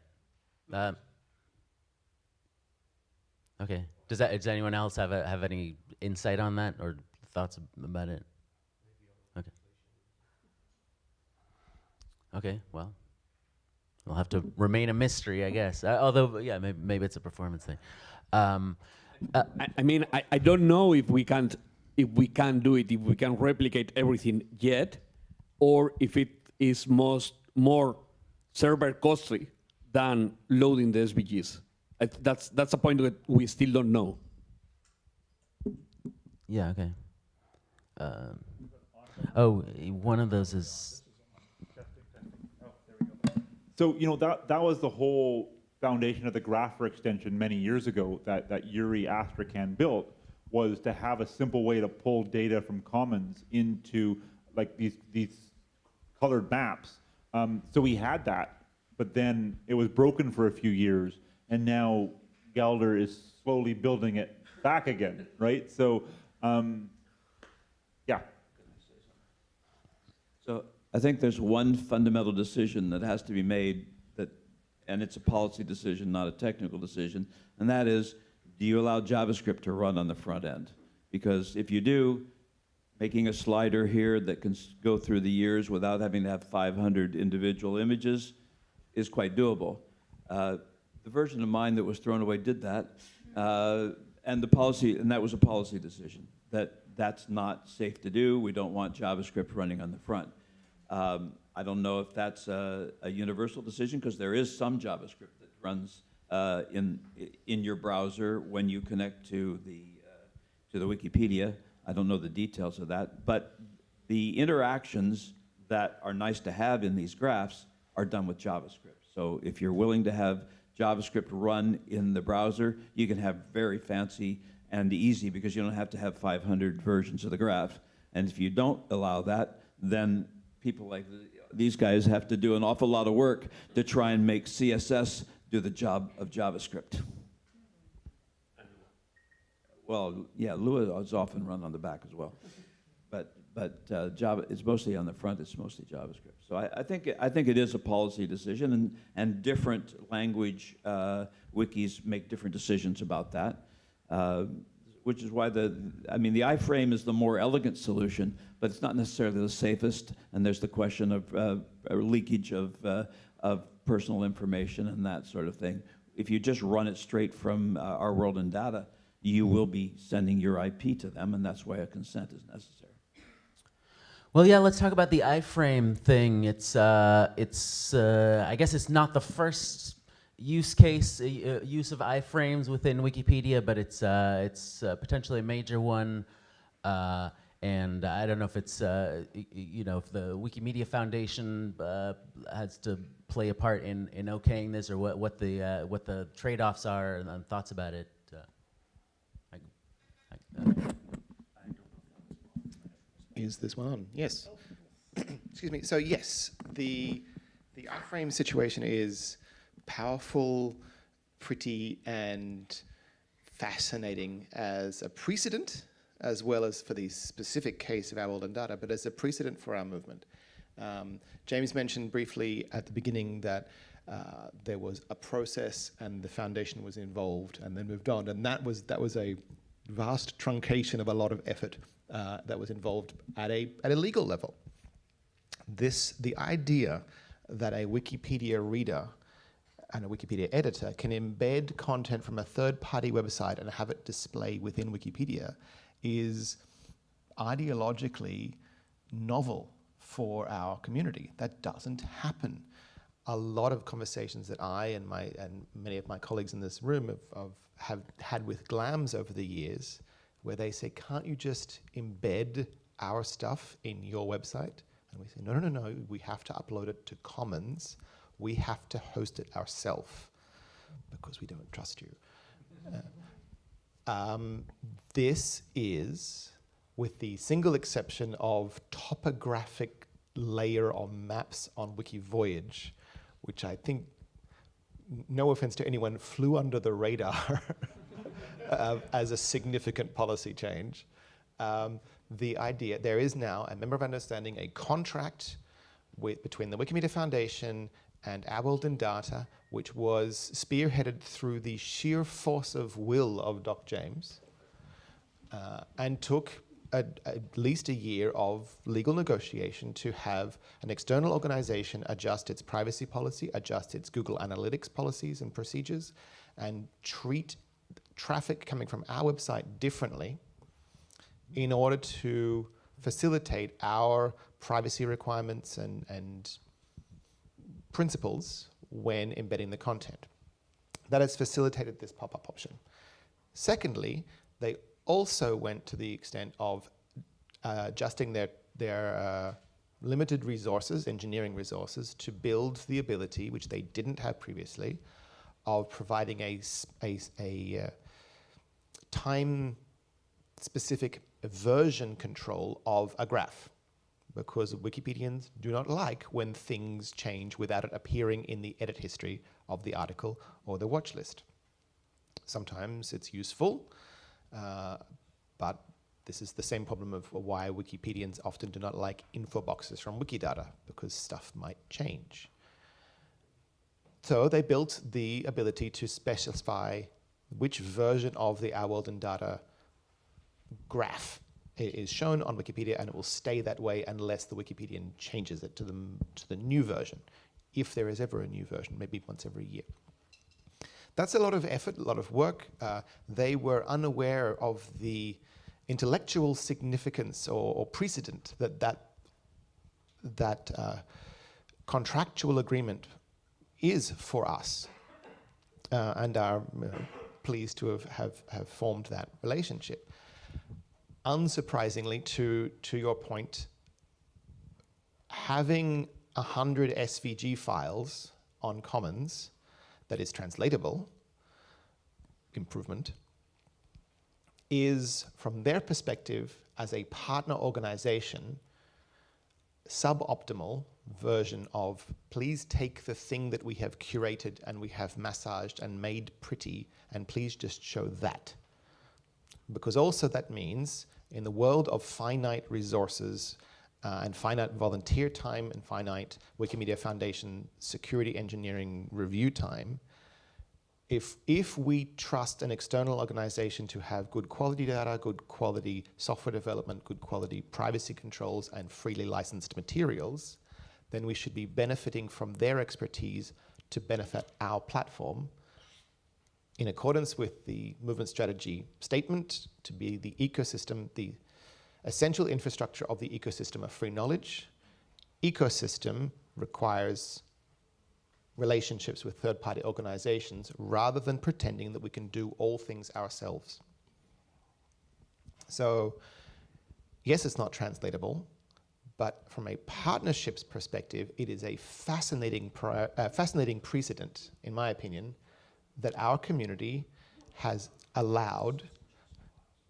Okay. Does anyone else have any insight on that or thoughts about it? Okay. Okay. Well, we'll have to remain a mystery, I guess. Although, yeah, maybe it's a performance thing. I mean, I don't know if we can do it, if we can replicate everything yet, or if it is more server costly than loading the SVGs. That's a point that we still don't know. Yeah. Okay. One of those is. So that was the whole foundation of the Grapher extension many years ago that Yuri Astrakhan built, was to have a simple way to pull data from Commons into like these colored maps. So we had that, but then it was broken for a few years, and now Gelder is slowly building it back again, right? So, yeah. So I think there's one fundamental decision that has to be made, and it's a policy decision, not a technical decision, and that is, do you allow JavaScript to run on the front end? Because if you do, making a slider here that can go through the years without having to have 500 individual images is quite doable. The version of mine that was thrown away did that, and that was a policy decision, that's not safe to do. We don't want JavaScript running on the front. I don't know if that's a universal decision, because there is some JavaScript that runs in your browser when you connect to the Wikipedia. I don't know the details of that, but the interactions that are nice to have in these graphs are done with JavaScript. So if you're willing to have JavaScript run in the browser, you can have very fancy and easy, because you don't have to have 500 versions of the graph. And if you don't allow that, then people like these guys have to do an awful lot of work to try and make CSS do the job of JavaScript. Well, yeah, Lua is often run on the back as well, but Java, it's mostly on the front. It's mostly JavaScript. So I think it is a policy decision, and different language wikis make different decisions about that, which is why the iframe is the more elegant solution, but it's not necessarily the safest. And there's the question of leakage of personal information and that sort of thing. If you just run it straight from our world and data, you will be sending your IP to them, and that's why a consent is necessary. Well, yeah, let's talk about the iframe thing. I guess it's not the first use case, use of iframes within Wikipedia, but it's potentially a major one. And I don't know if it's, if the Wikimedia Foundation has to play a part in okaying this, or what the trade-offs are and thoughts about it. Is this one on? Yes. Excuse me. So yes, the iframe situation is powerful, pretty, and fascinating as a precedent, as well as for the specific case of our world and data, but as a precedent for our movement. James mentioned briefly at the beginning that there was a process and the foundation was involved and then moved on, and that was a vast truncation of a lot of effort that was involved at a legal level. The idea that a Wikipedia reader and a Wikipedia editor can embed content from a third-party website and have it display within Wikipedia is ideologically novel for our community. That doesn't happen. A lot of conversations that I and many of my colleagues in this room have had with GLAMs over the years, where they say, can't you just embed our stuff in your website? And we say, no, we have to upload it to Commons. We have to host it ourselves because we don't trust you. This is, with the single exception of topographic layer on maps on Wikivoyage, which I think, no offense to anyone, flew under the radar as a significant policy change. The idea, there is now a member of understanding, a contract between the Wikimedia Foundation and Our World in Data, which was spearheaded through the sheer force of will of Doc James, and took at least a year of legal negotiation to have an external organization adjust its privacy policy, adjust its Google Analytics policies and procedures, and treat traffic coming from our website differently in order to facilitate our privacy requirements and principles when embedding the content. That has facilitated this pop-up option. Secondly, they also went to the extent of adjusting their limited resources, engineering resources, to build the ability, which they didn't have previously, of providing a time-specific version control of a graph, because Wikipedians do not like when things change without it appearing in the edit history of the article or the watch list. Sometimes it's useful, but this is the same problem of why Wikipedians often do not like info boxes from Wikidata, because stuff might change. So they built the ability to specify which version of the Our World in Data graph is shown on Wikipedia, and it will stay that way unless the Wikipedian changes it to the new version, if there is ever a new version, maybe once every year. That's a lot of effort, a lot of work. They were unaware of the intellectual significance or precedent that contractual agreement is for us, and are pleased to have formed that relationship. Unsurprisingly, to your point, having 100 SVG files on Commons that is translatable, improvement, is, from their perspective as a partner organization, suboptimal version of, please take the thing that we have curated and we have massaged and made pretty, and please just show that. Because also that means, in the world of finite resources and finite volunteer time and finite Wikimedia Foundation security engineering review time, if we trust an external organization to have good quality data, good quality software development, good quality privacy controls, and freely licensed materials, then we should be benefiting from their expertise to benefit our platform, in accordance with the movement strategy statement, to be the ecosystem, the essential infrastructure of the ecosystem of free knowledge. Ecosystem requires relationships with third-party organizations rather than pretending that we can do all things ourselves. So, yes, it's not translatable, but from a partnerships perspective, it is a fascinating precedent, in my opinion, that our community has allowed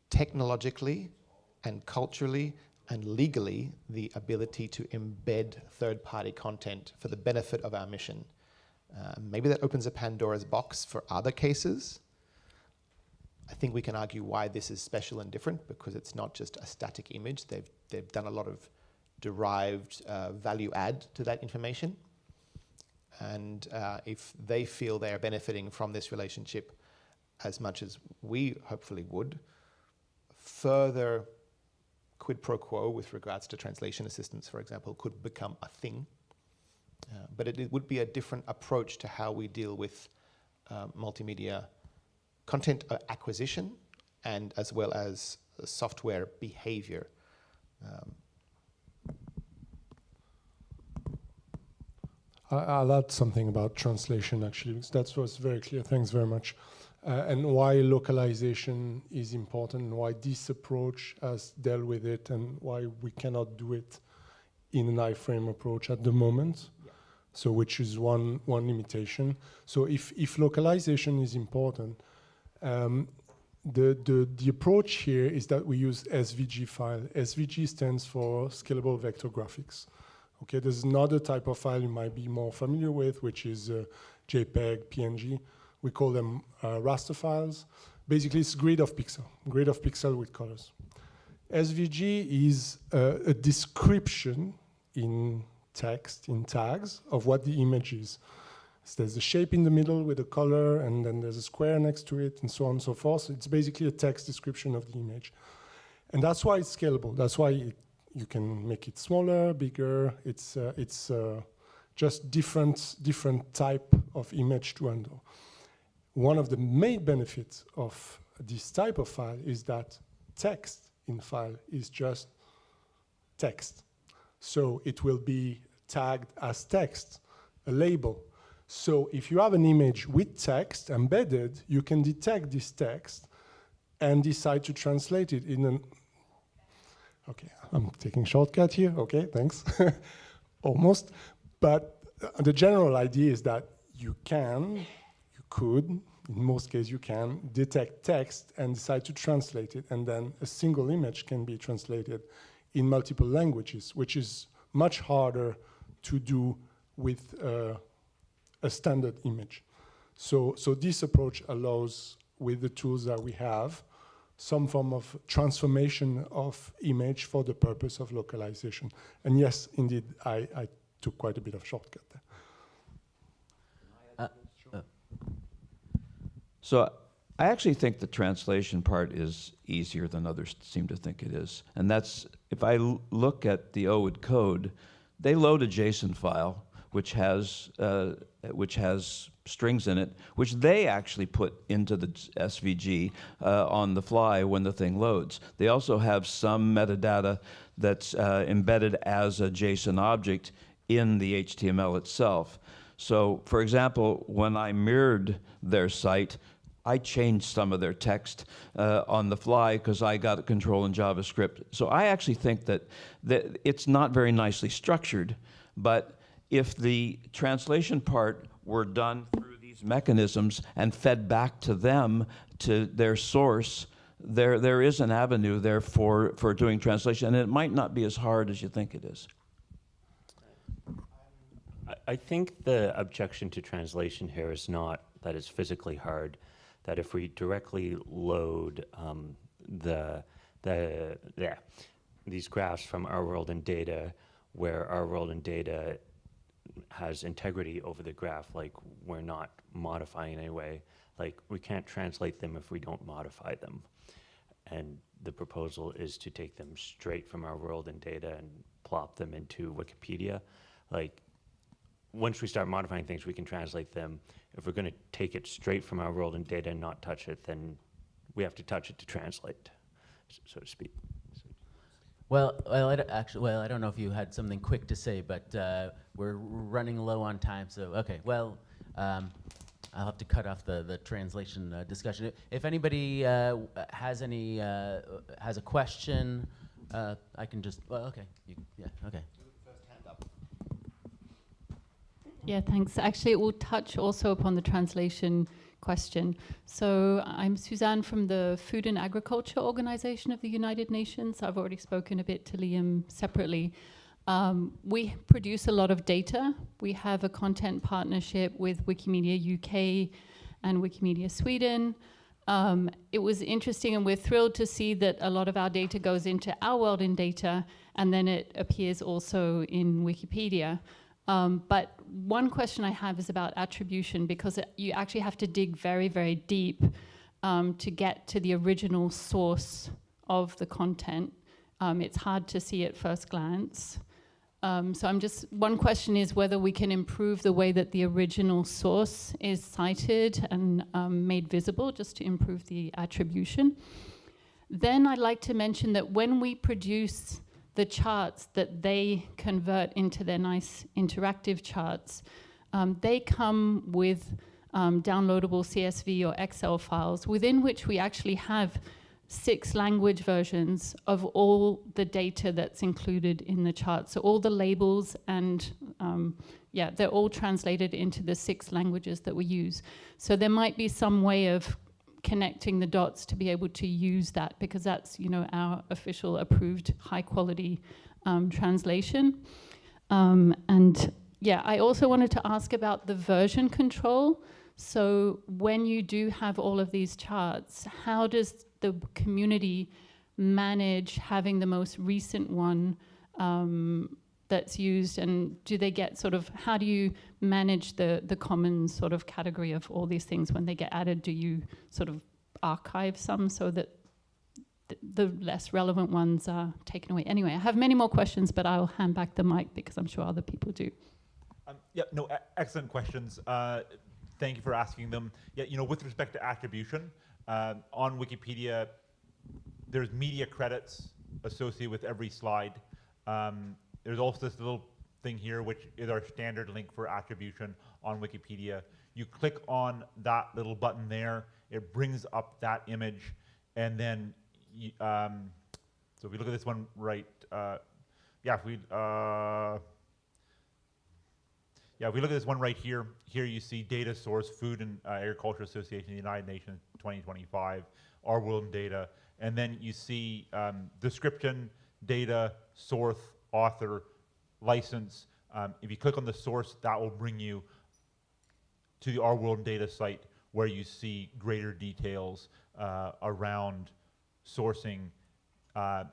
technologically and culturally and legally the ability to embed third-party content for the benefit of our mission. Maybe that opens a Pandora's box for other cases. I think we can argue why this is special and different, because it's not just a static image. They've done a lot of derived value add to that information. And if they feel they are benefiting from this relationship as much as we hopefully would, further quid pro quo with regards to translation assistance, for example, could become a thing. But it would be a different approach to how we deal with multimedia content acquisition and as well as software behavior. I'll add something about translation, actually, because that was very clear. Thanks very much. And why localization is important, and why this approach has dealt with it, and why we cannot do it in an iframe approach at the moment. Yeah. So, which is one limitation. So, if localization is important, the approach here is that we use SVG file. SVG stands for Scalable Vector Graphics. Okay, there's another type of file you might be more familiar with, which is JPEG, PNG. We call them raster files. Basically, it's grid of pixel with colors. SVG is a description in text, in tags, of what the image is. So there's a shape in the middle with a color, and then there's a square next to it, and so on and so forth. So it's basically a text description of the image. And that's why it's scalable. That's why you can make it smaller, bigger. It's just different type of image to handle. One of the main benefits of this type of file is that text in file is just text. So it will be tagged as text, a label. So if you have an image with text embedded, you can detect this text and decide to translate it in an... Okay, I'm taking shortcut here. Okay, thanks. Almost. But the general idea is that you could, in most cases you can, detect text and decide to translate it, and then a single image can be translated in multiple languages, which is much harder to do with a standard image. So this approach allows, with the tools that we have, some form of transformation of image for the purpose of localization. And yes, indeed, I took quite a bit of shortcut there. So I actually think the translation part is easier than others seem to think it is. And that's, if I look at the OID code, they load a JSON file which has strings in it, which they actually put into the SVG on the fly when the thing loads. They also have some metadata that's embedded as a JSON object in the HTML itself. So, for example, when I mirrored their site, I changed some of their text on the fly because I got control in JavaScript. So I actually think that it's not very nicely structured, but if the translation part were done through these mechanisms and fed back to them, to their source, there is an avenue there for doing translation, and it might not be as hard as you think it is. I think the objection to translation here is not that it's physically hard, that if we directly load these graphs from our world and data, where our world and data has integrity over the graph, like we're not modifying in any way, like we can't translate them if we don't modify them. And the proposal is to take them straight from our world and data and plop them into Wikipedia. Like, once we start modifying things, we can translate them. If we're going to take it straight from our world and data and not touch it, then we have to touch it to translate, so to speak. Well, I don't know if you had something quick to say, but we're running low on time, so okay. Well, I'll have to cut off the translation discussion. If anybody has a question, I can just. Well, okay. Yeah. Okay. Yeah, thanks. Actually, it will touch also upon the translation question. So I'm Suzanne from the Food and Agriculture Organization of the United Nations. I've already spoken a bit to Liam separately. We produce a lot of data. We have a content partnership with Wikimedia UK and Wikimedia Sweden. It was interesting, and we're thrilled to see that a lot of our data goes into Our World in Data, and then it appears also in Wikipedia. But one question I have is about attribution, because you actually have to dig very, very deep to get to the original source of the content. It's hard to see at first glance. So one question is whether we can improve the way that the original source is cited and made visible, just to improve the attribution. Then I'd like to mention that when we produce the charts that they convert into their nice interactive charts, they come with downloadable CSV or Excel files within which we actually have 6 language versions of all the data that's included in the chart. So all the labels and they're all translated into the 6 languages that we use. So there might be some way of connecting the dots to be able to use that, because that's our official approved high quality translation. I also wanted to ask about the version control. So when you do have all of these charts, how does the community manage having the most recent one that's used, and do they get how do you manage the common sort of category of all these things when they get added? Do you sort of archive some so that the less relevant ones are taken away? Anyway, I have many more questions, but I'll hand back the mic because I'm sure other people do. Excellent questions. Thank you for asking them. Yeah, with respect to attribution, on Wikipedia, there's media credits associated with every slide. There's also this little thing here, which is our standard link for attribution on Wikipedia. You click on that little button there, it brings up that image, and then, so if we look at this one right, if we look at this one right here, you see data source, Food and Agriculture Association of the United Nations 2025, Our World in Data, and then you see description, data, source, author, license. If you click on the source, that will bring you to the Our World in Data site, where you see greater details around sourcing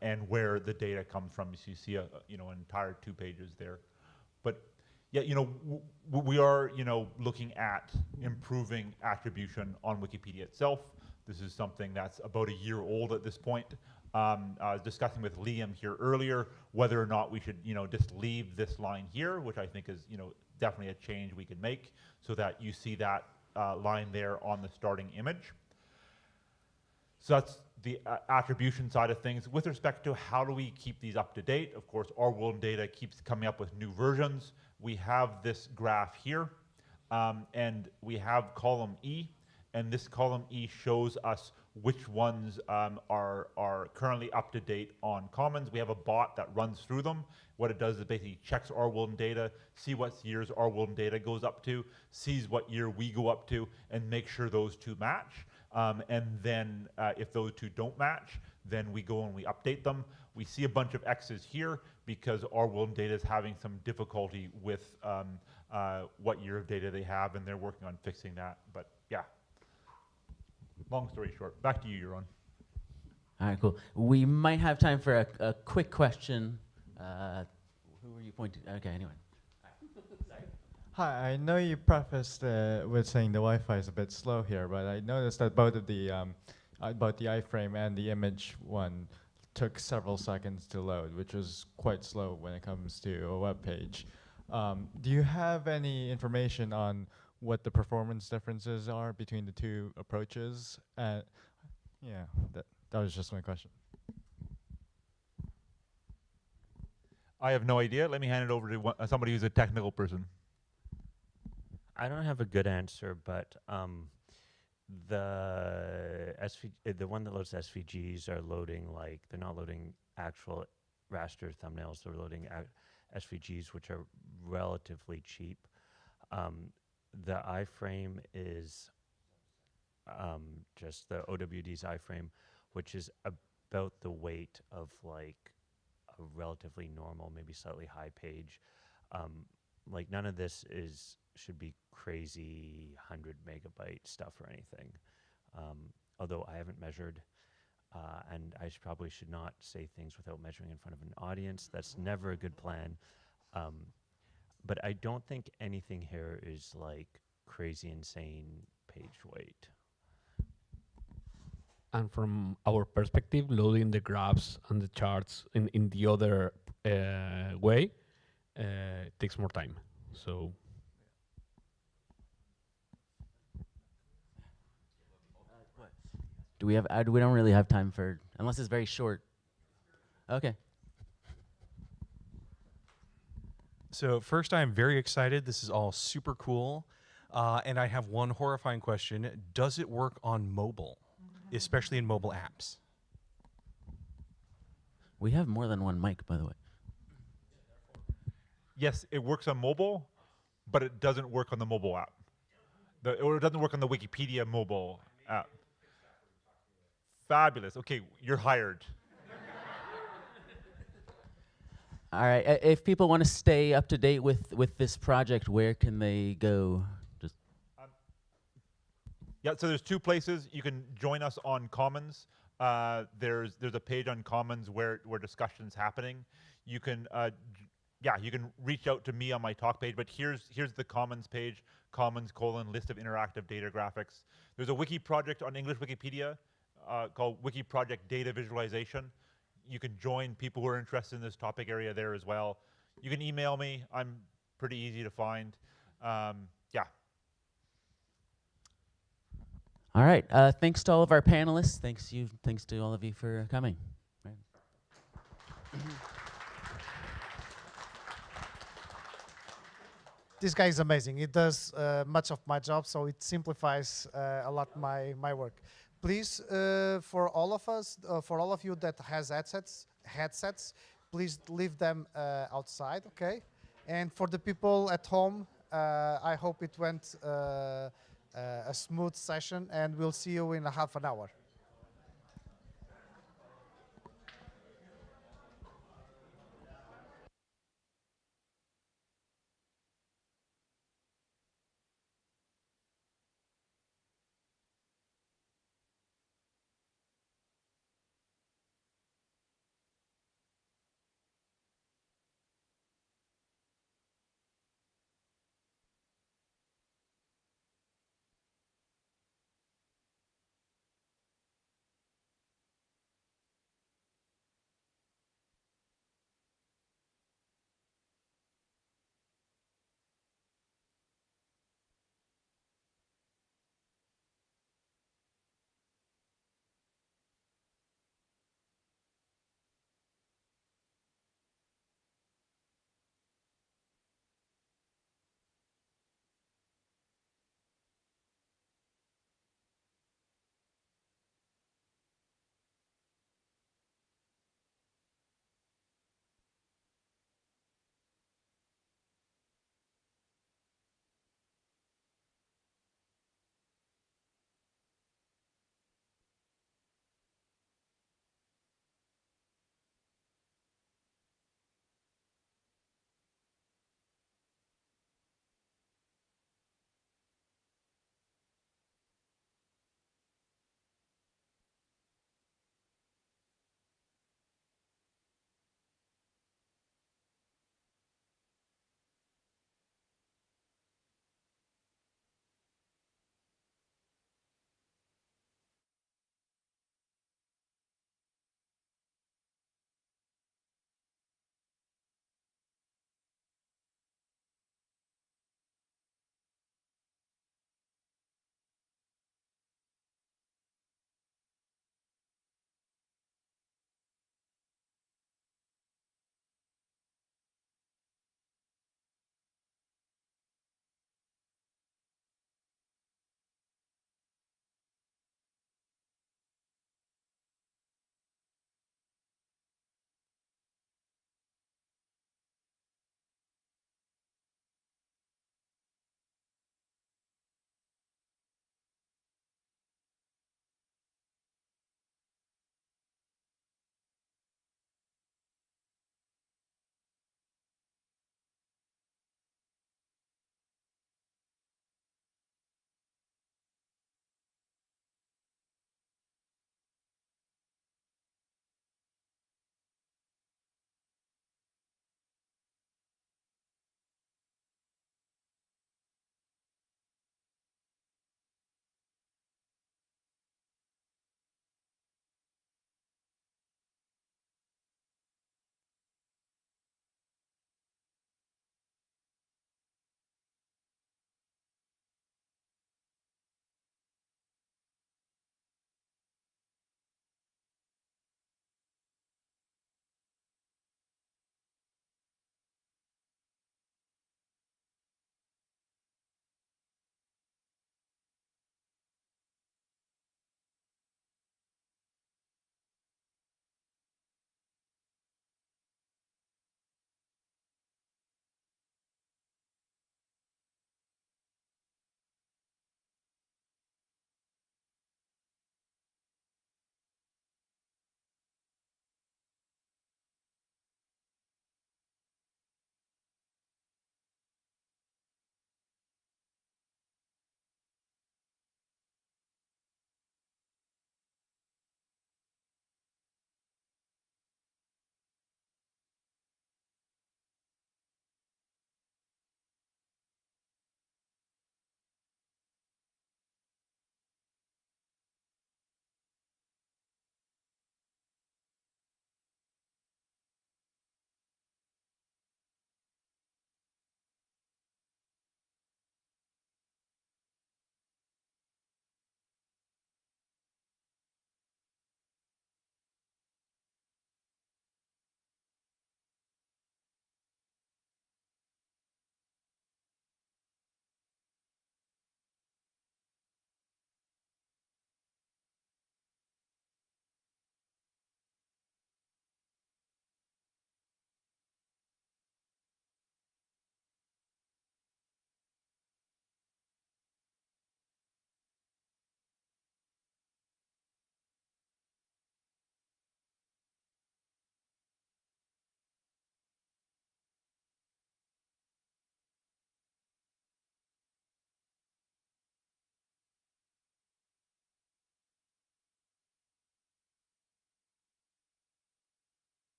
and where the data comes from. So you see an entire 2 pages there. But yeah, we are looking at improving attribution on Wikipedia itself. This is something that's about a year old at this point. I was discussing with Liam here earlier whether or not we should just leave this line here, which I think is definitely a change we could make, so that you see that line there on the starting image. So that's the attribution side of things. With respect to how do we keep these up to date, of course, Our World in Data keeps coming up with new versions. We have this graph here, and we have column E, and this column E shows us which ones are currently up to date on Commons. We have a bot that runs through them. What it does is basically checks Our World in Data, see what years Our World in Data goes up to, sees what year we go up to, and make sure those 2 match. And then if those 2 don't match, then we go and we update them. We see a bunch of X's here because Our World in Data is having some difficulty with what year of data they have, and they're working on fixing that. But yeah, long story short, back to you, Yaron. All right, cool. We might have time for a quick question. Who were you pointing? Okay, anyway. Hi, I know you prefaced with saying the Wi-Fi is a bit slow here, but I noticed that both of the iframe and the image one took several seconds to load, which was quite slow when it comes to a web page. Do you have any information on what the performance differences are between the two approaches? Yeah, that was just my question. I have no idea. Let me hand it over to somebody who's a technical person. I don't have a good answer, but the one that loads SVGs are loading they're not loading actual raster thumbnails. They're loading SVGs, which are relatively cheap. The iframe is just the OWD's iframe, which is about the weight of a relatively normal, maybe slightly high page. None of this should be crazy 100 megabyte stuff or anything. Although I haven't measured, and I probably should not say things without measuring in front of an audience. That's never a good plan. But I don't think anything here is crazy insane page weight. And from our perspective, loading the graphs and the charts in the other way takes more time. So do we have? We don't really have time for, unless it's very short. Okay. So first, I'm very excited. This is all super cool. And I have one horrifying question. Does it work on mobile, especially in mobile apps? We have more than one mic, by the way. Yes, it works on mobile, but it doesn't work on the mobile app. Or it doesn't work on the Wikipedia mobile app. Fabulous. Okay, you're hired. All right. If people want to stay up to date with this project, where can they go? Just Yeah. So there's two places you can join us on Commons. There's a page on Commons where discussion's happening. You can you can reach out to me on my talk page. But here's the Commons page: Commons : list of interactive data graphics. There's a wiki project on English Wikipedia called Wiki Project Data Visualization. You can join people who are interested in this topic area there as well. You can email me. I'm pretty easy to find. Yeah. All right. Thanks to all of our panelists. Thanks to all of you for coming. Right. This guy is amazing. He does much of my job, so it simplifies a lot my work. Please, for all of us, for all of you that has headsets, please leave them outside, okay? And for the people at home, I hope it went a smooth session, and we'll see you in a half an hour.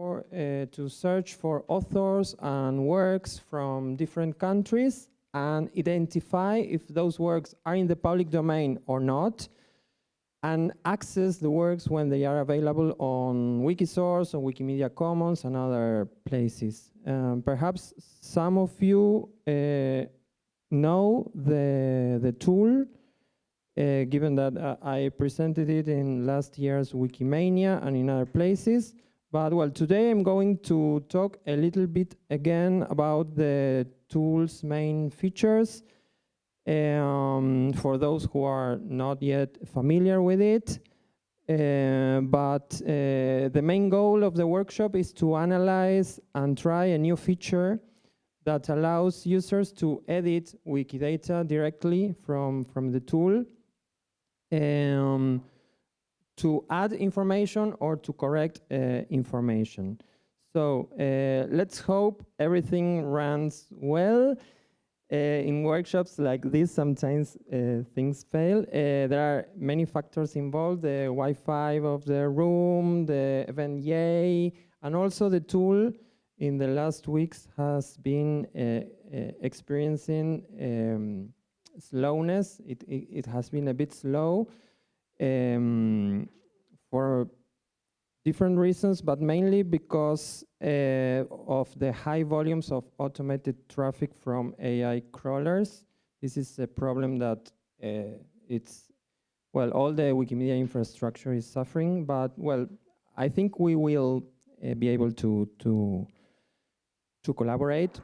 to search for authors and works from different countries and identify if those works are in the public domain or not, and access the works when they are available on Wikisource, on Wikimedia Commons, and other places. Perhaps some of you know the tool, given that I presented it in last year's Wikimania and in other places. But well, today I'm going to talk a little bit again about the tool's main features, for those who are not yet familiar with it. But the main goal of the workshop is to analyze and try a new feature that allows users to edit Wikidata directly from the tool, to add information or to correct information. So let's hope everything runs well. In workshops like this, sometimes things fail. There are many factors involved: the Wi-Fi of the room, the event yay, and also the tool in the last weeks has been experiencing slowness. It has been a bit slow for different reasons, but mainly because of the high volumes of automated traffic from AI crawlers. This is a problem that all the Wikimedia infrastructure is suffering, but well, I think we will be able to collaborate.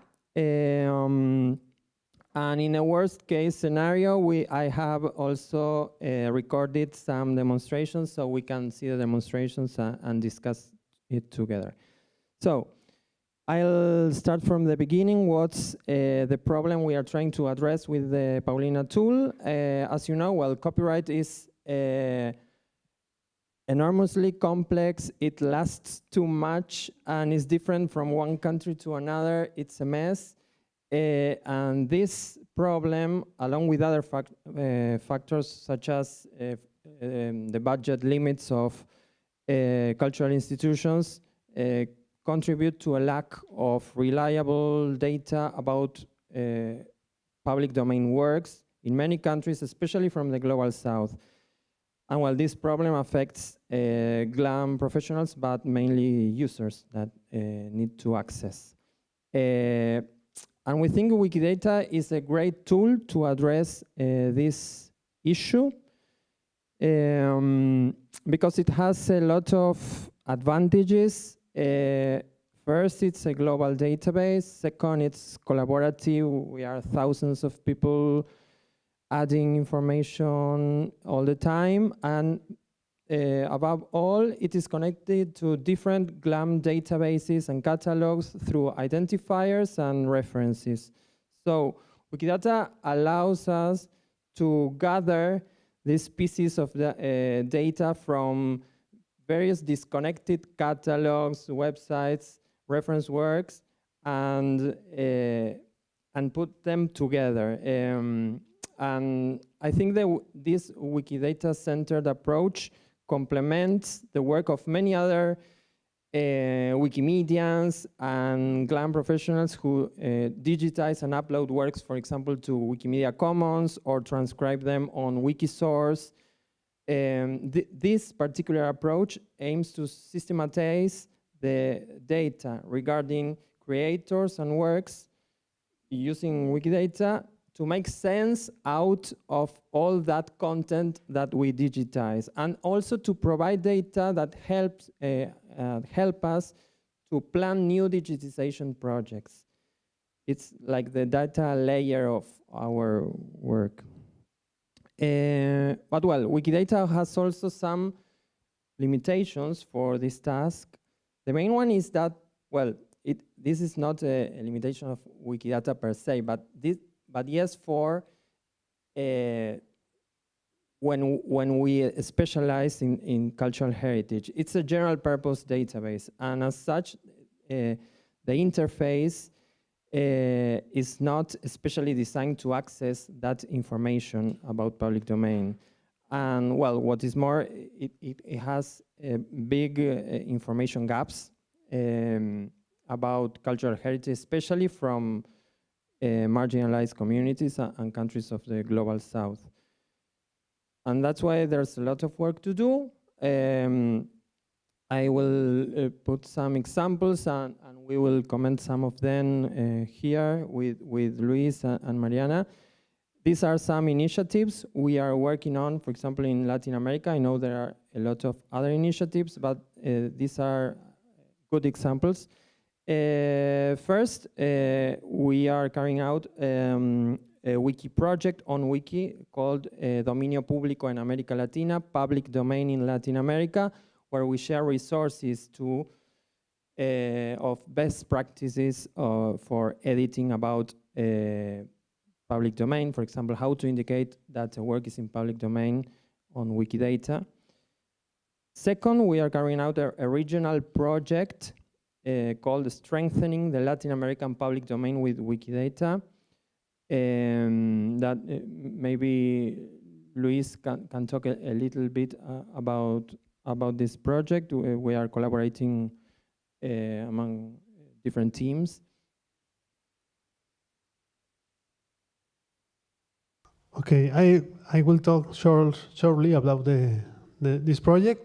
And in a worst case scenario, I have also recorded some demonstrations so we can see the demonstrations and discuss it together. So I'll start from the beginning. What's the problem we are trying to address with the Paulina tool? As you know, well, copyright is enormously complex. It lasts too much and is different from one country to another. It's a mess. And this problem, along with other factors such as the budget limits of cultural institutions, contribute to a lack of reliable data about public domain works in many countries, especially from the global south. And while this problem affects GLAM professionals, but mainly users that need to access. And we think Wikidata is a great tool to address this issue because it has a lot of advantages. First, it's a global database. Second, it's collaborative. We are thousands of people adding information all the time. And above all, it is connected to different GLAM databases and catalogs through identifiers and references. So Wikidata allows us to gather these pieces of the data from various disconnected catalogs, websites, reference works, and put them together. And I think that this Wikidata-centered approach complements the work of many other Wikimedians and GLAM professionals who digitize and upload works, for example, to Wikimedia Commons or transcribe them on Wikisource. This particular approach aims to systematize the data regarding creators and works using Wikidata to make sense out of all that content that we digitize, and also to provide data that help us to plan new digitization projects. It's like the data layer of our work. But well, Wikidata has also some limitations for this task. The main one is that, well, this is not a limitation of Wikidata per se, but yes, for when we specialize in cultural heritage. It's a general purpose database, and as such, the interface is not especially designed to access that information about public domain. And well, what is more, it has big information gaps about cultural heritage, especially from marginalized communities and countries of the global south. And that's why there's a lot of work to do. I will put some examples and we will comment some of them here with Luis and Mariana. These are some initiatives we are working on, for example, in Latin America. I know there are a lot of other initiatives, but these are good examples. First, we are carrying out a wiki project on wiki called Dominio Público en América Latina, Public Domain in Latin America, where we share resources of best practices for editing about public domain. For example, how to indicate that a work is in public domain on Wikidata. Second, we are carrying out a regional project called Strengthening the Latin American Public Domain with Wikidata. That maybe Luis can talk a little bit about this project. We are collaborating among different teams. Okay, I will talk shortly about this project.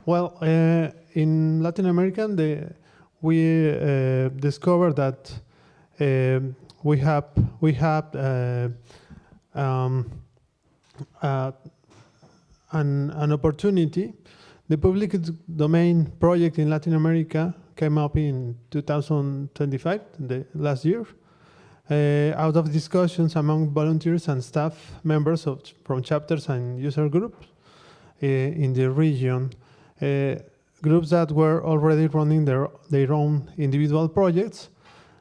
Well, in Latin America, we discovered that we have an opportunity. The public domain project in Latin America came up in 2025, the last year, out of discussions among volunteers and staff members from chapters and user groups in the region. Groups that were already running their own individual projects.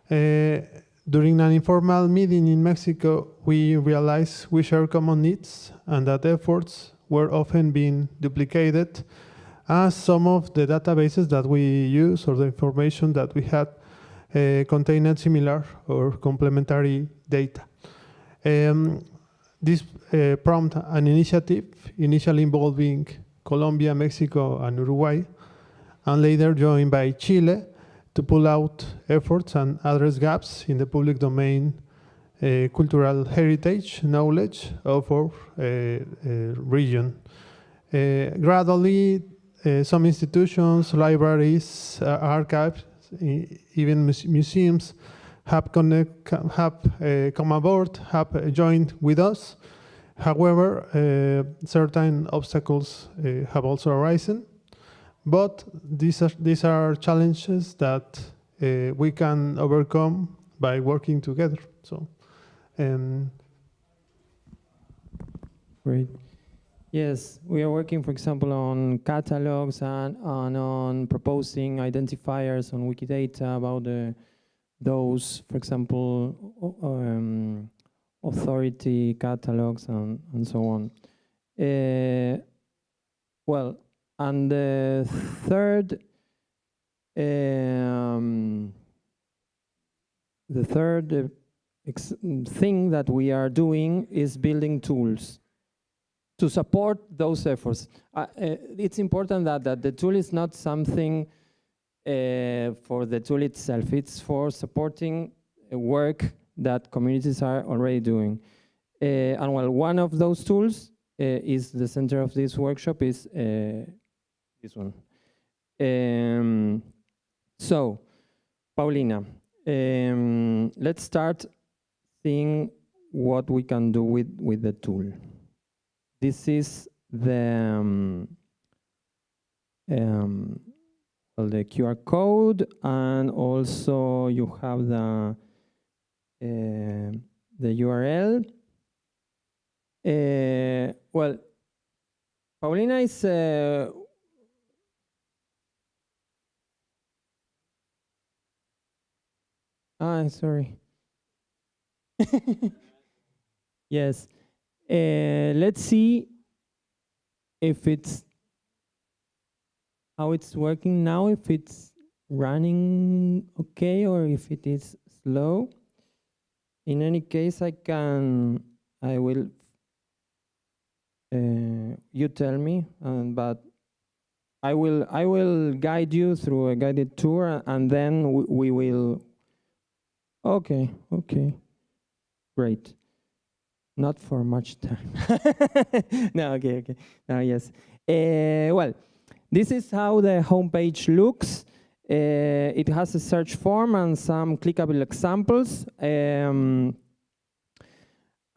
During an informal meeting in Mexico, we realized we share common needs and that efforts were often being duplicated, as some of the databases that we use or the information that we had contained similar or complementary data. This prompted an initiative initially involving Colombia, Mexico, and Uruguay, and later joined by Chile to pull out efforts and address gaps in the public domain cultural heritage knowledge of our region. Gradually, some institutions, libraries, archives, even museums have come aboard, have joined with us. However, certain obstacles have also arisen, but these are challenges that we can overcome by working together. So, great. Yes, we are working, for example, on catalogs and on proposing identifiers on Wikidata about those, for example, authority catalogs and so on. Well, and the third thing that we are doing is building tools to support those efforts. It's important that the tool is not something for the tool itself. It's for supporting work that communities are already doing. And well, one of those tools is the center of this workshop is this one. So, Paulina, let's start seeing what we can do with the tool. This is the QR code, and also you have the URL. Well, Paulina is sorry. Yes. Let's see if it's how it's working now, if it's running okay or if it is slow. In any case, I will you tell me, but I will guide you through a guided tour, and then we will. Okay, great. Not for much time. No, okay. Yes. Well, this is how the homepage looks. It has a search form and some clickable examples. And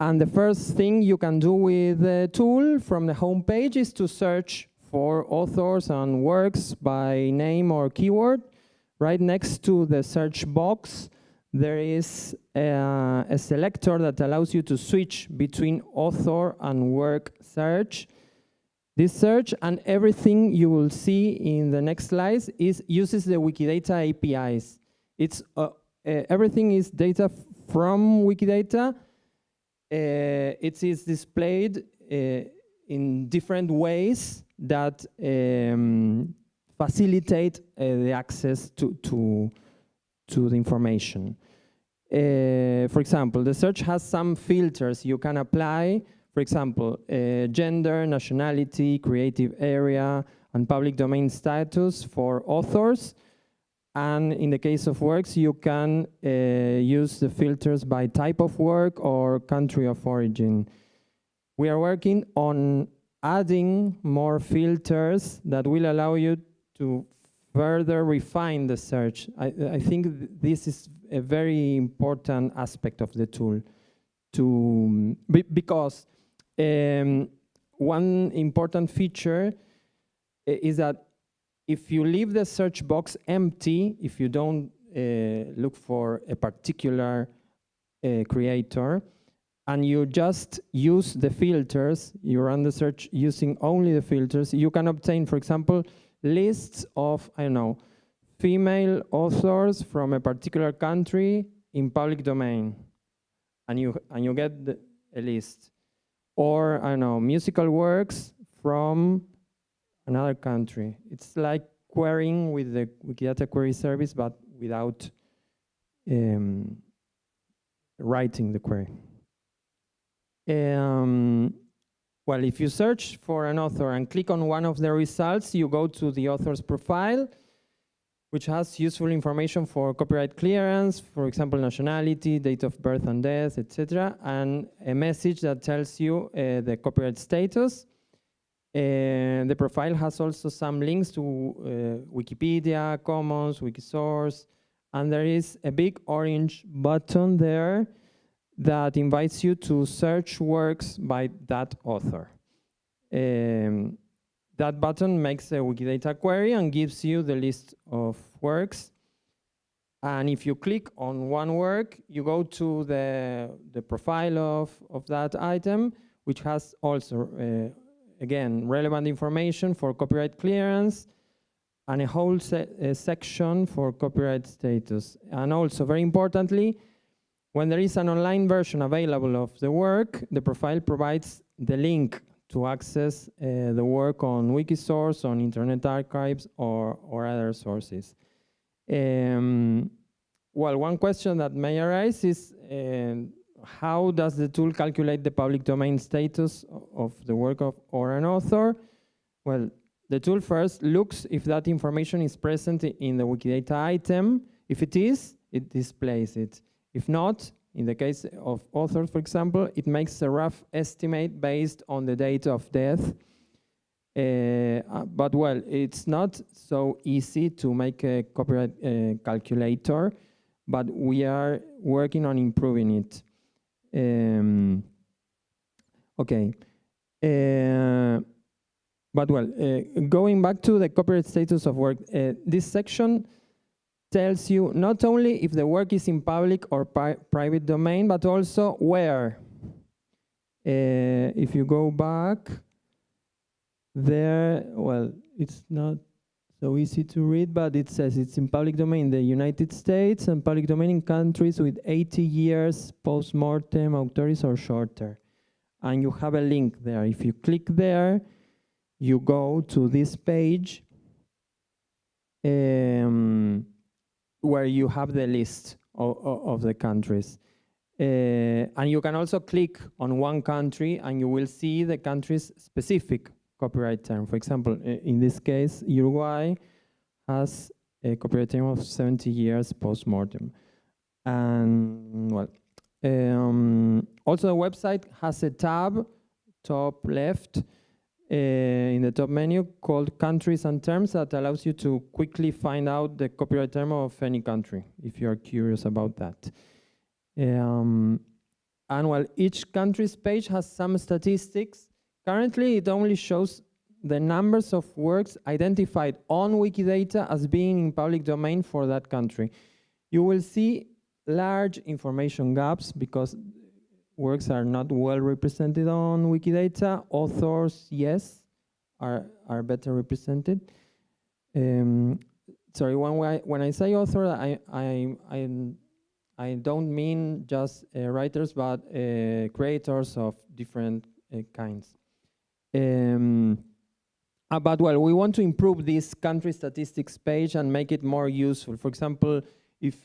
the first thing you can do with the tool from the homepage is to search for authors and works by name or keyword. Right next to the search box, there is a selector that allows you to switch between author and work search. This search and everything you will see in the next slides uses the Wikidata APIs. Everything is data from Wikidata. It is displayed in different ways that facilitate the access to the information. For example, the search has some filters you can apply. For example, gender, nationality, creative area, and public domain status for authors. And in the case of works, you can use the filters by type of work or country of origin. We are working on adding more filters that will allow you to further refine the search. I think this is a very important aspect of the tool, because one important feature is that if you leave the search box empty, if you don't look for a particular creator, and you just use the filters, you run the search using only the filters, you can obtain, for example, lists of, I don't know, female authors from a particular country in public domain, and you get a list. Or, I don't know, musical works from another country. It's like querying with the Wikidata query service, but without writing the query. Well, if you search for an author and click on one of the results, you go to the author's profile, which has useful information for copyright clearance, for example, nationality, date of birth and death, etc., and a message that tells you the copyright status. The profile has also some links to Wikipedia, Commons, Wikisource, and there is a big orange button there that invites you to search works by that author. That button makes a Wikidata query and gives you the list of works. And if you click on one work, you go to the profile of that item, which has also, again, relevant information for copyright clearance and a whole section for copyright status. And also, very importantly, when there is an online version available of the work, the profile provides the link to access the work on Wikisource, on Internet Archives, or other sources. Well, one question that may arise is how does the tool calculate the public domain status of the work or an author? Well, the tool first looks if that information is present in the Wikidata item. If it is, it displays it. If not, in the case of authors, for example, it makes a rough estimate based on the date of death. But well, it's not so easy to make a copyright calculator, but we are working on improving it. Okay. But well, going back to the copyright status of work, this section tells you not only if the work is in public or private domain, but also where. If you go back there, well, it's not so easy to read, but it says it's in public domain in the United States and public domain in countries with 80 years post-mortem authorities or shorter. And you have a link there. If you click there, you go to this page where you have the list of the countries. And you can also click on one country and you will see the country's specific copyright term. For example, in this case, Uruguay has a copyright term of 70 years post-mortem. And well, also the website has a tab, top left, in the top menu called Countries and Terms that allows you to quickly find out the copyright term of any country, if you're curious about that. And well, each country's page has some statistics. Currently, it only shows the numbers of works identified on Wikidata as being in public domain for that country. You will see large information gaps because works are not well represented on Wikidata. Authors, yes, are better represented. Sorry, when I say author, I don't mean just writers, but creators of different kinds. But well, we want to improve this country statistics page and make it more useful. For example, if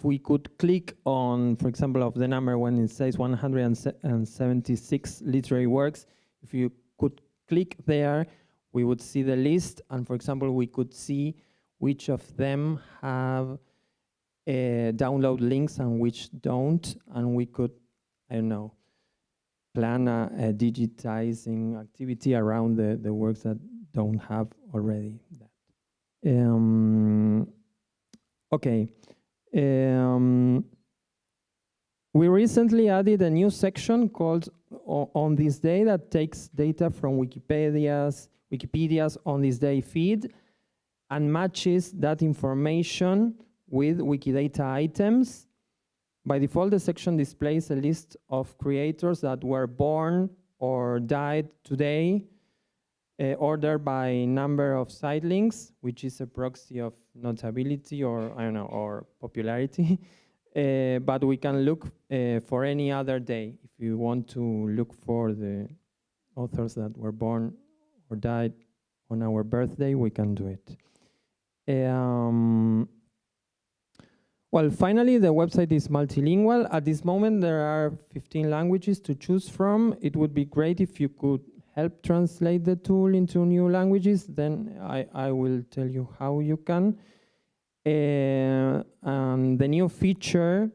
we could click on, for example, of the number when it says 176 literary works, if you could click there, we would see the list, and for example, we could see which of them have download links and which don't, and we could, I don't know, plan a digitizing activity around the works that don't have already that. Okay. We recently added a new section called On This Day that takes data from Wikipedia's On This Day feed and matches that information with Wikidata items. By default, the section displays a list of creators that were born or died today, ordered by number of site links, which is a proxy of notability or, I don't know, or popularity. But we can look for any other day. If you want to look for the authors that were born or died on our birthday, we can do it. Well, finally, the website is multilingual. At this moment, there are 15 languages to choose from. It would be great if you could help translate the tool into new languages. Then I will tell you how you can. And the new feature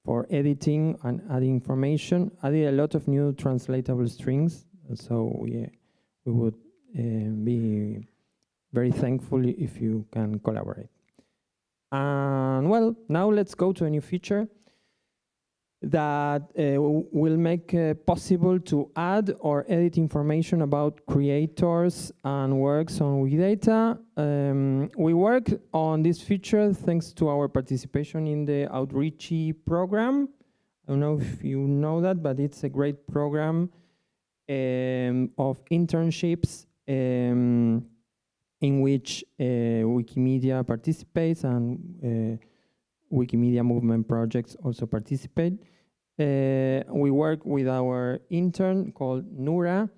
for editing and adding information added a lot of new translatable strings. So we would be very thankful if you can collaborate. And well, now let's go to a new feature that will make possible to add or edit information about creators and works on Wikidata. We work on this feature thanks to our participation in the Outreachy program. I don't know if you know that, but it's a great program of internships in which Wikimedia participates and Wikimedia movement projects also participate. We work with our intern called Nura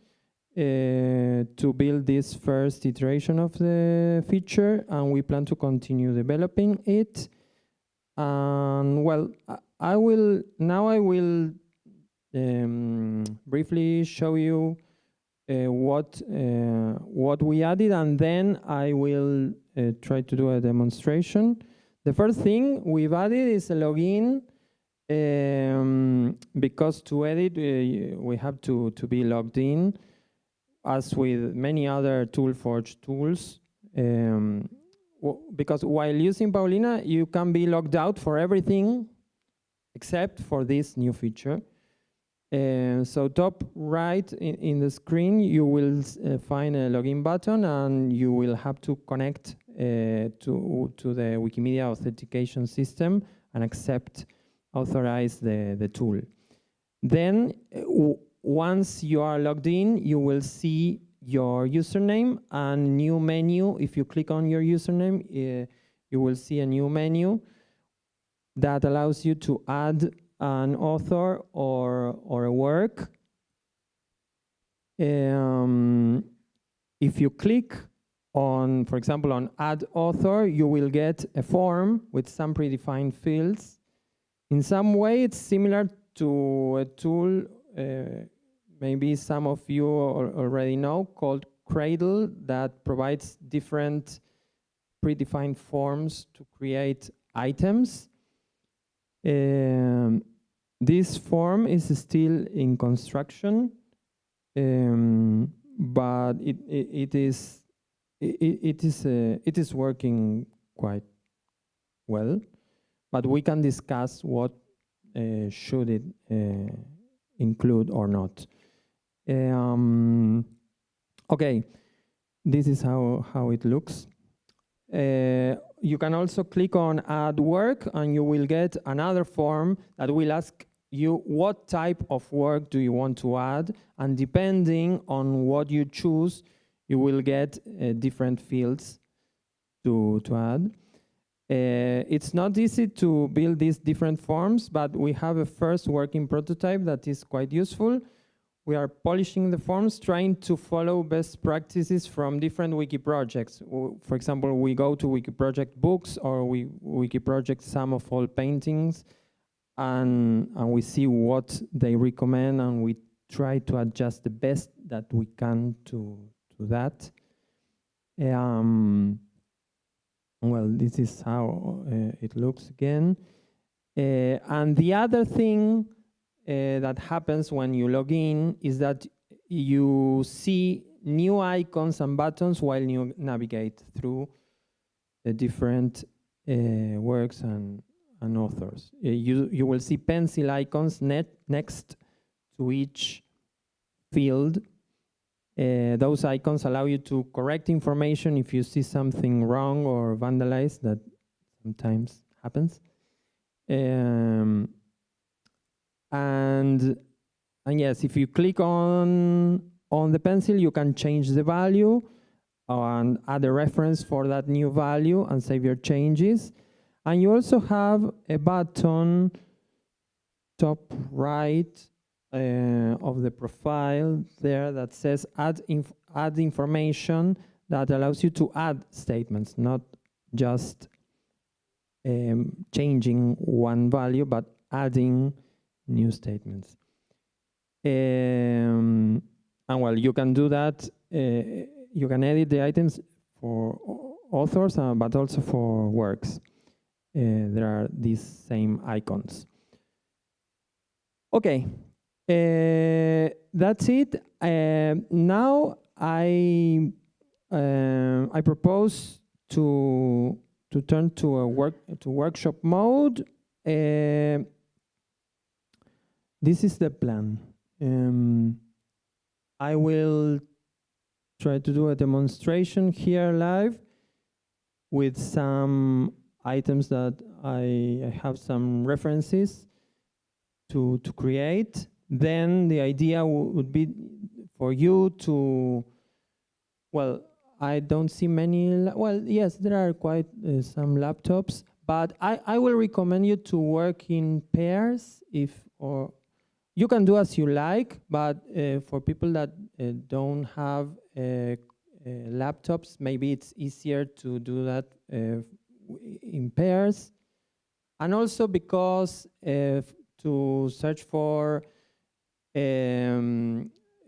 to build this first iteration of the feature, and we plan to continue developing it. And well, I will briefly show you what we added, and then I will try to do a demonstration. The first thing we've added is a login, because to edit we have to be logged in, as with many other ToolForge tools. Because while using Paulina, you can be logged out for everything except for this new feature. So top right in the screen, you will find a login button, and you will have to connect to the Wikimedia authentication system and authorize the tool. Then once you are logged in, you will see your username and new menu. If you click on your username, you will see a new menu that allows you to add an author or a work. If you click on, for example, on Add Author, you will get a form with some predefined fields. In some way, it's similar to a tool maybe some of you already know, called Cradle, that provides different predefined forms to create items. This form is still in construction, but it is working quite well. But we can discuss what should it include or not. Okay, this is how it looks. You can also click on Add Work, and you will get another form that will ask you what type of work do you want to add, and depending on what you choose, you will get different fields to add. It's not easy to build these different forms, but we have a first working prototype that is quite useful. We are polishing the forms, trying to follow best practices from different wiki projects. For example, we go to wiki project books, or we wiki project Sum of All Paintings, and we see what they recommend, and we try to adjust the best that we can to that. Well, this is how it looks again. And the other thing that happens when you log in is that you see new icons and buttons while you navigate through the different works and authors. You will see pencil icons next to each field. Those icons allow you to correct information if you see something wrong or vandalized. That sometimes happens. And yes, if you click on the pencil, you can change the value and add a reference for that new value and save your changes. And you also have a button top right of the profile there that says add information, that allows you to add statements, not just changing one value, but adding new statements. And well, you can do that. You can edit the items for authors, but also for works. There are these same icons. Okay, that's it. Now I propose to turn to workshop mode. This is the plan. I will try to do a demonstration here live with some items that I have some references to create. Then the idea would be for you to, well, I don't see many, well, yes, there are quite some laptops, but I will recommend you to work in pairs, or you can do as you like, but for people that don't have laptops, maybe it's easier to do that in pairs. And also because to search for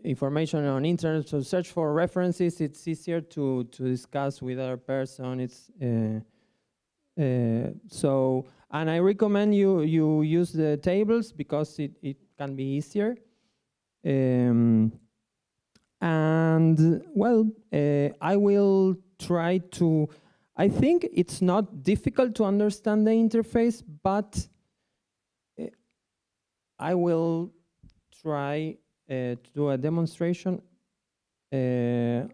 information on internet, so search for references, it's easier to discuss with other person. It's so, and I recommend you use the tables because it can be easier. And well, I will try to, I think it's not difficult to understand the interface, but I will try to do a demonstration. I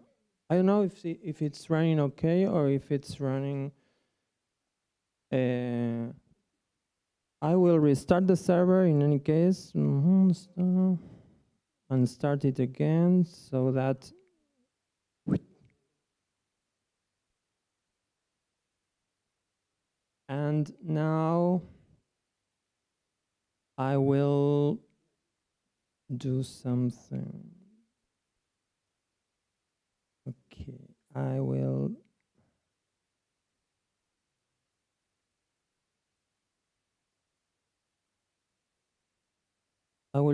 don't know if it's running okay or if it's running. I will restart the server in any case, and start it again so that and now I will do something. Okay, I will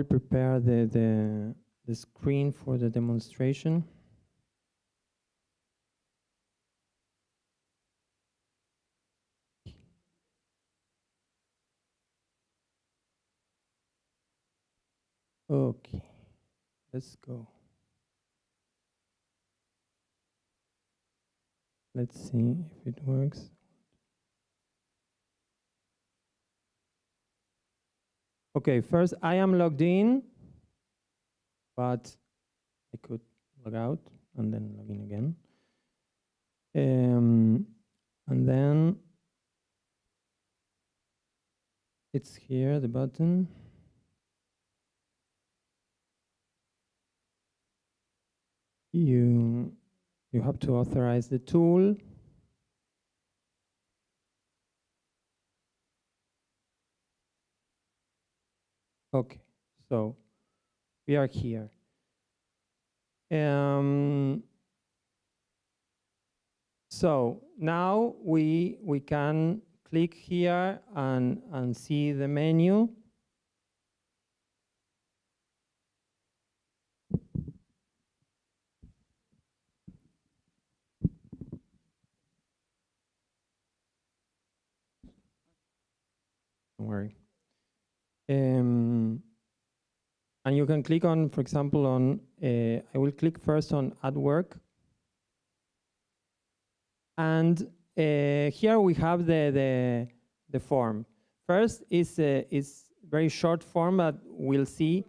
prepare the the screen for the demonstration. Okay, let's go. Let's see if it works. Okay, first I am logged in, but I could log out and then log in again. And then it's here, the button. You have to authorize the tool. Okay, so we are here. So now we can click here and see the menu. Don't worry. And you can click on, for example, on, I will click first on Add Work. And here we have the form. First is very short form, but we'll see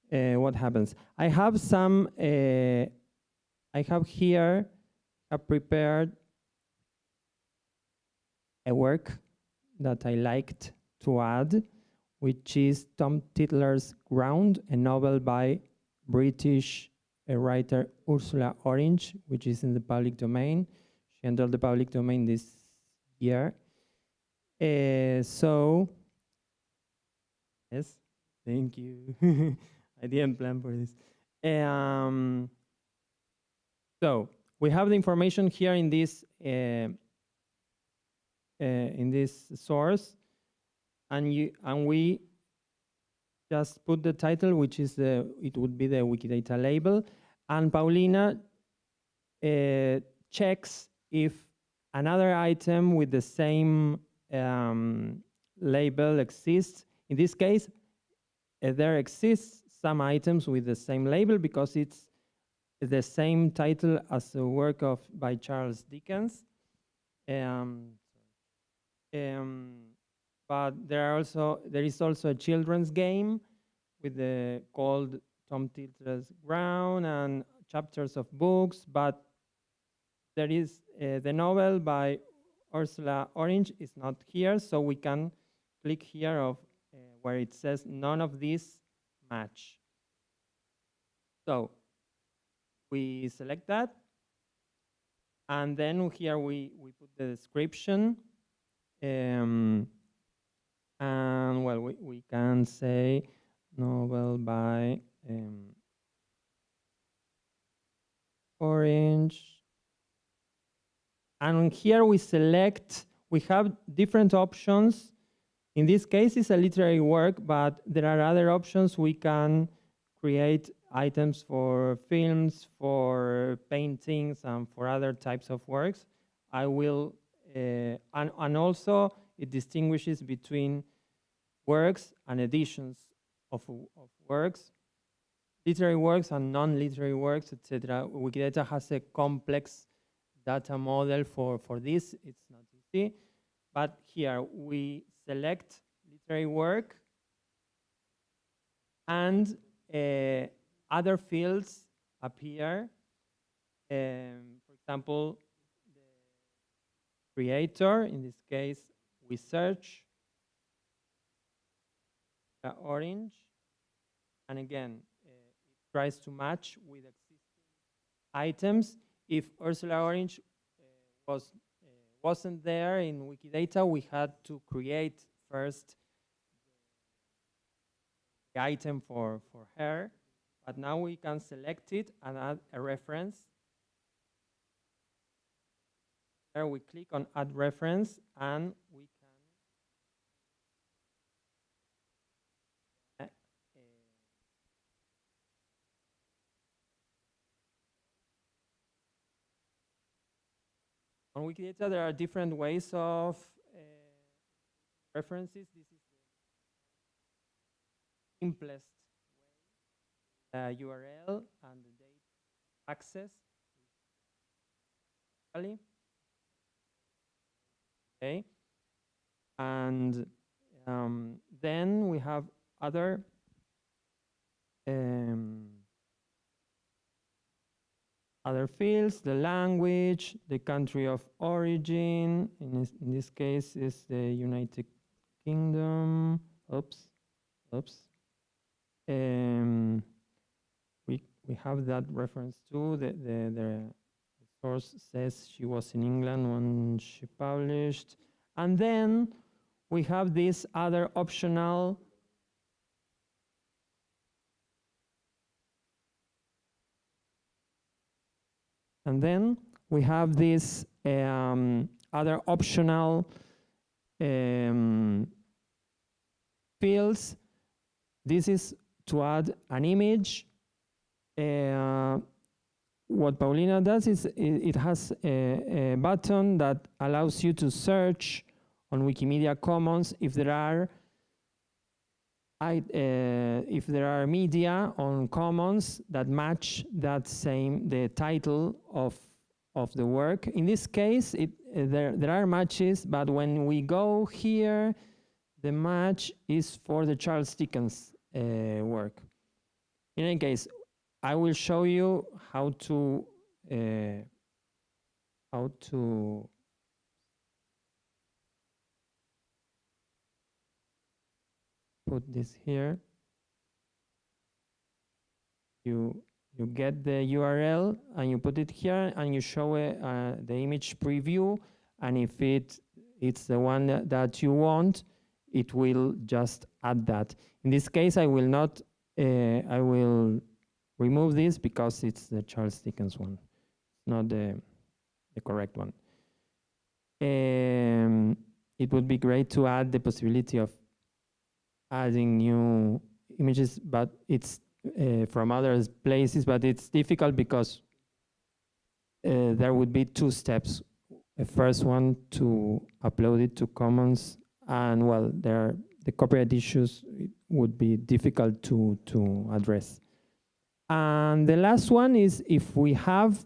what happens. I have some, I have here, I've prepared a work that I liked to add, which is Tom Tiddler's Ground, a novel by British writer Ursula Orange, which is in the public domain. She entered the public domain this year. So, yes, thank you. I didn't plan for this. So we have the information here in this source, and we just put the title, which is it would be the Wikidata label, and Paulina checks if another item with the same label exists. In this case, there exists some items with the same label because it's the same title as a work by Charles Dickens. But there is also a children's game with called Tom Tiddler's Ground and chapters of books, but there is the novel by Ursula Orange is not here, so we can click here of where it says none of these match. So we select that, and then here we put the description, and well, we can say novel by Orange. And here we select, we have different options. In this case, it's a literary work, but there are other options. We can create items for films, for paintings, and for other types of works. I will, and also it distinguishes between works and editions of works, literary works and non-literary works, etc. Wikidata has a complex data model for this. It's not easy, but here we select literary work, and other fields appear. For example, the creator. In this case, we search Orange, and again, it tries to match with existing items. If Ursula Orange wasn't there in Wikidata, we had to create first the item for her, but now we can select it and add a reference. There we click on add reference, and we can On Wikidata, there are different ways of references. This is the simplest way. URL and the date access. Okay. And then we have other fields, the language, the country of origin. In this case is the United Kingdom. Oops. We have that reference too. The source says she was in England when she published. And then we have this other optional other optional fields. This is to add an image. What Paulina does is it has a button that allows you to search on Wikimedia Commons if there are media on Commons that match the title of the work. In this case, there are matches, but when we go here, the match is for the Charles Dickens work. In any case, I will show you how to put this here. You get the URL and you put it here and you show the image preview, and if it's the one that you want, it will just add that. In this case, I will not. I will remove this because it's the Charles Dickens one, not the correct one. It would be great to add the possibility of adding new images, but it's from other places, but it's difficult because there would be two steps. The first one to upload it to Commons, and well, the copyright issues would be difficult to address. And the last one is if we have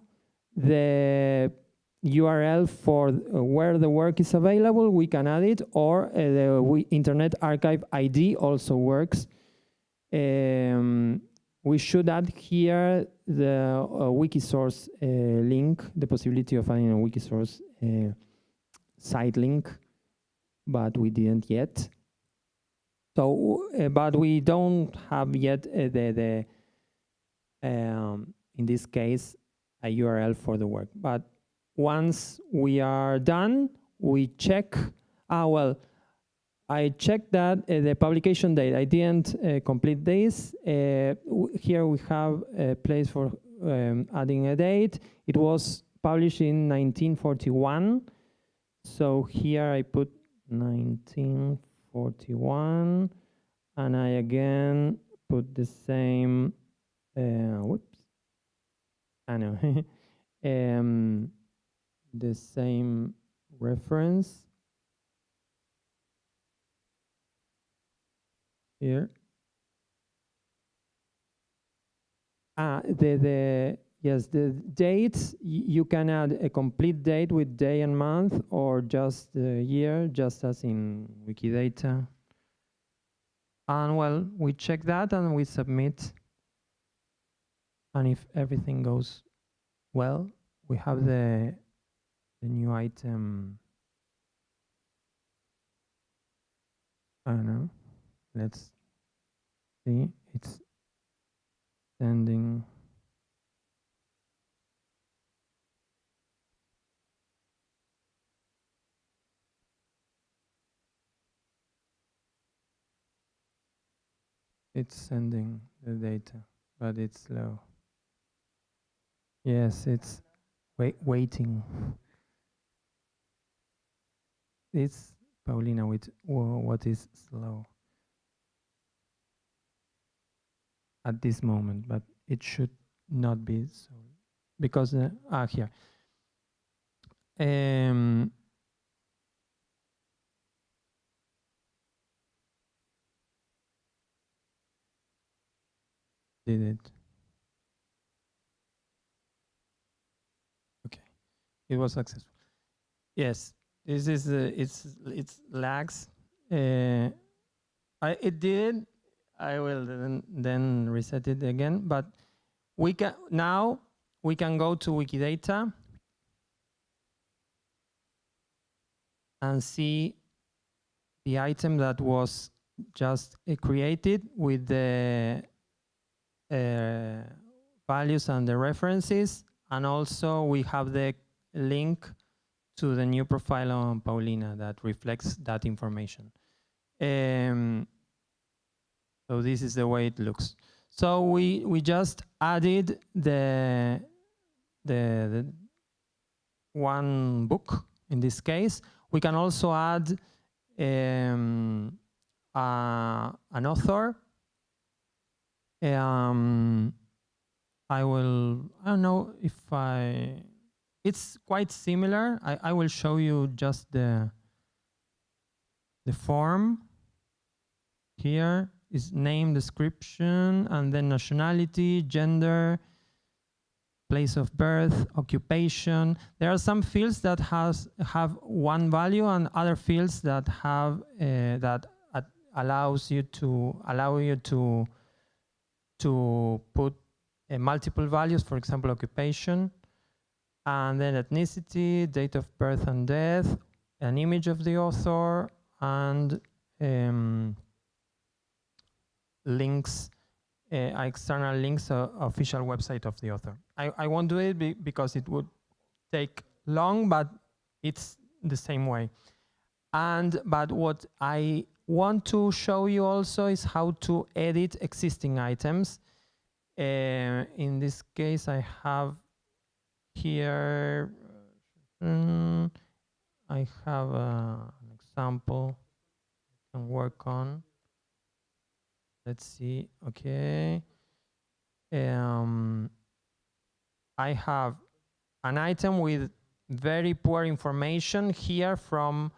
the URL for where the work is available, we can add it, or the Internet Archive ID also works. We should add here the Wikisource link, the possibility of adding a Wikisource site link, but we didn't yet. So, but we don't have yet in this case, a URL for the work. But once we are done, we check. I checked that the publication date. I didn't complete this. Here we have a place for adding a date. It was published in 1941. So here I put 1941, and I again put the same. Whoops. I know. The same reference here. Yes, the dates, you can add a complete date with day and month, or just the year, just as in Wikidata. And well, we check that and we submit. And if everything goes well, we have the new item. I don't know. Let's see. It's sending. It's sending the data, but it's slow. Yes, it's waiting. It's Paulina with what is slow at this moment, but it should not be so, because here. Um, did it? Okay, it was successful. Yes, this is it's lags. It did. I will then reset it again. But we can now we can go to Wikidata and see the item that was just created with the values and the references, and also we have the link to the new profile on Paulina that reflects that information. So this is the way it looks. So we just added the one book in this case. We can also add an author. I don't know if it's quite similar. I will show you just the form. Here is name, description, and then nationality, gender, place of birth, occupation. There are some fields that have one value, and other fields that have allow you to put multiple values. For example, occupation, and then ethnicity, date of birth and death, an image of the author, and links, external links, official website of the author. I won't do it because it would take long, but it's the same way. But what I want to show you also is how to edit existing items. In this case, I have here, I have an example I can work on. Let's see, okay. I have an item with very poor information here from,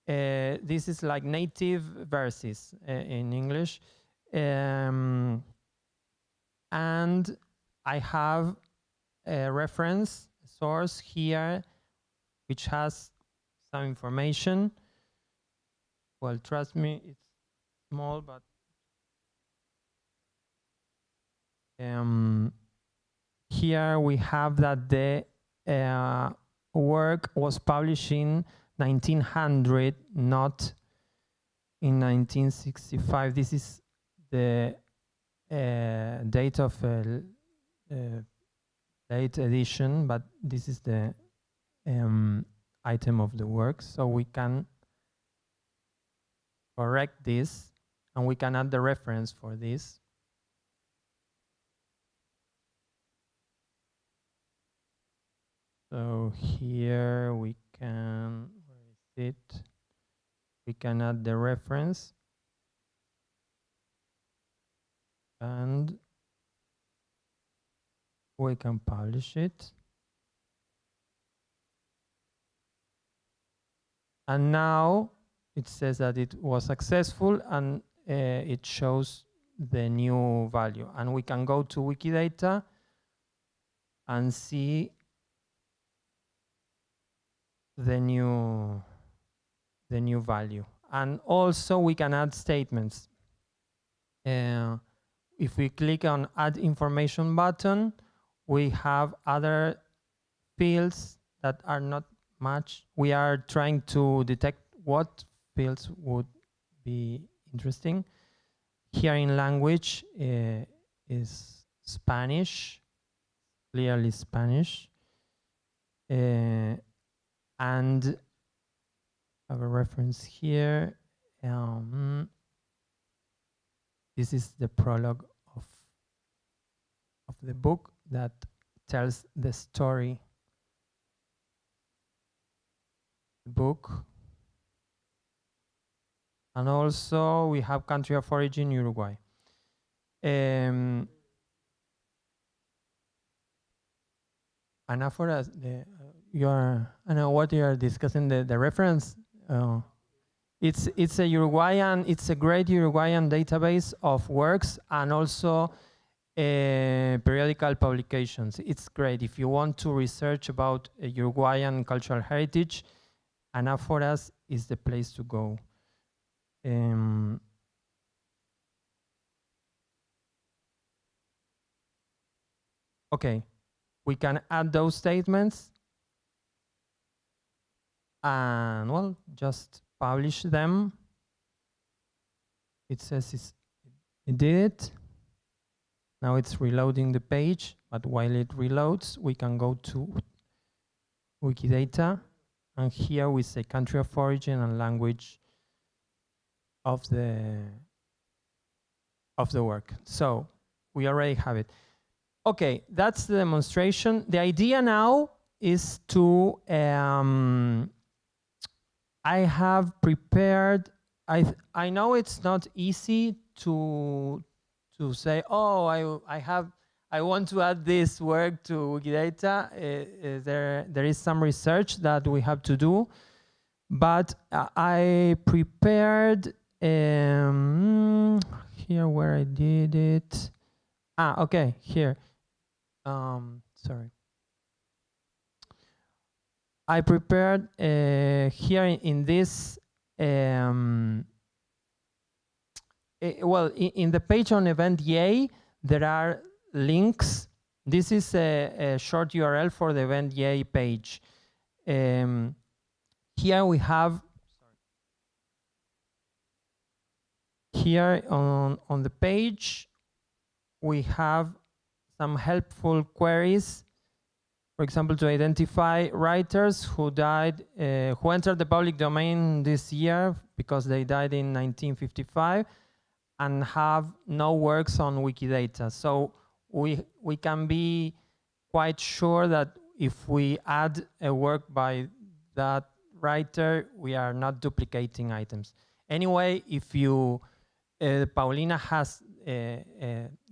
this is like native verses in English. And I have a reference source here which has some information. Well, trust me, it's small, but here we have that the work was published in 1900, not in 1965. This is the date of late edition, but this is the item of the work. So we can correct this, and we can add the reference for this. So here we can, where is it? We can add the reference, and we can publish it. And now it says that it was successful, and it shows the new value. And we can go to Wikidata and see the new value. And also we can add statements. If we click on add information button, we have other fields that are not much. We are trying to detect what fields would be interesting. Here in language is Spanish, clearly Spanish. And I have a reference here. This is the prologue of the book that tells the story. The book. And also we have country of origin, Uruguay. anaphora, I know what you are discussing, the reference. It's a great Uruguayan database of works and also periodical publications. It's great. If you want to research about Uruguayan cultural heritage, Anaphoras is the place to go. Okay, we can add those statements and, well, just publish them. It says it did it. Now it's reloading the page, but while it reloads, we can go to Wikidata, and here we say country of origin and language of the work. So we already have it. Okay, that's the demonstration. The idea now is to I have prepared. I know it's not easy to say, oh, I want to add this work to Wikidata. There is some research that we have to do, but I prepared here where I did it. Okay, here. Sorry. I prepared here in this. Well, in the page on event Yay, there are links. This is a short URL for the event Yay page. Here we have, here on the page, we have some helpful queries. For example, to identify writers who died, who entered the public domain this year because they died in 1955 and have no works on Wikidata. So we can be quite sure that if we add a work by that writer, we are not duplicating items. Anyway, if you, Paulina has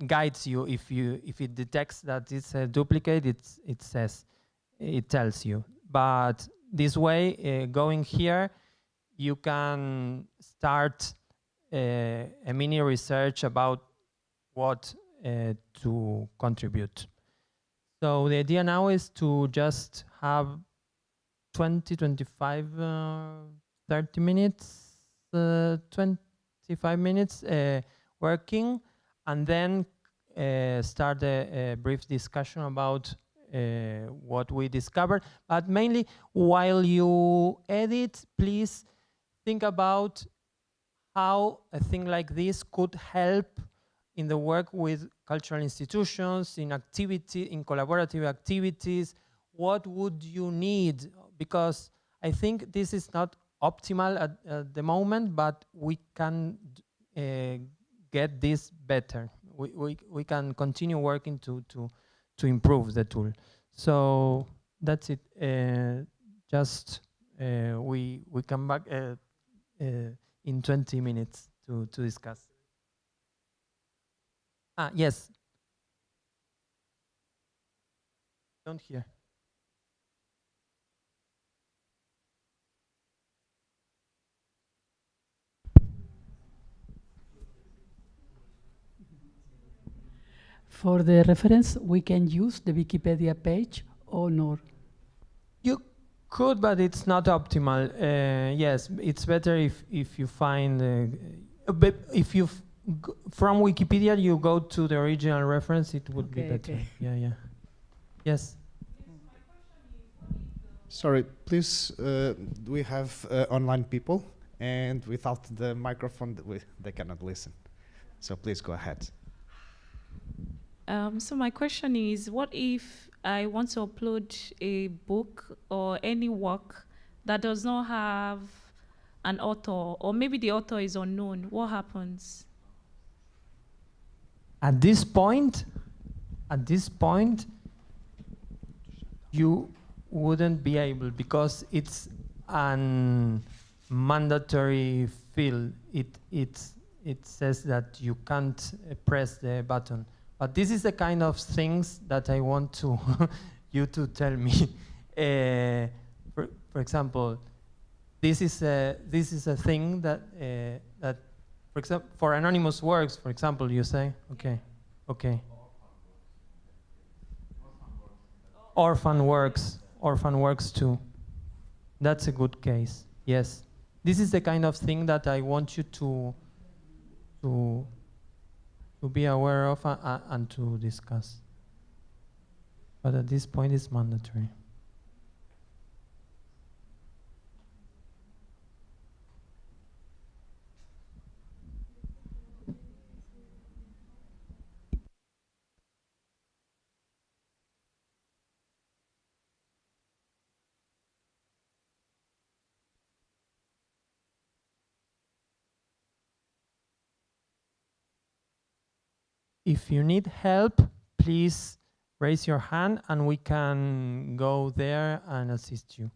guides you. If it detects that it's a duplicate, it tells you. But this way, going here, you can start a mini research about what to contribute. So the idea now is to just have 20, 25, 30 minutes, 25 minutes working, and then start a brief discussion about what we discovered. But mainly, while you edit, please think about how a thing like this could help in the work with cultural institutions, in collaborative activities. What would you need? Because I think this is not optimal at the moment, but we can get this better. We can continue working to improve the tool. So that's it. Just we come back in 20 minutes to discuss. Yes. Don't hear. For the reference, we can use the Wikipedia page or not? You could, but it's not optimal. Yes, it's better if you find, but if you from Wikipedia you go to the original reference, it would be better. Okay. Yeah. Yes. Sorry, please. We have online people, and without the microphone, they cannot listen. So please go ahead. So my question is, what if I want to upload a book or any work that does not have an author, or maybe the author is unknown? What happens? At this point, you wouldn't be able, because it's an mandatory field. It says that you can't press the button. But this is the kind of things that I want to you to tell me, for example, this is a thing that that, for example, for anonymous works, for example, you say, okay, okay. Orphan works too. That's a good case. Yes, this is the kind of thing that I want you to be aware of and to discuss. But at this point, it's mandatory. If you need help, please raise your hand and we can go there and assist you.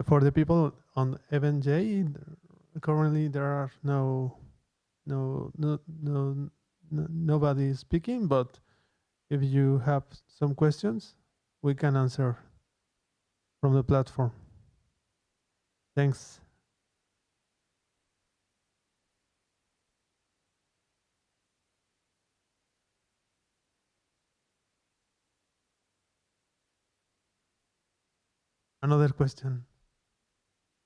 For the people on Event J, currently there are nobody speaking, but if you have some questions, we can answer from the platform. Thanks. Another question.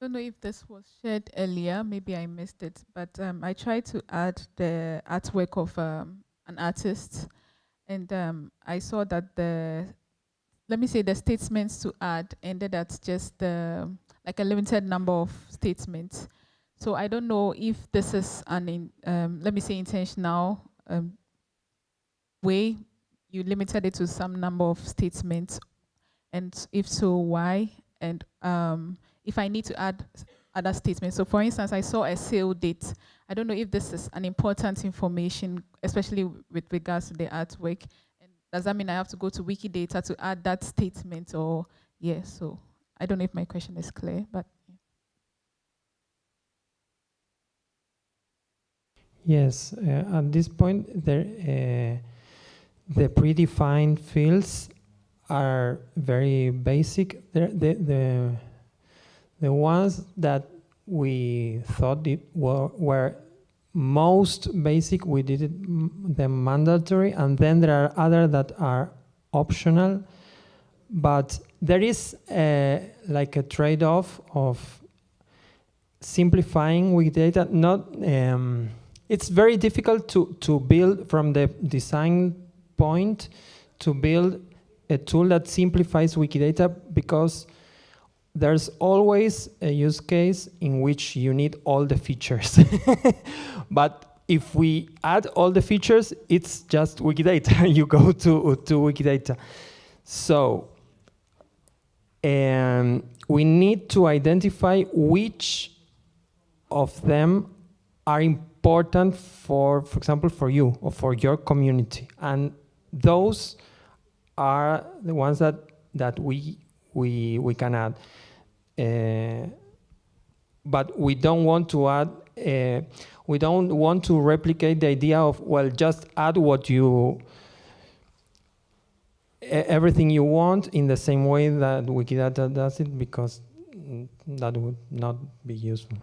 I don't know if this was shared earlier, maybe I missed it, but I tried to add the artwork of an artist, and I saw that the statements to add ended at just like a limited number of statements. So I don't know if this is an intentional way. You limited it to some number of statements, and if so, why? And if I need to add other statements. So for instance, I saw a sale date. I don't know if this is an important information, especially with regards to the artwork. And does that mean I have to go to Wikidata to add that statement, or so I don't know if my question is clear, but. Yes, at this point, the predefined fields are very basic. The ones that we thought were most basic, we did them mandatory, and then there are other that are optional. But there is like a trade-off of simplifying Wikidata. It's very difficult to build from the design point to build a tool that simplifies Wikidata, because there's always a use case in which you need all the features. But if we add all the features, it's just Wikidata. You go to Wikidata. So we need to identify which of them are important for example, for you or for your community. And those are the ones that we can add. but we don't want to add. We don't want to replicate the idea of, well, just add what you everything you want in the same way that Wikidata does it, because that would not be useful.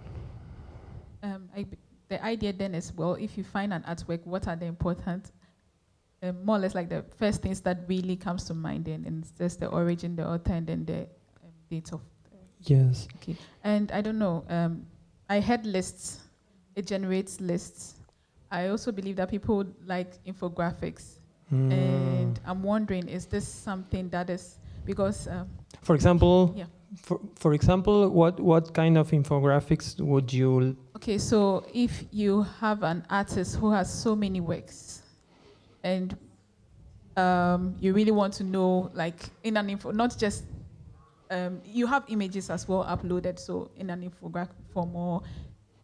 The idea then is, well, if you find an artwork, what are the important, more or less like the first things that really comes to mind, and it's just the origin, the author, and then the date of. Yes. Okay. And I don't know, I had lists. It generates lists. I also believe that people like infographics. And I'm wondering, is this something that is, because... for example, yeah. For example, what kind of infographics would you... Okay, so if you have an artist who has so many works, and you really want to know, like in an info, not just, you have images as well uploaded, so in an infographic form, or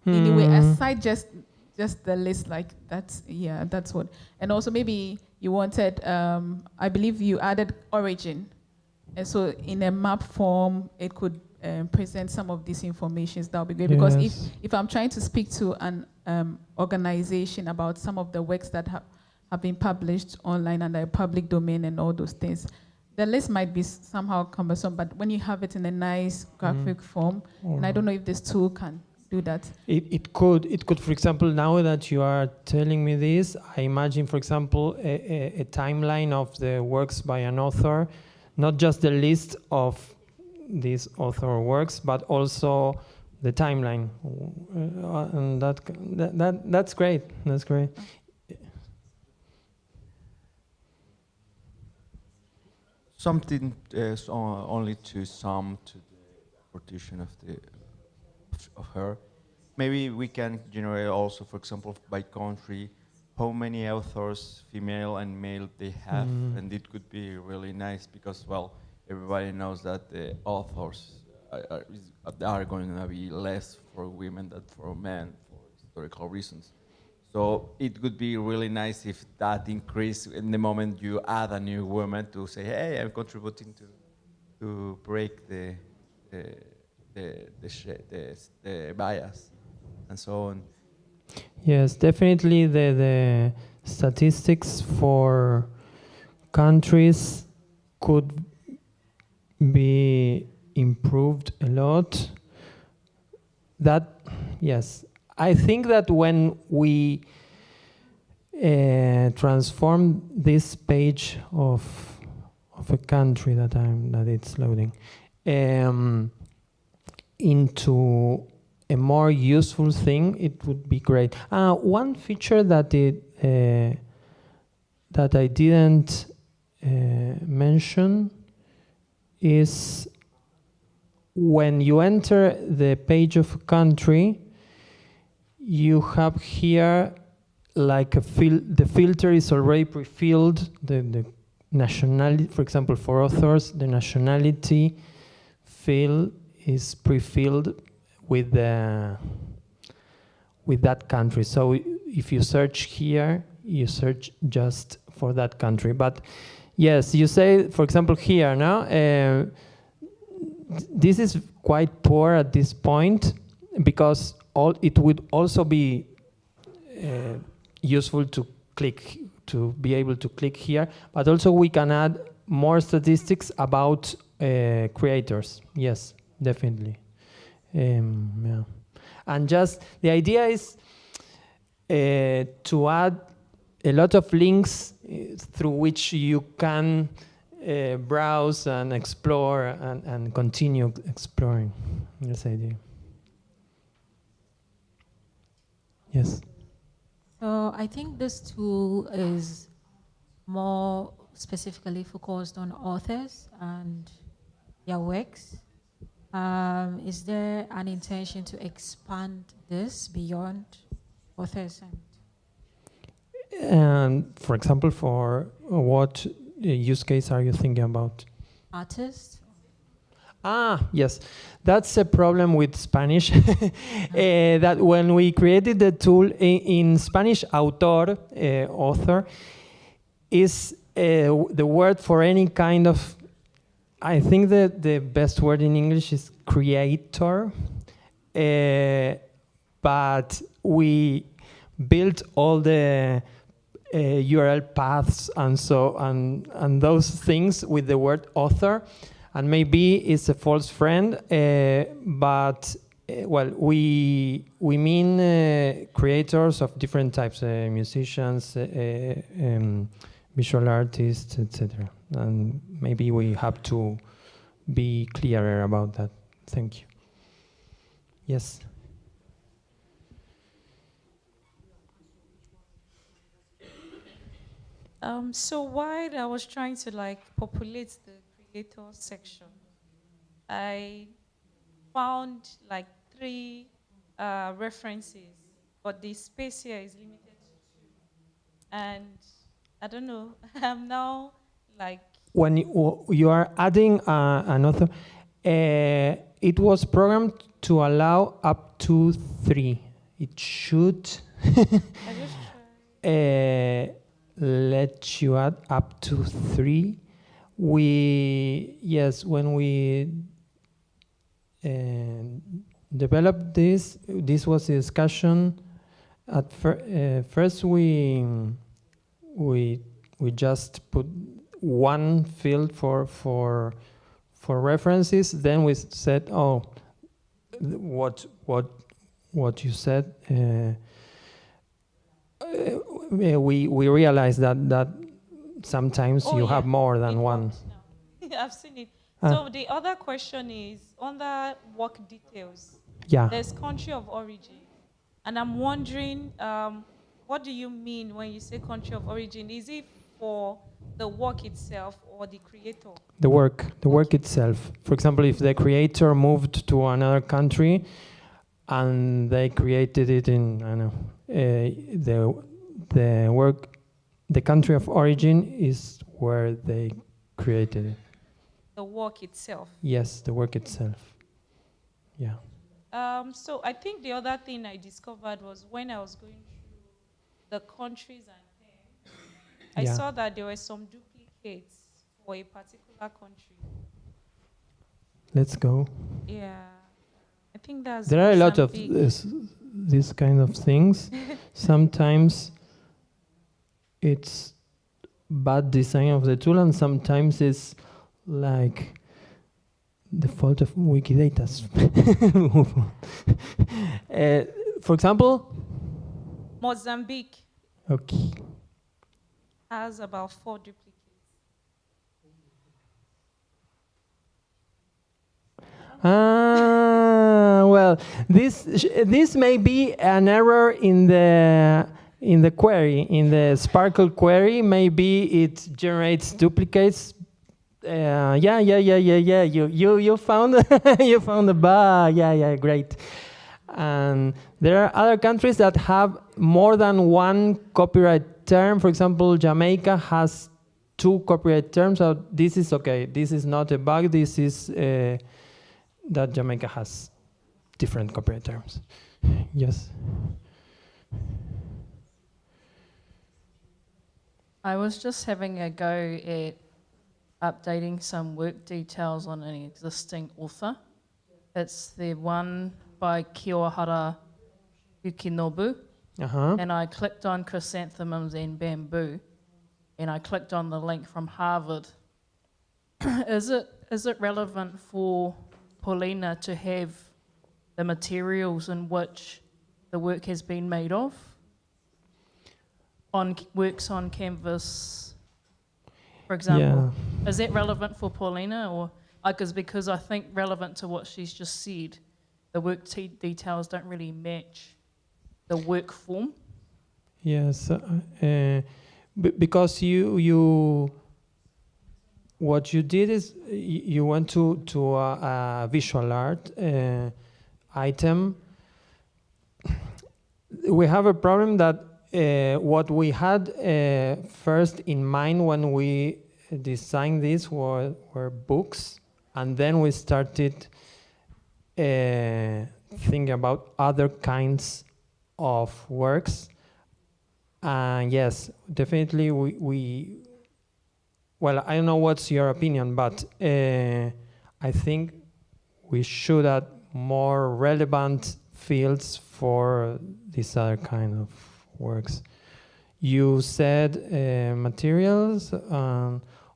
anyway, aside just the list, like that's, yeah, that's what. And also maybe you wanted, I believe you added origin. And so in a map form, it could present some of these informations. That would be great. Because if I'm trying to speak to an organization about some of the works that have been published online under a public domain and all those things, the list might be somehow cumbersome, but when you have it in a nice graphic form, and I don't know if this tool can do that. It could, for example, now that you are telling me this, I imagine, for example, a timeline of the works by an author, not just the list of these author works, but also the timeline, and that's great. That's great. Something only to sum to the partition of her. Maybe we can generate also, for example, by country, how many authors, female and male, they have, and it could be really nice because, well, everybody knows that the authors are going to be less for women than for men for historical reasons. So it would be really nice if that increased in the moment you add a new woman to say, hey, I'm contributing to break the bias and so on. Yes, definitely the statistics for countries could be improved a lot. That, yes, I think that when we transform this page of a country that it's loading into a more useful thing, it would be great. One feature that that I didn't mention is when you enter the page of a country, you have here like the filter is already pre-filled, the nationality, for example, for authors, the nationality field is pre-filled with that country. So if you search here, you search just for that country. But yes, you say, for example, here now, this is quite poor at this point because it would also be useful to be able to click here, but also we can add more statistics about creators. Yes, definitely. Yeah. And just the idea is to add a lot of links through which you can browse and explore and continue exploring. That's the idea. Yes. So I think this tool is more specifically focused on authors and their works. Is there an intention to expand this beyond authors? And for example, for what use case are you thinking about? Artists? Yes, that's a problem with Spanish. That when we created the tool in Spanish, autor, author, is the word for any kind of, I think that the best word in English is creator. but we built all the URL paths and those things with the word author, and maybe it's a false friend, but well, we mean creators of different types, musicians, visual artists, etc. And maybe we have to be clearer about that. Thank you. Yes. So while I was trying to populate the creator section, I found 3 references, but the space here is limited to 2. And I don't know, I'm now When you are adding an author, it was programmed to allow up to 3. It should let you add up to 3. When we developed this was a discussion. At first, we just put one field for references. Then we said, "Oh, what you said." We realized that sometimes you have more than one. I've seen it. So the other question is, under work details, Yeah. there's country of origin. And I'm wondering, what do you mean when you say country of origin? Is it for the work itself or the creator? The work itself. For example, if the creator moved to another country and they created it in, I don't know, the country of origin is where they created it. The work itself? Yes, the work itself. Yeah. So I think the other thing I discovered was when I was going through the countries and themes, I saw that there were some duplicates for a particular country. Let's go. Yeah. I think that's There are a lot of this kind of things. Sometimes it's bad design of the tool, and sometimes it's like the fault of Wikidata. For example, Mozambique has about 4 duplicates. Well, this may be an error in the query, in the Sparkle query. Maybe it generates duplicates. Yeah. You found you found the bug. Yeah, great. And there are other countries that have more than one copyright term. For example, Jamaica has 2 copyright terms. So this is okay. This is not a bug. This is that Jamaica has different copyright terms. Yes. I was just having a go at updating some work details on an existing author. It's the one by Kiyohara Yukinobu. And I clicked on Chrysanthemums and Bamboo, and I clicked on the link from Harvard. Is it relevant for Paulina to have the materials in which the work has been made of on works on Canvas, for example? Yeah. Is that relevant for Paulina, or because I think relevant to what she's just said, the work details don't really match the work form? Yes, because you what you did is you went to a visual art item. We have a problem that what we had first in mind when we designed this were books, and then we started thinking about other kinds of works. And yes, definitely we well, I don't know what's your opinion, but I think we should add more relevant fields for these other kind of works. You said materials,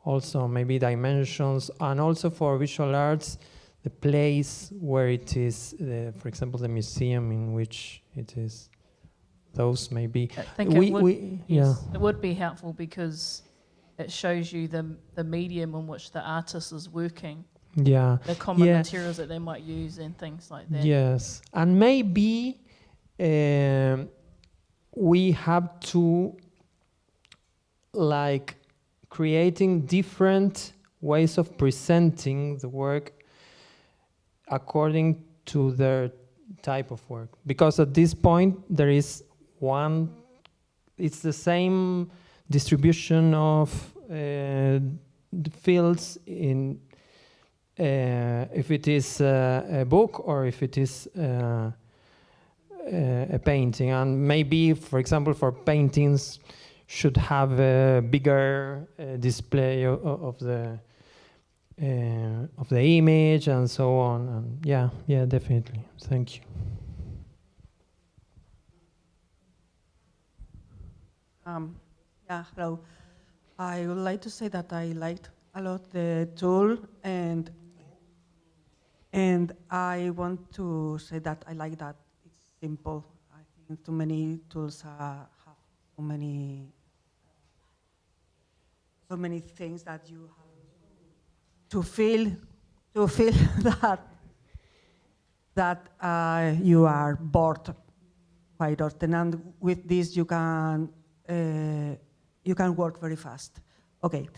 also maybe dimensions, and also for visual arts, the place where it is, for example, the museum in which it is. Those maybe. I think it would be helpful because it shows you the medium in which the artist is working. Yeah. The common materials that they might use and things like that. Yes, and maybe we have to like creating different ways of presenting the work according to their type of work. Because at this point there is it's the same distribution of the fields in if it is a book or if it is a painting. And maybe, for example, for paintings should have a bigger display of the image and so on. And yeah, definitely. Thank you. Hello. I would like to say that I liked a lot the tool, and I want to say that I like that it's simple. I think too many tools have so many things that you have to feel that you are bored quite often, and with this you can work very fast. Okay.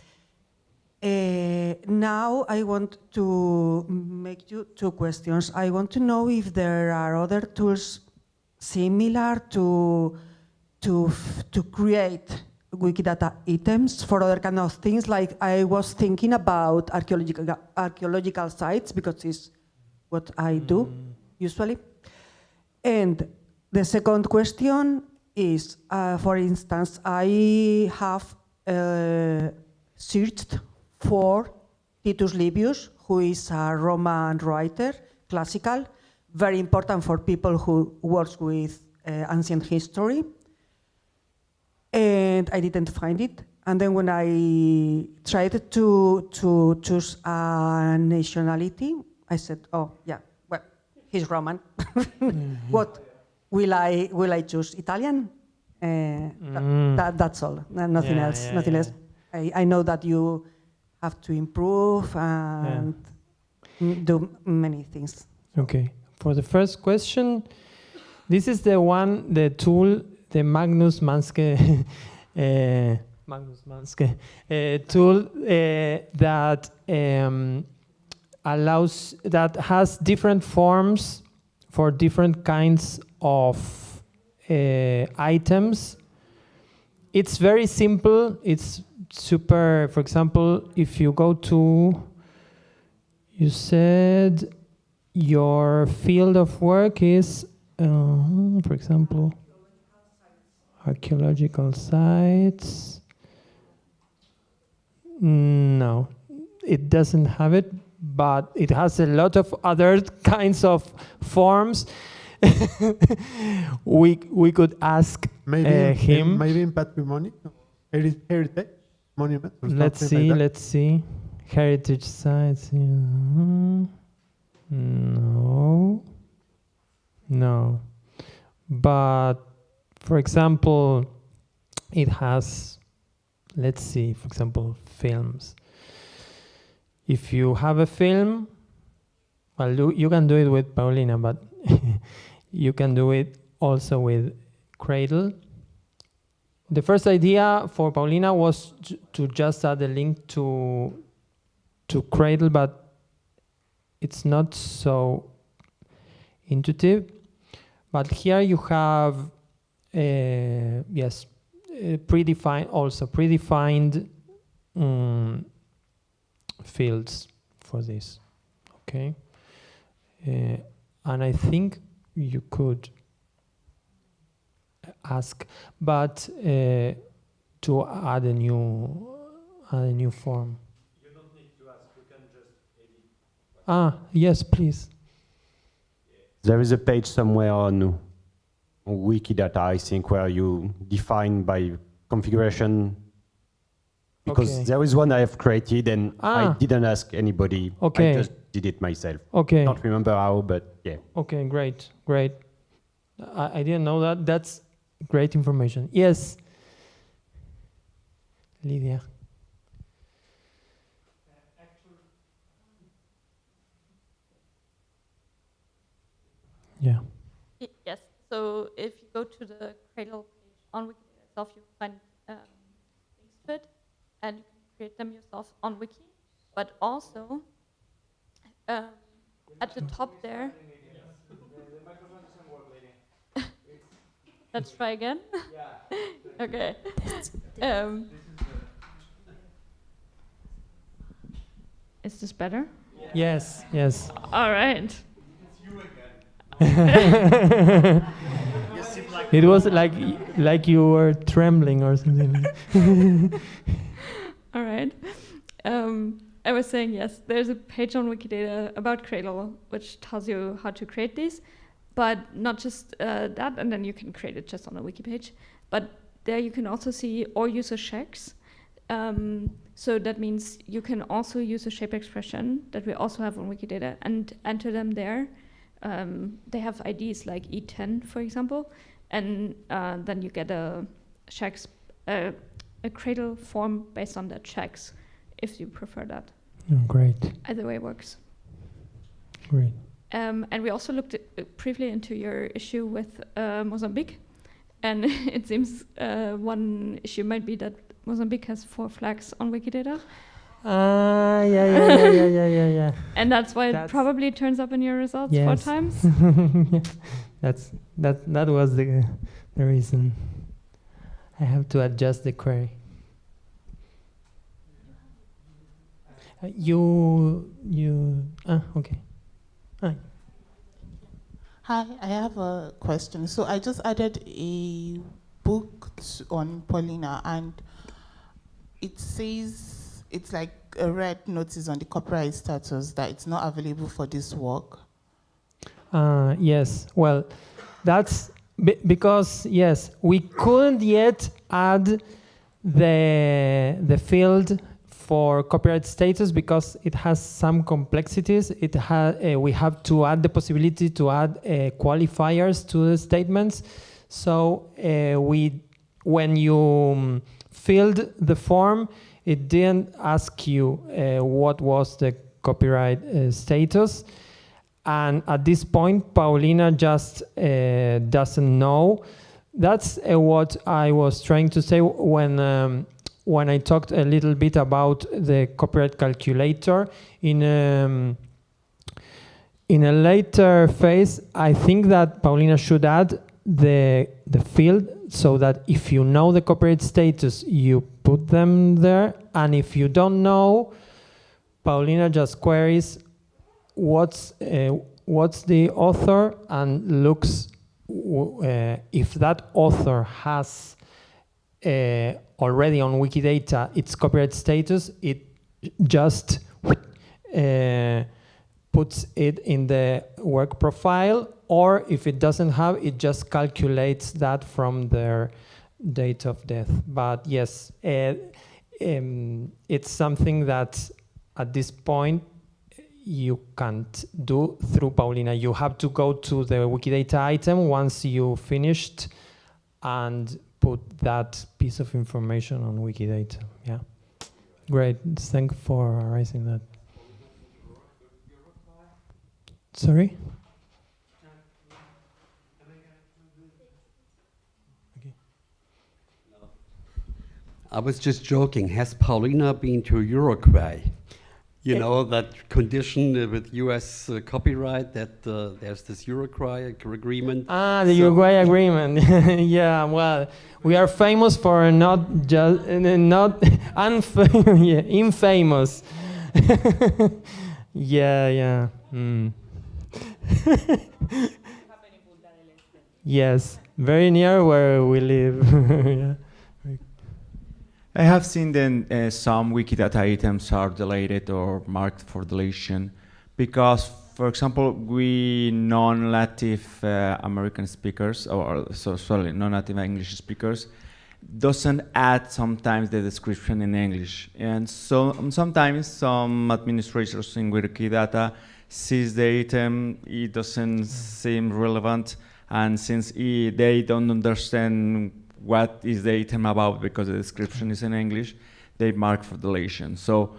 Now I want to make you two questions. I want to know if there are other tools similar to create Wikidata items for other kind of things. Like I was thinking about archaeological sites because it's what I do usually. And the second question is, for instance, I have searched for Titus Livius, who is a Roman writer, classical, very important for people who work with ancient history. And I didn't find it. And then when I tried to choose a nationality, I said, oh yeah, well, he's Roman. What will I choose? Italian? That's all. Nothing else. Nothing else. I know that you have to improve and do many things. Okay. For the first question, this is the tool, the Magnus Manske tool that that has different forms for different kinds of items. It's very simple. It's super. For example, if you go to, you said your field of work is, for example, archaeological sites. No, it doesn't have it, but it has a lot of other kinds of forms. we could ask him. Maybe in patrimony, heritage monument. Let's see. Heritage sites. No. But for example, it has. Let's see. For example, films. If you have a film, well, you can do it with Paulina, but you can do it also with Cradle. The first idea for Paulina was to just add a link to Cradle, but it's not so intuitive. But here you have, predefined fields for this. Okay, and I think you could ask, but to add a new form. You don't need to ask. You can just edit. Yes, please. There is a page somewhere on Wikidata, I think, where you define by configuration. Because Okay. there is one I have created and I didn't ask anybody. Okay. I just did it myself. Okay. Don't remember how, but yeah. Okay, great, great. I didn't know that. That's great information. Yes. Lydia. Yeah. Yes. So if you go to the Cradle page on Wikipedia itself, you find links to it, and you can create them yourself on Wiki. But also, at the top there. Let's try again. Okay. Is this better? Yes, yes. All right. It was like you were trembling or something. All right. I was saying, yes, there's a page on Wikidata about Cradle, which tells you how to create these, but not just that, and then you can create it just on a wiki page. But there you can also see all user checks. So that means you can also use a shape expression that we also have on Wikidata and enter them there. They have IDs like E10, for example, and then you get a Cradle form based on the checks, if you prefer that. Oh, great. Either way works. Great. And we also looked briefly into your issue with Mozambique, and it seems one issue might be that Mozambique has 4 flags on Wikidata. Yeah. And that's why it probably turns up in your results 4 times. That was the reason. I have to adjust the query. Okay. Hi. Hi, I have a question. So I just added a book on Paulina, and it says it's like a red notice on the copyright status that it's not available for this work. Yes. Well, that's because yes, we couldn't yet add the field for copyright status because it has some complexities. We have to add the possibility to add qualifiers to the statements. So when you filled the form, it didn't ask you what was the copyright status. And at this point, Paulina just doesn't know. That's what I was trying to say when I talked a little bit about the copyright calculator. In a later phase, I think that Paulina should add the field so that if you know the copyright status, you put them there. And if you don't know, Paulina just queries what's the author and looks if that author has already on Wikidata its copyright status, it just puts it in the work profile, or if it doesn't have, it just calculates that from their date of death. But yes, it's something that at this point you can't do through Paulina. You have to go to the Wikidata item once you finished and put that piece of information on Wikidata. Yeah, great. Thanks for raising that. Sorry? I was just joking. Has Paulina been to Uruguay? You know, that condition with US copyright, that there's this Uruguay agreement. The Uruguay agreement. Yeah, well, we are famous for not just, infamous. Yeah. Yes, very near where we live. Yeah. I have seen then some Wikidata items are deleted or marked for deletion because for example, we non-native American speakers, sorry, non-native English speakers, doesn't add sometimes the description in English. And so sometimes some administrators in Wikidata sees the item, it doesn't seem relevant, and since they don't understand what is the item about because the description is in English, they mark for deletion. So,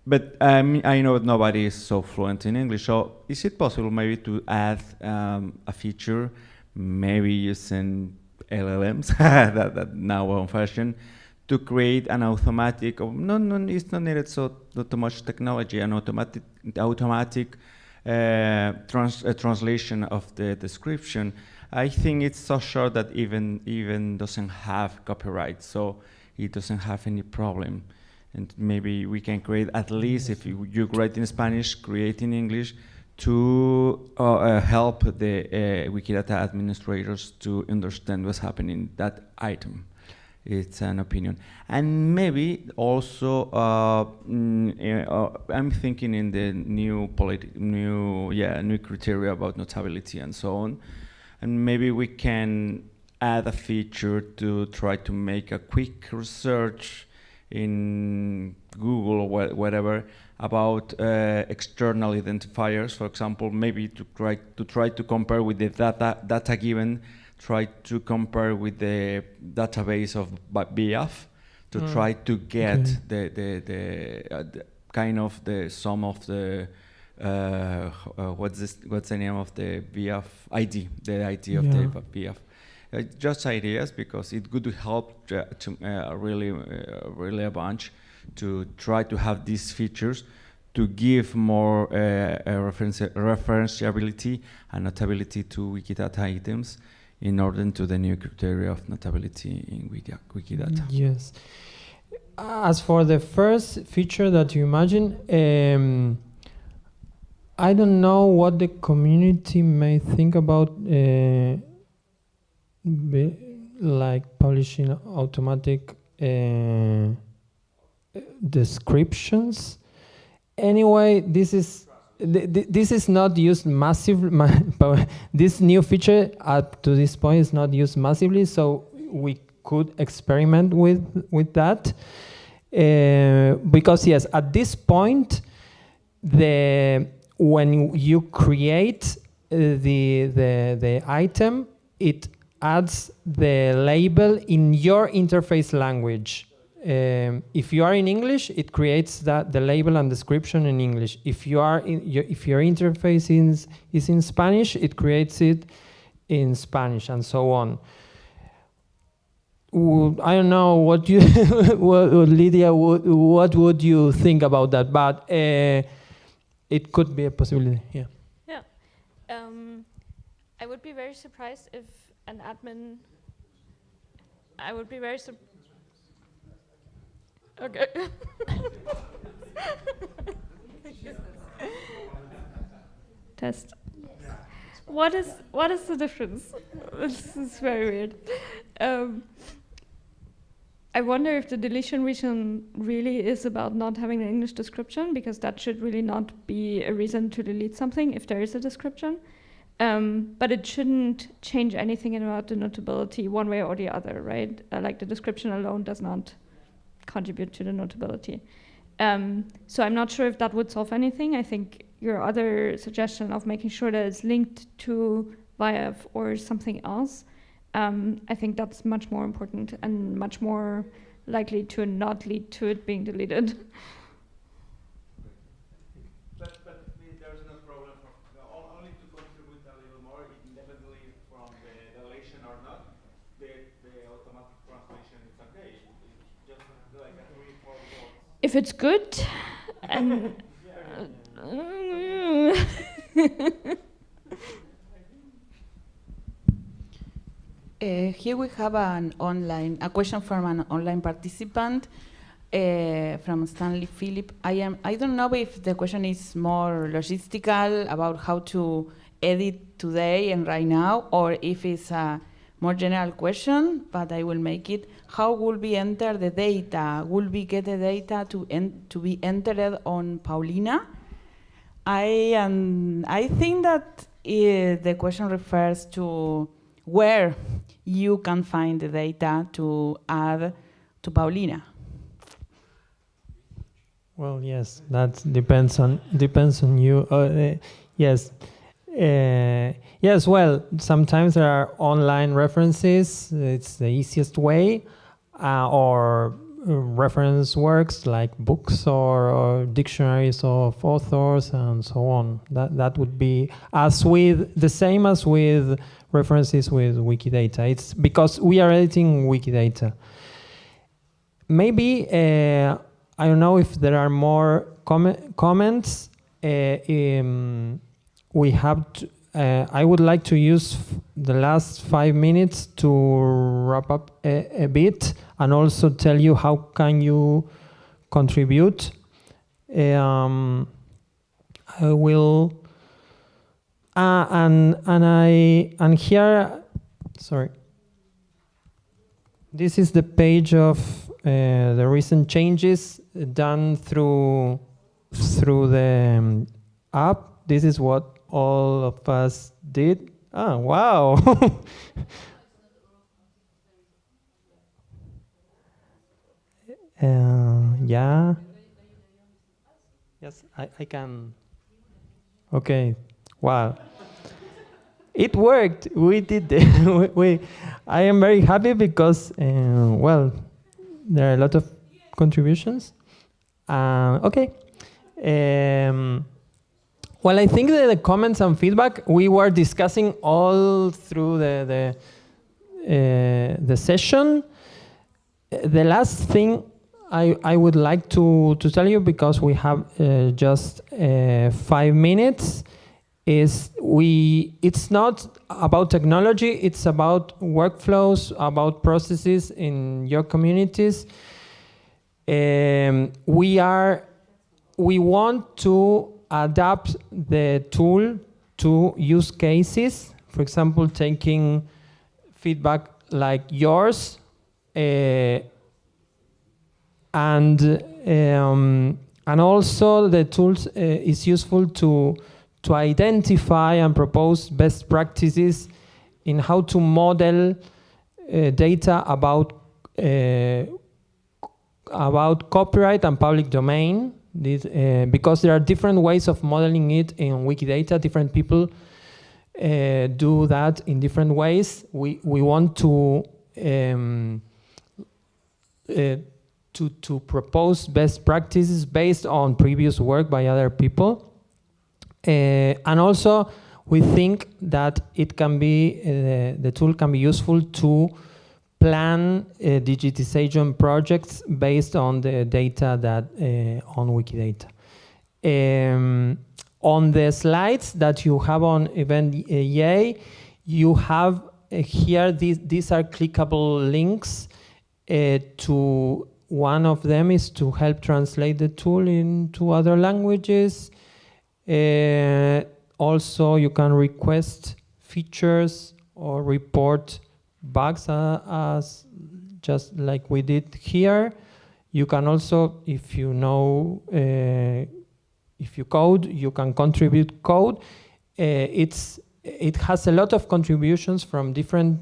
but I know nobody is so fluent in English, so is it possible maybe to add a feature, maybe using LLMs that now are in fashion, to create an automatic, it's not needed not too much technology, an automatic translation of the description. I think it's so short that even doesn't have copyright, so it doesn't have any problem. And maybe we can create, at least if you write in Spanish, create in English, to help the Wikidata administrators to understand what's happening in that item. It's an opinion. And maybe also, I'm thinking in the new criteria about notability and so on. And maybe we can add a feature to try to make a quick research in Google or whatever about external identifiers, for example, maybe to try to compare with the data given, try to compare with the database of BIAF to try to get the kind of the sum of the what's the name of the BIAF ID, the ID of the BIAF. Just ideas, because it could help to really a bunch to try to have these features to give more referentiability and notability to Wikidata items in order to the new criteria of notability in Wikidata. Yes. As for the first feature that you imagine, I don't know what the community may think about like publishing automatic descriptions. Anyway, this is not used massively. This new feature up to this point is not used massively, so we could experiment with that. Because yes, at this point, when you create the item, it adds the label in your interface language. If you are in English, it creates the label and description in English. If your interface is in Spanish, it creates it in Spanish, and so on. I don't know what you, Lydia, what would you think about that? But it could be a possibility. Yeah. Yeah. I would be very surprised if an admin. I would be very surprised. Okay. Test. What is the difference? This is very weird. I wonder if the deletion reason really is about not having an English description, because that should really not be a reason to delete something if there is a description. But it shouldn't change anything about the notability one way or the other, right? Like the description alone does not contribute to the notability. So I'm not sure if that would solve anything. I think your other suggestion of making sure that it's linked to VIAF or something else, I think that's much more important and much more likely to not lead to it being deleted. But there's no problem only to contribute a little more, independently from the deletion or not. The automatic translation is okay. It's just like a 3-4 words. If it's good, and here we have a question from an online participant from Stanley Phillip. I don't know if the question is more logistical about how to edit today and right now, or if it's a more general question, but I will make it. How will we enter the data? Will we get the data to be entered on Paulina? I think that the question refers to where you can find the data to add to Paulina. Well, yes, that depends on you. Yes, yes. Well, sometimes there are online references. It's the easiest way, or reference works like books or dictionaries of authors and so on. That would be the same as with references with Wikidata. It's because we are editing Wikidata. Maybe I don't know if there are more comments. We have to, I would like to use the last 5 minutes to wrap up a bit and also tell you how can you contribute. I will, and here, sorry. This is the page of the recent changes done through the app. This is what all of us did. Ah, wow. Yeah. Yes, I can. Okay. Wow. It worked. We did it. I am very happy because, well, there are a lot of contributions. Okay. Well, I think that the comments and feedback we were discussing all through the session. The last thing I would like to tell you, because we have just 5 minutes, is it's not about technology, it's about workflows, about processes in your communities. We want to adapt the tool to use cases. For example, taking feedback like yours, and also the tools is useful to identify and propose best practices in how to model data about copyright and public domain. Because there are different ways of modeling it in Wikidata. Different people do that in different ways. We want to propose best practices based on previous work by other people. And also, we think that it can be the tool can be useful to plan digitization projects based on the data that on Wikidata. On the slides that you have on Event Yay, you have here these are clickable links. To one of them is to help translate the tool into other languages. Also, you can request features or report bugs as just like we did here. You can also, if you know, if you code, you can contribute code. It has a lot of contributions from different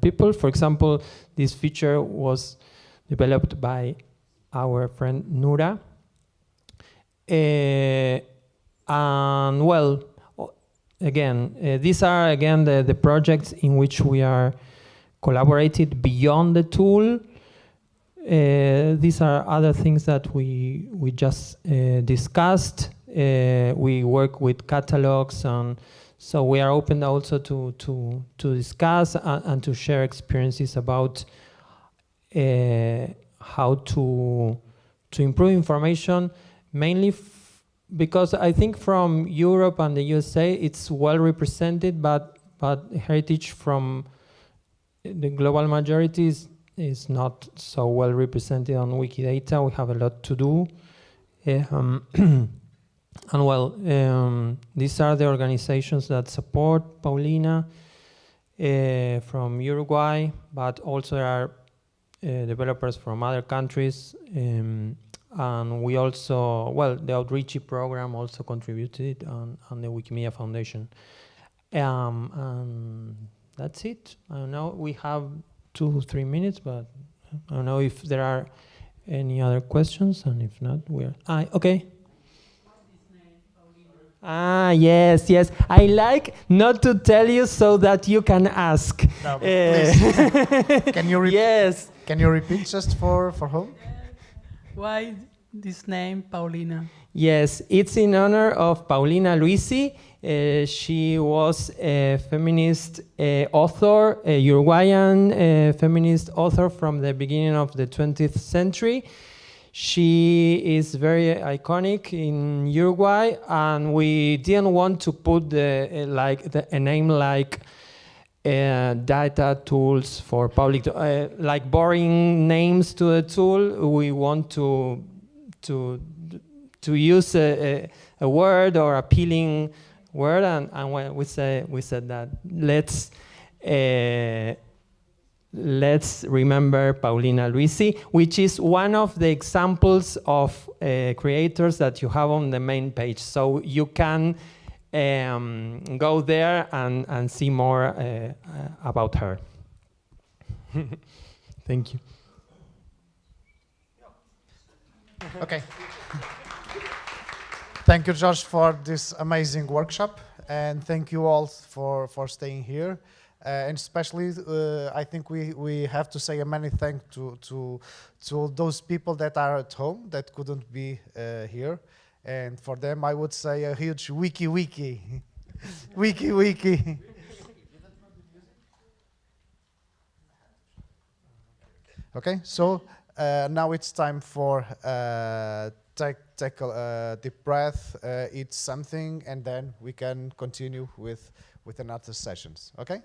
people. For example, this feature was developed by our friend Nura. And well, again, these are again the projects in which we are collaborated beyond the tool. These are other things that we just discussed. We work with catalogs, and so we are open also to discuss and to share experiences about how to improve information, mainly because I think from Europe and the USA it's well represented, but heritage from the global majority is not so well represented on Wikidata. We have a lot to do. And well, these are the organizations that support Paulina from Uruguay, but also there are developers from other countries. And we also, well, the outreach program also contributed on the Wikimedia Foundation. And that's it. I don't know, we have 2-3 minutes, but I don't know if there are any other questions, and if not, we're, okay. Yes, yes. I like not to tell you so that you can ask. No, please. Can you repeat? Yes. Can you repeat just for home? Why this name, Paulina? Yes, it's in honor of Paulina Luisi. She was a feminist author, a Uruguayan feminist author from the beginning of the 20th century. She is very iconic in Uruguay, and we didn't want to put a name like data tools for public, like boring names to a tool. We want to use a word or appealing word, and when we said that let's remember Paulina Luisi, which is one of the examples of creators that you have on the main page. So you can go there and see more about her. Thank you. Okay. Thank you, Josh, for this amazing workshop, and thank you all for staying here. And especially, I think we have to say a many thanks to those people that are at home that couldn't be here. And for them, I would say a huge wiki. Wiki. Okay, so now it's time for take a deep breath, eat something, and then we can continue with another sessions. Okay.